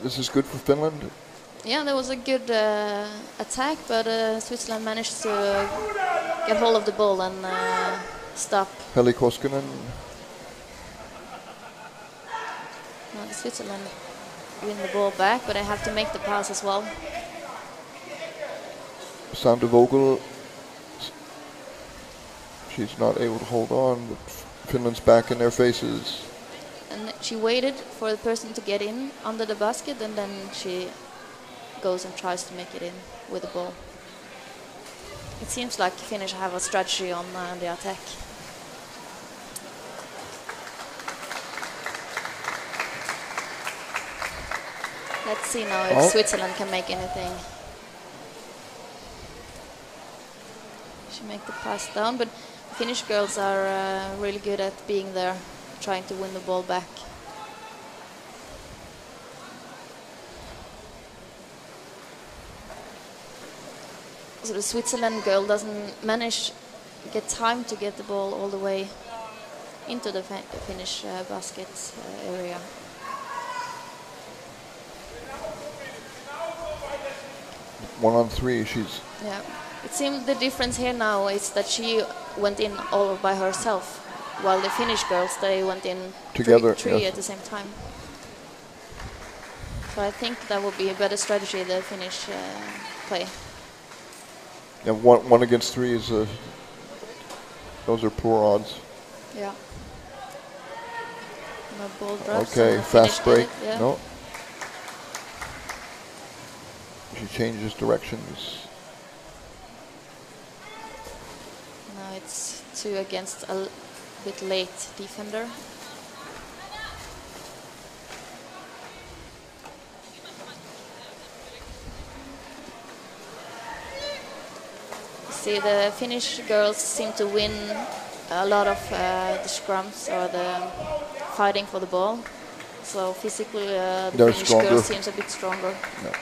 This is good for Finland. Yeah, there was a good attack, but Switzerland managed to get hold of the ball and stop. Heli Koskinen. Now Switzerland win the ball back, but they have to make the pass as well. Sander Vogel. She's not able to hold on, but Finland's back in their faces. And she waited for the person to get in under the basket, and then she goes and tries to make it in with the ball. It seems like Finnish have a strategy on the attack. Let's see now if Switzerland can make anything. She make the pass down, but Finnish girls are really good at being there, trying to win the ball back. So the Switzerland girl doesn't manage to get time to get the ball all the way into the Finnish basket area. One on three, she's... Yeah. It seems the difference here now is that she went in all by herself, while the Finnish girls, they went in Together, three yes. at the same time. So I think that would be a better strategy the Finnish play. Yeah, one against three is those are poor odds. Yeah. My ball drops. Okay, fast break. Yeah. No. She changes directions. Now it's 2 against a bit late defender. See, the Finnish girls seem to win a lot of the scrums or the fighting for the ball. So physically, the They're Finnish stronger. girls seems a bit stronger. Yeah.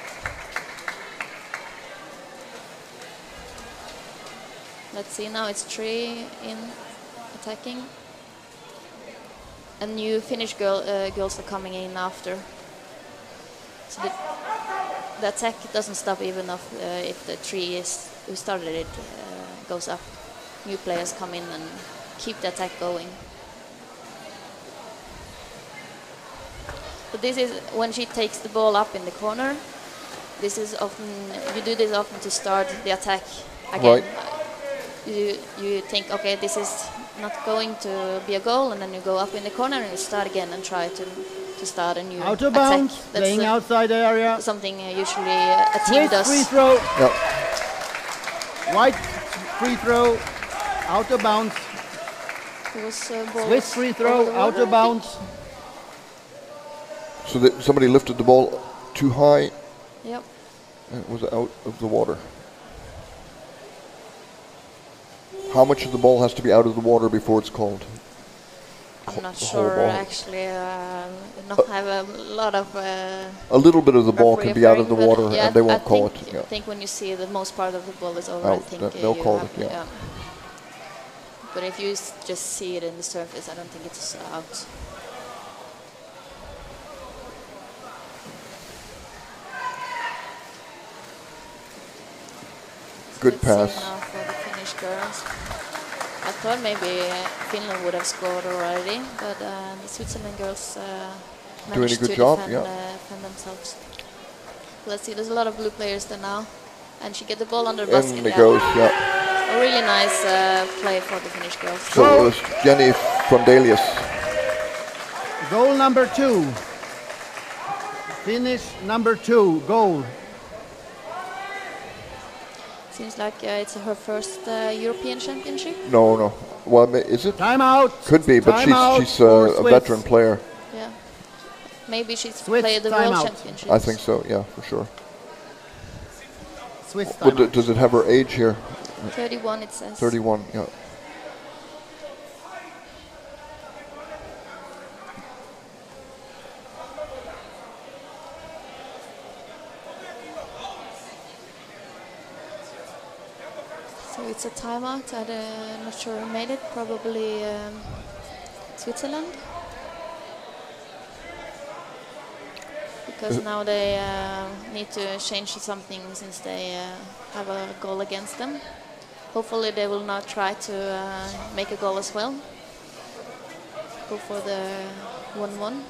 Let's see, now it's 3 in attacking. And new Finnish girls are coming in after. So the attack doesn't stop even if the 3 is who started it goes up. New players come in and keep the attack going. But this is when she takes the ball up in the corner. This is often, you do this often to start the attack again. Right. You think, okay, this is not going to be a goal, and then you go up in the corner and you start again and try to start a new Out of attack. bounds, That's playing outside the area. something usually a team Swiss does. free throw. Yeah. White free throw. Out of bounds. It was, ball Swiss free over throw. the Out water, of I bounds. So that somebody lifted the ball too high think. Yep. and it was out of the water. How much of the ball has to be out of the water before it's called? I'm not The whole sure ball. actually. Not have a lot of. A little bit of the ball can be out of the refereeing, but water yeah, and they won't I call think, it. Yeah. I think when you see the most part of the ball is over, I Out, think they'll you call have, it, yeah. But if you just see it in the surface, I don't think it's out. Good Let's see pass. now for the Finnish girls. I thought maybe Finland would have scored already, but the Switzerland girls managed good to job, defend, yeah. defend themselves. Let's see, there's a lot of blue players there now. And she get the ball under the basket. In it goes, yeah. A really nice play for the Finnish girls. So it was Jenny Frondelius. Goal number 2. Finish number 2. Goal. Seems like it's her first European Championship. No. Well, is it? Timeout. Could be, but Timeout she's for a Swiss. veteran player. Yeah. Maybe she's Swiss played the World timeout. Championships. I think so, yeah, for sure. Swiss Well, timeout. does it have her age here? 31 it says. 31, yeah. So it's a timeout. I'm not sure who made it. Probably Switzerland. Because now they need to change something since they have a goal against them. Hopefully they will not try to make a goal as well. Go for the 1-1.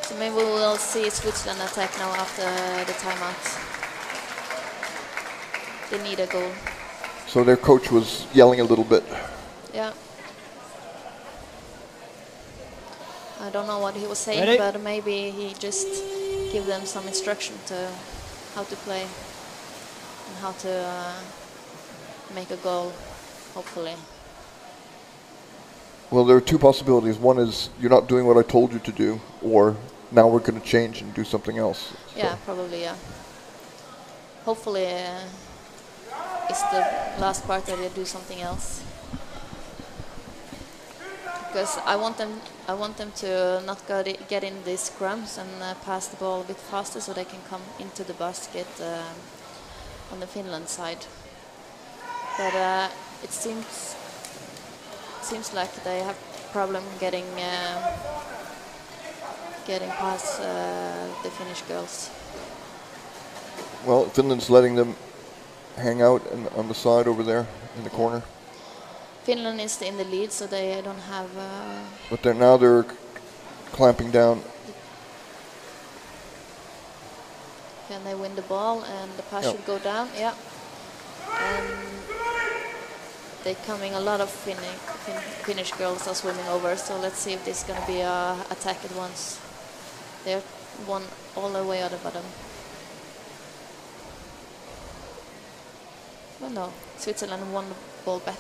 So maybe we will see Switzerland attack now after the timeout. They need a goal. So their coach was yelling a little bit. Yeah. I don't know what he was saying, Ready? but maybe he just give them some instruction to how to play and how to make a goal, hopefully. Well, there are two possibilities. One is you're not doing what I told you to do, or now we're going to change and do something else. Yeah, probably, yeah. Hopefully it's the last part that they do something else. Because I want them to not get in these scrums and pass the ball a bit faster so they can come into the basket on the Finland side. But it seems seems like they have problem getting past the Finnish girls. Well, Finland's letting them hang out on the side over there in the corner. Finland is in the lead, so they don't have. But they're clamping down. Can they win the ball and the pass should go down? Yeah. And they're coming. A lot of Finnish girls are swimming over. So let's see if this is going to be a attack at once. They're one all the way at the bottom. Well, no, Switzerland won the ball back.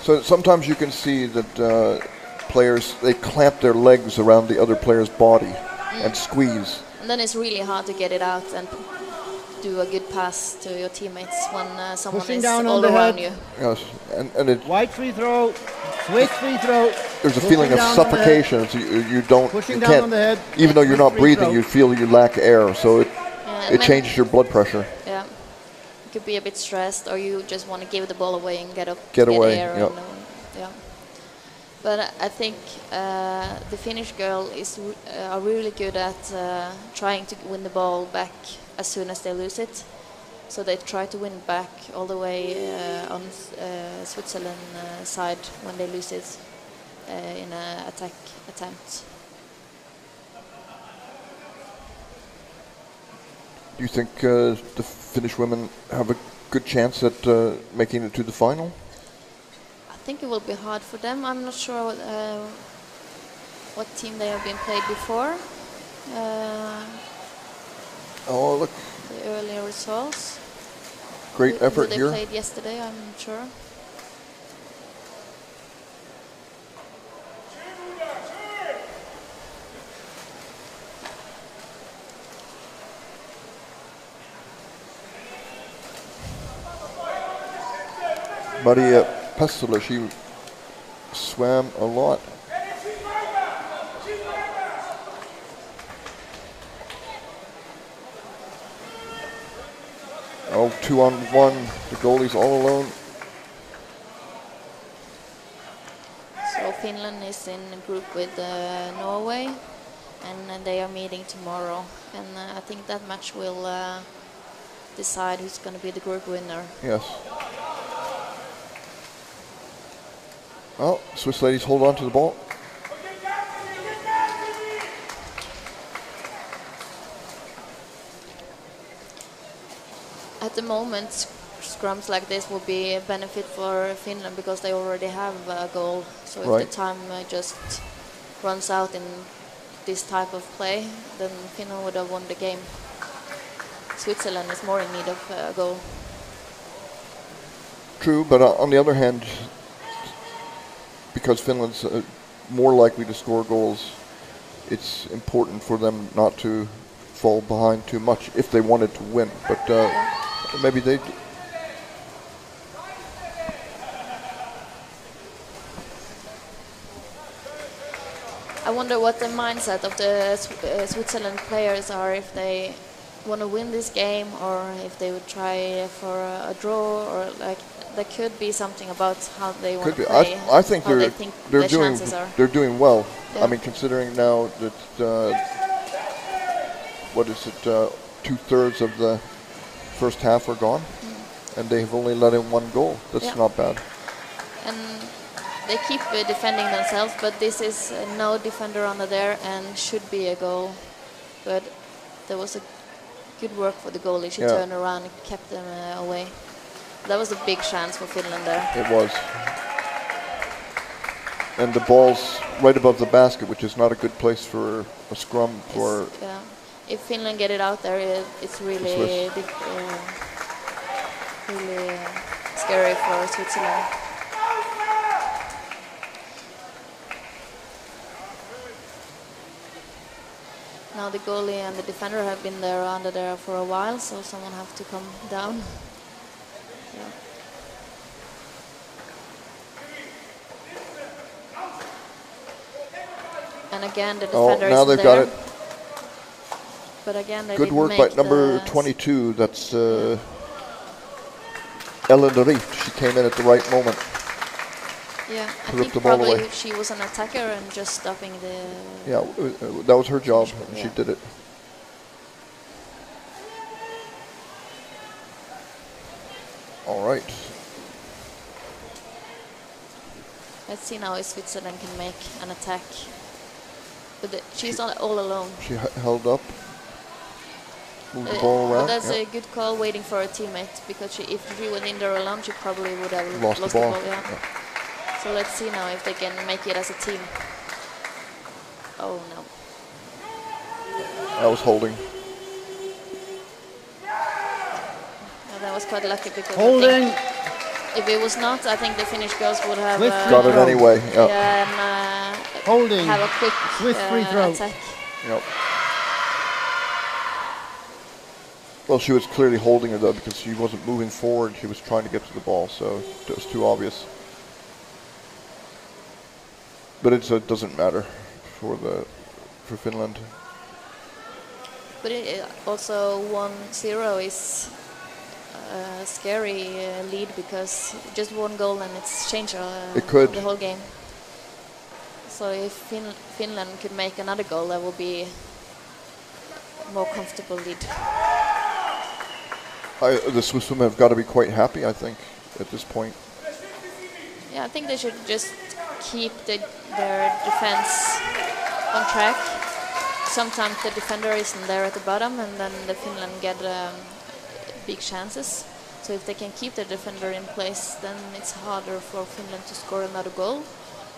So sometimes you can see that players, they clamp their legs around the other player's body and squeeze. And then it's really hard to get it out and do a good pass to your teammates when someone Pushing is down all on the around head. you. Yes, and it, White free throw. Swiss free throw. there's a Pushing feeling of down on the head. suffocation. So you don't, Pushing you down can't, on the head. even though you're not Free breathing, throw. you feel you lack air. So it Yeah, it changes your blood pressure. Yeah, you could be a bit stressed, or you just want to give the ball away and get Away, air. yeah. And, yeah. But I think the Finnish girl is are really good at trying to win the ball back as soon as they lose it. So they try to win back all the way on Switzerland side when they lose it in an attack attempt. Do you think the Finnish women have a good chance at making it to the final? I think it will be hard for them. I'm not sure what team they have been played before. Oh, look, The earlier results. great effort who they here. played yesterday, I'm not sure. Maria Pessola, she swam a lot. Oh, 2-on-1, the goalie's all alone. So Finland is in a group with Norway, and they are meeting tomorrow. And I think that match will decide who's going to be the group winner. Yes. Well, Swiss ladies hold on to the ball. At the moment, scrums like this will be a benefit for Finland because they already have a goal. So if Right. the time just runs out in this type of play, then Finland would have won the game. Switzerland is more in need of a goal. True, but on the other hand, because Finland's more likely to score goals, it's important for them not to fall behind too much if they wanted to win. But maybe they. I wonder what the mindset of the Switzerland players are, if they want to win this game or if they would try for a draw, or like there could be something about how they want to play. I think how they're they think they're their doing chances are. they're doing well. Yeah. I mean, considering now that what is it, 2/3 of the first half are gone, and they have only let in one goal. That's Yeah. not bad. And they keep defending themselves, but this is no defender under there and should be a goal. But there was a good work for the goalie. She turned around and kept them away. That was a big chance for Finland there. It was. And the ball's right above the basket, which is not a good place for a scrum for. Yeah. If Finland get it out there, it's really really scary for Switzerland. Now the goalie and the defender have been there under there for a while, so someone have to come down. Yeah. And again, the defender now is they've there. got it. But again, they Good didn't work make by number the 22. That's Ellen de Riet. She came in at the right moment. Yeah, I to rip think the ball probably away. she was an attacker and just stopping the... Yeah, that was her job, and she Yeah. did it. All right. Let's see now if Switzerland can make an attack. But she's all alone. She held up, moved the ball But around. that's yeah. a good call waiting for a teammate, because if she went in there alone, she probably would have Lost the ball. yeah. So let's see now if they can make it as a team. Oh no. That was holding. No, that was quite lucky, because Holding. I think if it was not, I think the Finnish girls would have Got it anyway. Yeah. yeah, and Holding. have a quick Swiss free throw. attack. Yep. Well, she was clearly holding it though, because she wasn't moving forward. She was trying to get to the ball, so it was too obvious. But it doesn't matter for Finland. But it also 1-0 is a scary lead, because just one goal and it's changed It could. the whole game. So if Finland could make another goal, that would be a more comfortable lead. The Swiss women have got to be quite happy, I think, at this point. Yeah, I think they should just keep their defense on track. Sometimes the defender isn't there at the bottom, and then the Finland get big chances. So if they can keep the defender in place, then it's harder for Finland to score another goal,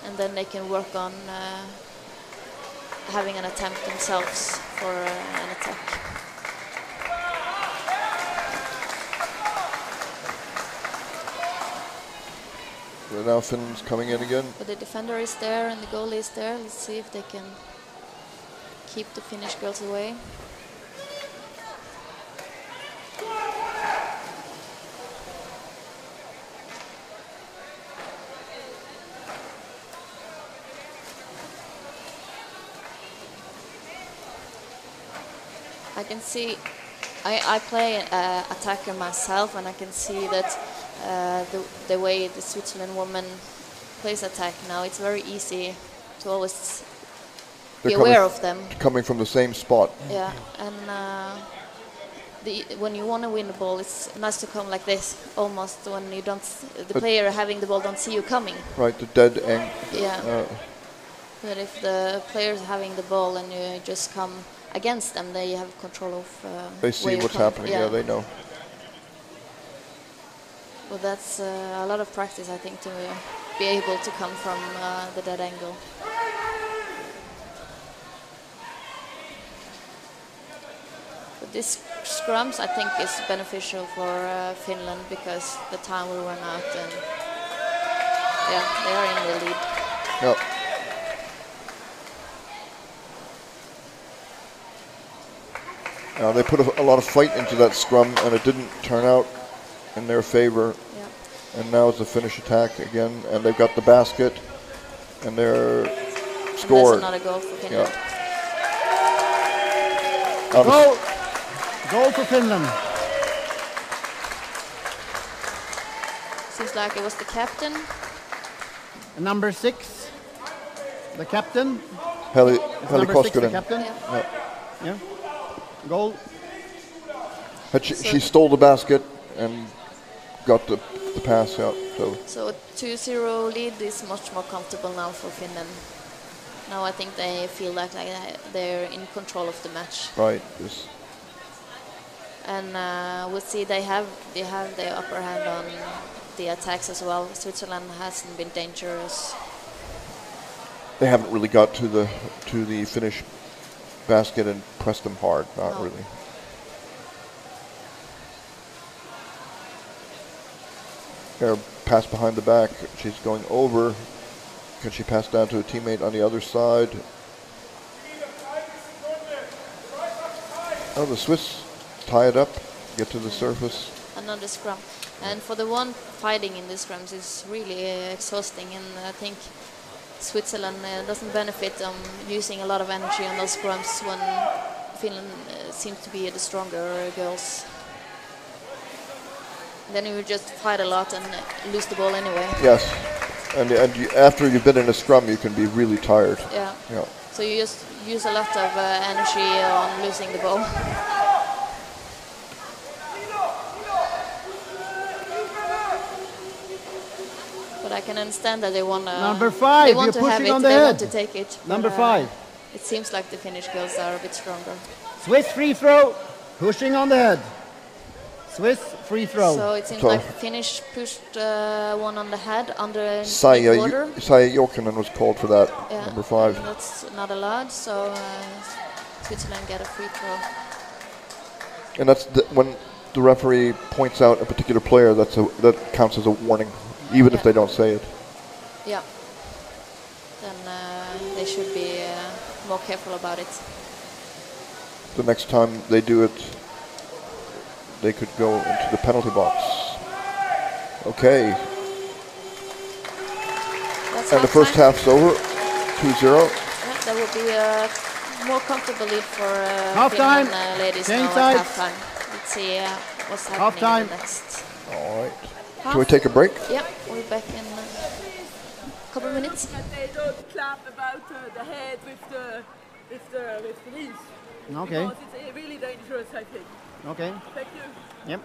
and then they can work on having an attempt themselves for an attack. So now Finland's coming in again. But the defender is there and the goalie is there. Let's see if they can keep the Finnish girls away. I can see, I play attacker myself, and I can see that the way the Switzerland woman plays attack now, it's very easy to always be aware of them. Coming from the same spot. Yeah, and when you want to win the ball, it's nice to come like this, almost when you don't, the player having the ball don't see you coming. Right, the dead end. Yeah. But if the player's having the ball and you just come against them, they have control of they see what's happening. Yeah, they know. Well, that's a lot of practice, I think, to be able to come from the dead angle. But this scrums, I think, is beneficial for Finland, because the time will run out, and yeah, they are in the lead. Yep. They put a lot of fight into that scrum, and it didn't turn out in their favor. Yeah. And now it's the Finnish attack again, and they've got the basket, and they're scored. And that's another goal for Finland. Yeah. Goal for Finland. Seems like it was the captain. Number 6, the captain. Heli Number 6, the Koskinen. captain. Yeah. Yeah. Goal. She stole the basket and got the pass out. So a 2-0 lead is much more comfortable now for Finland. Now I think they feel like they're in control of the match. Right. Yes. And we'll see, they have the upper hand on the attacks as well. Switzerland hasn't been dangerous. They haven't really got to the Finnish basket and pressed them hard. Not No. really. Here, pass behind the back. She's going over. Can she pass down to a teammate on the other side? Oh, the Swiss tie it up, get to the surface. Another scrum. And for the one fighting in the scrums, it's really exhausting, and I think Switzerland doesn't benefit using a lot of energy on those scrums when Finland seems to be the stronger girls. Then you just fight a lot and lose the ball anyway. Yes. And after you've been in a scrum, you can be really tired. Yeah. Yeah. So you just use a lot of energy on losing the ball. But I can understand that they want to. Number 5, they want you're to have pushing it. on the They head. want to take it. Number but, 5. It seems like the Finnish girls are a bit stronger. Swiss free throw. Pushing on the head. Swiss free throw. So it seems So- like Finnish pushed one on the head under Saija quarter. Jokinen was called for that, Yeah, number 5. and that's not allowed. So Switzerland get a free throw. And that's when the referee points out a particular player. That counts as a warning, even if they don't say it. Yeah. Then they should be more careful about it. The next time they do it, they could go into the penalty box. Okay. That's And the first halftime. half's over, 2-0. Yeah, that will be a more comfortable lead for Halftime. Finland ladies Change now sides. at halftime. Let's see what's happening Halftime. in the next. All right. Half. Shall we take a break? Yeah, we'll be back in a couple of minutes. That they don't clap about the head with the knees. Okay. Because it's really dangerous, I think. Okay. Thank you. Yep.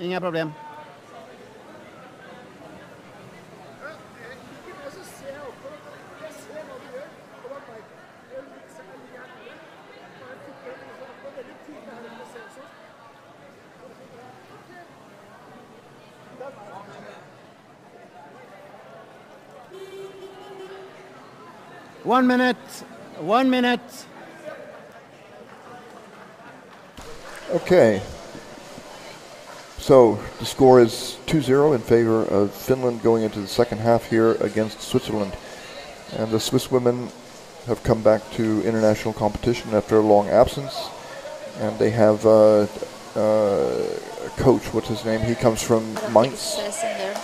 Inga problem. 1 minute. 1 minute. Okay. So the score is 2-0 in favor of Finland going into the second half here against Switzerland. And the Swiss women have come back to international competition after a long absence. And they have a coach, what's his name? He comes from I don't think it Mainz. says in there.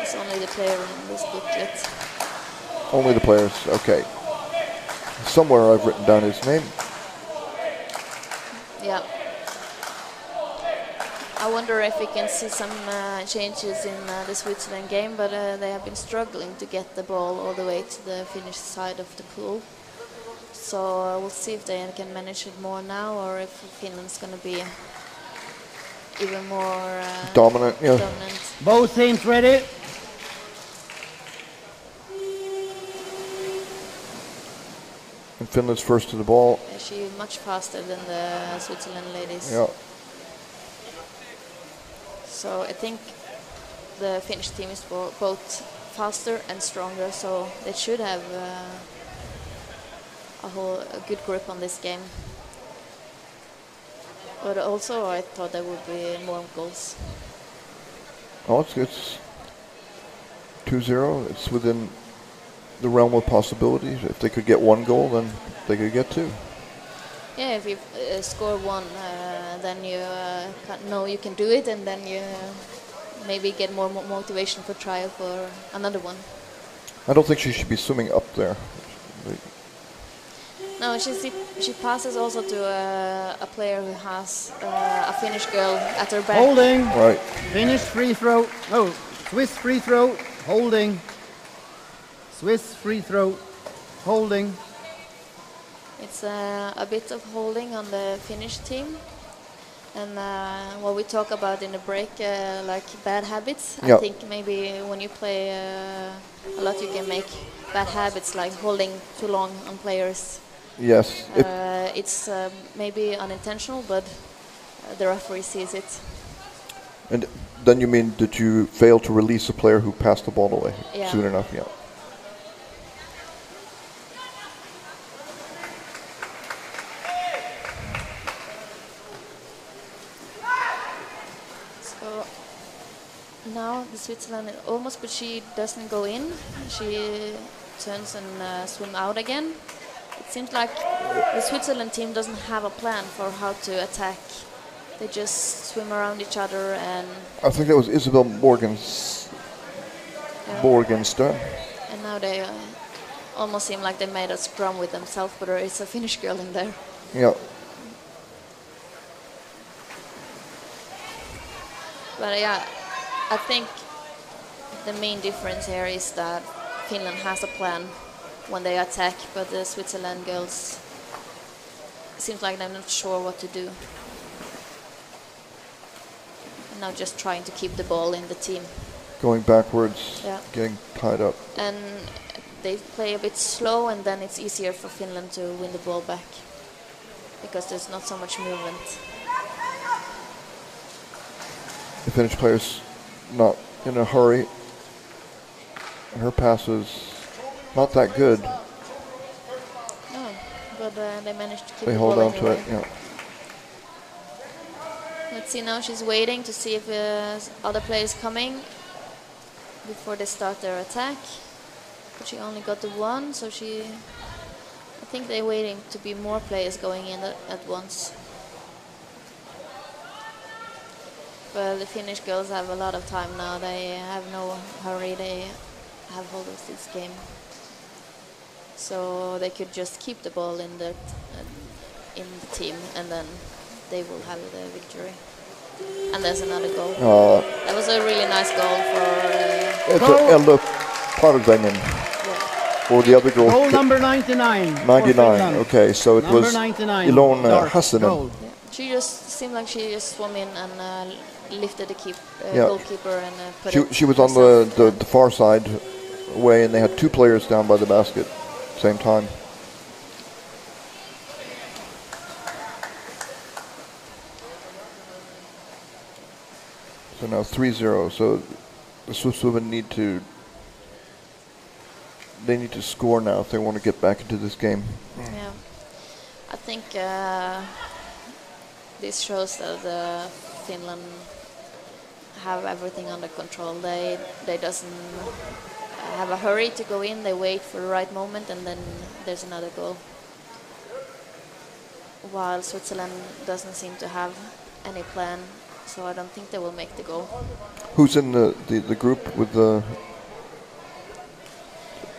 It's only the player in this booklet. Only the players, okay. Somewhere I've written down his name. Yeah. I wonder if we can see some changes in the Switzerland game, but they have been struggling to get the ball all the way to the Finnish side of the pool. So we'll see if they can manage it more now, or if Finland's going to be even more Dominant, yeah. dominant. Both teams ready? And Finland's first to the ball. She's much faster than the Switzerland ladies. Yeah. So I think the Finnish team is both faster and stronger, so they should have a good grip on this game. But also I thought there would be more goals. Oh, it's 2-0. It's within the realm of possibilities. If they could get one goal, then they could get two. Yeah, if you score one, then you know you can do it, and then you maybe get more motivation for trial for another one. I don't think she should be swimming up there. No, she passes also to a player who has a Finnish girl at her back. Holding. Right. Finnish free throw. Oh, Swiss free throw. Holding. Swiss free throw. Holding. It's a bit of holding on the Finnish team. And what we talk about in the break, like bad habits, yep. I think maybe when you play a lot you can make bad habits like holding too long on players. Yes. It's maybe unintentional, but the referee sees it. And then you mean that you fail to release a player who passed the ball away soon enough, yeah. So now the Switzerland almost, but she doesn't go in. She turns and swim out again. It seems like the Switzerland team doesn't have a plan for how to attack. They just swim around each other and... I think that was Isabel Morgenstern. And now they almost seem like they made a scrum with themselves, but there is a Finnish girl in there. Yeah. But yeah, I think the main difference here is that Finland has a plan when they attack, but the Switzerland girls seems like they're not sure what to do. And now just trying to keep the ball in the team. Going backwards, yeah. Getting tied up. And they play a bit slow, and then it's easier for Finland to win the ball back because there's not so much movement. The Finnish player's not in a hurry. Her pass is not that good. No, but they managed to keep they the hold ball on to it, yeah. Let's see now, she's waiting to see if other players coming before they start their attack. But she only got the one, so I think they're waiting to be more players going in at once. But the Finnish girls have a lot of time now. They have no hurry. They have hold of this game. So they could just keep the ball in the team, and then they will have the victory. And there's another goal. That was a really nice goal for... It's Ella Parvainen. Or the other goal. Goal number 99. 99, okay. So it was Ilona Hassanen. Yeah. She just seemed like she just swam in and lifted the goalkeeper and put it. She was on the far side away, and they had two players down by the basket at the same time. So now 3-0. So the Swiss women need to they need to score now if they want to get back into this game. Yeah, I think this shows that Finland have everything under control. They doesn't have a hurry to go in. They wait for the right moment, and then there's another goal. While Switzerland doesn't seem to have any plan, so I don't think they will make the goal. Who's in the group with the?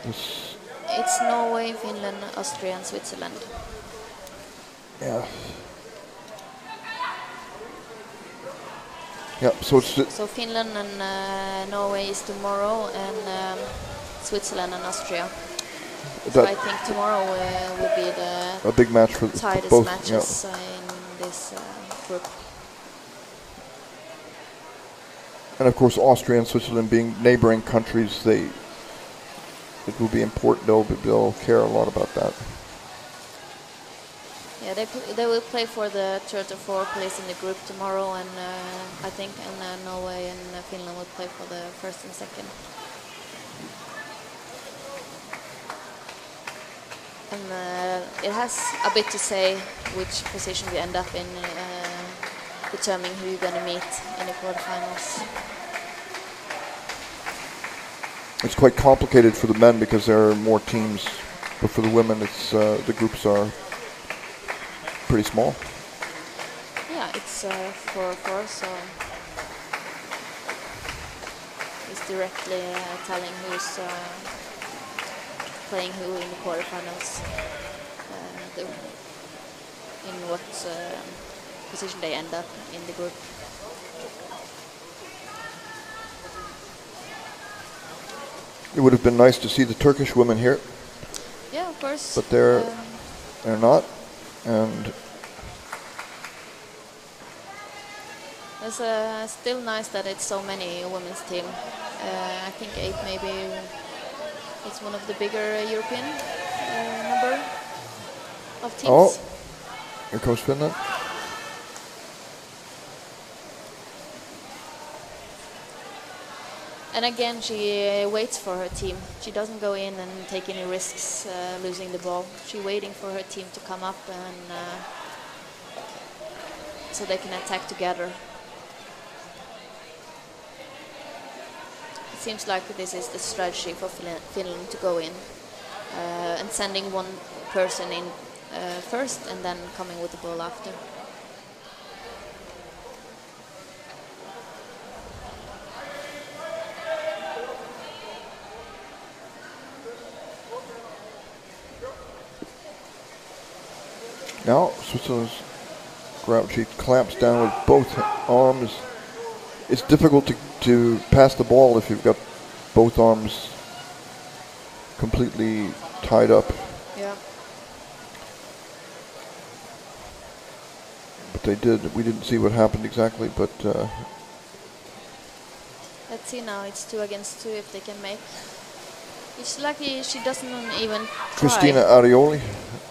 It's Norway, Finland, Austria, and Switzerland. Yeah. Yeah. So it's so Finland and Norway is tomorrow, and Switzerland and Austria. So I think tomorrow will be a big match for tightest both matches in this group. And of course, Austria and Switzerland being neighboring countries, it will be important. They'll care a lot about that. Yeah, they will play for the third or fourth place in the group tomorrow, and I think Norway and Finland will play for the first and second. And it has a bit to say which position we end up in, determining who you're going to meet in the quarterfinals. It's quite complicated for the men because there are more teams, but for the women, it's the groups are pretty small. Yeah, it's 4-4, so it's directly telling who's playing who in the quarterfinals, in what position they end up in the group. It would have been nice to see the Turkish women here. Yeah, of course. But they're not, and it's still nice that it's so many women's team. I think 8 maybe. It's one of the bigger European number of teams. Oh, here comes Finland. And again, she waits for her team. She doesn't go in and take any risks losing the ball. She's waiting for her team to come up, and so they can attack together. It seems like this is the strategy for Finland to go in and sending one person in first and then coming with the ball after. Now Switzerland's grab. She clamps down with both arms. It's difficult to pass the ball if you've got both arms completely tied up. Yeah. But they did. We didn't see what happened exactly, but let's see now. It's 2 against 2 if they can make. It's lucky she doesn't even try. Christina Arioli.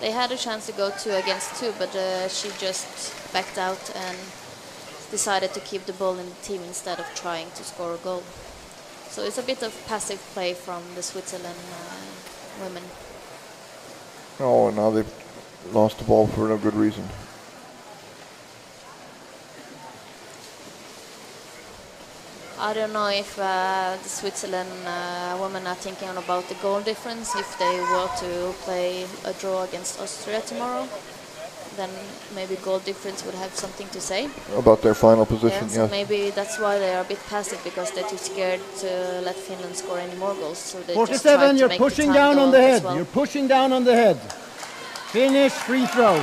They had a chance to go 2 against 2, but she just backed out and decided to keep the ball in the team instead of trying to score a goal. So it's a bit of passive play from the Switzerland women. Oh, and now they've lost the ball for no good reason. I don't know if the Switzerland women are thinking about the goal difference. If they were to play a draw against Austria tomorrow, then maybe goal difference would have something to say. About their final position, yeah. So yes. maybe that's why they are a bit passive, because they're too scared to let Finland score any more goals. So they 47, you're pushing down on the head. You're pushing down on the head. Finish, free throw.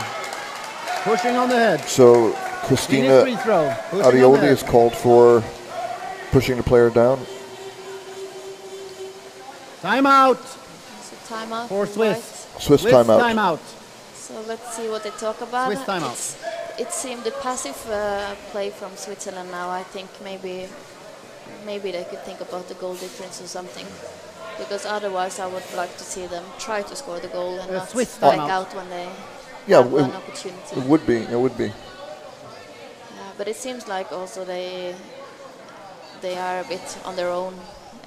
Pushing on the head. So Christina Arioli is called for pushing the player down. Timeout. So timeout for Swiss. Swiss timeout. Timeout. So let's see what they talk about. Swiss timeout. It seemed a passive play from Switzerland now. I think maybe they could think about the goal difference or something, because otherwise I would like to see them try to score the goal and not back out when they have an opportunity. It would be. It would be. But it seems like also they are a bit on their own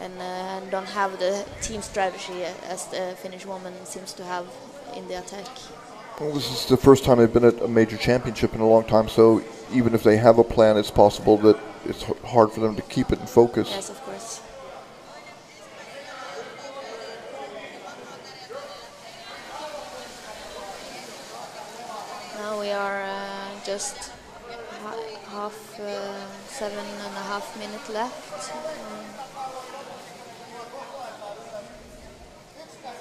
and don't have the team strategy as the Finnish woman seems to have in the attack. Well, this is the first time they've been at a major championship in a long time, so even if they have a plan, it's possible that it's hard for them to keep it in focus. Yes, of course. Now we are just half 7.5 minutes left.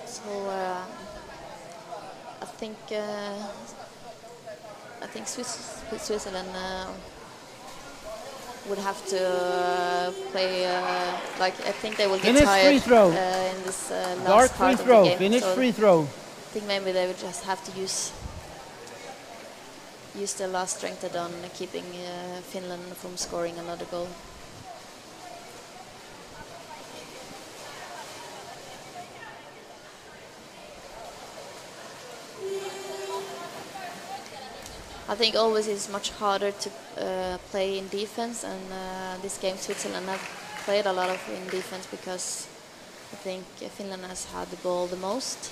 So I think Switzerland would have to play like I think they will get Finish tired free throw. In this last Dark part free of throw. the game. Finish So free throw. I think maybe they would just have to use their last strength on keeping Finland from scoring another goal. I think always it's much harder to play in defense, and this game Switzerland have played a lot of in defense because I think Finland has had the ball the most,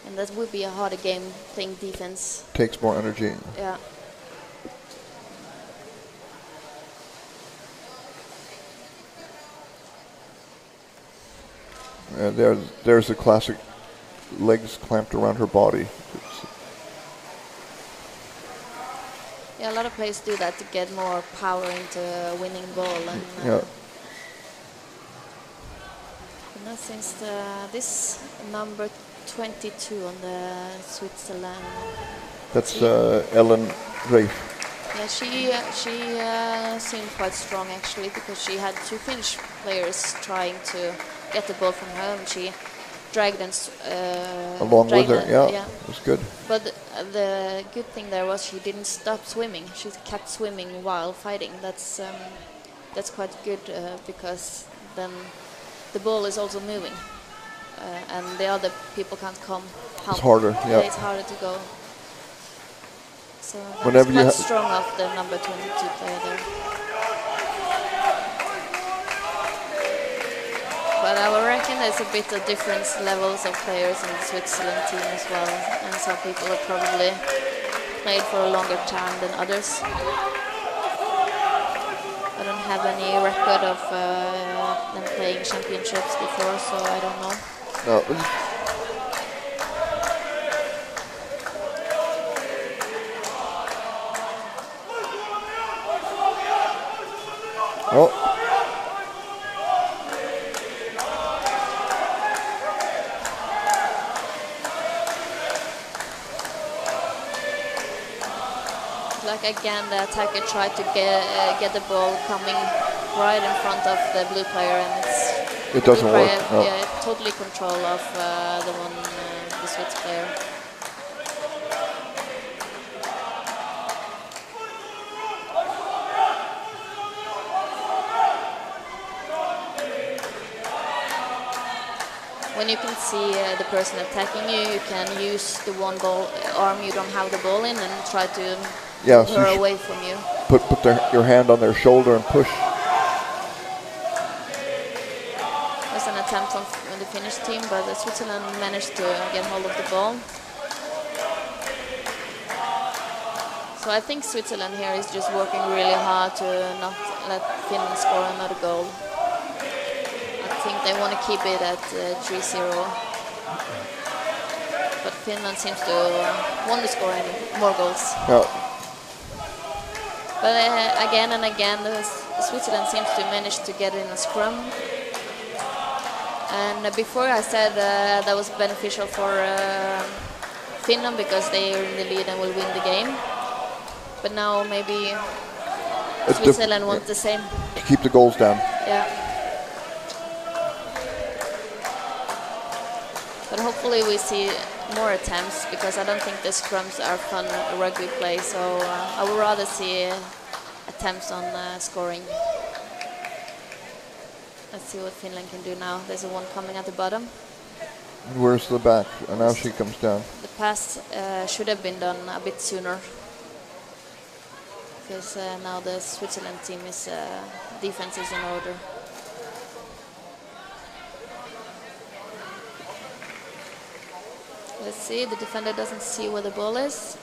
and that would be a harder game playing defense. Takes more energy. Yeah. There's a classic legs clamped around her body. Yeah, a lot of players do that to get more power into winning ball. And Yeah. since this number 22 on the Switzerland. That's Ellen Reif. Yeah, she seemed quite strong actually, because she had two Finnish players trying to get the ball from her, and she dragged them along with her. Yeah, it was good. But the good thing there was she didn't stop swimming. She kept swimming while fighting. That's quite good because then the ball is also moving, and the other people can't come help. It's harder. Yeah, it's harder to go. So whenever that's quite strong of the number 22 player there. But I would reckon there's a bit of different levels of players in the Switzerland team as well, and some people have probably played for a longer time than others. I don't have any record of them playing championships before, so I don't know. No. Oh. Like again, the attacker tried to get the ball coming right in front of the blue player, and it doesn't work. No. Yeah, totally control of the Swiss player. When you can see the person attacking you, you can use the one arm you don't have the ball in and try to move her away from you. Put your hand on their shoulder and push. There's an attempt from the Finnish team, but Switzerland managed to get hold of the ball. So I think Switzerland here is just working really hard to not let Finland score another goal. I think they want to keep it at 3-0. But Finland seems to want to score any more goals. Yeah. But again and again, Switzerland seems to manage to get in a scrum. And before I said that was beneficial for Finland because they are in the lead and will win the game. But now maybe Switzerland wants the same. To keep the goals down. Yeah. But hopefully we see more attempts, because I don't think the scrums are fun rugby play, so I would rather see attempts on scoring. Let's see what Finland can do now. There's a one coming at the bottom. Where's the back? And now she comes down. The pass should have been done a bit sooner, because now the Switzerland team is defense is in order. let's see, the defender doesn't see where the ball is.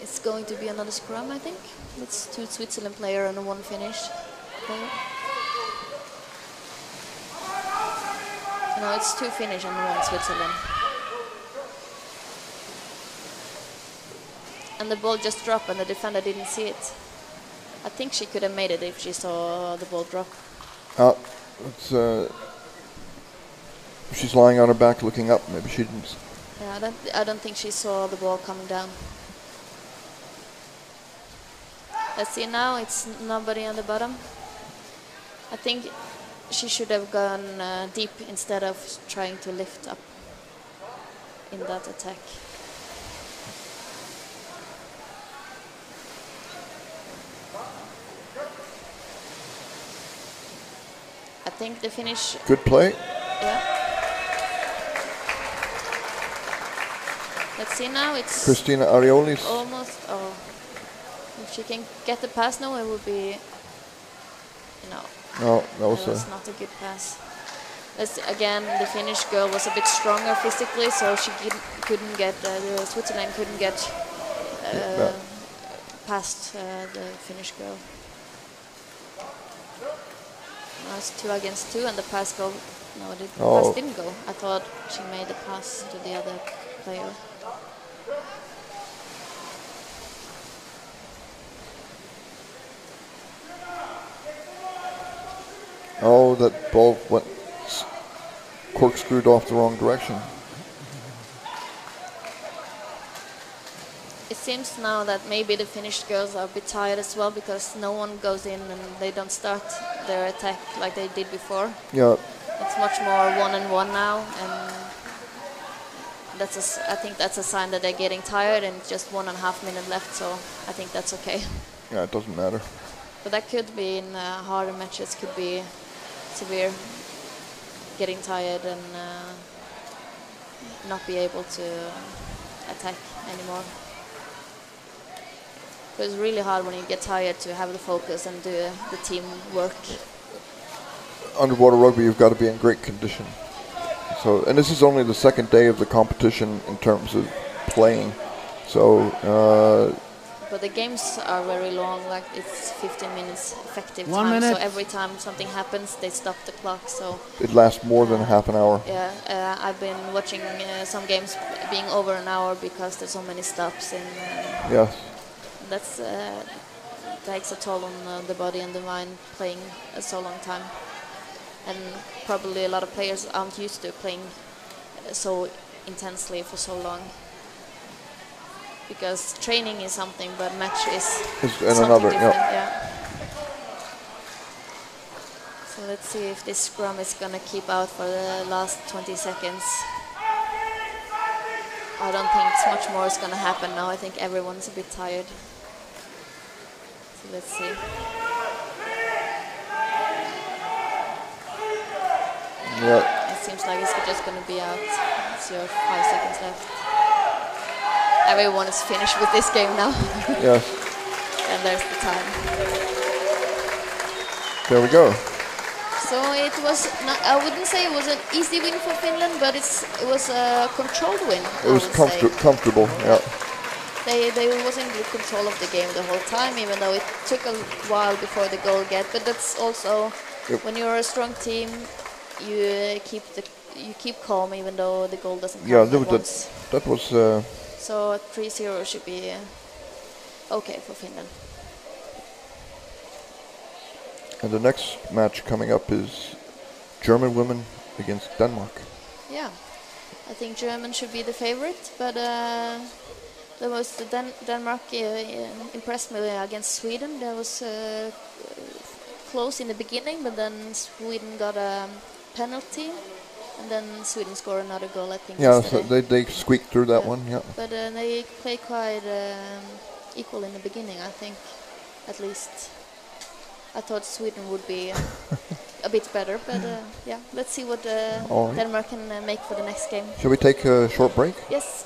It's going to be another scrum, I think. It's 2 Switzerland player and 1 Finnish player. No, it's 2 Finnish and 1 Switzerland. And the ball just dropped and the defender didn't see it. I think she could have made it if she saw the ball drop. She's lying on her back looking up. Maybe she didn't. Yeah, I don't think she saw the ball coming down. Let's see now, it's nobody on the bottom. I think she should have gone deep instead of trying to lift up in that attack. I think the finish... Good play. Yeah. Let's see now, it's... Christina Arioli's. Almost, oh. If she can get the pass now, it would be... No. No, that was not a good pass. Again, the Finnish girl was a bit stronger physically, so she couldn't get... the Switzerland couldn't get past the Finnish girl. Now it's 2 against 2 and the pass go... No, the pass didn't go. I thought she made the pass to the other player. Oh, that ball went corkscrewed off the wrong direction. It seems now that maybe the Finnish girls are a bit tired as well because no one goes in and they don't start their attack like they did before. Yeah. It's much more 1-on-1 now, and I think that's a sign that they're getting tired and just 1.5 minutes left, so I think that's okay. Yeah, it doesn't matter. But that could be in harder matches, could be severe, getting tired and not be able to attack anymore. But it's really hard when you get tired to have the focus and do the team work. Underwater rugby, you've got to be in great condition. So, and this is only the second day of the competition in terms of playing. So. But the games are very long. Like it's 15 minutes effective 1 time. minute. So every time something happens, they stop the clock. So it lasts more than half an hour. Yeah, I've been watching some games being over an hour because there's so many stops. And yes. That's takes a toll on the body and the mind playing so long time. And probably a lot of players aren't used to playing so intensely for so long. Because training is something, but match is something another, different. Yeah. So let's see if this scrum is going to keep out for the last 20 seconds. I don't think much more is going to happen now. I think everyone's a bit tired. So let's see. Yeah. It seems like it's just going to be out. It's your 5 seconds left. Everyone is finished with this game now. Yes. And there's the time. There we go. So it was, I wouldn't say it was an easy win for Finland, but it was a controlled win. It was comfortable, yeah. They was in good control of the game the whole time, even though it took a while before the goal get. But that's also, when you're a strong team, you keep calm even though the goal doesn't come at once. That was... So 3-0 should be okay for Finland. And the next match coming up is German women against Denmark. Yeah, I think German should be the favorite, but Denmark impressed me against Sweden. That was close in the beginning, but then Sweden got a penalty. And then Sweden scored another goal, I think. Yeah, so they squeaked through that one, yeah. But they played quite equal in the beginning, I think, at least. I thought Sweden would be a bit better, but yeah, let's see what Denmark can make for the next game. Shall we take a short break? Yes.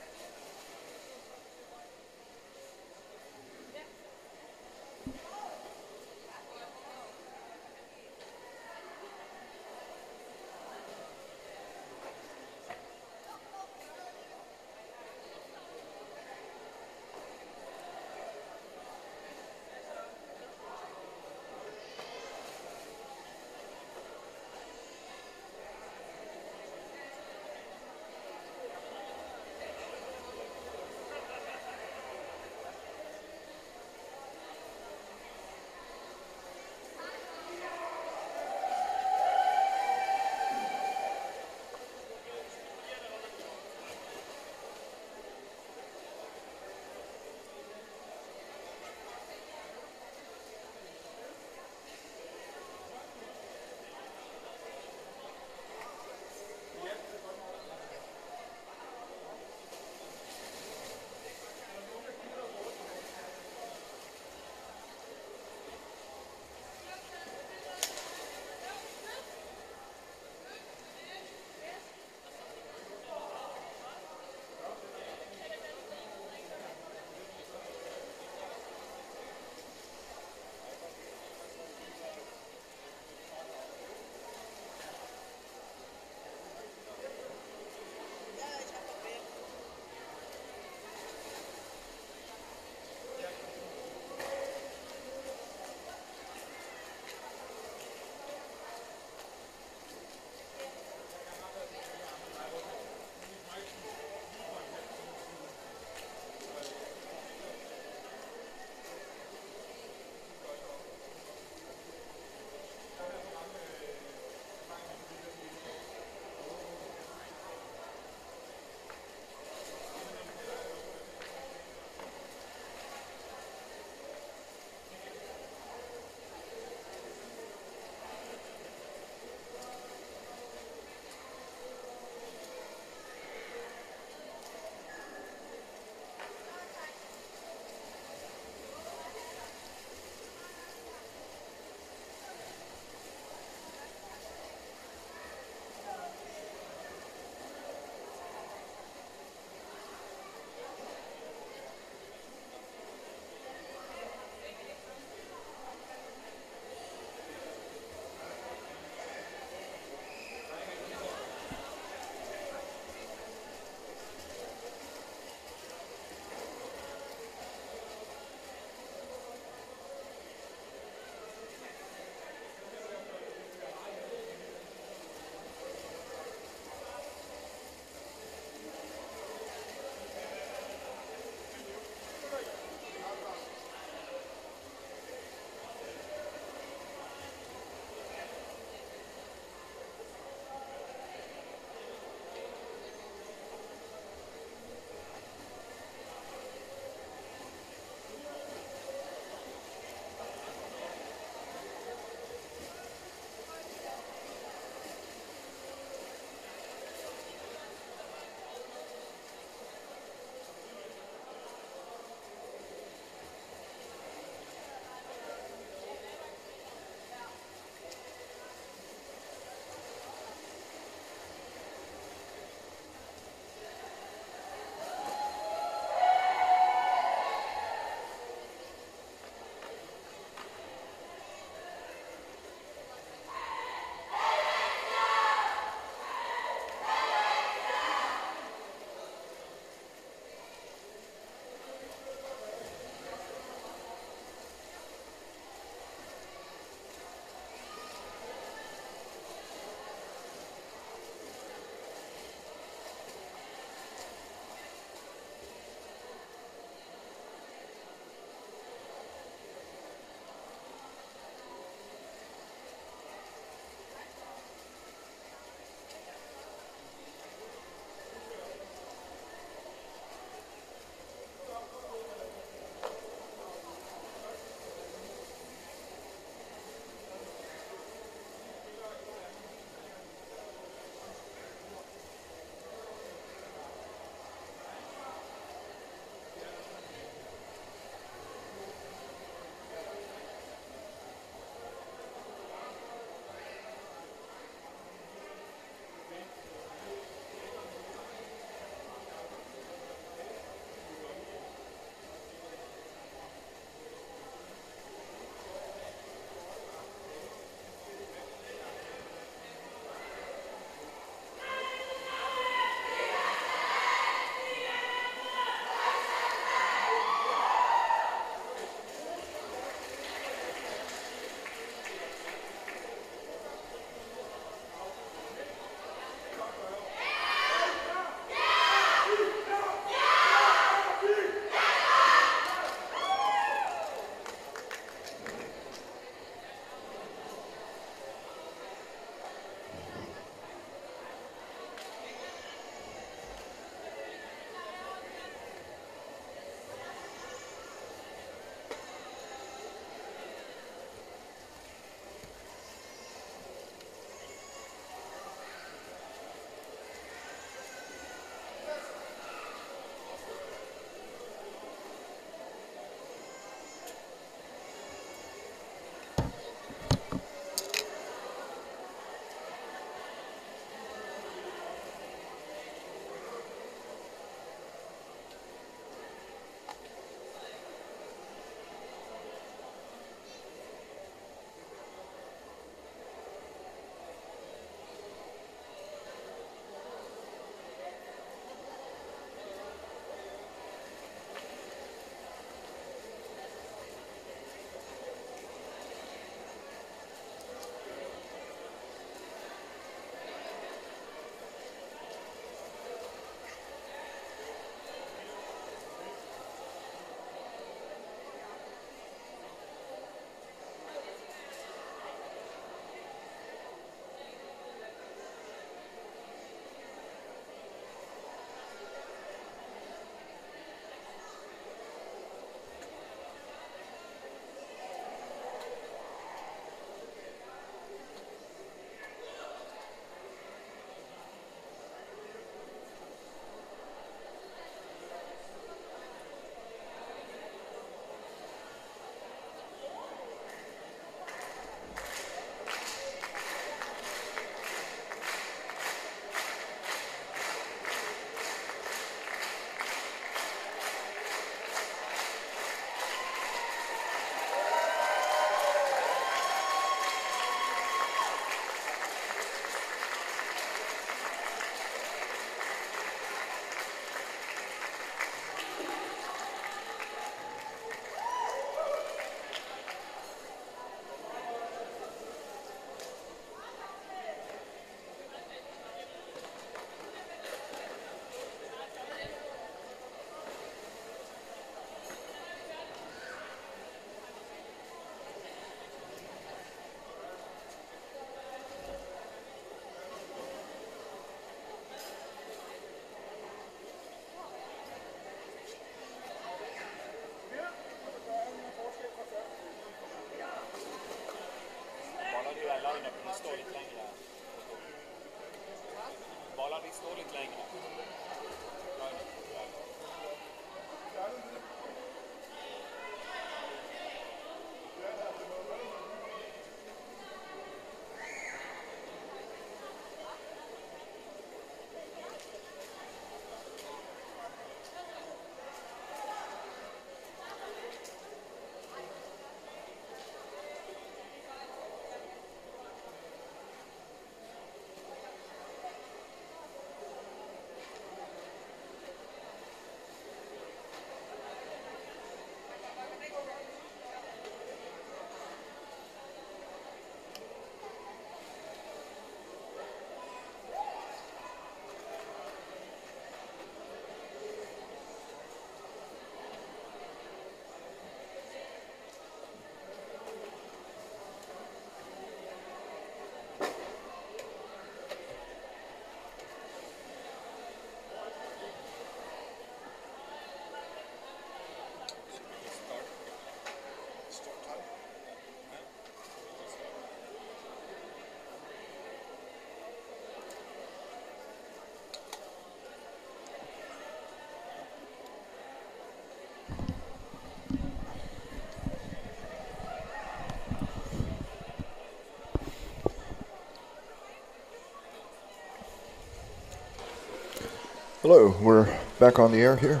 Hello, we're back on the air here.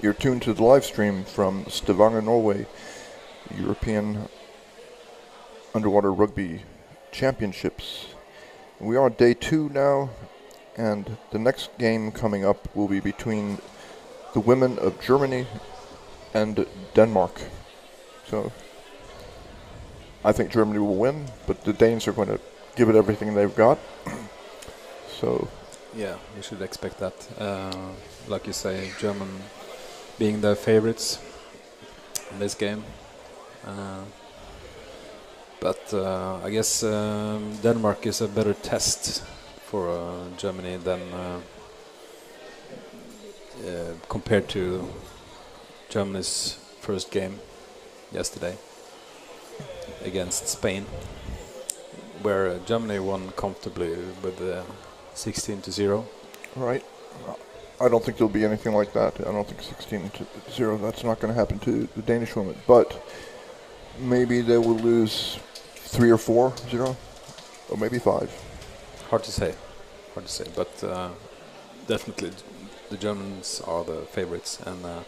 You're tuned to the live stream from Stavanger, Norway, European Underwater Rugby Championships. We are on day 2 now, and the next game coming up will be between the women of Germany and Denmark. So I think Germany will win, but the Danes are going to give it everything they've got. So yeah, we should expect that. Like you say, German being the favorites in this game. But I guess Denmark is a better test for Germany than compared to Germany's first game yesterday against Spain, where Germany won comfortably with 16-0. Right. I don't think there'll be anything like that. I don't think 16-0. That's not going to happen to the Danish women. But maybe they will lose 3 or 4-0, or maybe 5. Hard to say. But definitely the Germans are the favorites. And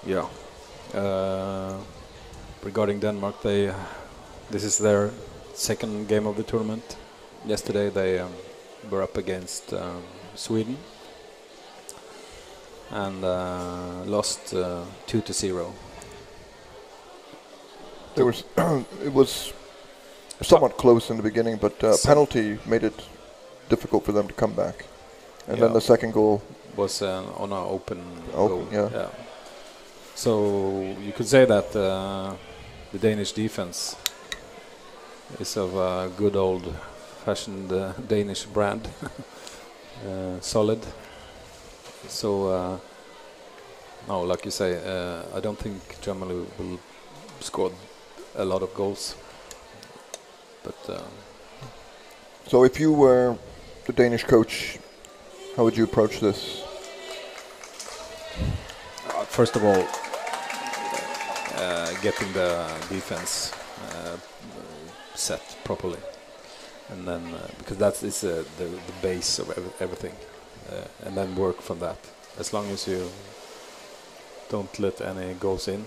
yeah. Regarding Denmark, this is their second game of the tournament. Yesterday they were up against Sweden and lost 2-0. There was it was somewhat close in the beginning, but penalty made it difficult for them to come back. And then the second goal was on an open goal. Yeah. So you could say that the Danish defense is of a good old-fashioned Danish brand, solid. So, no, like you say, I don't think Germany will score a lot of goals. But so, if you were the Danish coach, how would you approach this? First of all, getting the defense set properly, and then because that is the base of everything, and then work from that. As long as you don't let any goals in,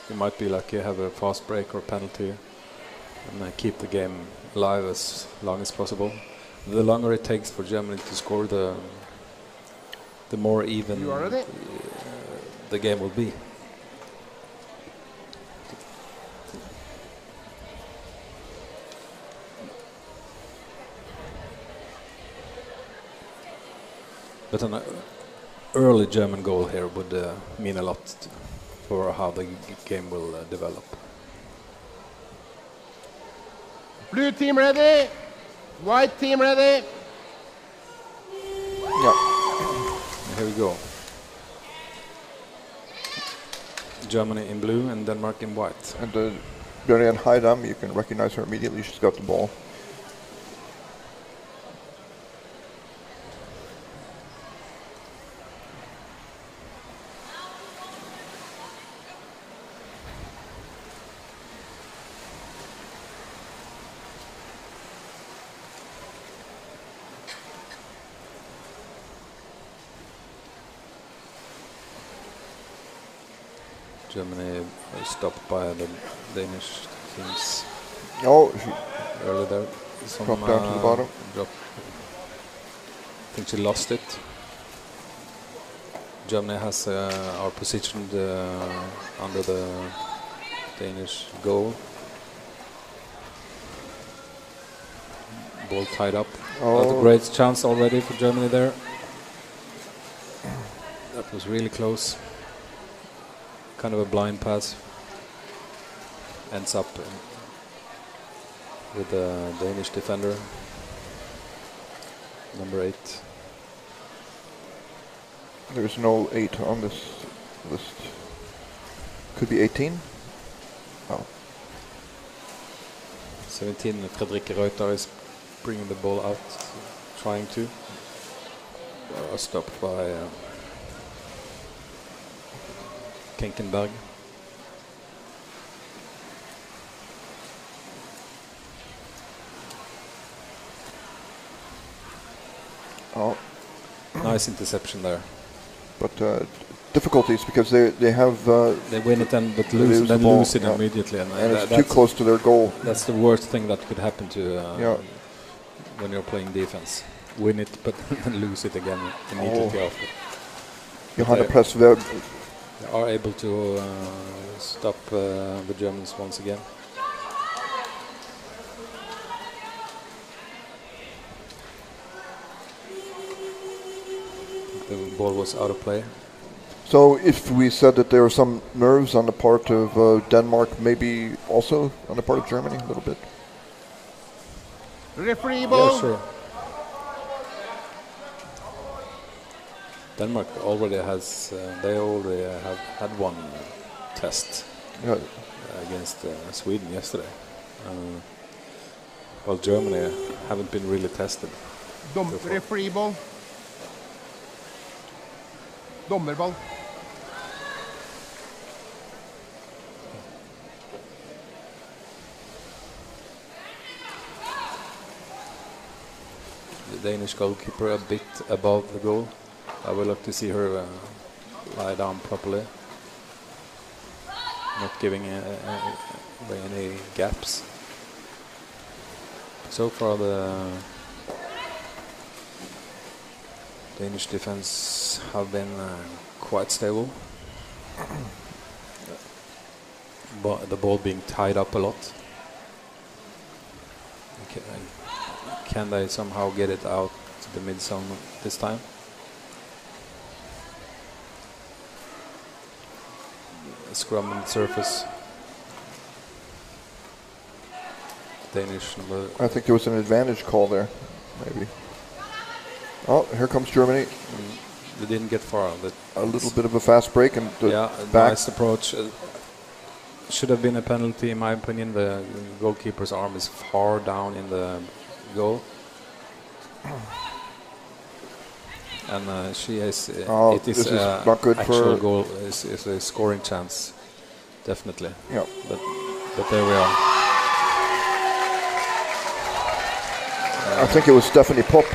you might be lucky, have a fast break or penalty, and keep the game alive as long as possible. The longer it takes for Germany to score, the more even the game will be. But an early German goal here would mean a lot for how the game will develop. Blue team ready. White team ready. Yeah. Here we go. Germany in blue and Denmark in white. And the Björn Heidam, you can recognize her immediately. She's got the ball. Germany was stopped by the Danish teams. Oh, early there. Dropped down to the bottom. I think she lost it. Germany has are positioned under the Danish goal. Ball tied up. Oh. A great chance already for Germany there. That was really close. Kind of a blind pass. Ends up with the Danish defender, number 8. There's no 8 on this list. Could be 18. Oh. 17, Fredrik Reuter is bringing the ball out, trying to. Stopped by Kenkenberg. Oh. Nice interception there. But difficulties because they have they win it and but lose it immediately, and it's too close to their goal. That's the worst thing that could happen to when you're playing defense. Win it but lose it again immediately after. Johanna Pressweb are able to stop the Germans once again. The ball was out of play. So if we said that there are some nerves on the part of Denmark, maybe also on the part of Germany a little bit? Referee ball. Yeah, sure. Denmark already has, they already have had one test against Sweden yesterday. While Germany haven't been really tested. Referee ball. Dommerball. The Danish goalkeeper a bit above the goal. I would like to see her lie down properly, not giving any gaps. So far the Danish defense have been quite stable. But the ball being tied up a lot. Can they somehow get it out to the mid zone this time? Scrum on the surface. Danish number. I think there was an advantage call there, maybe. Oh, here comes Germany. They didn't get far. A little bit of a fast break and back. Nice approach. Should have been a penalty, in my opinion. The goalkeeper's arm is far down in the goal. And she is. It is not good actual for goal. Is a scoring chance, definitely. Yeah. But there we are. I think it was Stephanie Popp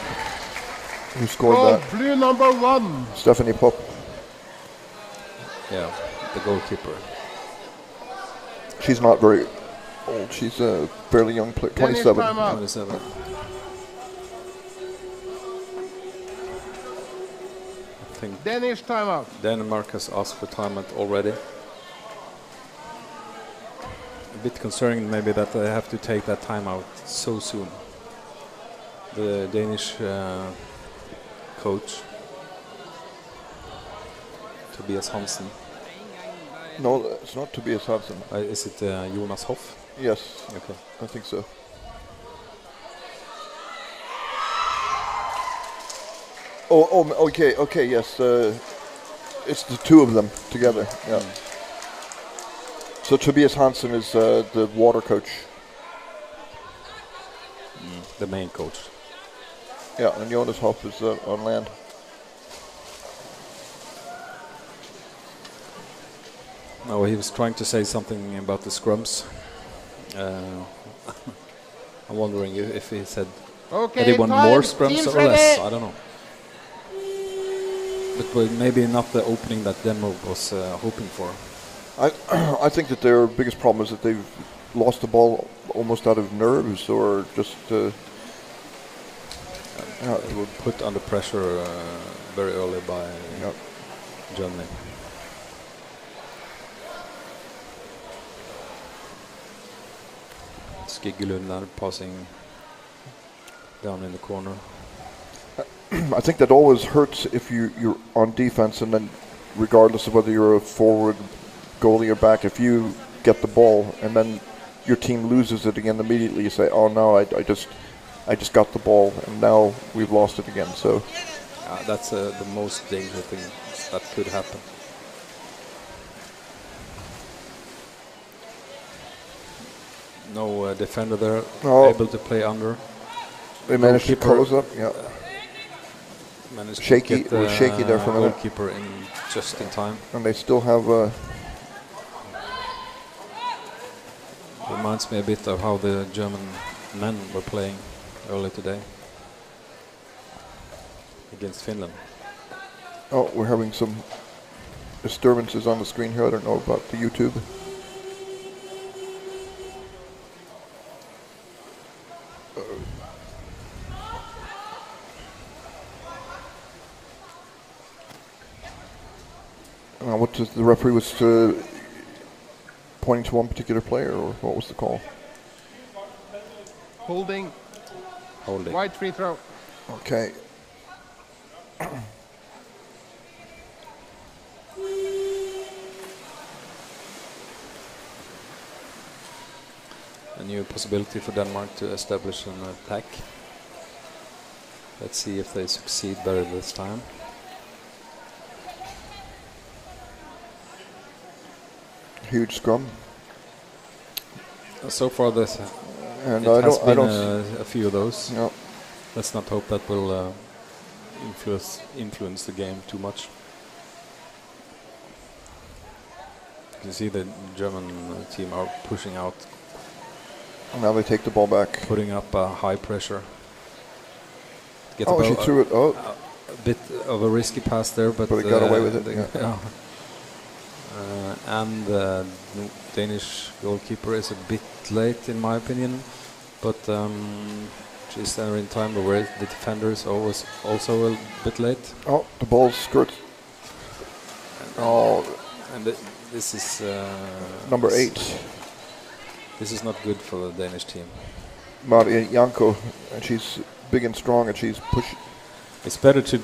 who scored that. Blue number 1. Stephanie Popp. Yeah, the goalkeeper. She's not very old. She's a fairly young player. 27. 27. I think Danish timeout. Denmark has asked for timeout already. A bit concerning maybe that they have to take that timeout so soon. The Danish coach, Tobias Hansen. No, it's not Tobias Hansen. Is it Jonas Hoff? Yes. Okay. I think so. Okay, yes. It's the two of them together. Yeah. So Tobias Hansen is the water coach. The main coach. Yeah, and Jonas Hopp is on land. No, he was trying to say something about the scrums. I'm wondering if he said anyone more scrums or less. I don't know. But maybe not the opening that Denmark was hoping for. I think that their biggest problem is that they've lost the ball almost out of nerves or just. They were put under pressure very early by Germany. Skiggelund passing down in the corner. I think that always hurts if you're on defense, and then regardless of whether you're a forward, goalie or back, if you get the ball and then your team loses it again immediately, you say, oh no, I just got the ball and now we've lost it again. So that's the most dangerous thing that could happen. No defender there, able to play under. They managed to close up, shaky, to get shaky there for a minute. Goalkeeper in just in time. And they still have. Reminds me a bit of how the German men were playing early today against Finland. Oh, we're having some disturbances on the screen here. I don't know about the YouTube. What does the referee was pointing to one particular player, or what was the call? Holding. Holding. Wide free throw. Okay. A new possibility for Denmark to establish an attack. Let's see if they succeed better this time. Huge scrum. So far, this and it has been a few of those. No. Let's not hope that will influence the game too much. You can see the German team are pushing out. And now they take the ball back. Putting up high pressure. Get she threw it. Oh. A bit of a risky pass there, but it got away with it. And the Danish goalkeeper is a bit late, in my opinion, but she's there in time. Where the defender is always also a bit late. Oh, the ball skirts. And this is number 8. This is not good for the Danish team. Maria Janko, and she's big and strong, and she's pushing. It's better to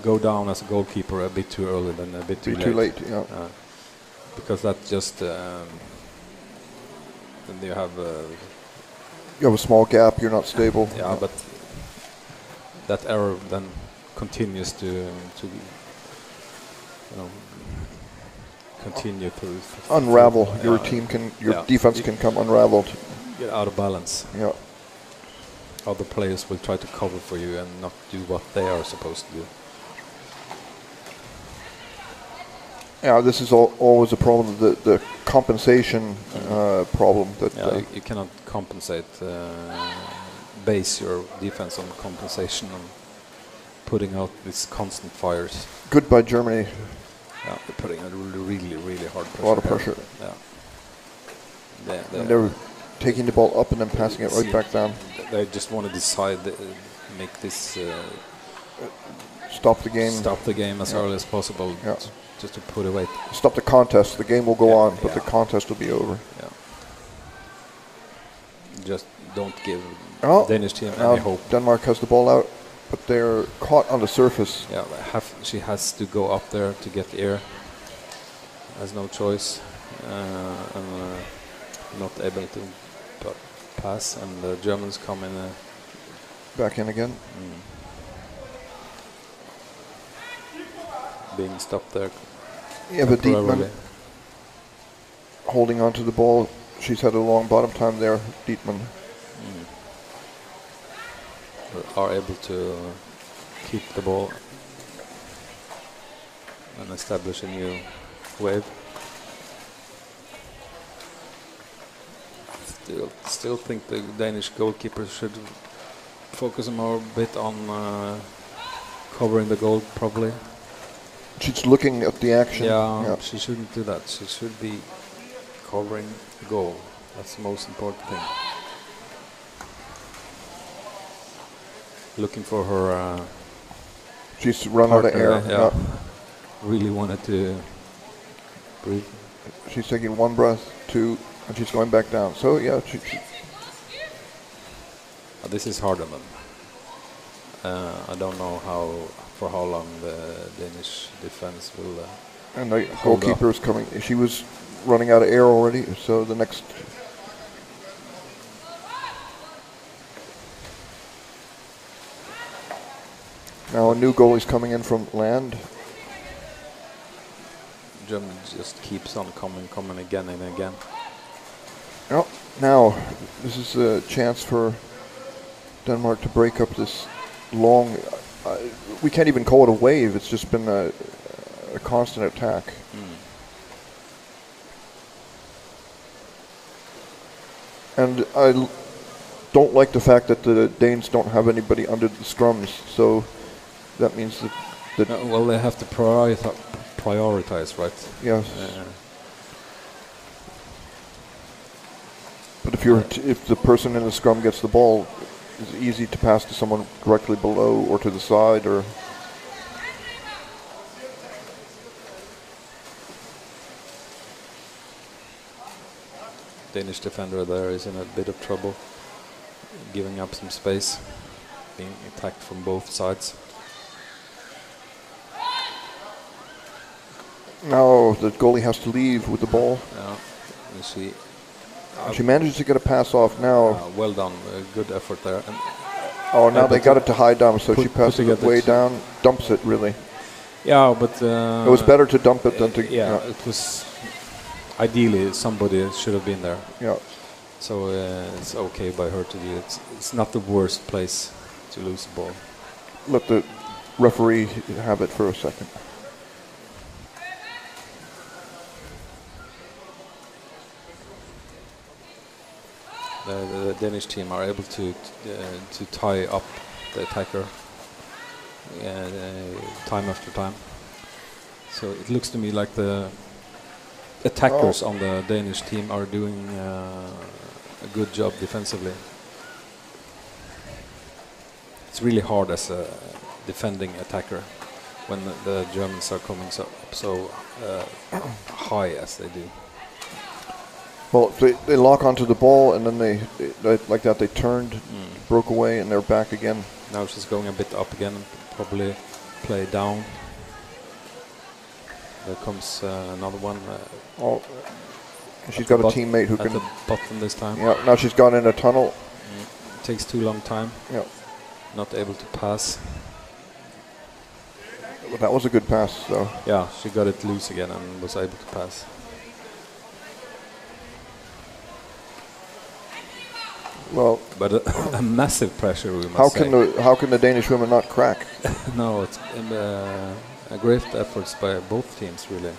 go down as a goalkeeper a bit too early than a bit too late. Because that just then you have a small gap. You're not stable. Yeah, but that error then continues to continue to unravel. Your team can, defense can come unraveled. Get out of balance. Yeah. Other players will try to cover for you and not do what they are supposed to do. Yeah, this is always a problem, the compensation problem. That you cannot compensate, base your defense on compensation and putting out these constant fires. Good by Germany. Yeah, they're putting out really, really hard pressure. A lot of pressure. Yeah. And they're taking the ball up and then passing it right back down. They just want to decide, make this... stop the game. Stop the game as early as possible. Yeah. Just to put away. Stop the contest. The game will go on, but the contest will be over. Yeah. Just don't give the Danish team any hope. Denmark has the ball out, but they're caught on the surface. Yeah, she has to go up there to get air. Has no choice, and not able to pass. And the Germans come in. Back in again. Being stopped there. Yeah, but Diekman. holding on to the ball. She's had a long bottom time there, Dietman. Are able to keep the ball and establish a new wave. Still think the Danish goalkeeper should focus more a bit on covering the goal probably. She's looking at the action. Yeah, she shouldn't do that. She should be covering the goal. That's the most important thing. Looking for her. She's run out of air. Yeah. Really wanted to breathe. She's taking one breath, two, and she's going back down. So yeah, this is hard on them. I don't know for how long the Danish defense will. And the goalkeeper is coming. She was running out of air already. So the next. Now a new goalie's coming in from land. Germany just keeps on coming again and again. Oh, now this is a chance for Denmark to break up this long. We can't even call it a wave. It's just been a constant attack. And I don't like the fact that the Danes don't have anybody under the scrums. So that means that well, they have to prioritize, right? Yes. But if the person in the scrum gets the ball, it's easy to pass to someone directly below or to the side or. Danish defender there is in a bit of trouble, giving up some space, being attacked from both sides. Now the goalie has to leave with the ball. Yeah, she manages to get a pass off now. Well done, good effort there. And now they got it to high down, so she passes it way down, dumps it really. Yeah, but it was better to dump it than to. Yeah, it was. Ideally, somebody should have been there. Yeah. So it's okay by her to do it. It's not the worst place to lose the ball. Let the referee have it for a second. The Danish team are able to tie up the attacker time after time. So it looks to me like the attackers on the Danish team are doing a good job defensively. It's really hard as a defending attacker when the Germans are coming so high as they do. Well, they lock onto the ball and then they like that they turned, broke away, and they're back again. Now she's going a bit up again and probably play down. There comes another one. She's got a teammate who can. At the bottom this time. Yeah, now she's gone in a tunnel. Takes too long time. Yeah. Not able to pass. Well, that was a good pass, though. Yeah, she got it loose again and was able to pass. Well, but a massive pressure, we must say. How can the Danish women not crack? No, it's great efforts by both teams, really.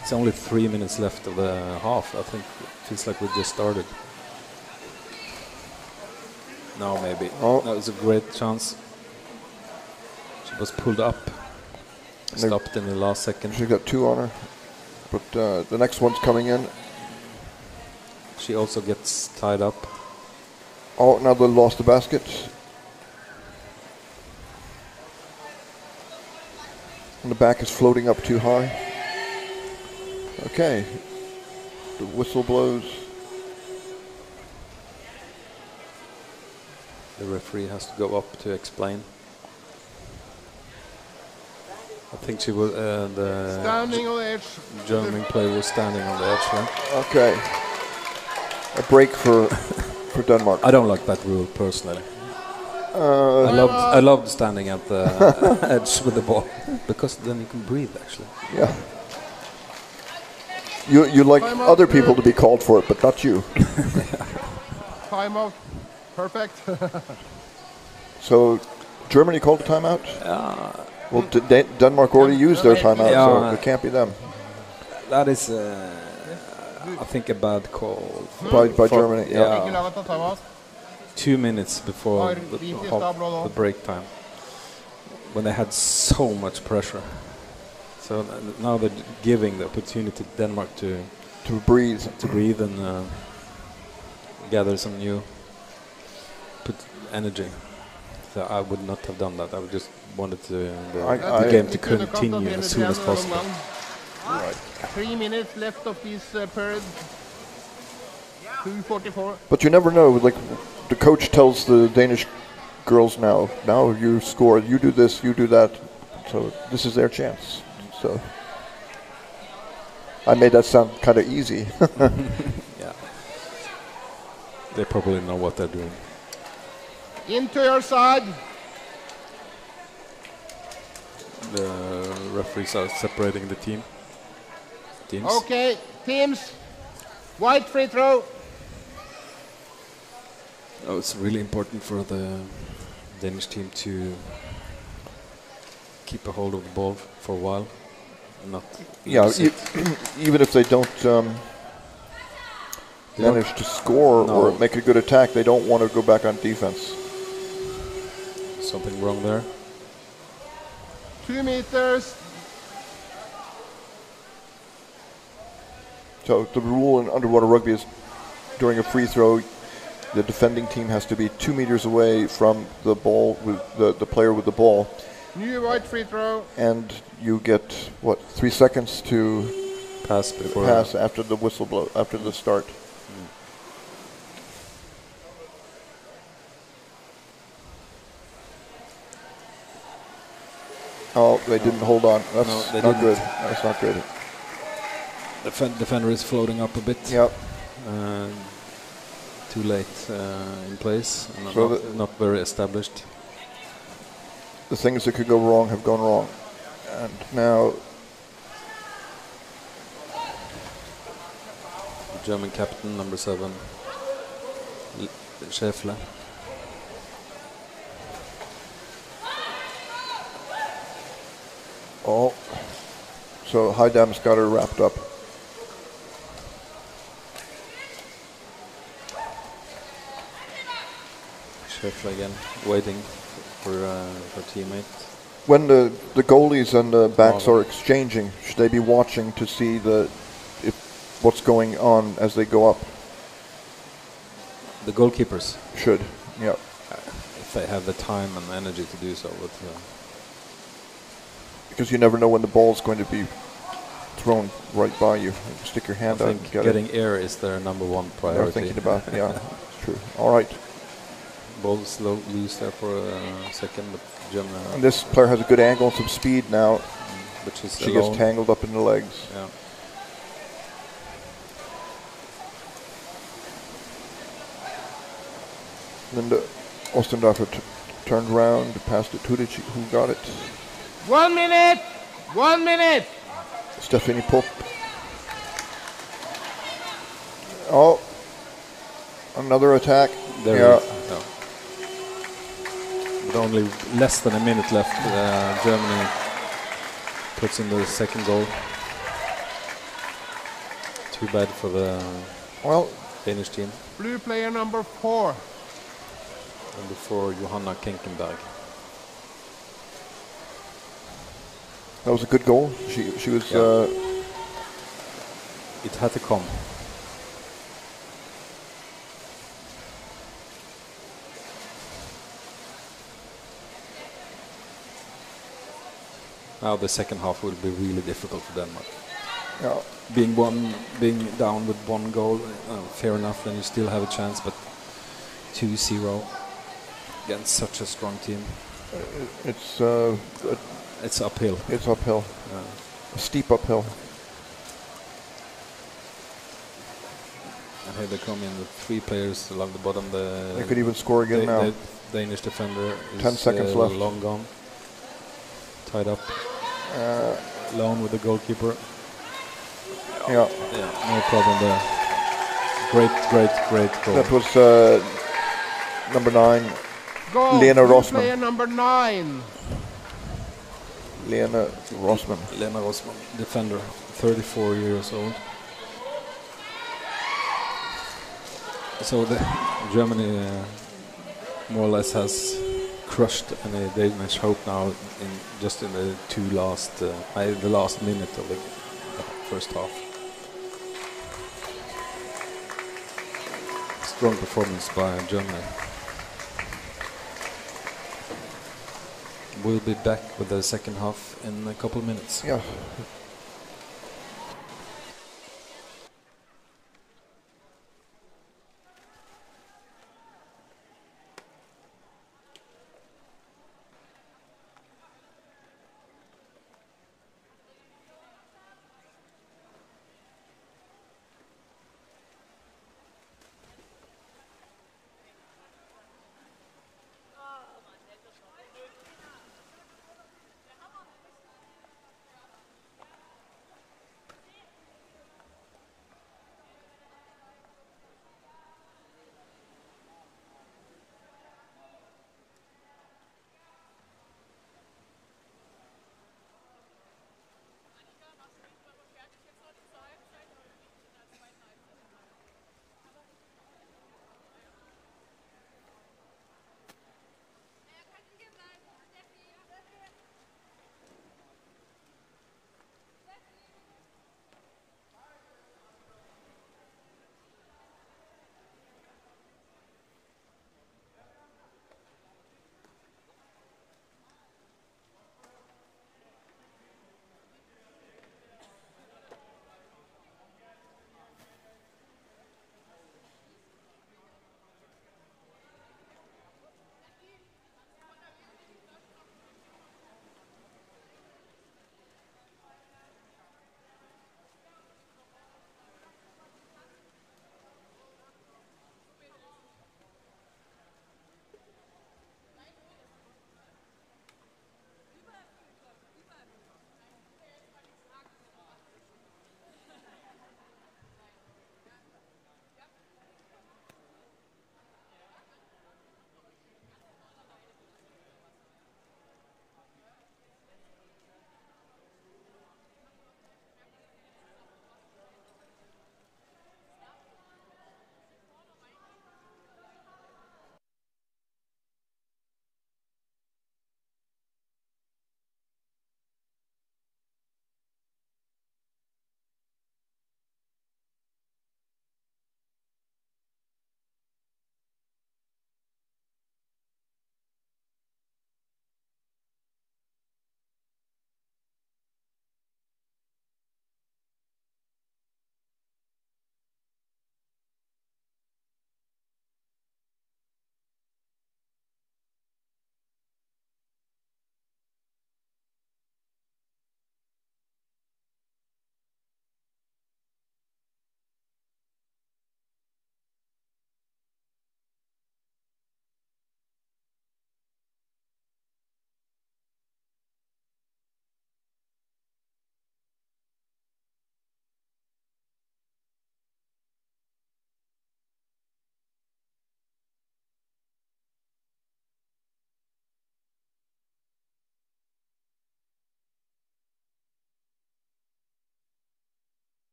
It's only 3 minutes left of the half. I think it feels like we just started. No, maybe. Oh. That was a great chance. She was pulled up. Stopped in the last second. She got two on her. But the next one's coming in. She also gets tied up. Oh, now they lost the basket. And the back is floating up too high. Okay. The whistle blows. The referee has to go up to explain. I think she was the standing on the edge. German player was standing on the edge. Right? Okay. A break for Denmark. I don't like that rule personally. I loved standing at the edge with the ball because then you can breathe actually. Yeah. You like Timeout, other people to good. be called for it, but not you. Timeout. Perfect. So, Germany called a timeout? Well, Denmark already used their timeout, so it can't be them. That is, I think, a bad call. By Germany, yeah. Ikke laget av timeout. 2 minutes before the break time, when they had so much pressure. So now they're giving the opportunity to Denmark to breathe and gather some new energy. So I would not have done that. I would just wanted the game to continue as soon as possible. Right. 3 minutes left of this period. 2:44. But you never know. Like the coach tells the Danish girls now you score, you do this, you do that. So this is their chance. So I made that sound kind of easy. Yeah. They probably know what they're doing. Into your side. The referees are separating the teams. Okay, teams. White free throw. Oh, it's really important for the Danish team to keep a hold of the ball for a while. Not even if they don't manage to score or make a good attack, they don't want to go back on defense. Something wrong there. 2 meters. So the rule in underwater rugby is during a free throw, the defending team has to be 2 meters away from the ball, with the player with the ball. New white free throw. And you get, 3 seconds to pass after the whistle blow, after the start. Oh, they didn't hold on. That's not good. That's not good. The defender is floating up a bit. Yep. Too late in place. And So not very established. The things that could go wrong have gone wrong. And now the German captain, number 7, Schäffler. Oh, so Heidam's got her wrapped up. Schäffler again, waiting for her teammate. When the goalies and the backs are exchanging, should they be watching to see what's going on as they go up? The goalkeepers should, yeah. If they have the time and energy to do so. But, because you never know when the ball's going to be thrown right by you. Stick your hand out and get getting it. air is their number one priority. They're thinking about, yeah, it's true. All right. Ball's loose there for a second, but German. And this player has a good angle and some speed now. But she gets tangled up in the legs. Yeah. Linda Ostendorfer turned around, passed it to Tudic, who got it. 1 minute. 1 minute. Stephanie Pop. Oh, another attack. There no. With only less than a minute left, Germany puts in the second goal. Too bad for the Danish team. Blue player number 4. Number 4, Johanna Kenkenberg. That was a good goal. She was. It had to come. Now the second half will be really difficult for Denmark. Yeah. Being down with 1 goal, fair enough, then you still have a chance. But 2-0 against such a strong team. It's uphill. It's uphill. A steep uphill. And here they come in with 3 players along the bottom. They could even score again now. The Danish defender is 10 seconds left. Long gone. Tied up. Alone with the goalkeeper. Yeah. Yeah, no problem there. Great goal. That was number 9, Goal, Lena blue Rossmann. player number 9. Lena Rossmann. Lena Rossmann, defender, 34 years old. So Germany more or less has crushed any Danish hope now in the last minute of the first half. Strong performance by Germany. We'll be back with the second half in a couple of minutes. Yeah.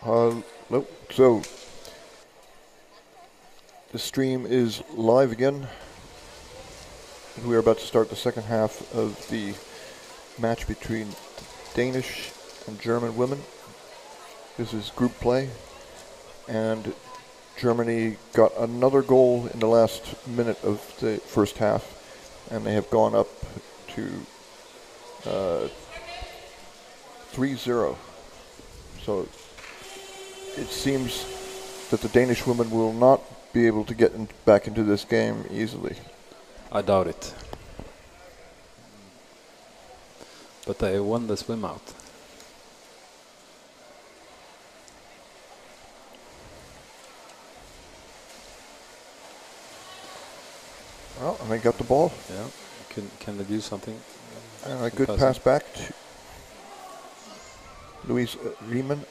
Hello. So, the stream is live again. We are about to start the second half of the match between Danish and German women. This is group play, and Germany got another goal in the last minute of the first half, and they have gone up to 3-0. So it seems that the Danish women will not be able to get back into this game easily. I doubt it. But they won the swim out. Well, and they got the ball. Yeah. Can they do something? And a good pass back to Louise Riemann.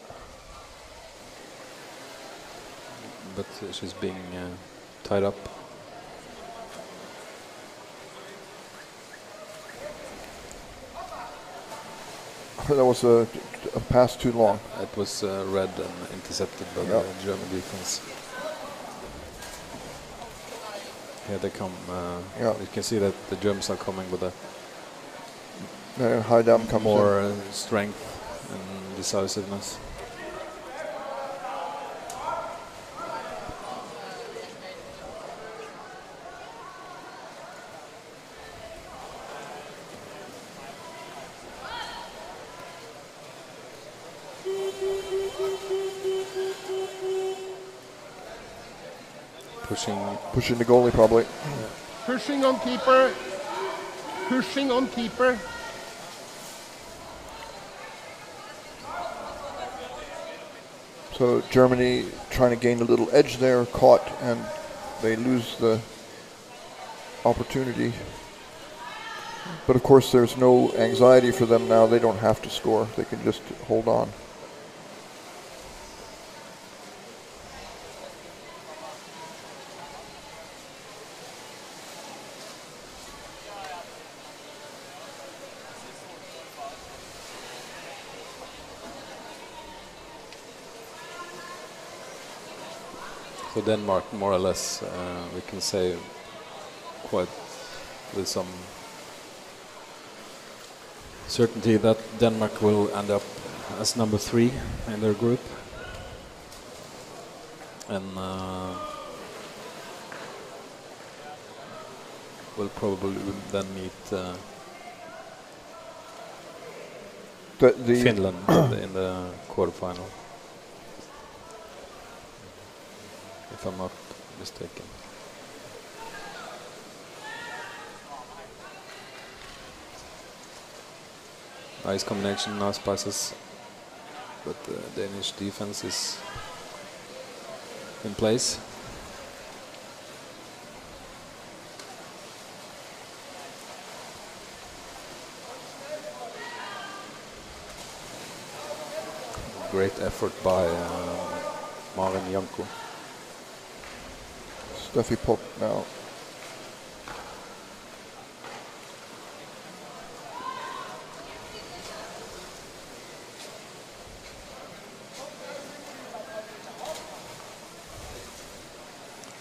But she's being tied up. That was a pass too long. It was read and intercepted by the German defense. Here they come. You can see that the Germans are coming with a high down comes more strength and decisiveness. Pushing the goalie probably. Yeah. Pushing on keeper. Pushing on keeper. So Germany trying to gain a little edge there, caught, and they lose the opportunity. But of course there's no anxiety for them now. They don't have to score. They can just hold on. For Denmark, more or less, we can say quite with some certainty that Denmark will end up as number 3 in their group, and will probably then meet Finland in the quarterfinal, if I'm not mistaken. Nice combination, nice passes, but the Danish defense is in place. Great effort by Maren Janko. Steffi Pop now.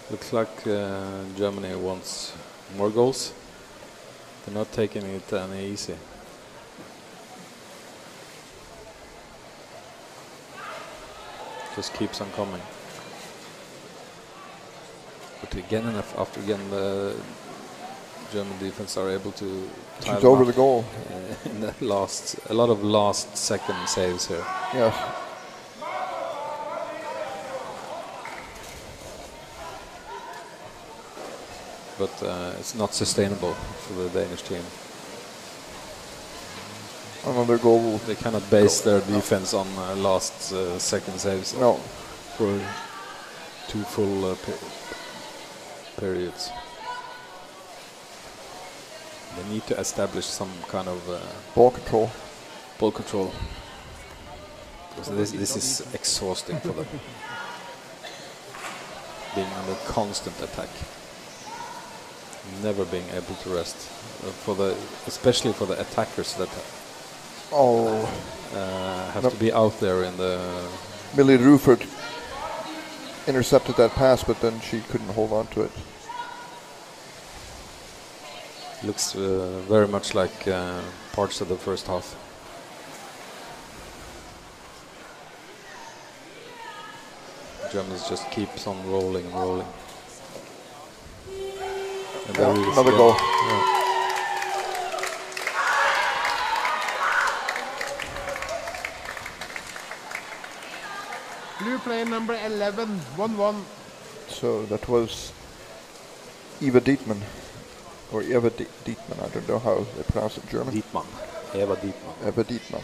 Looks like Germany wants more goals. They're not taking it any easy. Just keeps on coming. But again and after again, the German defense are able to tie shoot over the goal. In the a lot of last second saves here. Yes. But it's not sustainable for the Danish team. Another goal. They cannot base their defense on last second saves. No. For 2 full periods. They need to establish some kind of ball control. Ball control. Because this is exhausting for them. Being under constant attack. Never being able to rest. Especially for the attackers that have to be out there in the Millie Rufert intercepted that pass, but then she couldn't hold on to it. Looks very much like parts of the first half. Germany just keeps on rolling and rolling. And there it is another again. goal. Yeah. Blue player number 11, 1-1. So that was Eva Dietmann, or Eva Dietmann, I don't know how they pronounce it in German. Dietmann. Eva Dietmann. Eva Dietmann.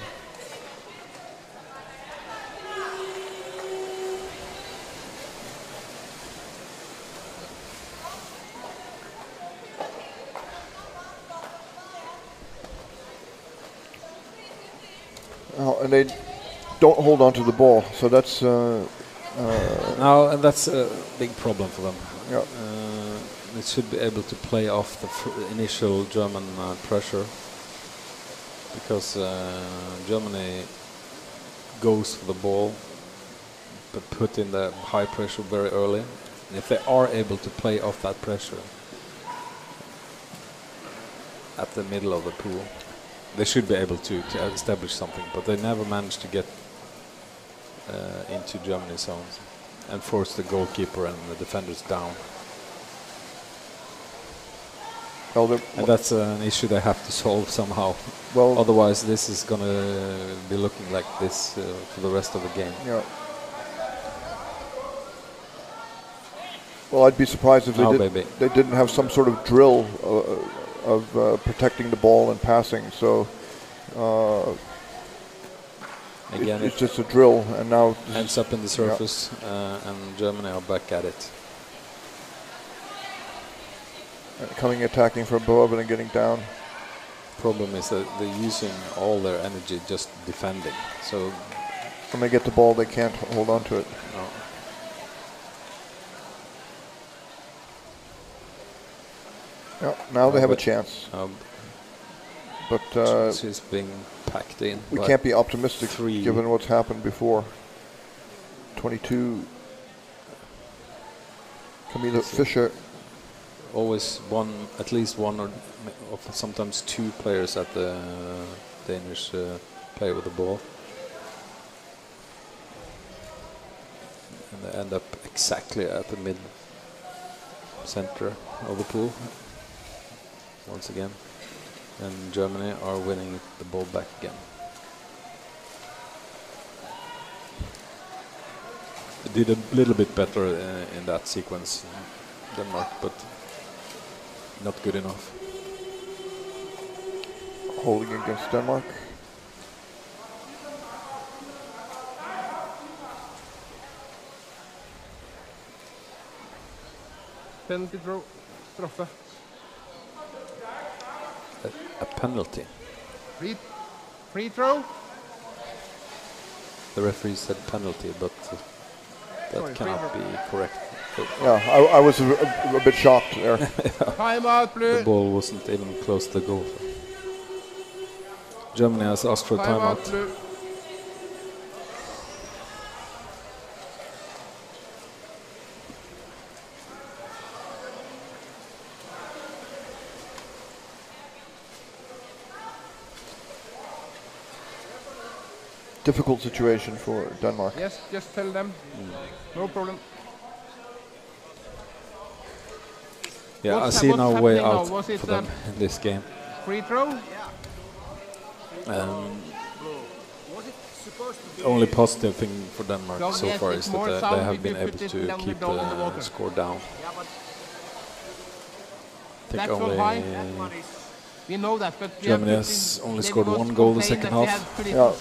Oh, and they don't hold on to the ball, so that's no, and that's a big problem for them. Yeah. They should be able to play off the initial German pressure, because Germany goes for the ball, but put in the high pressure very early. And if they are able to play off that pressure at the middle of the pool, they should be able to establish something, but they never managed to get into Germany's zones and force the goalkeeper and the defenders down. Well, and that's an issue they have to solve somehow. Well, otherwise this is going to be looking like this for the rest of the game. Yeah. Well, I'd be surprised if they didn't have some sort of drill of protecting the ball and passing. So again, it's just a drill, and now ends up in the surface, and Germany are back at it. Coming attacking from above and then getting down. Problem is that they're using all their energy just defending. So when they get the ball, they can't hold on to it. No. Yeah, now they have a chance. But she's being packed in. We can't be optimistic given what's happened before. 22. Camilla Fischer. Always at least one or sometimes two players at the Danish play with the ball. And they end up exactly at the mid-center of the pool. Once again. And Germany are winning the ball back again. They did a little bit better in that sequence, Denmark, but not good enough. Holding against Denmark. Penalty throw. Straffe. A penalty. Free throw. The referee said penalty, but that cannot be correct. Yeah, I was a bit shocked there. Time out, Blue. The ball wasn't even close to the goal. Germany has asked for a timeout. Difficult situation for Denmark. Yes, just tell them. No problem. Yeah, I see no way out for them in this game. Free throw? Only positive thing for Denmark so far is that they have been able to keep the score down. I think only we know that, but Germany has only scored one goal in the second half. Yeah.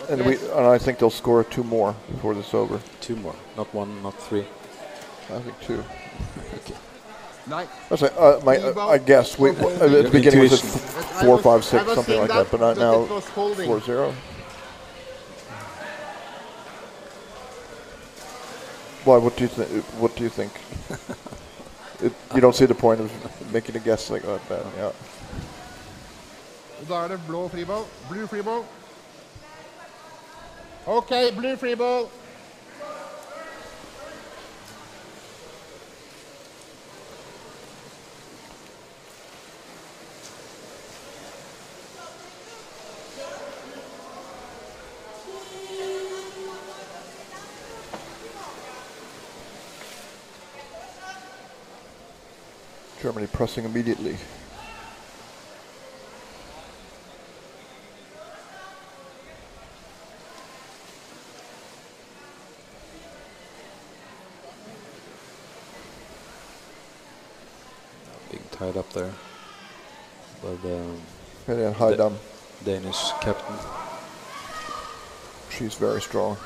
And I think they'll score 2 more before this is over. 2 more, not 1, not 3. I think 2. Okay. That's I guess at the beginning was 4, 5, 6, something like that, but not now 4-0. Why? What do you think? What do you think? You don't see the point of making a guess like that, yeah. Da det blå friball. Blue friball. Okay, blue free ball. Germany pressing immediately. Being tied up there by the Haidam. Danish captain. She's very strong.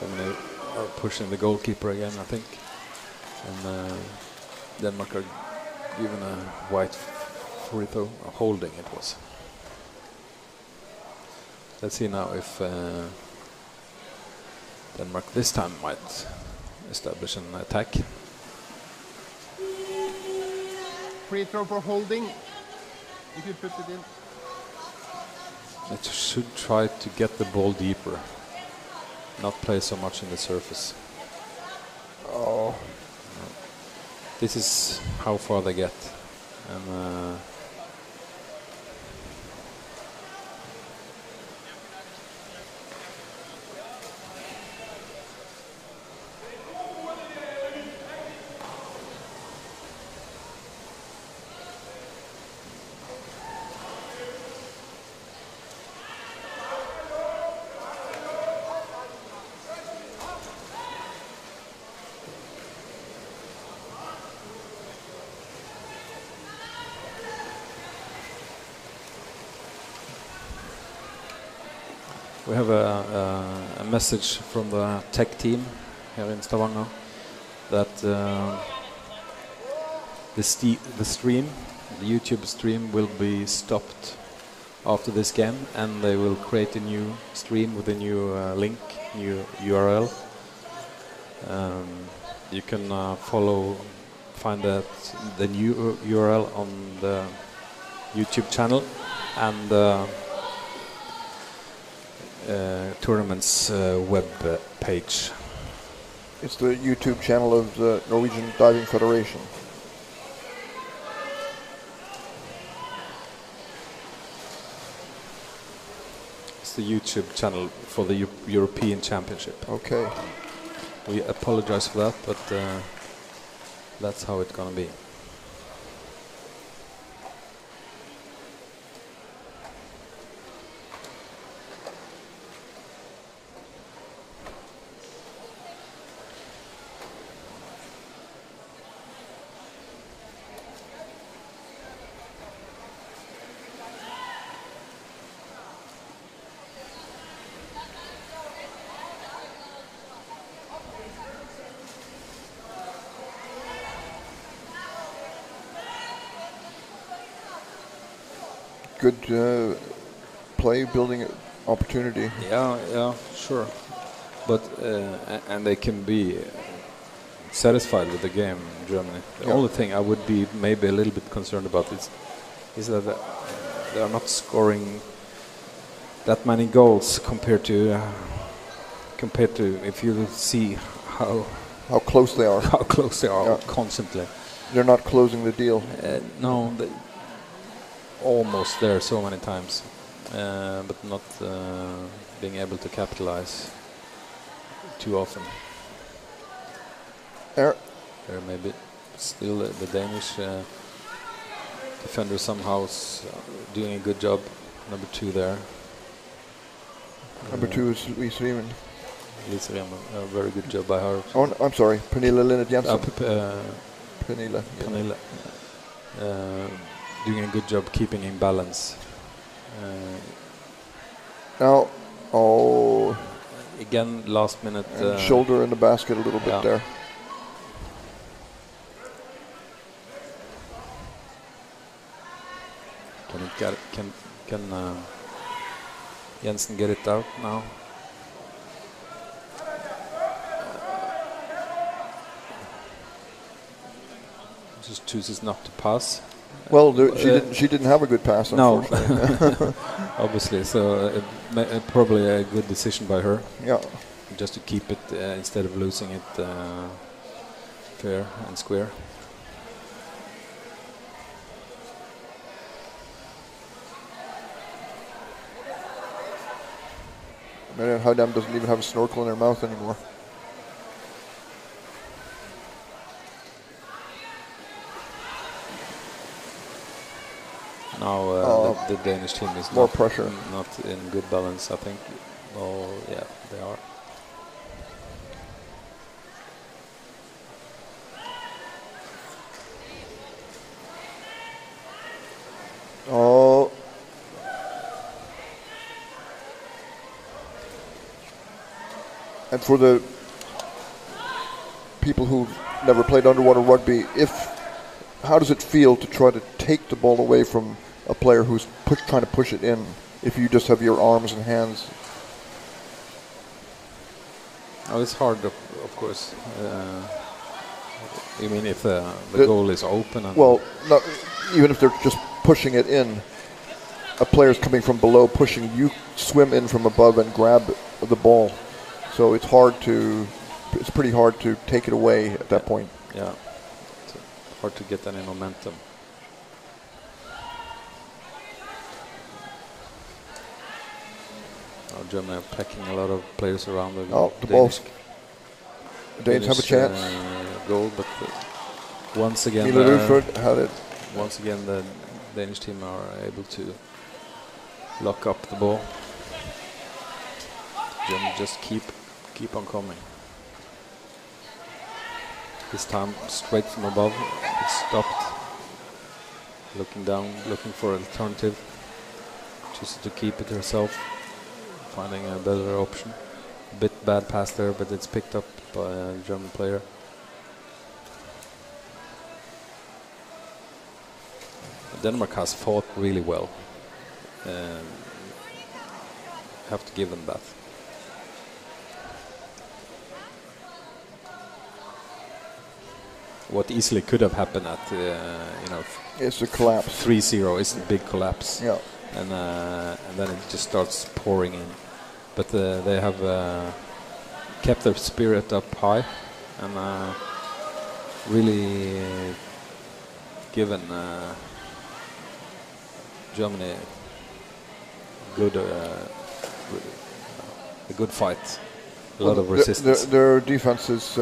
Germany are pushing the goalkeeper again, I think. And Denmark are given a white free throw, a holding it was. Let's see now if Denmark this time might establish an attack. Free throw for holding. If you put it in. It should try to get the ball deeper, not play so much in the surface. Oh. This is how far they get. And we have a message from the tech team here in Stavanger that the stream, the YouTube stream, will be stopped after this game, and they will create a new stream with a new link, new URL. You can find the new URL on the YouTube channel and tournament's web page. It's the YouTube channel of the Norwegian Diving Federation. It's the YouTube channel for the European Championship. Okay. We apologize for that, but that's how it's gonna be. Good play, building opportunity. Yeah, sure. But and they can be satisfied with the game in Germany. The only thing I would be maybe a little bit concerned about is that they are not scoring that many goals compared to if you see how close they are. How close they are constantly. They're not closing the deal. No, almost there so many times, but not being able to capitalize too often. There maybe still the Danish defender somehow doing a good job. Number 2 there. Number 2 is Lise Riemann. Lise Riemann, a very good job by her. Oh, I'm sorry, Pernille Linnet Jensen. Pernille. Doing a good job keeping in balance. Now, again, last minute. Shoulder in the basket a little bit there. Jensen get it out now. Just chooses not to pass. Well, she didn't have a good pass, unfortunately. No, obviously. So probably a good decision by her. Yeah. Just to keep it instead of losing it fair and square. Marianne Houdam doesn't even have a snorkel in her mouth anymore. Now the Danish team is more pressure. Not in good balance, I think. Oh, yeah, they are. Oh. And for the people who've never played underwater rugby, how does it feel to try to take the ball away from a player who's trying to push it in if you just have your arms and hands? Oh, it's hard, of course. You mean if the goal is open? And well, not, even if they're just pushing it in, a player's coming from below, pushing, you swim in from above and grab the ball. So it's pretty hard to take it away at that point. Yeah, it's hard to get any momentum. Germany are packing a lot of players around the Danes have a chance. Goal, but once again, had it. Once again, the Danish team are able to lock up the ball. Germany just keep on coming. This time straight from above, it stopped. Looking down, looking for an alternative. Just to keep it herself. Finding a better option. A bit bad pass there, but it's picked up by a German player. Denmark has fought really well. Have to give them that. What easily could have happened at, it's a collapse. 3-0 is a big collapse. Yeah. And then it just starts pouring in. But they have kept their spirit up high and really given Germany a good fight. A lot of resistance. Their defense is,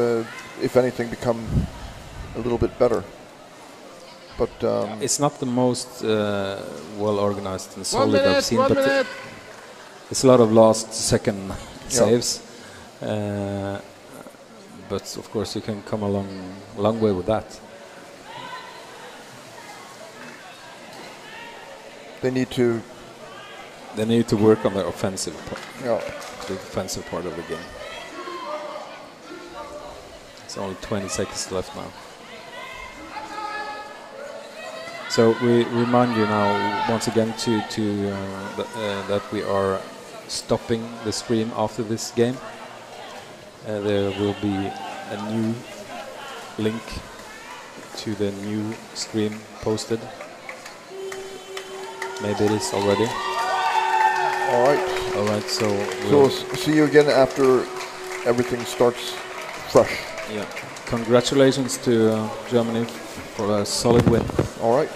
if anything, become a little bit better. But it's not the most well organized and solid I've seen, but it's a lot of last second saves. But of course you can come a long way with that. They need to work on their offensive part. Yeah. The offensive part of the game. It's only 20 seconds left now. So we remind you now once again that we are stopping the stream after this game. There will be a new link to the new stream posted. Maybe it is already. All right. All right. So we'll see you again after everything starts fresh. Yeah. Congratulations to Germany for a solid win. All right.